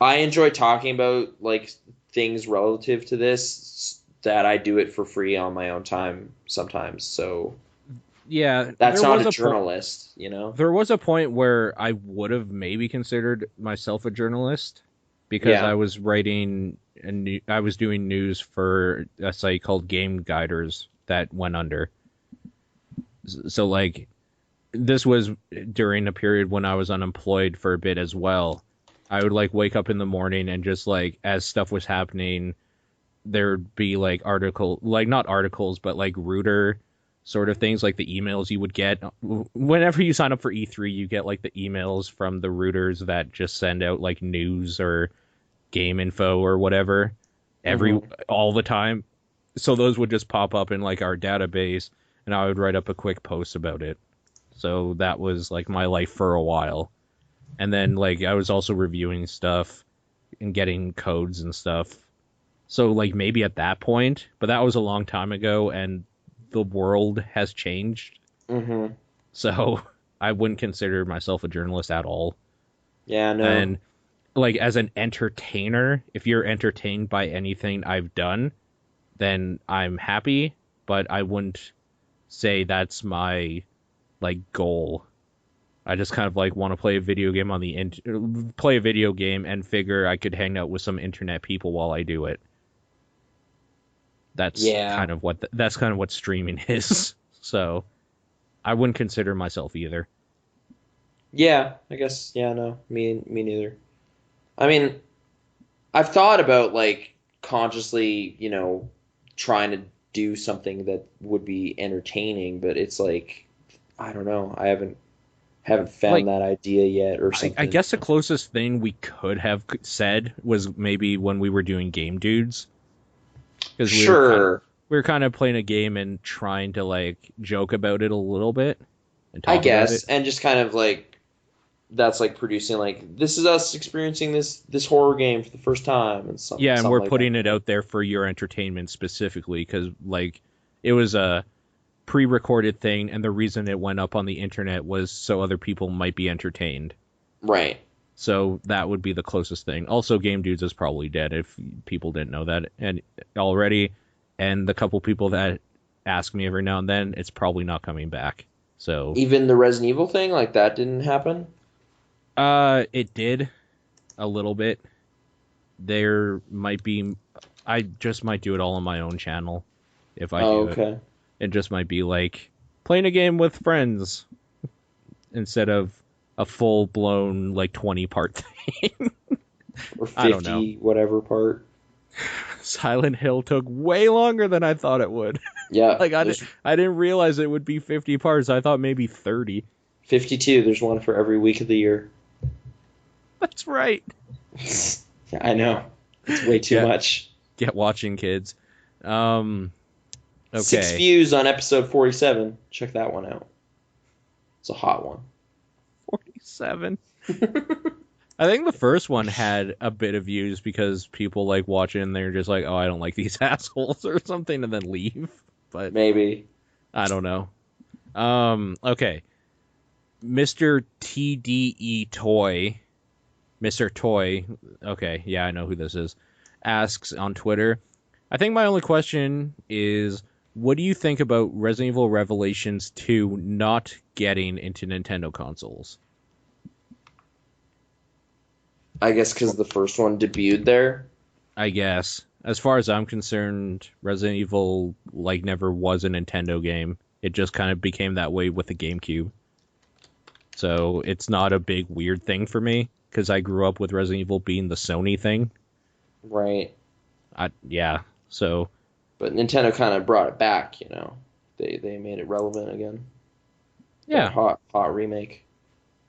Speaker 4: I enjoy talking about like things relative to this that I do it for free on my own time sometimes. So
Speaker 2: Yeah,
Speaker 4: that's not a journalist.
Speaker 2: there was a point where I would have maybe considered myself a journalist because I
Speaker 4: Yeah.
Speaker 2: was writing I was doing news for a site called Game Guiders that went under. So like this was during a period when I was unemployed for a bit as well. I would like wake up in the morning and just like as stuff was happening, there'd be like like not articles, but like router sort of things, like the emails you would get whenever you sign up for E3. You get like the emails from the routers that just send out like news or game info or whatever
Speaker 4: Hmm.
Speaker 2: all the time. So those would just pop up in like our database, and I would write up a quick post about it. So that was like my life for a while. And then like I was also reviewing stuff and getting codes and stuff. So like maybe at that point, but that was a long time ago and the world has changed.
Speaker 4: Hmm.
Speaker 2: So I wouldn't consider myself a journalist at all.
Speaker 4: Yeah. No.
Speaker 2: And like as an entertainer, if you're entertained by anything I've done, then I'm happy, but I wouldn't say that's my like goal. I just kind of like want to play a video game on play a video game and figure I could hang out with some internet people while I do it. That's
Speaker 4: Yeah.
Speaker 2: kind of what streaming is. So I wouldn't consider myself either.
Speaker 4: Yeah. I guess. Yeah. No. Me neither. I mean, I've thought about like consciously, trying to do something that would be entertaining, but it's like I don't know. I haven't found
Speaker 2: Like
Speaker 4: that idea yet or
Speaker 2: I
Speaker 4: something.
Speaker 2: guess the closest thing we could have said was maybe when we were doing Game Dudes, because
Speaker 4: Sure,
Speaker 2: we were kind of playing a game and trying to like joke about it a little bit and
Speaker 4: I
Speaker 2: talk about
Speaker 4: guess,
Speaker 2: it.
Speaker 4: and just kind of like that's like producing like this is us experiencing this horror game for the first time and
Speaker 2: Yeah, and
Speaker 4: something
Speaker 2: we're
Speaker 4: like that.
Speaker 2: putting it out there for your entertainment specifically because like it was a pre-recorded thing, and the reason it went up on the internet was so other people might be entertained.
Speaker 4: Right.
Speaker 2: So that would be the closest thing. Also, Game Dudes is probably dead if people didn't know that and already. And the couple people that ask me every now and then, it's probably not coming back. So,
Speaker 4: Even the Resident Evil thing like that didn't happen.
Speaker 2: it did a little bit, there might be, I just might do it all on my own channel if I do it. It just might be like playing a game with friends instead of a full blown like 20-part thing.
Speaker 4: Or 50
Speaker 2: I don't know.
Speaker 4: whatever part.
Speaker 2: Silent Hill took way longer than I thought it would.
Speaker 4: Yeah.
Speaker 2: Like I didn't realize it would be 50 parts. I thought maybe 30.
Speaker 4: 52. There's one for every week of the year.
Speaker 2: That's right.
Speaker 4: Yeah, I know. It's way too much.
Speaker 2: Get watching, kids. Okay.
Speaker 4: 6 views on episode 47. Check that one out. It's a hot one.
Speaker 2: 47. I think the first one had a bit of views because people like watch it and they're just like, oh, I don't like these assholes or something, and then leave. But
Speaker 4: maybe.
Speaker 2: I don't know. Okay. Mr. TDE Toy. Mr. Toy. Okay, yeah, I know who this is. Asks on Twitter, I think my only question is, what do you think about Resident Evil Revelations 2 not getting into Nintendo consoles?
Speaker 4: I guess because the first one debuted there.
Speaker 2: I guess. As far as I'm concerned, Resident Evil like never was a Nintendo game. It just kind of became that way with the GameCube. So it's not a big weird thing for me because I grew up with Resident Evil being the Sony thing.
Speaker 4: Right.
Speaker 2: Yeah. So.
Speaker 4: But Nintendo kind of brought it back, you know. They made it relevant again.
Speaker 2: Yeah.
Speaker 4: That hot remake.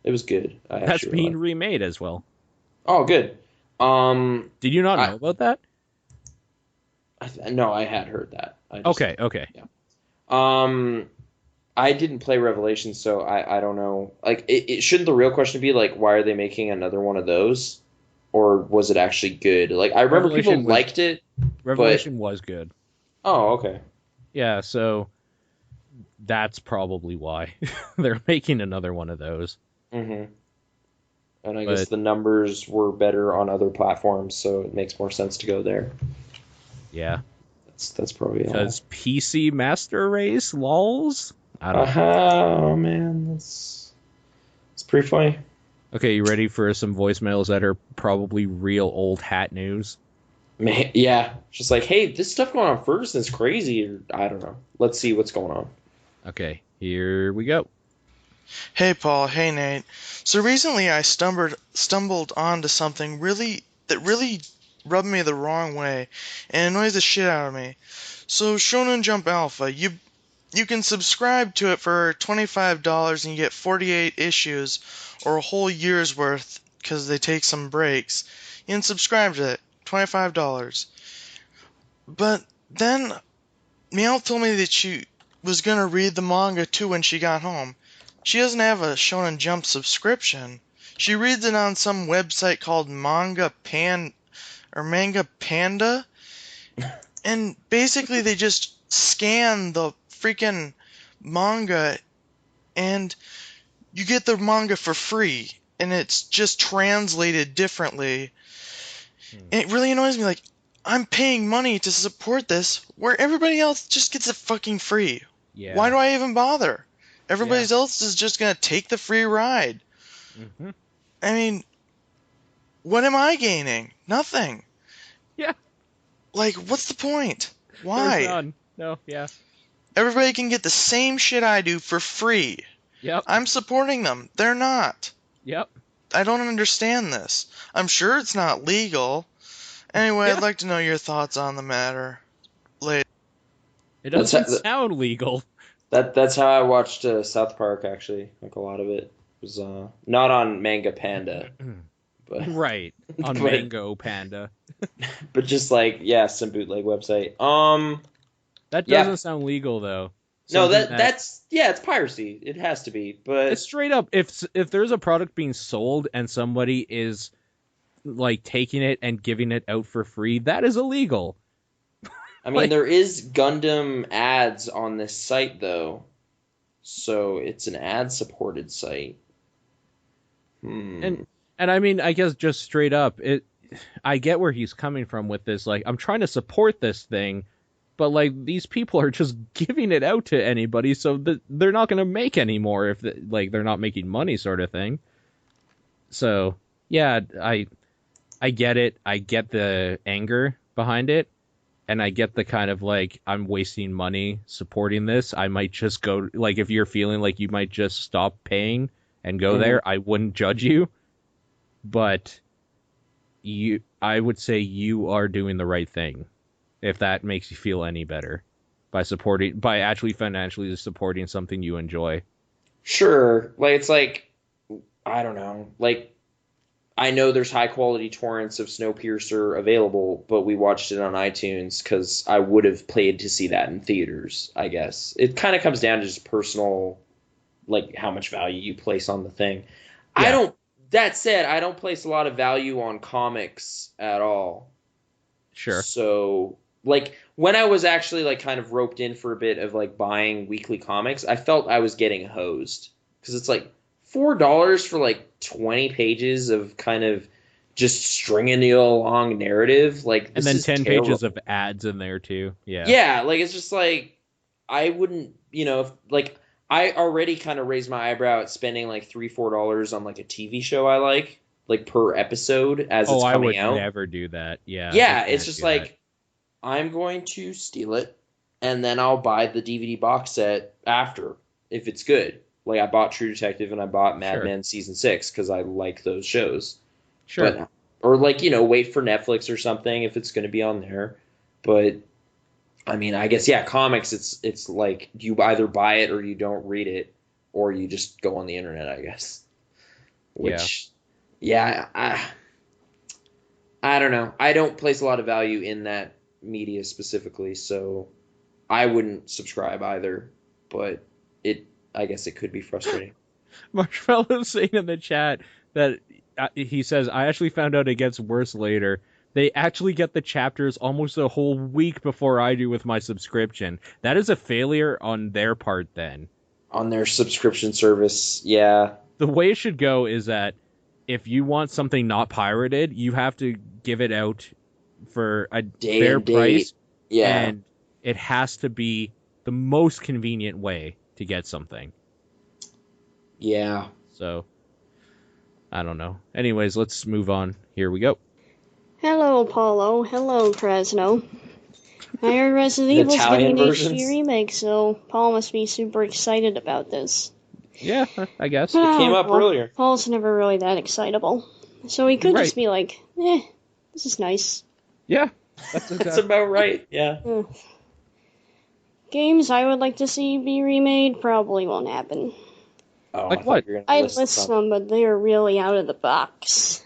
Speaker 4: It was good.
Speaker 2: That's being remade as well.
Speaker 4: Oh, good.
Speaker 2: Did you not know about that?
Speaker 4: No, I had heard that.
Speaker 2: Okay.
Speaker 4: Yeah. I didn't play Revelations, so I don't know. Like, it shouldn't the real question be like, why are they making another one of those, or was it actually good? Like, I remember people liked it.
Speaker 2: Revelation was good.
Speaker 4: Oh, okay.
Speaker 2: Yeah, so that's probably why they're making another one of those.
Speaker 4: Mm-hmm. And I guess the numbers were better on other platforms, so it makes more sense to go there.
Speaker 2: Yeah.
Speaker 4: That's probably all.
Speaker 2: Because PC Master Race, lols? I don't know.
Speaker 4: Oh, man. It's pretty funny.
Speaker 2: Okay, you ready for some voicemails that are probably real old hat news?
Speaker 4: Man, yeah. Just like, hey, this stuff going on first is crazy. Or, I don't know. Let's see what's going on.
Speaker 2: Okay, here we go.
Speaker 5: Hey Paul, hey Nate. So recently I stumbled onto something that really rubbed me the wrong way and annoys the shit out of me. So Shonen Jump Alpha, you can subscribe to it for $25 and you get 48 issues or a whole year's worth because they take some breaks. You can subscribe to it, $25. But then Meow told me that she was gonna read the manga too when she got home. She doesn't have a Shonen Jump subscription. She reads it on some website called Manga Panda. And basically they just scan the freaking manga and you get the manga for free. And it's just translated differently. And it really annoys me. Like, I'm paying money to support this where everybody else just gets it fucking free.
Speaker 2: Yeah.
Speaker 5: Why do I even bother? Everybody else is just going to take the free ride.
Speaker 2: Mm-hmm.
Speaker 5: I mean, what am I gaining? Nothing.
Speaker 2: Yeah.
Speaker 5: Like, what's the point? Why?
Speaker 2: There's none. No, yeah.
Speaker 5: Everybody can get the same shit I do for free.
Speaker 2: Yep.
Speaker 5: I'm supporting them. They're not.
Speaker 2: Yep.
Speaker 5: I don't understand this. I'm sure it's not legal. Anyway,
Speaker 2: Yeah.
Speaker 5: I'd like to know your thoughts on the matter later.
Speaker 2: It doesn't sound legal.
Speaker 4: That's how I watched South Park, actually. Like, a lot of it was not on Manga Panda. But,
Speaker 2: right. On Mango Panda.
Speaker 4: But just like, yeah, some bootleg website.
Speaker 2: That doesn't sound legal, though.
Speaker 4: No, that's it's piracy. It has to be. But
Speaker 2: it's straight up, if there's a product being sold and somebody is like taking it and giving it out for free, that is illegal.
Speaker 4: I mean, there is Gundam ads on this site, though. So it's an ad-supported site.
Speaker 2: And I mean, I guess just straight up, I get where he's coming from with this. Like, I'm trying to support this thing, but like these people are just giving it out to anybody, so they're not going to make any more if they're not making money, sort of thing. So yeah, I get it. I get the anger behind it. And I get the kind of like, I'm wasting money supporting this. I might just go, like, if you're feeling like you might just stop paying and go there, I wouldn't judge you. But I would say you are doing the right thing, if that makes you feel any better, by actually financially supporting something you enjoy.
Speaker 4: Sure. Like, it's like, I don't know. Like, I know there's high quality torrents of Snowpiercer available, but we watched it on iTunes because I would have paid to see that in theaters, I guess. It kind of comes down to just personal, like, how much value you place on the thing.
Speaker 2: Yeah.
Speaker 4: That said, I don't place a lot of value on comics at all.
Speaker 2: Sure.
Speaker 4: So, like, when I was actually, like, kind of roped in for a bit of, like, buying weekly comics, I felt I was getting hosed. Because it's like $4 for, like, 20 pages of kind of just stringing you along narrative. Like,
Speaker 2: and then 10 pages of ads in there, too. Yeah.
Speaker 4: Yeah, like, it's just like, I wouldn't, if, like, I already kind of raised my eyebrow at spending, like, $3-4 on, like, a TV show I like, per episode as it's coming out.
Speaker 2: I would never do that. Yeah.
Speaker 4: Yeah, it's just like, I'm going to steal it, and then I'll buy the DVD box set after, if it's good. Like, I bought True Detective and I bought Mad Men Season 6 because I like those shows.
Speaker 2: Sure.
Speaker 4: Or, like, wait for Netflix or something if it's going to be on there. But, I mean, I guess, yeah, comics, it's like, you either buy it or you don't read it, or you just go on the internet, I guess. Which, yeah, I don't know. I don't place a lot of value in that media specifically, so I wouldn't subscribe either. But I guess it could be frustrating.
Speaker 2: Marshmallow's saying in the chat that he says, I actually found out it gets worse later. They actually get the chapters almost a whole week before I do with my subscription. That is a failure on their part then.
Speaker 4: On their subscription service, yeah.
Speaker 2: The way it should go is that if you want something not pirated, you have to give it out for a fair price.
Speaker 4: Yeah.
Speaker 2: And it has to be the most convenient way to get something.
Speaker 4: Yeah.
Speaker 2: So, I don't know. Anyways, let's move on. Here we go.
Speaker 6: Hello, Paulo. Hello, Krasno. I heard Resident Evil's getting an HD remake, so Paul must be super excited about this.
Speaker 2: Yeah, I guess.
Speaker 4: It came up earlier.
Speaker 6: Paul's never really that excitable. So he could just be like, this is nice.
Speaker 2: Yeah.
Speaker 4: That's about right, yeah.
Speaker 6: Games I would like to see be remade probably won't happen.
Speaker 4: Oh,
Speaker 2: like what?
Speaker 6: I list some, but they are really out of the box.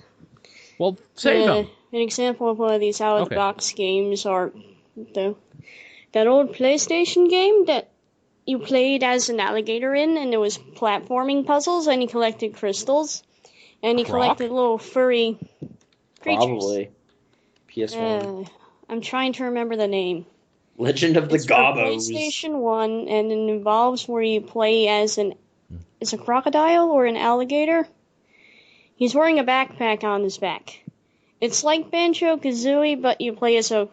Speaker 2: Well, say them.
Speaker 6: An example of one of these out of the box games are that old PlayStation game that you played as an alligator in, and it was platforming puzzles, and you collected crystals, and you collected little furry creatures.
Speaker 4: Probably. PS1.
Speaker 6: I'm trying to remember the name.
Speaker 4: Legend of the Gobbos.
Speaker 6: It's for PlayStation 1, and it involves where you play as a crocodile or an alligator. He's wearing a backpack on his back. It's like Banjo-Kazooie, but you play as a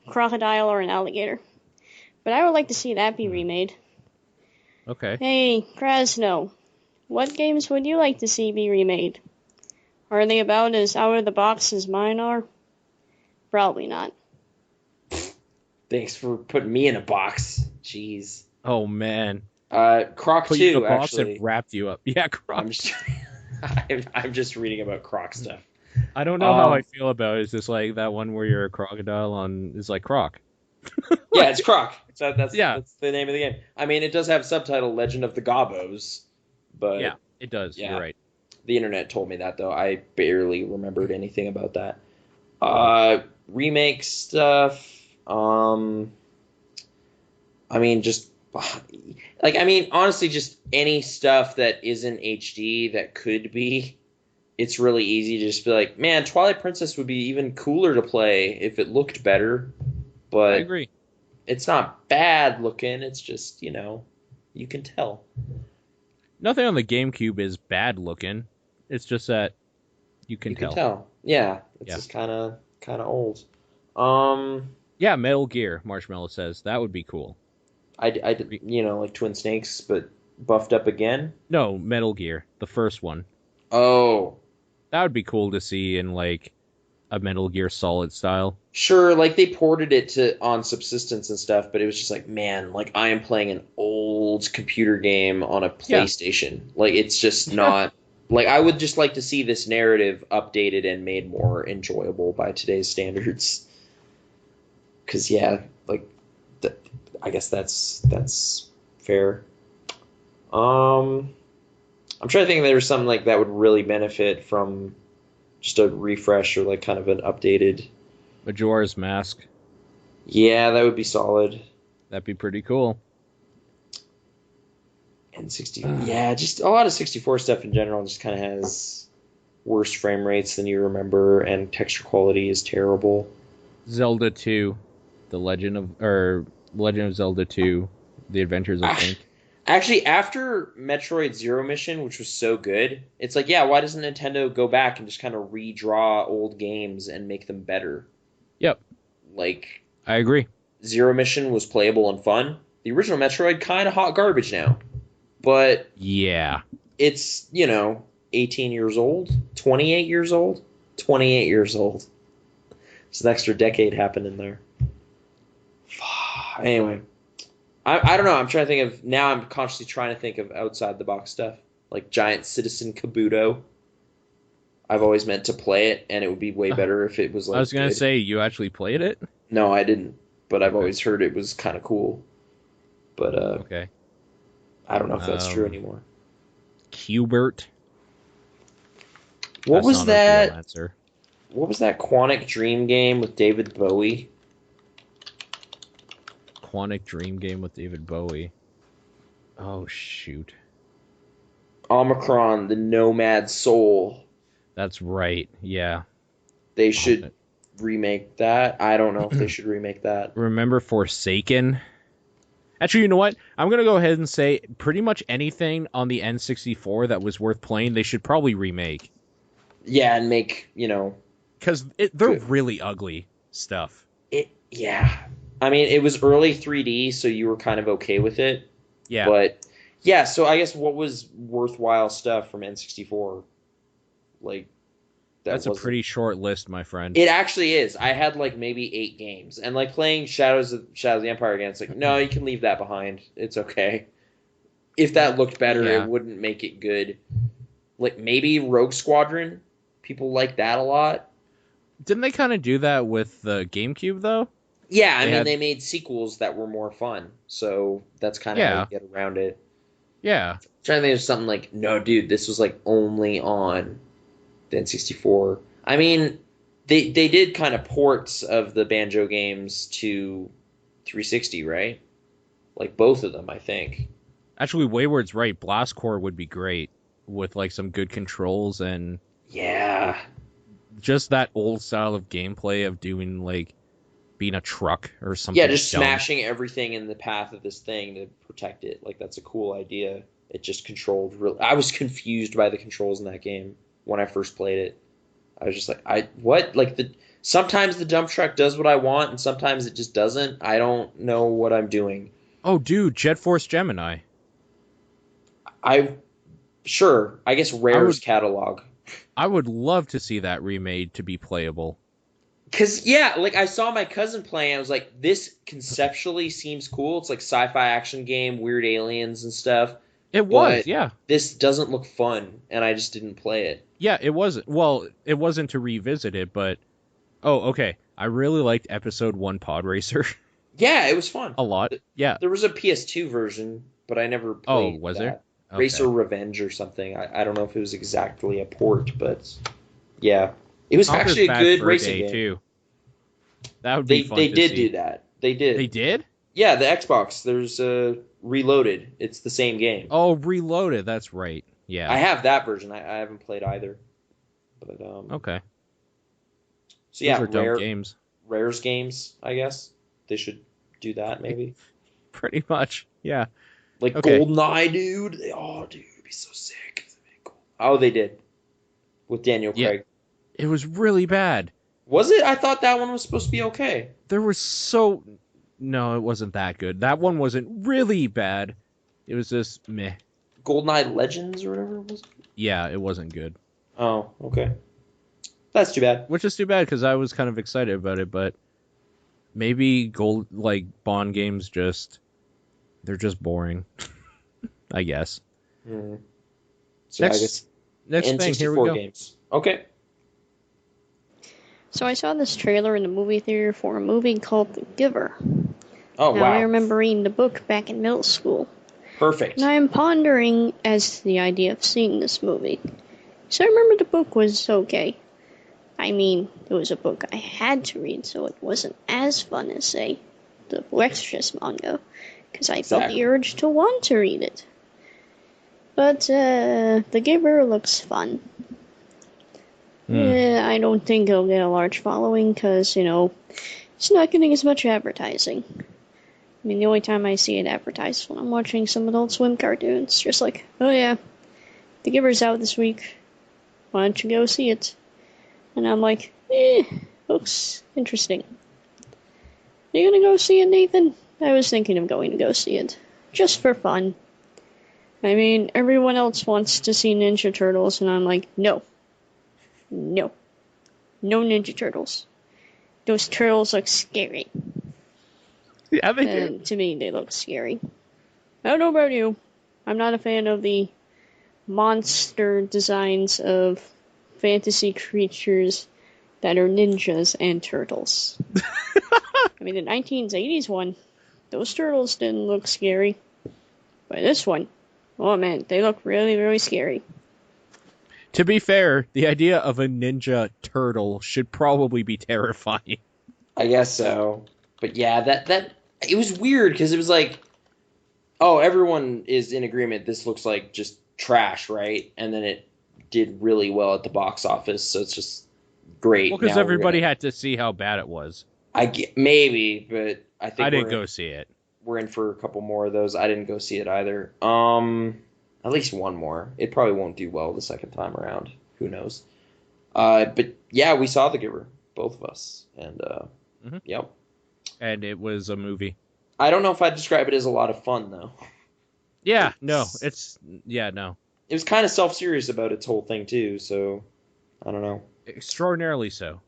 Speaker 6: crocodile or an alligator. But I would like to see that be remade.
Speaker 2: Okay.
Speaker 6: Hey, Krasno, what games would you like to see be remade? Are they about as out of the box as mine are? Probably not.
Speaker 4: Thanks for putting me in a box. Jeez.
Speaker 2: Oh, man.
Speaker 4: Croc
Speaker 2: Put
Speaker 4: 2,
Speaker 2: you in a box
Speaker 4: actually.
Speaker 2: and wrapped you up. Yeah, Croc.
Speaker 4: I'm just reading about Croc stuff.
Speaker 2: I don't know how I feel about it. Is this like that one where you're a crocodile is like Croc?
Speaker 4: Yeah, it's Croc. That's the name of the game. I mean, it does have subtitle Legend of the Gobbos, but
Speaker 2: yeah, it does.
Speaker 4: Yeah,
Speaker 2: you're right.
Speaker 4: The internet told me that, though. I barely remembered anything about that. Remake stuff. I mean, just honestly, just any stuff that isn't HD that could be. It's really easy to just be like, man, Twilight Princess would be even cooler to play if it looked better. But
Speaker 2: I agree.
Speaker 4: It's not bad looking. It's just, you can tell.
Speaker 2: Nothing on the GameCube is bad looking. It's just that you can tell.
Speaker 4: Yeah, it's just kind of old.
Speaker 2: Yeah, Metal Gear, Marshmallow says. That would be cool.
Speaker 4: Like Twin Snakes, but buffed up again?
Speaker 2: No, Metal Gear, the first one.
Speaker 4: Oh.
Speaker 2: That would be cool to see in, like, a Metal Gear Solid style.
Speaker 4: Sure, like they ported it to on subsistence and stuff, but it was just like, man, like I am playing an old computer game on a PlayStation. Like it's just not like I would just like to see this narrative updated and made more enjoyable by today's standards. Cause yeah, like I guess that's fair. I'm trying to think if there's something like that would really benefit from just a refresh or like kind of an updated
Speaker 2: Majora's Mask.
Speaker 4: Yeah, that would be solid.
Speaker 2: That'd be pretty cool.
Speaker 4: And 60, yeah, just a lot of 64 stuff in general just kind of has worse frame rates than you remember, and texture quality is terrible.
Speaker 2: Zelda 2, Legend of Zelda 2, The Adventures of Link.
Speaker 4: Actually, after Metroid Zero Mission, which was so good, it's like, yeah, why doesn't Nintendo go back and just kind of redraw old games and make them better?
Speaker 2: Yep.
Speaker 4: Like,
Speaker 2: I agree.
Speaker 4: Zero Mission was playable and fun. The original Metroid, kind of hot garbage now. But
Speaker 2: yeah,
Speaker 4: it's, 18 years old, 28 years old, 28 years old. It's an extra decade happening there. Anyway. I don't know. I'm trying to think of... Now I'm consciously trying to think of outside-the-box stuff. Like Giant Citizen Kabuto. I've always meant to play it, and it would be way better if it was like...
Speaker 2: I was going to say, you actually played it?
Speaker 4: No, I didn't. But I've always heard it was kind of cool. But,
Speaker 2: okay.
Speaker 4: I don't know if that's true anymore.
Speaker 2: Qbert.
Speaker 4: What was that? What was that Quantic Dream game with David Bowie?
Speaker 2: Quantic Dream game with David Bowie. Oh, shoot.
Speaker 4: Omicron, the Nomad Soul.
Speaker 2: That's right, yeah.
Speaker 4: They should remake that. I don't know if they should remake that.
Speaker 2: Remember Forsaken? Actually, you know what? I'm going to go ahead and say pretty much anything on the N64 that was worth playing, they should probably remake.
Speaker 4: Yeah, and make,
Speaker 2: Because they're really ugly stuff.
Speaker 4: Yeah. I mean, it was early 3D, so you were kind of okay with it.
Speaker 2: Yeah.
Speaker 4: But, yeah, so I guess what was worthwhile stuff from N64? Like,
Speaker 2: that's a pretty short list, my friend.
Speaker 4: It actually is. I had, like, maybe 8 games. And, like, playing Shadows of the Empire again, it's like, no, you can leave that behind. It's okay. If that looked better, it wouldn't make it good. Like, maybe Rogue Squadron? People like that a lot.
Speaker 2: Didn't they kind of do that with the GameCube, though?
Speaker 4: Yeah, I mean, they made sequels that were more fun, so that's kind of how you get around it.
Speaker 2: Yeah.
Speaker 4: I'm trying to think of something like, no, dude, this was, like, only on the N64. I mean, they did kind of ports of the Banjo games to 360, right? Like, both of them, I think.
Speaker 2: Actually, Wayward's right. Blast Corps would be great with, like, some good controls and...
Speaker 4: Yeah.
Speaker 2: Just that old style of gameplay of doing, like, being a truck or something.
Speaker 4: Yeah, just smashing everything in the path of this thing to protect it. Like, that's a cool idea. It just controlled I was confused by the controls in that game when I first played it. I was just like, what? Like, sometimes the dump truck does what I want, and sometimes it just doesn't. I don't know what I'm doing.
Speaker 2: Oh, dude, Jet Force Gemini.
Speaker 4: Sure, I guess Rare's catalog.
Speaker 2: I would love to see that remade to be playable.
Speaker 4: Because, yeah, like, I saw my cousin playing, I was like, this conceptually seems cool. It's like sci-fi action game, weird aliens and stuff.
Speaker 2: It was, yeah.
Speaker 4: This doesn't look fun, and I just didn't play it.
Speaker 2: Yeah, it wasn't. Well, it wasn't to revisit it, but... Oh, okay. I really liked Episode 1 Pod Racer.
Speaker 4: Yeah, it was fun.
Speaker 2: A lot, yeah.
Speaker 4: There was a PS2 version, but I never played
Speaker 2: was
Speaker 4: that.
Speaker 2: there? Okay.
Speaker 4: Racer Revenge or something. I don't know if it was exactly a port, but yeah. It was actually a good racing game. Too.
Speaker 2: That would be fun
Speaker 4: They
Speaker 2: to
Speaker 4: did
Speaker 2: see.
Speaker 4: do that. They did.
Speaker 2: They did?
Speaker 4: Yeah, the Xbox. There's Reloaded. It's the same game.
Speaker 2: Oh, Reloaded. That's right. Yeah.
Speaker 4: I have that version. I haven't played either. But
Speaker 2: okay.
Speaker 4: So yeah,
Speaker 2: those are dope games.
Speaker 4: Rare's games, I guess. They should do that maybe.
Speaker 2: Pretty much. Yeah.
Speaker 4: Like GoldenEye, dude. Dude, it'd be so sick. Cool. Oh, they did. With Daniel Craig.
Speaker 2: It was really bad.
Speaker 4: Was it? I thought that one was supposed to be okay.
Speaker 2: No, it wasn't that good. That one wasn't really bad. It was just meh.
Speaker 4: GoldenEye Legends or whatever it was?
Speaker 2: Yeah, it wasn't good.
Speaker 4: Oh, okay. That's too bad.
Speaker 2: Which is too bad because I was kind of excited about it, but maybe Bond games they're just boring. I guess.
Speaker 4: Hmm. So I guess
Speaker 2: Next thing, here we go.
Speaker 4: games. Okay.
Speaker 6: So I saw this trailer in the movie theater for a movie called The Giver.
Speaker 4: Oh,
Speaker 6: Now,
Speaker 4: wow.
Speaker 6: I remember reading the book back in middle school.
Speaker 4: Perfect.
Speaker 6: And I am pondering as to the idea of seeing this movie. So I remember the book was okay. I mean, it was a book I had to read, so it wasn't as fun as, say, the Blue Exorcist manga, because I felt the urge to want to read it. But, The Giver looks fun. I don't think it'll get a large following, because, it's not getting as much advertising. I mean, the only time I see it advertised when I'm watching some Adult Swim cartoons. Just like, oh yeah, The Giver's out this week. Why don't you go see it? And I'm like, looks interesting. Are you gonna go see it, Nathan? I was thinking of going to go see it. Just for fun. I mean, everyone else wants to see Ninja Turtles, and I'm like, no. No. No Ninja Turtles. Those turtles look scary.
Speaker 2: Yeah, they do.
Speaker 6: To me, they look scary. I don't know about you. I'm not a fan of the monster designs of fantasy creatures that are ninjas and turtles. I mean, the 1980s one, those turtles didn't look scary. But this one, oh man, they look really, really scary.
Speaker 2: To be fair, the idea of a ninja turtle should probably be terrifying.
Speaker 4: I guess so. But yeah, that it was weird because it was like, oh, everyone is in agreement. This looks like just trash, right? And then it did really well at the box office, so it's just great.
Speaker 2: Well, because everybody had to see how bad it was.
Speaker 4: Maybe, but I think
Speaker 2: I didn't go see it.
Speaker 4: We're in for a couple more of those. I didn't go see it either. At least one more. It probably won't do well the second time around. Who knows? But yeah, we saw The Giver, both of us, and yep.
Speaker 2: And it was a movie.
Speaker 4: I don't know if I'd describe it as a lot of fun though.
Speaker 2: Yeah, no.
Speaker 4: It was kind of self-serious about its whole thing too, so I don't know.
Speaker 2: Extraordinarily so.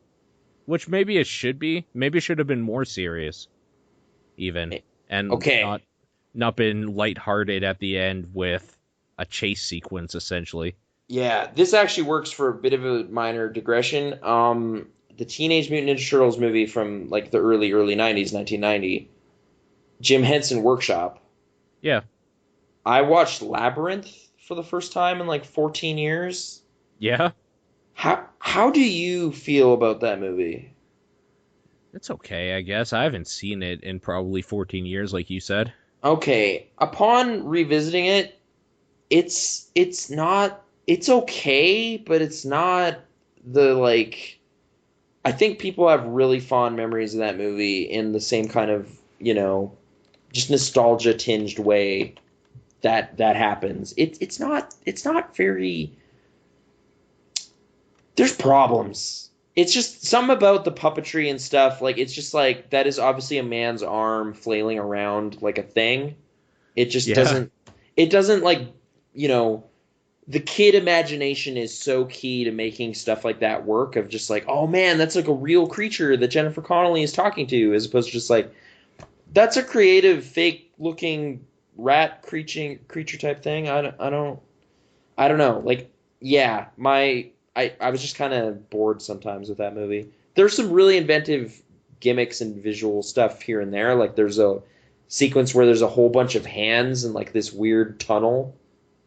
Speaker 2: Which maybe it should be. Maybe it should have been more serious, even, and not been lighthearted at the end with a chase sequence, essentially.
Speaker 4: Yeah, this actually works for a bit of a minor digression. The Teenage Mutant Ninja Turtles movie from like the early 90s, 1990, Jim Henson Workshop.
Speaker 2: Yeah.
Speaker 4: I watched Labyrinth for the first time in like 14 years.
Speaker 2: Yeah.
Speaker 4: How do you feel about that movie?
Speaker 2: It's okay, I guess. I haven't seen it in probably 14 years, like you said.
Speaker 4: Okay, upon revisiting it, it's okay, but it's not the like. I think people have really fond memories of that movie in the same kind of, just nostalgia tinged way that happens. It's not very. There's problems. It's just some about the puppetry and stuff. Like, it's just like, that is obviously a man's arm flailing around like a thing. It just doesn't like, the kid imagination is so key to making stuff like that work, of just like, oh man, that's like a real creature that Jennifer Connelly is talking to, as opposed to just like, that's a creative fake looking rat creature type thing. I don't know. Like, yeah, I was just kind of bored sometimes with that movie. There's some really inventive gimmicks and visual stuff here and there. Like, there's a sequence where there's a whole bunch of hands in like this weird tunnel,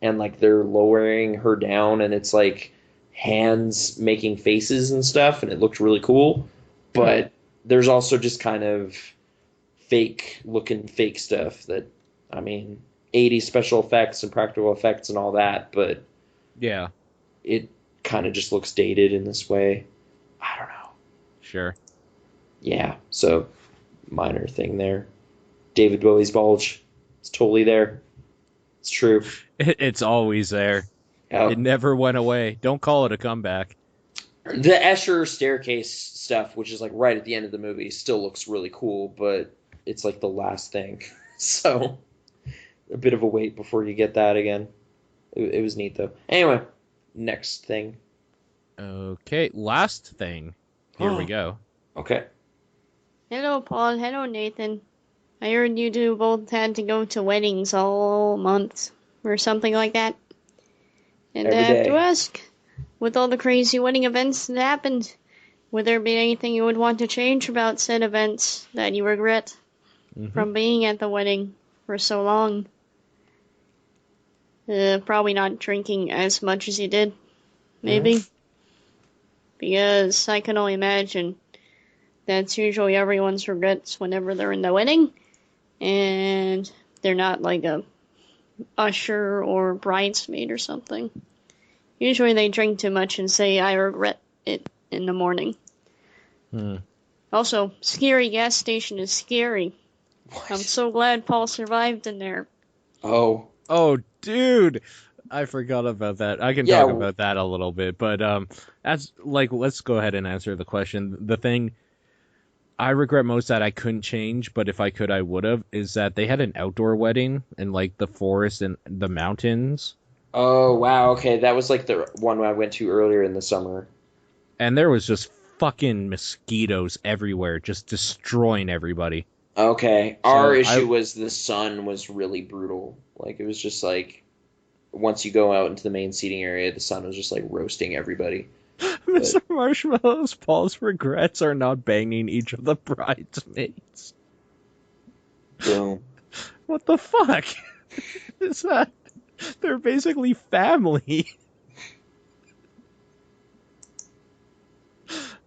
Speaker 4: and like they're lowering her down, and it's like hands making faces and stuff, and it looked really cool. But there's also just kind of fake stuff that, I mean, 80s special effects and practical effects and all that, but
Speaker 2: yeah,
Speaker 4: it kind of just looks dated in this way. I don't know.
Speaker 2: Sure.
Speaker 4: Yeah, so minor thing there. David Bowie's bulge. It's totally there. It's true.
Speaker 2: It's always there.
Speaker 4: Yep.
Speaker 2: It never went away. Don't call it a comeback.
Speaker 4: The Escher staircase stuff, which is like right at the end of the movie, still looks really cool, but it's like the last thing. So a bit of a wait before you get that again. It was neat though. Anyway, next thing.
Speaker 2: Okay, last thing. Here we go.
Speaker 4: Okay.
Speaker 6: Hello, Paul. Hello, Nathan. I heard you two both had to go to weddings all month, or something like that. And
Speaker 4: Every
Speaker 6: I have
Speaker 4: day.
Speaker 6: to ask, with all the crazy wedding events that happened, would there be anything you would want to change about said events that you regret from being at the wedding for so long? Probably not drinking as much as you did, maybe. Because I can only imagine that's usually everyone's regrets whenever they're in the wedding, and they're not like a usher or bridesmaid or something. Usually they drink too much and say, I regret it in the morning. Also, scary gas station is scary.
Speaker 4: What?
Speaker 6: I'm so glad Paul survived in there.
Speaker 4: Oh.
Speaker 2: Oh, dude, I forgot about that. I can
Speaker 4: Yeah,
Speaker 2: talk about that a little bit, but that's like, let's go ahead and answer the question. The thing I regret most that I couldn't change, but if I could, I would have, is that they had an outdoor wedding in like the forest and the mountains,
Speaker 4: Oh, wow. Okay, that was like the one I went to earlier in the summer.
Speaker 2: and there was just fucking mosquitoes everywhere, just destroying everybody.
Speaker 4: Okay. Our
Speaker 2: So
Speaker 4: issue was the sun was really brutal. Like, it was just like, once you go out into the main seating area, the sun was just like roasting everybody.
Speaker 2: Mr. Marshmallows, Paul's regrets are not banging each of the bridesmaids.
Speaker 4: Boom.
Speaker 2: What the fuck? Is that? They're basically family.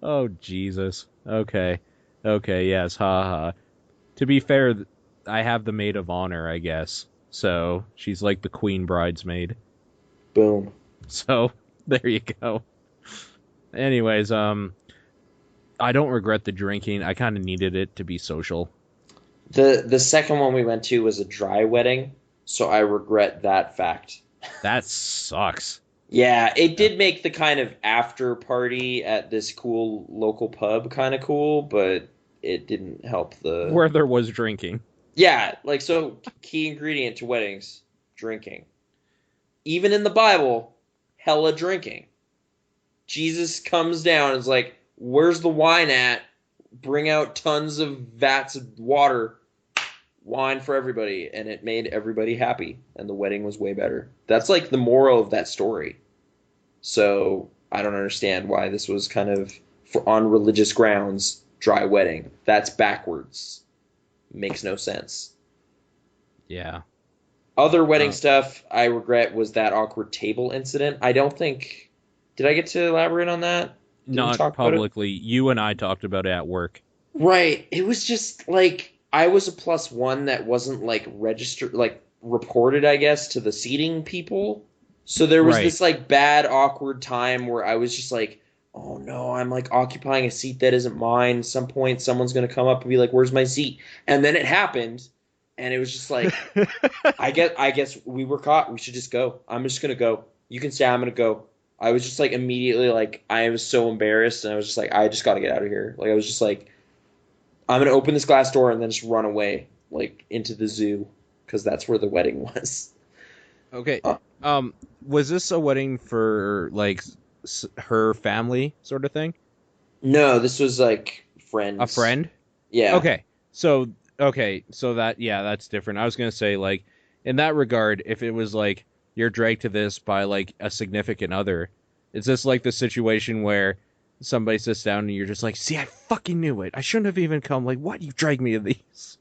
Speaker 2: Oh, Jesus. Okay. Okay, yes, haha. To be fair, I have the maid of honor, I guess. So, she's like the queen bridesmaid.
Speaker 4: Boom.
Speaker 2: So, there you go. Anyways, I don't regret the drinking. I kind of needed it to be social.
Speaker 4: The second one we went to was a dry wedding, so I regret that fact.
Speaker 2: That sucks.
Speaker 4: Yeah, it did make the kind of after party at this cool local pub kind of cool, but it didn't help the...
Speaker 2: Where there was drinking.
Speaker 4: Yeah, like, so key ingredient to weddings, drinking. Even in the Bible, hella drinking. Jesus comes down and is like, where's the wine at? Bring out tons of vats of water, wine for everybody, and it made everybody happy, and the wedding was way better. That's like the moral of that story. So I don't understand why this was kind of on religious grounds, dry wedding. That's backwards. Makes no sense.
Speaker 2: Yeah.
Speaker 4: Other wedding stuff I regret was that awkward table incident. I don't think... Did I get to elaborate on that? Did we
Speaker 2: Not
Speaker 4: talk about it?
Speaker 2: publicly. You and I talked about it at work.
Speaker 4: Right. It was just like I was a +1 that wasn't like registered, like reported, I guess, to the seating people. So there was
Speaker 2: Right.
Speaker 4: this like bad, awkward time where I was just like, oh no, I'm like occupying a seat that isn't mine. At some point, someone's going to come up and be like, where's my seat? And then it happened. And it was just like, I guess we were caught. We should just go. I'm just going to go. You can stay. I'm going to go. I was just like immediately like, I was so embarrassed. And I was just like, I just got to get out of here. Like, I was just like, I'm going to open this glass door and then just run away, like into the zoo. Because that's where the wedding was.
Speaker 2: Okay. Was this a wedding for like her family sort of thing?
Speaker 4: No, this was like friends.
Speaker 2: A friend?
Speaker 4: Yeah.
Speaker 2: Okay. So that, yeah, that's different. I was gonna say, like, in that regard, if it was like you're dragged to this by like a significant other, is this like the situation where somebody sits down and you're just like, see, I fucking knew it. I shouldn't have even come. Like, why do you drag me to these?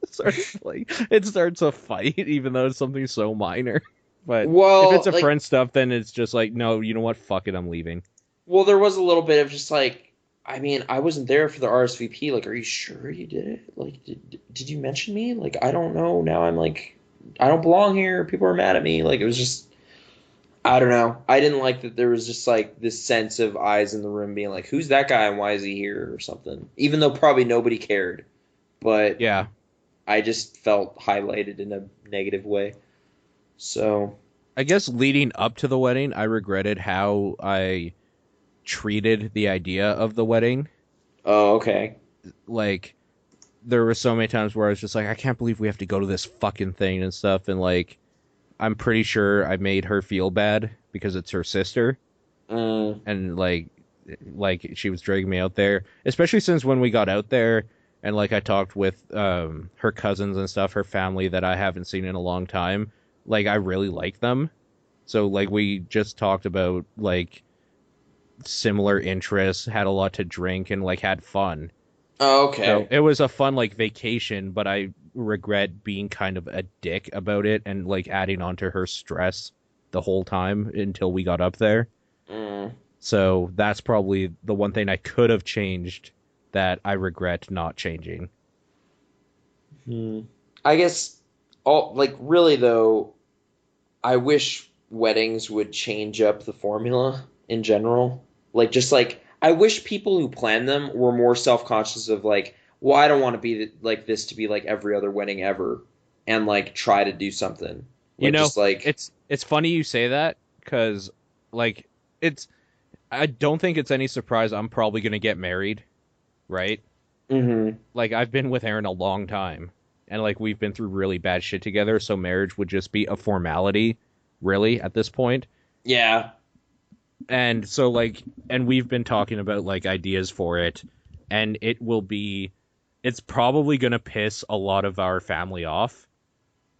Speaker 2: It starts a fight, even though it's something so minor. But
Speaker 4: Well,
Speaker 2: if it's a
Speaker 4: like,
Speaker 2: friend stuff, then it's just like, no, you know what? Fuck it, I'm leaving.
Speaker 4: well, there was a little bit of just like, I mean, I wasn't there for the RSVP. Like, are you sure you did it? Like, did you mention me? Like, I don't know. Now I'm like, I don't belong here. People are mad at me. Like, it was just, I don't know. I didn't like that there was just like this sense of eyes in the room being like, who's that guy and why is he here or something? Even though probably nobody cared. But
Speaker 2: Yeah.
Speaker 4: I just felt highlighted in a negative way. So,
Speaker 2: I guess leading up to the wedding, I regretted how I treated the idea of the wedding.
Speaker 4: oh, okay.
Speaker 2: Like, there were so many times where I was just like, I can't believe we have to go to this fucking thing and stuff. And like, I'm pretty sure I made her feel bad because it's her sister.
Speaker 4: Mm.
Speaker 2: And like, like she was dragging me out there, especially since when we got out there and like I talked with her cousins and stuff, her family that I haven't seen in a long time. Like I really like them. So like we just talked about like similar interests, had a lot to drink, and like had fun.
Speaker 4: Oh, okay.
Speaker 2: So it was a fun like vacation, but I regret being kind of a dick about it and like adding on to her stress the whole time until we got up there.
Speaker 4: Mm.
Speaker 2: So that's probably the one thing I could have changed that I regret not changing.
Speaker 4: I guess really though, I wish weddings would change up the formula in general. Like just like I wish people who plan them were more self-conscious of like, well, I don't want to be like this to be like every other wedding ever, and like try to do something.
Speaker 2: You
Speaker 4: Like
Speaker 2: know,
Speaker 4: just like
Speaker 2: it's funny you say that because like it's I don't think it's any surprise I'm probably gonna get married, right?
Speaker 4: Mhm.
Speaker 2: Like I've been with Aaron a long time, and like we've been through really bad shit together, so marriage would just be a formality, really, at this point.
Speaker 4: Yeah.
Speaker 2: And so like and we've been talking about like ideas for it, and it's probably gonna piss a lot of our family off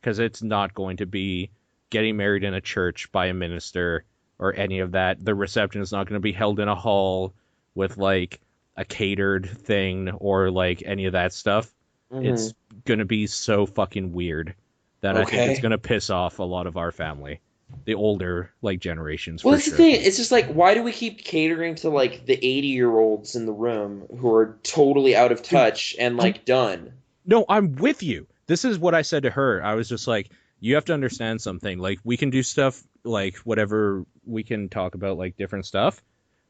Speaker 2: because it's not going to be getting married in a church by a minister or any of that. The reception is not going to be held in a hall with like a catered thing or like any of that stuff. It's going to be so fucking weird that I think it's
Speaker 4: Okay.
Speaker 2: going to piss off a lot of our family, the older like generations
Speaker 4: Well,
Speaker 2: for
Speaker 4: that's the
Speaker 2: sure.
Speaker 4: thing. It's just like, why do we keep catering to like the 80-year-olds in the room who are totally out of touch and like done?
Speaker 2: No, I'm with you. This is what I said to her. I was just like, you have to understand something. Like, we can do stuff, like, whatever, we can talk about, like, different stuff.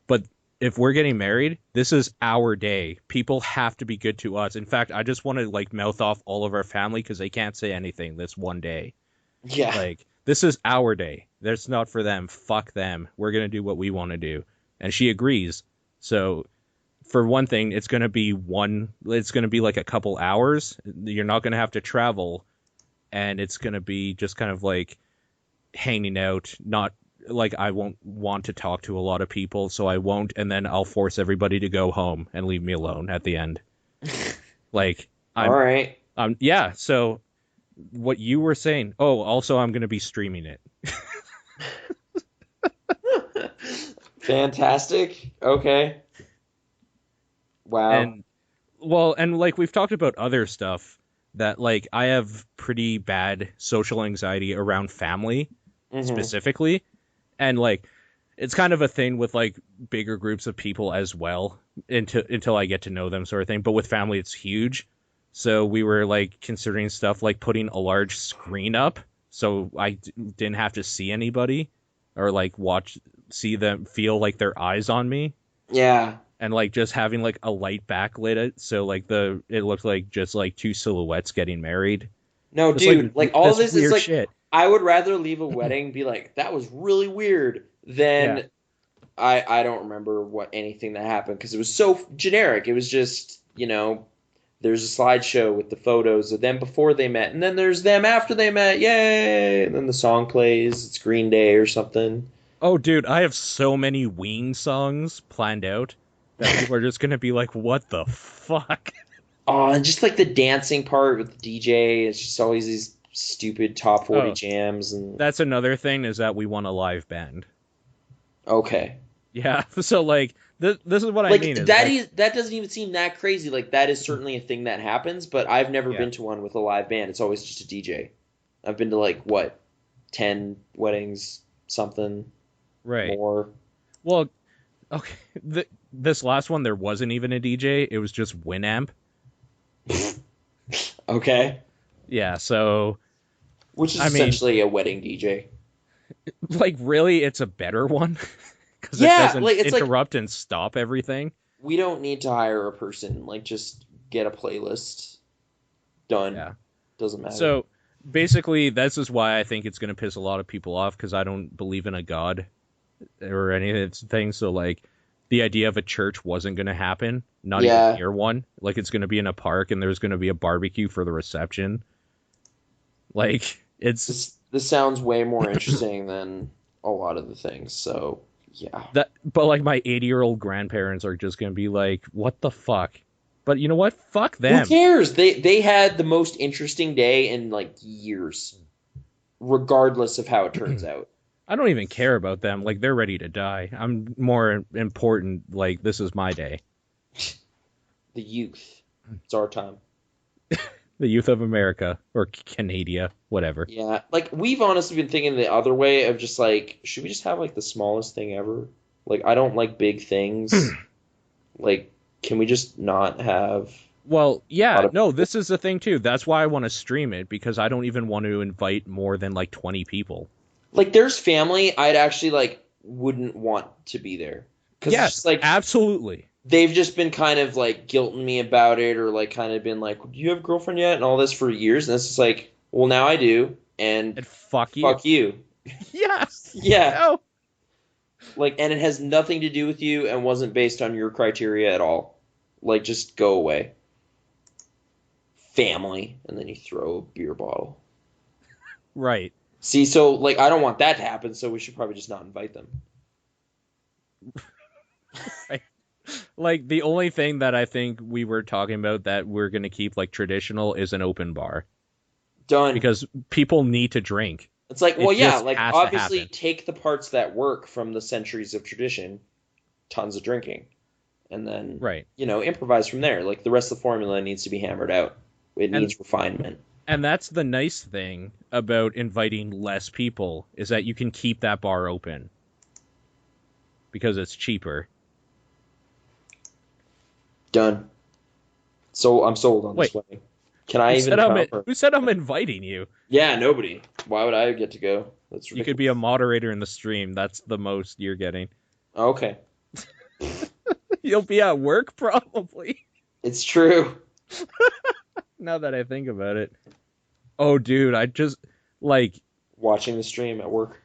Speaker 2: But if we're getting married, this is our day. People have to be good to us. In fact, I just want to, like, mouth off all of our family because they can't say anything this one day.
Speaker 4: Yeah.
Speaker 2: Like, this is our day. That's not for them. Fuck them. We're going to do what we want to do. And she agrees. So for one thing, it's going to be like a couple hours. You're not going to have to travel, and it's going to be just kind of like hanging out. Not like I won't want to talk to a lot of people, so I won't, and then I'll force everybody to go home and leave me alone at the end. Like,
Speaker 4: All right.
Speaker 2: Yeah, so what you were saying, oh, also I'm going to be streaming it.
Speaker 4: Fantastic. Okay. Wow.
Speaker 2: And like we've talked about other stuff that like I have pretty bad social anxiety around family specifically, and like it's kind of a thing with like bigger groups of people as well until I get to know them sort of thing. But with family, it's huge. So we were like considering stuff like putting a large screen up so I didn't have to see anybody or like see them, feel like their eyes on me.
Speaker 4: Yeah.
Speaker 2: And like just having like a light backlit it, so like it looked like just like two silhouettes getting married.
Speaker 4: No,
Speaker 2: It's
Speaker 4: dude, like all
Speaker 2: that's
Speaker 4: this is
Speaker 2: weird
Speaker 4: like
Speaker 2: shit.
Speaker 4: I would rather leave a wedding be like that was really weird than
Speaker 2: Yeah.
Speaker 4: I don't remember what anything that happened because it was so generic. It was just, there's a slideshow with the photos of them before they met, and then there's them after they met. Yay! And then the song plays. It's Green Day or something.
Speaker 2: Oh, dude, I have so many Ween songs planned out that people are just gonna be like, "What the fuck?"
Speaker 4: Oh, and just like the dancing part with the DJ, it's just always these stupid top 40 jams and
Speaker 2: That's another thing is that we want a live band.
Speaker 4: okay.
Speaker 2: Yeah, so like this is what
Speaker 4: Like
Speaker 2: I mean.
Speaker 4: that doesn't even seem that crazy. Like that is certainly a thing that happens, but I've never
Speaker 2: Yeah.
Speaker 4: been to one with a live band. It's always just a DJ. I've been to like what, 10 weddings, something
Speaker 2: right.
Speaker 4: more.
Speaker 2: Well, okay. This last one there wasn't even a DJ. It was just Winamp.
Speaker 4: Okay.
Speaker 2: Yeah, so
Speaker 4: Which is
Speaker 2: I mean,
Speaker 4: essentially a wedding DJ.
Speaker 2: like really, it's a better one because
Speaker 4: Yeah,
Speaker 2: it doesn't
Speaker 4: like, it's like-
Speaker 2: interrupt and stop everything.
Speaker 4: We don't need to hire a person. Like just get a playlist. Done.
Speaker 2: Yeah.
Speaker 4: Doesn't matter.
Speaker 2: So basically, this is why I think it's going to piss a lot of people off because I don't believe in a god or any of those things. So like, the idea of a church wasn't going to happen. Not even near one. Like it's going to be in a park and there's going to be a barbecue for the reception. Like it's
Speaker 4: this sounds way more interesting than a lot of the things. So Yeah.
Speaker 2: But like my 80-year-old grandparents are just gonna be like, what the fuck? But you know what? Fuck them.
Speaker 4: Who cares? They had the most interesting day in like years, regardless of how it turns out.
Speaker 2: I don't even care about them. Like, they're ready to die. I'm more important. Like, this is my day.
Speaker 4: The youth. It's our time.
Speaker 2: The youth of America or Canada, whatever.
Speaker 4: Yeah, like we've honestly been thinking the other way of just like, should we just have like the smallest thing ever? Like, I don't like big things. Like, can we just not have?
Speaker 2: Well, yeah, no, this is the thing too. That's why I want to stream it, because I don't even want to invite more than like 20 people.
Speaker 4: Like, there's family I'd actually like wouldn't want to be there.
Speaker 2: Yes,
Speaker 4: it's just, like,
Speaker 2: absolutely.
Speaker 4: they've just been kind of like guilting me about it, or like kind of been like, do you have a girlfriend yet? And all this for years. And it's just like, well, now I do. And
Speaker 2: fuck you.
Speaker 4: Fuck you.
Speaker 2: Yes.
Speaker 4: Yeah.
Speaker 2: No.
Speaker 4: Like, and it has nothing to do with you and wasn't based on your criteria at all. Like, just go away. Family. And then you throw a beer bottle.
Speaker 2: Right.
Speaker 4: See, so, like, I don't want that to happen, so we should probably just not invite them.
Speaker 2: Right. Like, the only thing that I think we were talking about that we're going to keep, like, traditional is an open bar.
Speaker 4: Done.
Speaker 2: Because people need to drink.
Speaker 4: It's like, well, yeah, like,
Speaker 2: has to
Speaker 4: obviously
Speaker 2: happen.
Speaker 4: take the parts that work from the centuries of tradition, tons of drinking, and then,
Speaker 2: right,
Speaker 4: you know, improvise from there. Like, the rest of the formula needs to be hammered out. It needs refinement.
Speaker 2: And that's the nice thing about inviting less people, is that you can keep that bar open. Because it's cheaper.
Speaker 4: Done. So I'm sold on this wedding. Can I even come?
Speaker 2: Who said I'm inviting you?
Speaker 4: Yeah, nobody. Why would I get to go? That's ridiculous.
Speaker 2: You could be a moderator in the stream. That's the most you're getting.
Speaker 4: Okay.
Speaker 2: You'll be at work, probably.
Speaker 4: It's true.
Speaker 2: Now that I think about it. Oh, dude, I just, like...
Speaker 4: Watching the stream at work.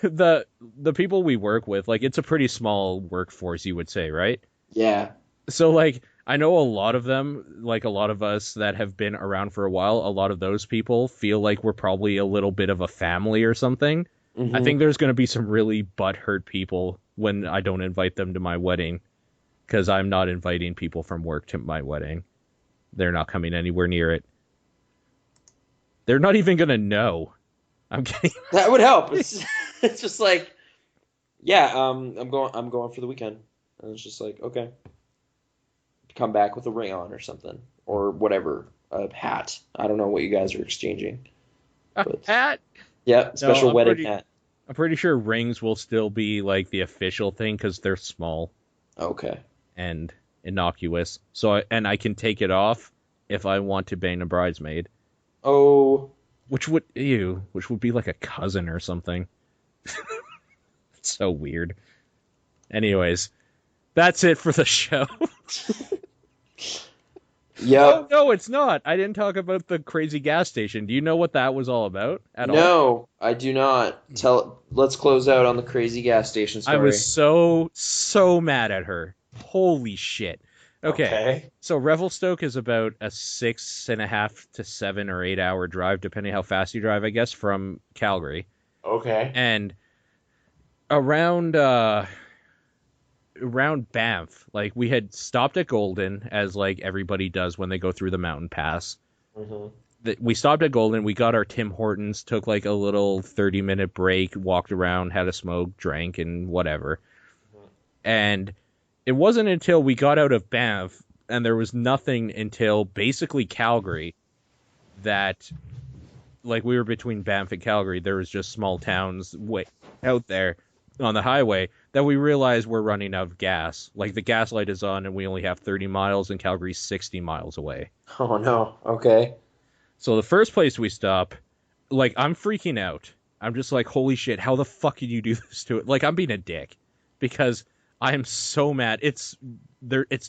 Speaker 2: The people we work with, like, it's a pretty small workforce, you would say, right?
Speaker 4: Yeah.
Speaker 2: So, like, I know a lot of them, like a lot of us that have been around for a while, a lot of those people feel like we're probably a little bit of a family or something. Mm-hmm. I think there's going to be some really butthurt people when I don't invite them to my wedding, because I'm not inviting people from work to my wedding. They're not coming anywhere near it. They're not even going to know. I'm kidding.
Speaker 4: That would help. It's just like, yeah, I'm going for the weekend. And it's just like, okay. Come back with a ring on or something, or whatever, a hat. I don't know what you guys are exchanging.
Speaker 2: A hat?
Speaker 4: Yeah, special wedding hat.
Speaker 2: I'm pretty sure rings will still be like the official thing because they're small.
Speaker 4: Okay.
Speaker 2: And innocuous. So I can take it off if I want to bang a bridesmaid.
Speaker 4: Oh.
Speaker 2: Which would be like a cousin or something. It's so weird. Anyways, that's it for the show.
Speaker 4: Yep.
Speaker 2: Oh, no, it's not. I didn't talk about the crazy gas station. Do you know what that was all about at all?
Speaker 4: No, I do not. Let's close out on the crazy gas station story.
Speaker 2: I was so mad at her. Holy shit. Okay. So Revelstoke is about a 6.5 to 7 or 8 hour drive, depending how fast you drive, I guess, from Calgary.
Speaker 4: Okay.
Speaker 2: And around Banff, like, we had stopped at Golden, as like everybody does when they go through the mountain pass. Mm-hmm. We stopped at Golden, we got our Tim Hortons, took like a little 30-minute break, walked around, had a smoke, drank, and whatever. Mm-hmm. And it wasn't until we got out of Banff, and there was nothing until basically Calgary, that, like, we were between Banff and Calgary, there was just small towns way out there on the highway, that we realized we're running out of gas. Like, the gas light is on, and we only have 30 miles, and Calgary's 60 miles away.
Speaker 4: Oh, no. Okay.
Speaker 2: So the first place we stop, like, I'm freaking out. I'm just like, holy shit, how the fuck did you do this to it? Like, I'm being a dick. Because I am so mad. It's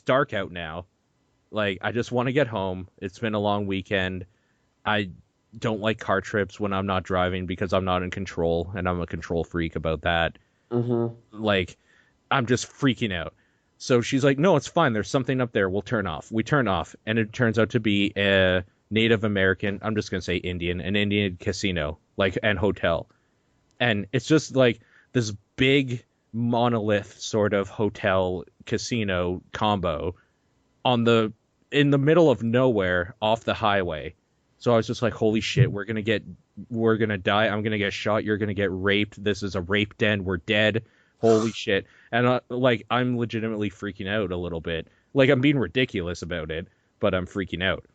Speaker 2: dark out now. Like, I just want to get home. It's been a long weekend. I don't like car trips when I'm not driving because I'm not in control, and I'm a control freak about that. Mm-hmm. Like, I'm just freaking out. So she's like, no, it's fine. There's something up there. We'll turn off. We turn off, and it turns out to be a Native American, I'm just going to say Indian, an Indian casino, like, and hotel. And it's just like this big monolith sort of hotel casino combo in the middle of nowhere off the highway. So I was just like, holy shit, we're gonna die. I'm gonna get shot. You're gonna get raped. This is a rape den. We're dead. Holy shit. And like, I'm legitimately freaking out a little bit. Like, I'm being ridiculous about it, but I'm freaking out.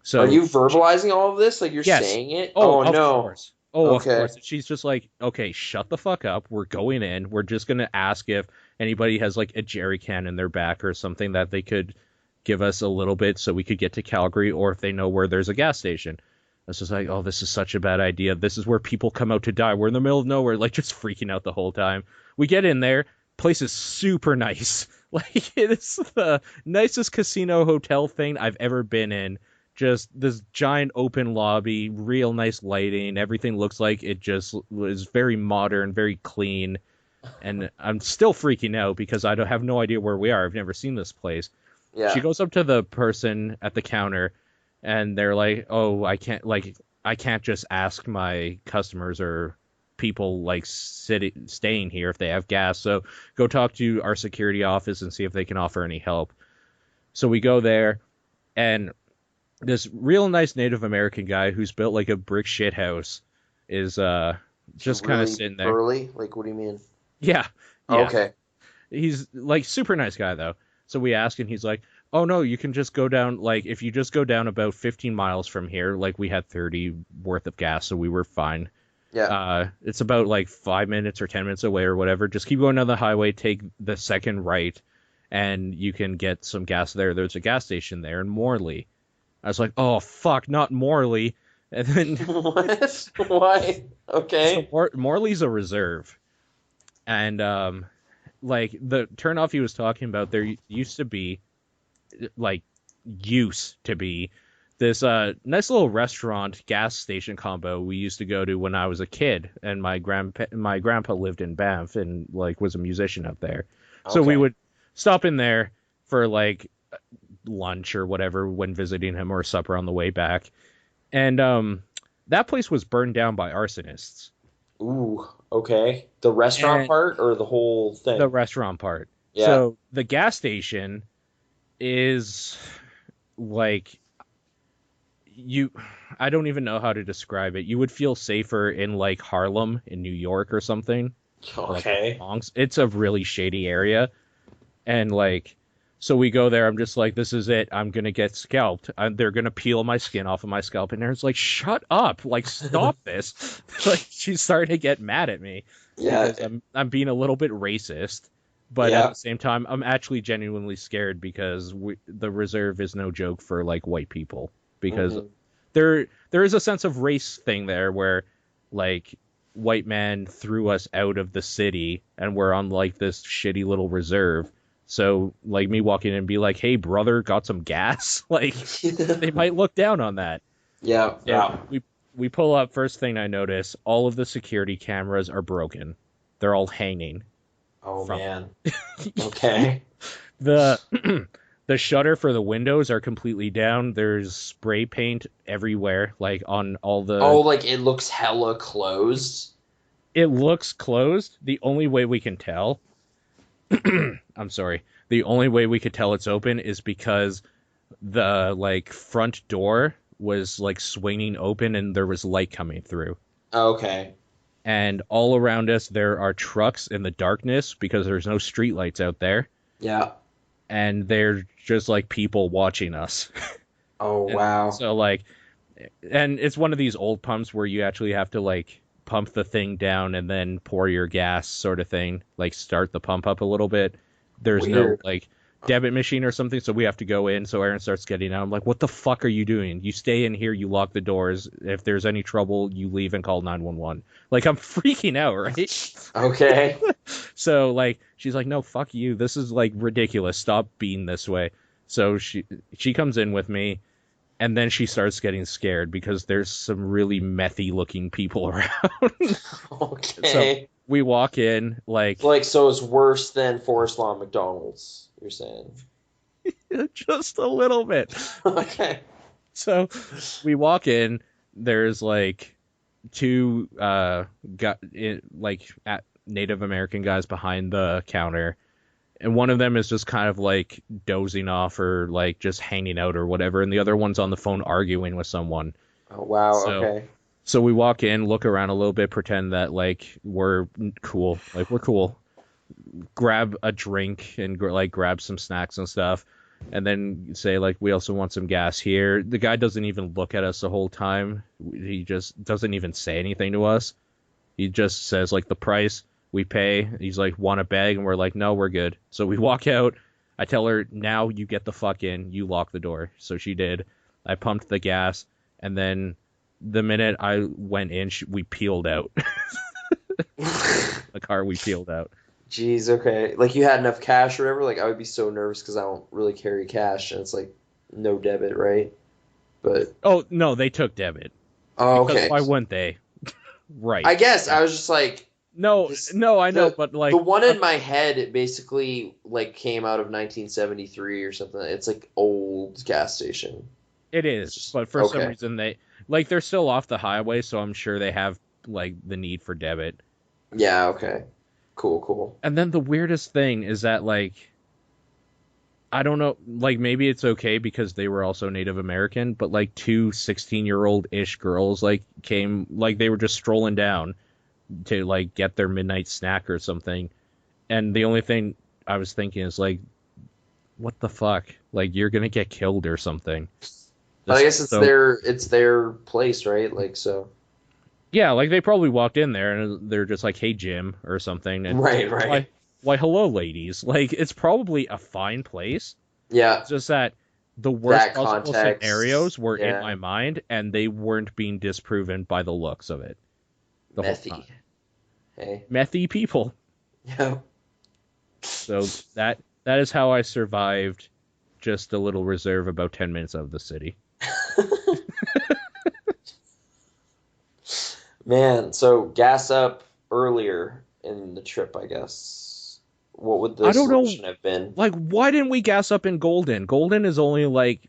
Speaker 2: So
Speaker 4: are you verbalizing all of this? Like, you're
Speaker 2: yes.
Speaker 4: saying it?
Speaker 2: Oh, of
Speaker 4: no.
Speaker 2: Course. Oh,
Speaker 4: Okay.
Speaker 2: of course. She's just like, okay, shut the fuck up. We're going in. We're just going to ask if anybody has like a jerry can in their back or something that they could give us a little bit so we could get to Calgary, or if they know where there's a gas station. I was just like, oh, this is such a bad idea. This is where people come out to die. We're in the middle of nowhere, like just freaking out the whole time. We get in there. Place is super nice. Like, it is the nicest casino hotel thing I've ever been in. Just this giant open lobby, real nice lighting. Everything looks like it just was very modern, very clean. And I'm still freaking out because I have no idea where we are. I've never seen this place.
Speaker 4: Yeah.
Speaker 2: She goes up to the person at the counter, and they're like, "Oh, I can't just ask my customers or people like staying here if they have gas. So go talk to our security office and see if they can offer any help." So we go there, and this real nice Native American guy who's built like a brick shit house is just kind of sitting there.
Speaker 4: Early? Like, what do you mean?
Speaker 2: Yeah.
Speaker 4: Okay.
Speaker 2: He's like super nice guy though. So we ask, and he's like, "Oh no, you can just go down, like, if you just go down about 15 miles from here, like, we had 30 worth of gas, so we were fine.
Speaker 4: Yeah.
Speaker 2: It's about like 5 minutes or 10 minutes away or whatever. Just keep going down the highway, take the second right, and you can get some gas there. There's a gas station there in Morley." I was like, oh fuck, not Morley. And then
Speaker 4: What? Why? Okay.
Speaker 2: so Morley's a reserve. And like the turnoff he was talking about, there used to be this nice little restaurant gas station combo we used to go to when I was a kid, and my grandpa lived in Banff and like was a musician up there. So we would stop in there for like lunch or whatever when visiting him, or supper on the way back. And that place was burned down by arsonists.
Speaker 4: Ooh, okay. The restaurant part or the whole thing?
Speaker 2: The restaurant part.
Speaker 4: Yeah.
Speaker 2: So the gas station is like, I don't even know how to describe it. You would feel safer in like Harlem in New York or something.
Speaker 4: Okay.
Speaker 2: Like, it's a really shady area. And like, so we go there. I'm just like, this is it. I'm going to get scalped. They're going to peel my skin off of my scalp. And Aaron's like, shut up. Like, stop this. Like, she's starting to get mad at me.
Speaker 4: Yeah.
Speaker 2: Because I'm being a little bit racist. But at the same time, I'm actually genuinely scared because the reserve is no joke for, like, white people. Because there is a sense of race thing there where, like, white man threw us out of the city and we're on, like, this shitty little reserve. So, like, me walking in and be like, hey, brother, got some gas? Like, they might look down on that.
Speaker 4: Yeah.
Speaker 2: We pull up, first thing I notice, all of the security cameras are broken. They're all hanging.
Speaker 4: Oh, man. Okay.
Speaker 2: The shutter for the windows are completely down. There's spray paint everywhere, like, on all the...
Speaker 4: Oh, like, it looks hella closed?
Speaker 2: It looks closed. The only way we can tell... I'm sorry. The only way we could tell it's open is because the like front door was like swinging open and there was light coming through.
Speaker 4: Okay.
Speaker 2: And all around us there are trucks in the darkness because there's no street lights out there.
Speaker 4: Yeah.
Speaker 2: And they're just like people watching us.
Speaker 4: Oh, wow.
Speaker 2: So like, and it's one of these old pumps where you actually have to like pump the thing down and then pour your gas sort of thing, like start the pump up a little bit. There's no like debit machine or something, so we have to go in. So Aaron starts getting out. I'm like, what the fuck are you doing? You stay in here, you lock the doors. If there's any trouble, you leave and call 911. Like, I'm freaking out, right?
Speaker 4: Okay.
Speaker 2: So like, she's like, no, fuck you. This is like ridiculous. Stop being this way. So she comes in with me. And then she starts getting scared because there's some really methy looking people around.
Speaker 4: Okay.
Speaker 2: So we walk in like
Speaker 4: So it's worse than Forest Lawn McDonald's, you're saying?
Speaker 2: just a little bit.
Speaker 4: Okay.
Speaker 2: So we walk in, there's like two Native American guys behind the counter, and one of them is just kind of like dozing off or like just hanging out or whatever, and the other one's on the phone arguing with someone.
Speaker 4: Oh wow.
Speaker 2: So,
Speaker 4: Okay.
Speaker 2: So we walk in, look around a little bit, pretend that like we're cool, grab a drink and like grab some snacks and stuff, and then say like we also want some gas here. The guy doesn't even look at us the whole time. He just doesn't even say anything to us. He just says like the price, we pay. He's like, want a bag? And we're like, no, we're good. So we walk out. I tell her, now you get the fuck in, you lock the door. So she did. I pumped the gas, and then the minute I went in, we peeled out. The car, we peeled out.
Speaker 4: Jeez, okay. Like you had enough cash or whatever? Like I would be so nervous because I don't really carry cash and it's like no debit, right? But
Speaker 2: oh no, they took debit.
Speaker 4: Oh,
Speaker 2: because
Speaker 4: okay.
Speaker 2: why wouldn't they? Right.
Speaker 4: I guess I was just like
Speaker 2: no, I know, but like
Speaker 4: the one in my head, it basically like came out of 1973 or something. It's like old gas station.
Speaker 2: It is, but for some reason they're still off the highway, so I'm sure they have like the need for debit.
Speaker 4: Yeah, okay. Cool.
Speaker 2: And then the weirdest thing is that like I don't know, like maybe it's okay because they were also Native American, but like two 16-year-old-ish girls like came, like they were just strolling down to like get their midnight snack or something. And the only thing I was thinking is like, what the fuck? Like you're going to get killed or something.
Speaker 4: But I guess it's their place, right? Like so.
Speaker 2: Yeah, like they probably walked in there and they're just like, "Hey, Jim," or something. And
Speaker 4: right.
Speaker 2: Why, hello, ladies. Like it's probably a fine place.
Speaker 4: Yeah.
Speaker 2: It's just that the worst possible scenarios were in my mind, and they weren't being disproven by the looks of it. The whole time.
Speaker 4: Hey.
Speaker 2: Methy people.
Speaker 4: Yeah.
Speaker 2: So that is how I survived just a little reserve about 10 minutes out of the city.
Speaker 4: Man, so gas up earlier in the trip, I guess. What would the solution have been?
Speaker 2: Like, why didn't we gas up in Golden? Golden is only like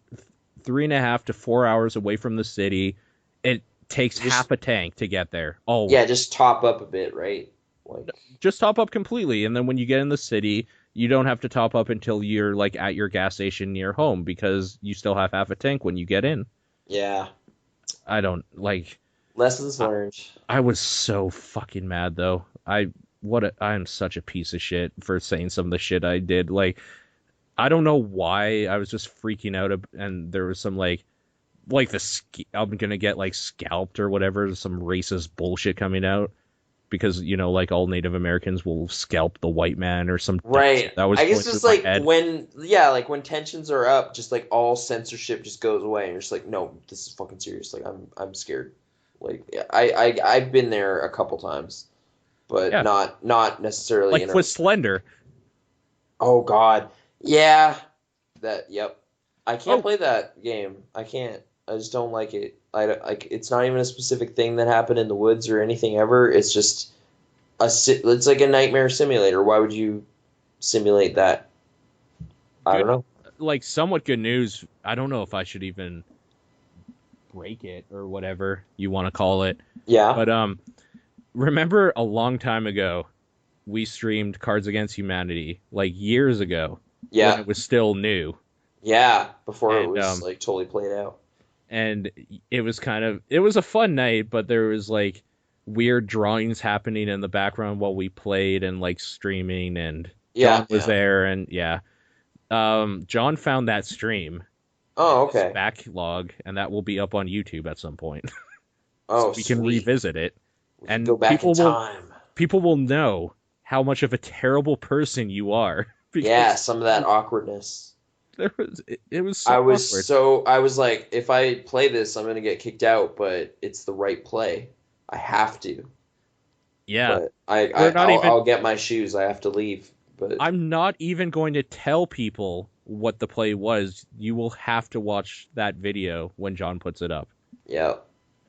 Speaker 2: 3.5 to 4 hours away from the city. It takes half a tank to get there. Oh,
Speaker 4: yeah, just top up a bit, right? Like,
Speaker 2: just top up completely, and then when you get in the city, you don't have to top up until you're like at your gas station near home because you still have half a tank when you get in.
Speaker 4: Yeah.
Speaker 2: I don't like.
Speaker 4: Lessons learned.
Speaker 2: I was so fucking mad though. I am such a piece of shit for saying some of the shit I did. Like, I don't know why I was just freaking out, and there was some like I'm gonna get like scalped or whatever, some racist bullshit coming out because like all Native Americans will scalp the white man or some
Speaker 4: right.
Speaker 2: That was
Speaker 4: I guess just like when tensions are up, just like all censorship just goes away, and you're just like, no, this is fucking serious. Like I'm scared. Like I've been there a couple times, but not necessarily
Speaker 2: like with Slender.
Speaker 4: Oh God, yeah, yep. I can't play that game. I can't. I just don't like it. It's not even a specific thing that happened in the woods or anything ever. It's just it's like a nightmare simulator. Why would you simulate that? I don't know.
Speaker 2: Like somewhat good news. I don't know if I should even break it or whatever you want to call it.
Speaker 4: Yeah.
Speaker 2: But remember a long time ago, we streamed Cards Against Humanity like years ago.
Speaker 4: Yeah.
Speaker 2: When it was still new.
Speaker 4: Yeah, before it was like totally played out.
Speaker 2: And it was a fun night, but there was like weird drawings happening in the background while we played and like streaming, and John was there, and John found that stream.
Speaker 4: Oh, okay.
Speaker 2: Backlog, and that will be up on YouTube at some point.
Speaker 4: Oh,
Speaker 2: so we can revisit it, and
Speaker 4: go back in time.
Speaker 2: People will know how much of a terrible person you are.
Speaker 4: Yeah, some of that awkwardness.
Speaker 2: It was so awkward.
Speaker 4: I was like, if I play this, I'm gonna get kicked out, but it's the right play. I have to.
Speaker 2: Yeah.
Speaker 4: But I'll get my shoes. I have to leave. But
Speaker 2: I'm not even going to tell people what the play was. You will have to watch that video when John puts it up.
Speaker 4: Yeah.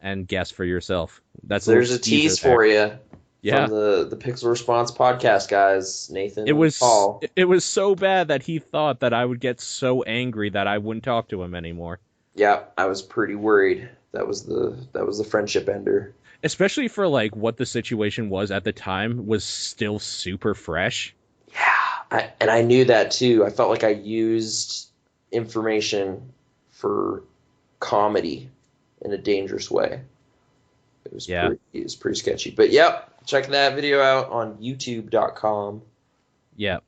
Speaker 2: And guess for yourself.
Speaker 4: There's a tease for you.
Speaker 2: Yeah.
Speaker 4: From the Pixel Response podcast guys, Nathan and Paul.
Speaker 2: It was so bad that he thought that I would get so angry that I wouldn't talk to him anymore.
Speaker 4: Yeah, I was pretty worried. That was the friendship ender.
Speaker 2: especially for like what the situation was at the time, was still super fresh.
Speaker 4: Yeah, I knew that too. I felt like I used information for comedy in a dangerous way. It was pretty sketchy. But yep, check that video out on youtube.com.
Speaker 2: Yeah.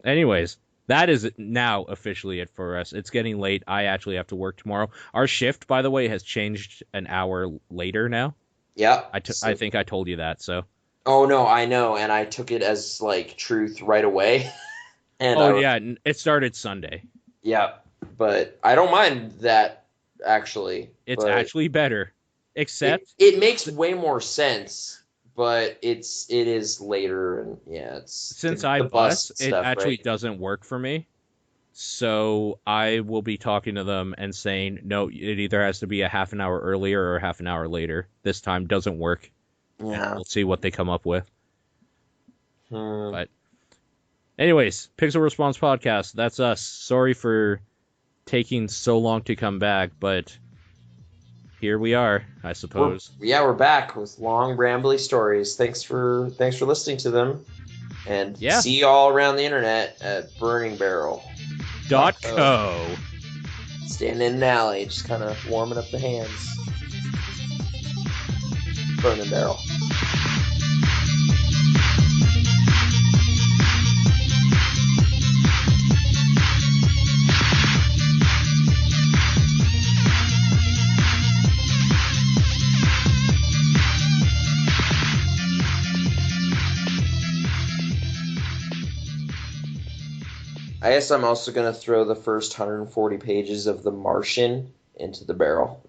Speaker 2: Anyways, that is now officially it for us. It's getting late. I actually have to work tomorrow. Our shift, by the way, has changed an hour later now.
Speaker 4: Yeah.
Speaker 2: I think I told you that, so.
Speaker 4: Oh, no, I know, and I took it as, like, truth right away.
Speaker 2: And it started Sunday.
Speaker 4: Yeah, but I don't mind that, actually.
Speaker 2: It's actually better, except...
Speaker 4: It makes way more sense, but it is later, and it's...
Speaker 2: Since I bus, it actually doesn't work for me. So I will be talking to them and saying, no, it either has to be a half an hour earlier or a half an hour later. This time doesn't work.
Speaker 4: Yeah.
Speaker 2: We'll see what they come up with. But anyways, Pixel Response Podcast, that's us. Sorry for taking so long to come back, but here we are, I suppose.
Speaker 4: We're back with long, rambly stories. Thanks for listening to them. And see you all around the internet at burningbarrel.co. Standing in an alley, just kind of warming up the hands. Burning Barrel. I guess I'm also going to throw the first 140 pages of The Martian into the barrel.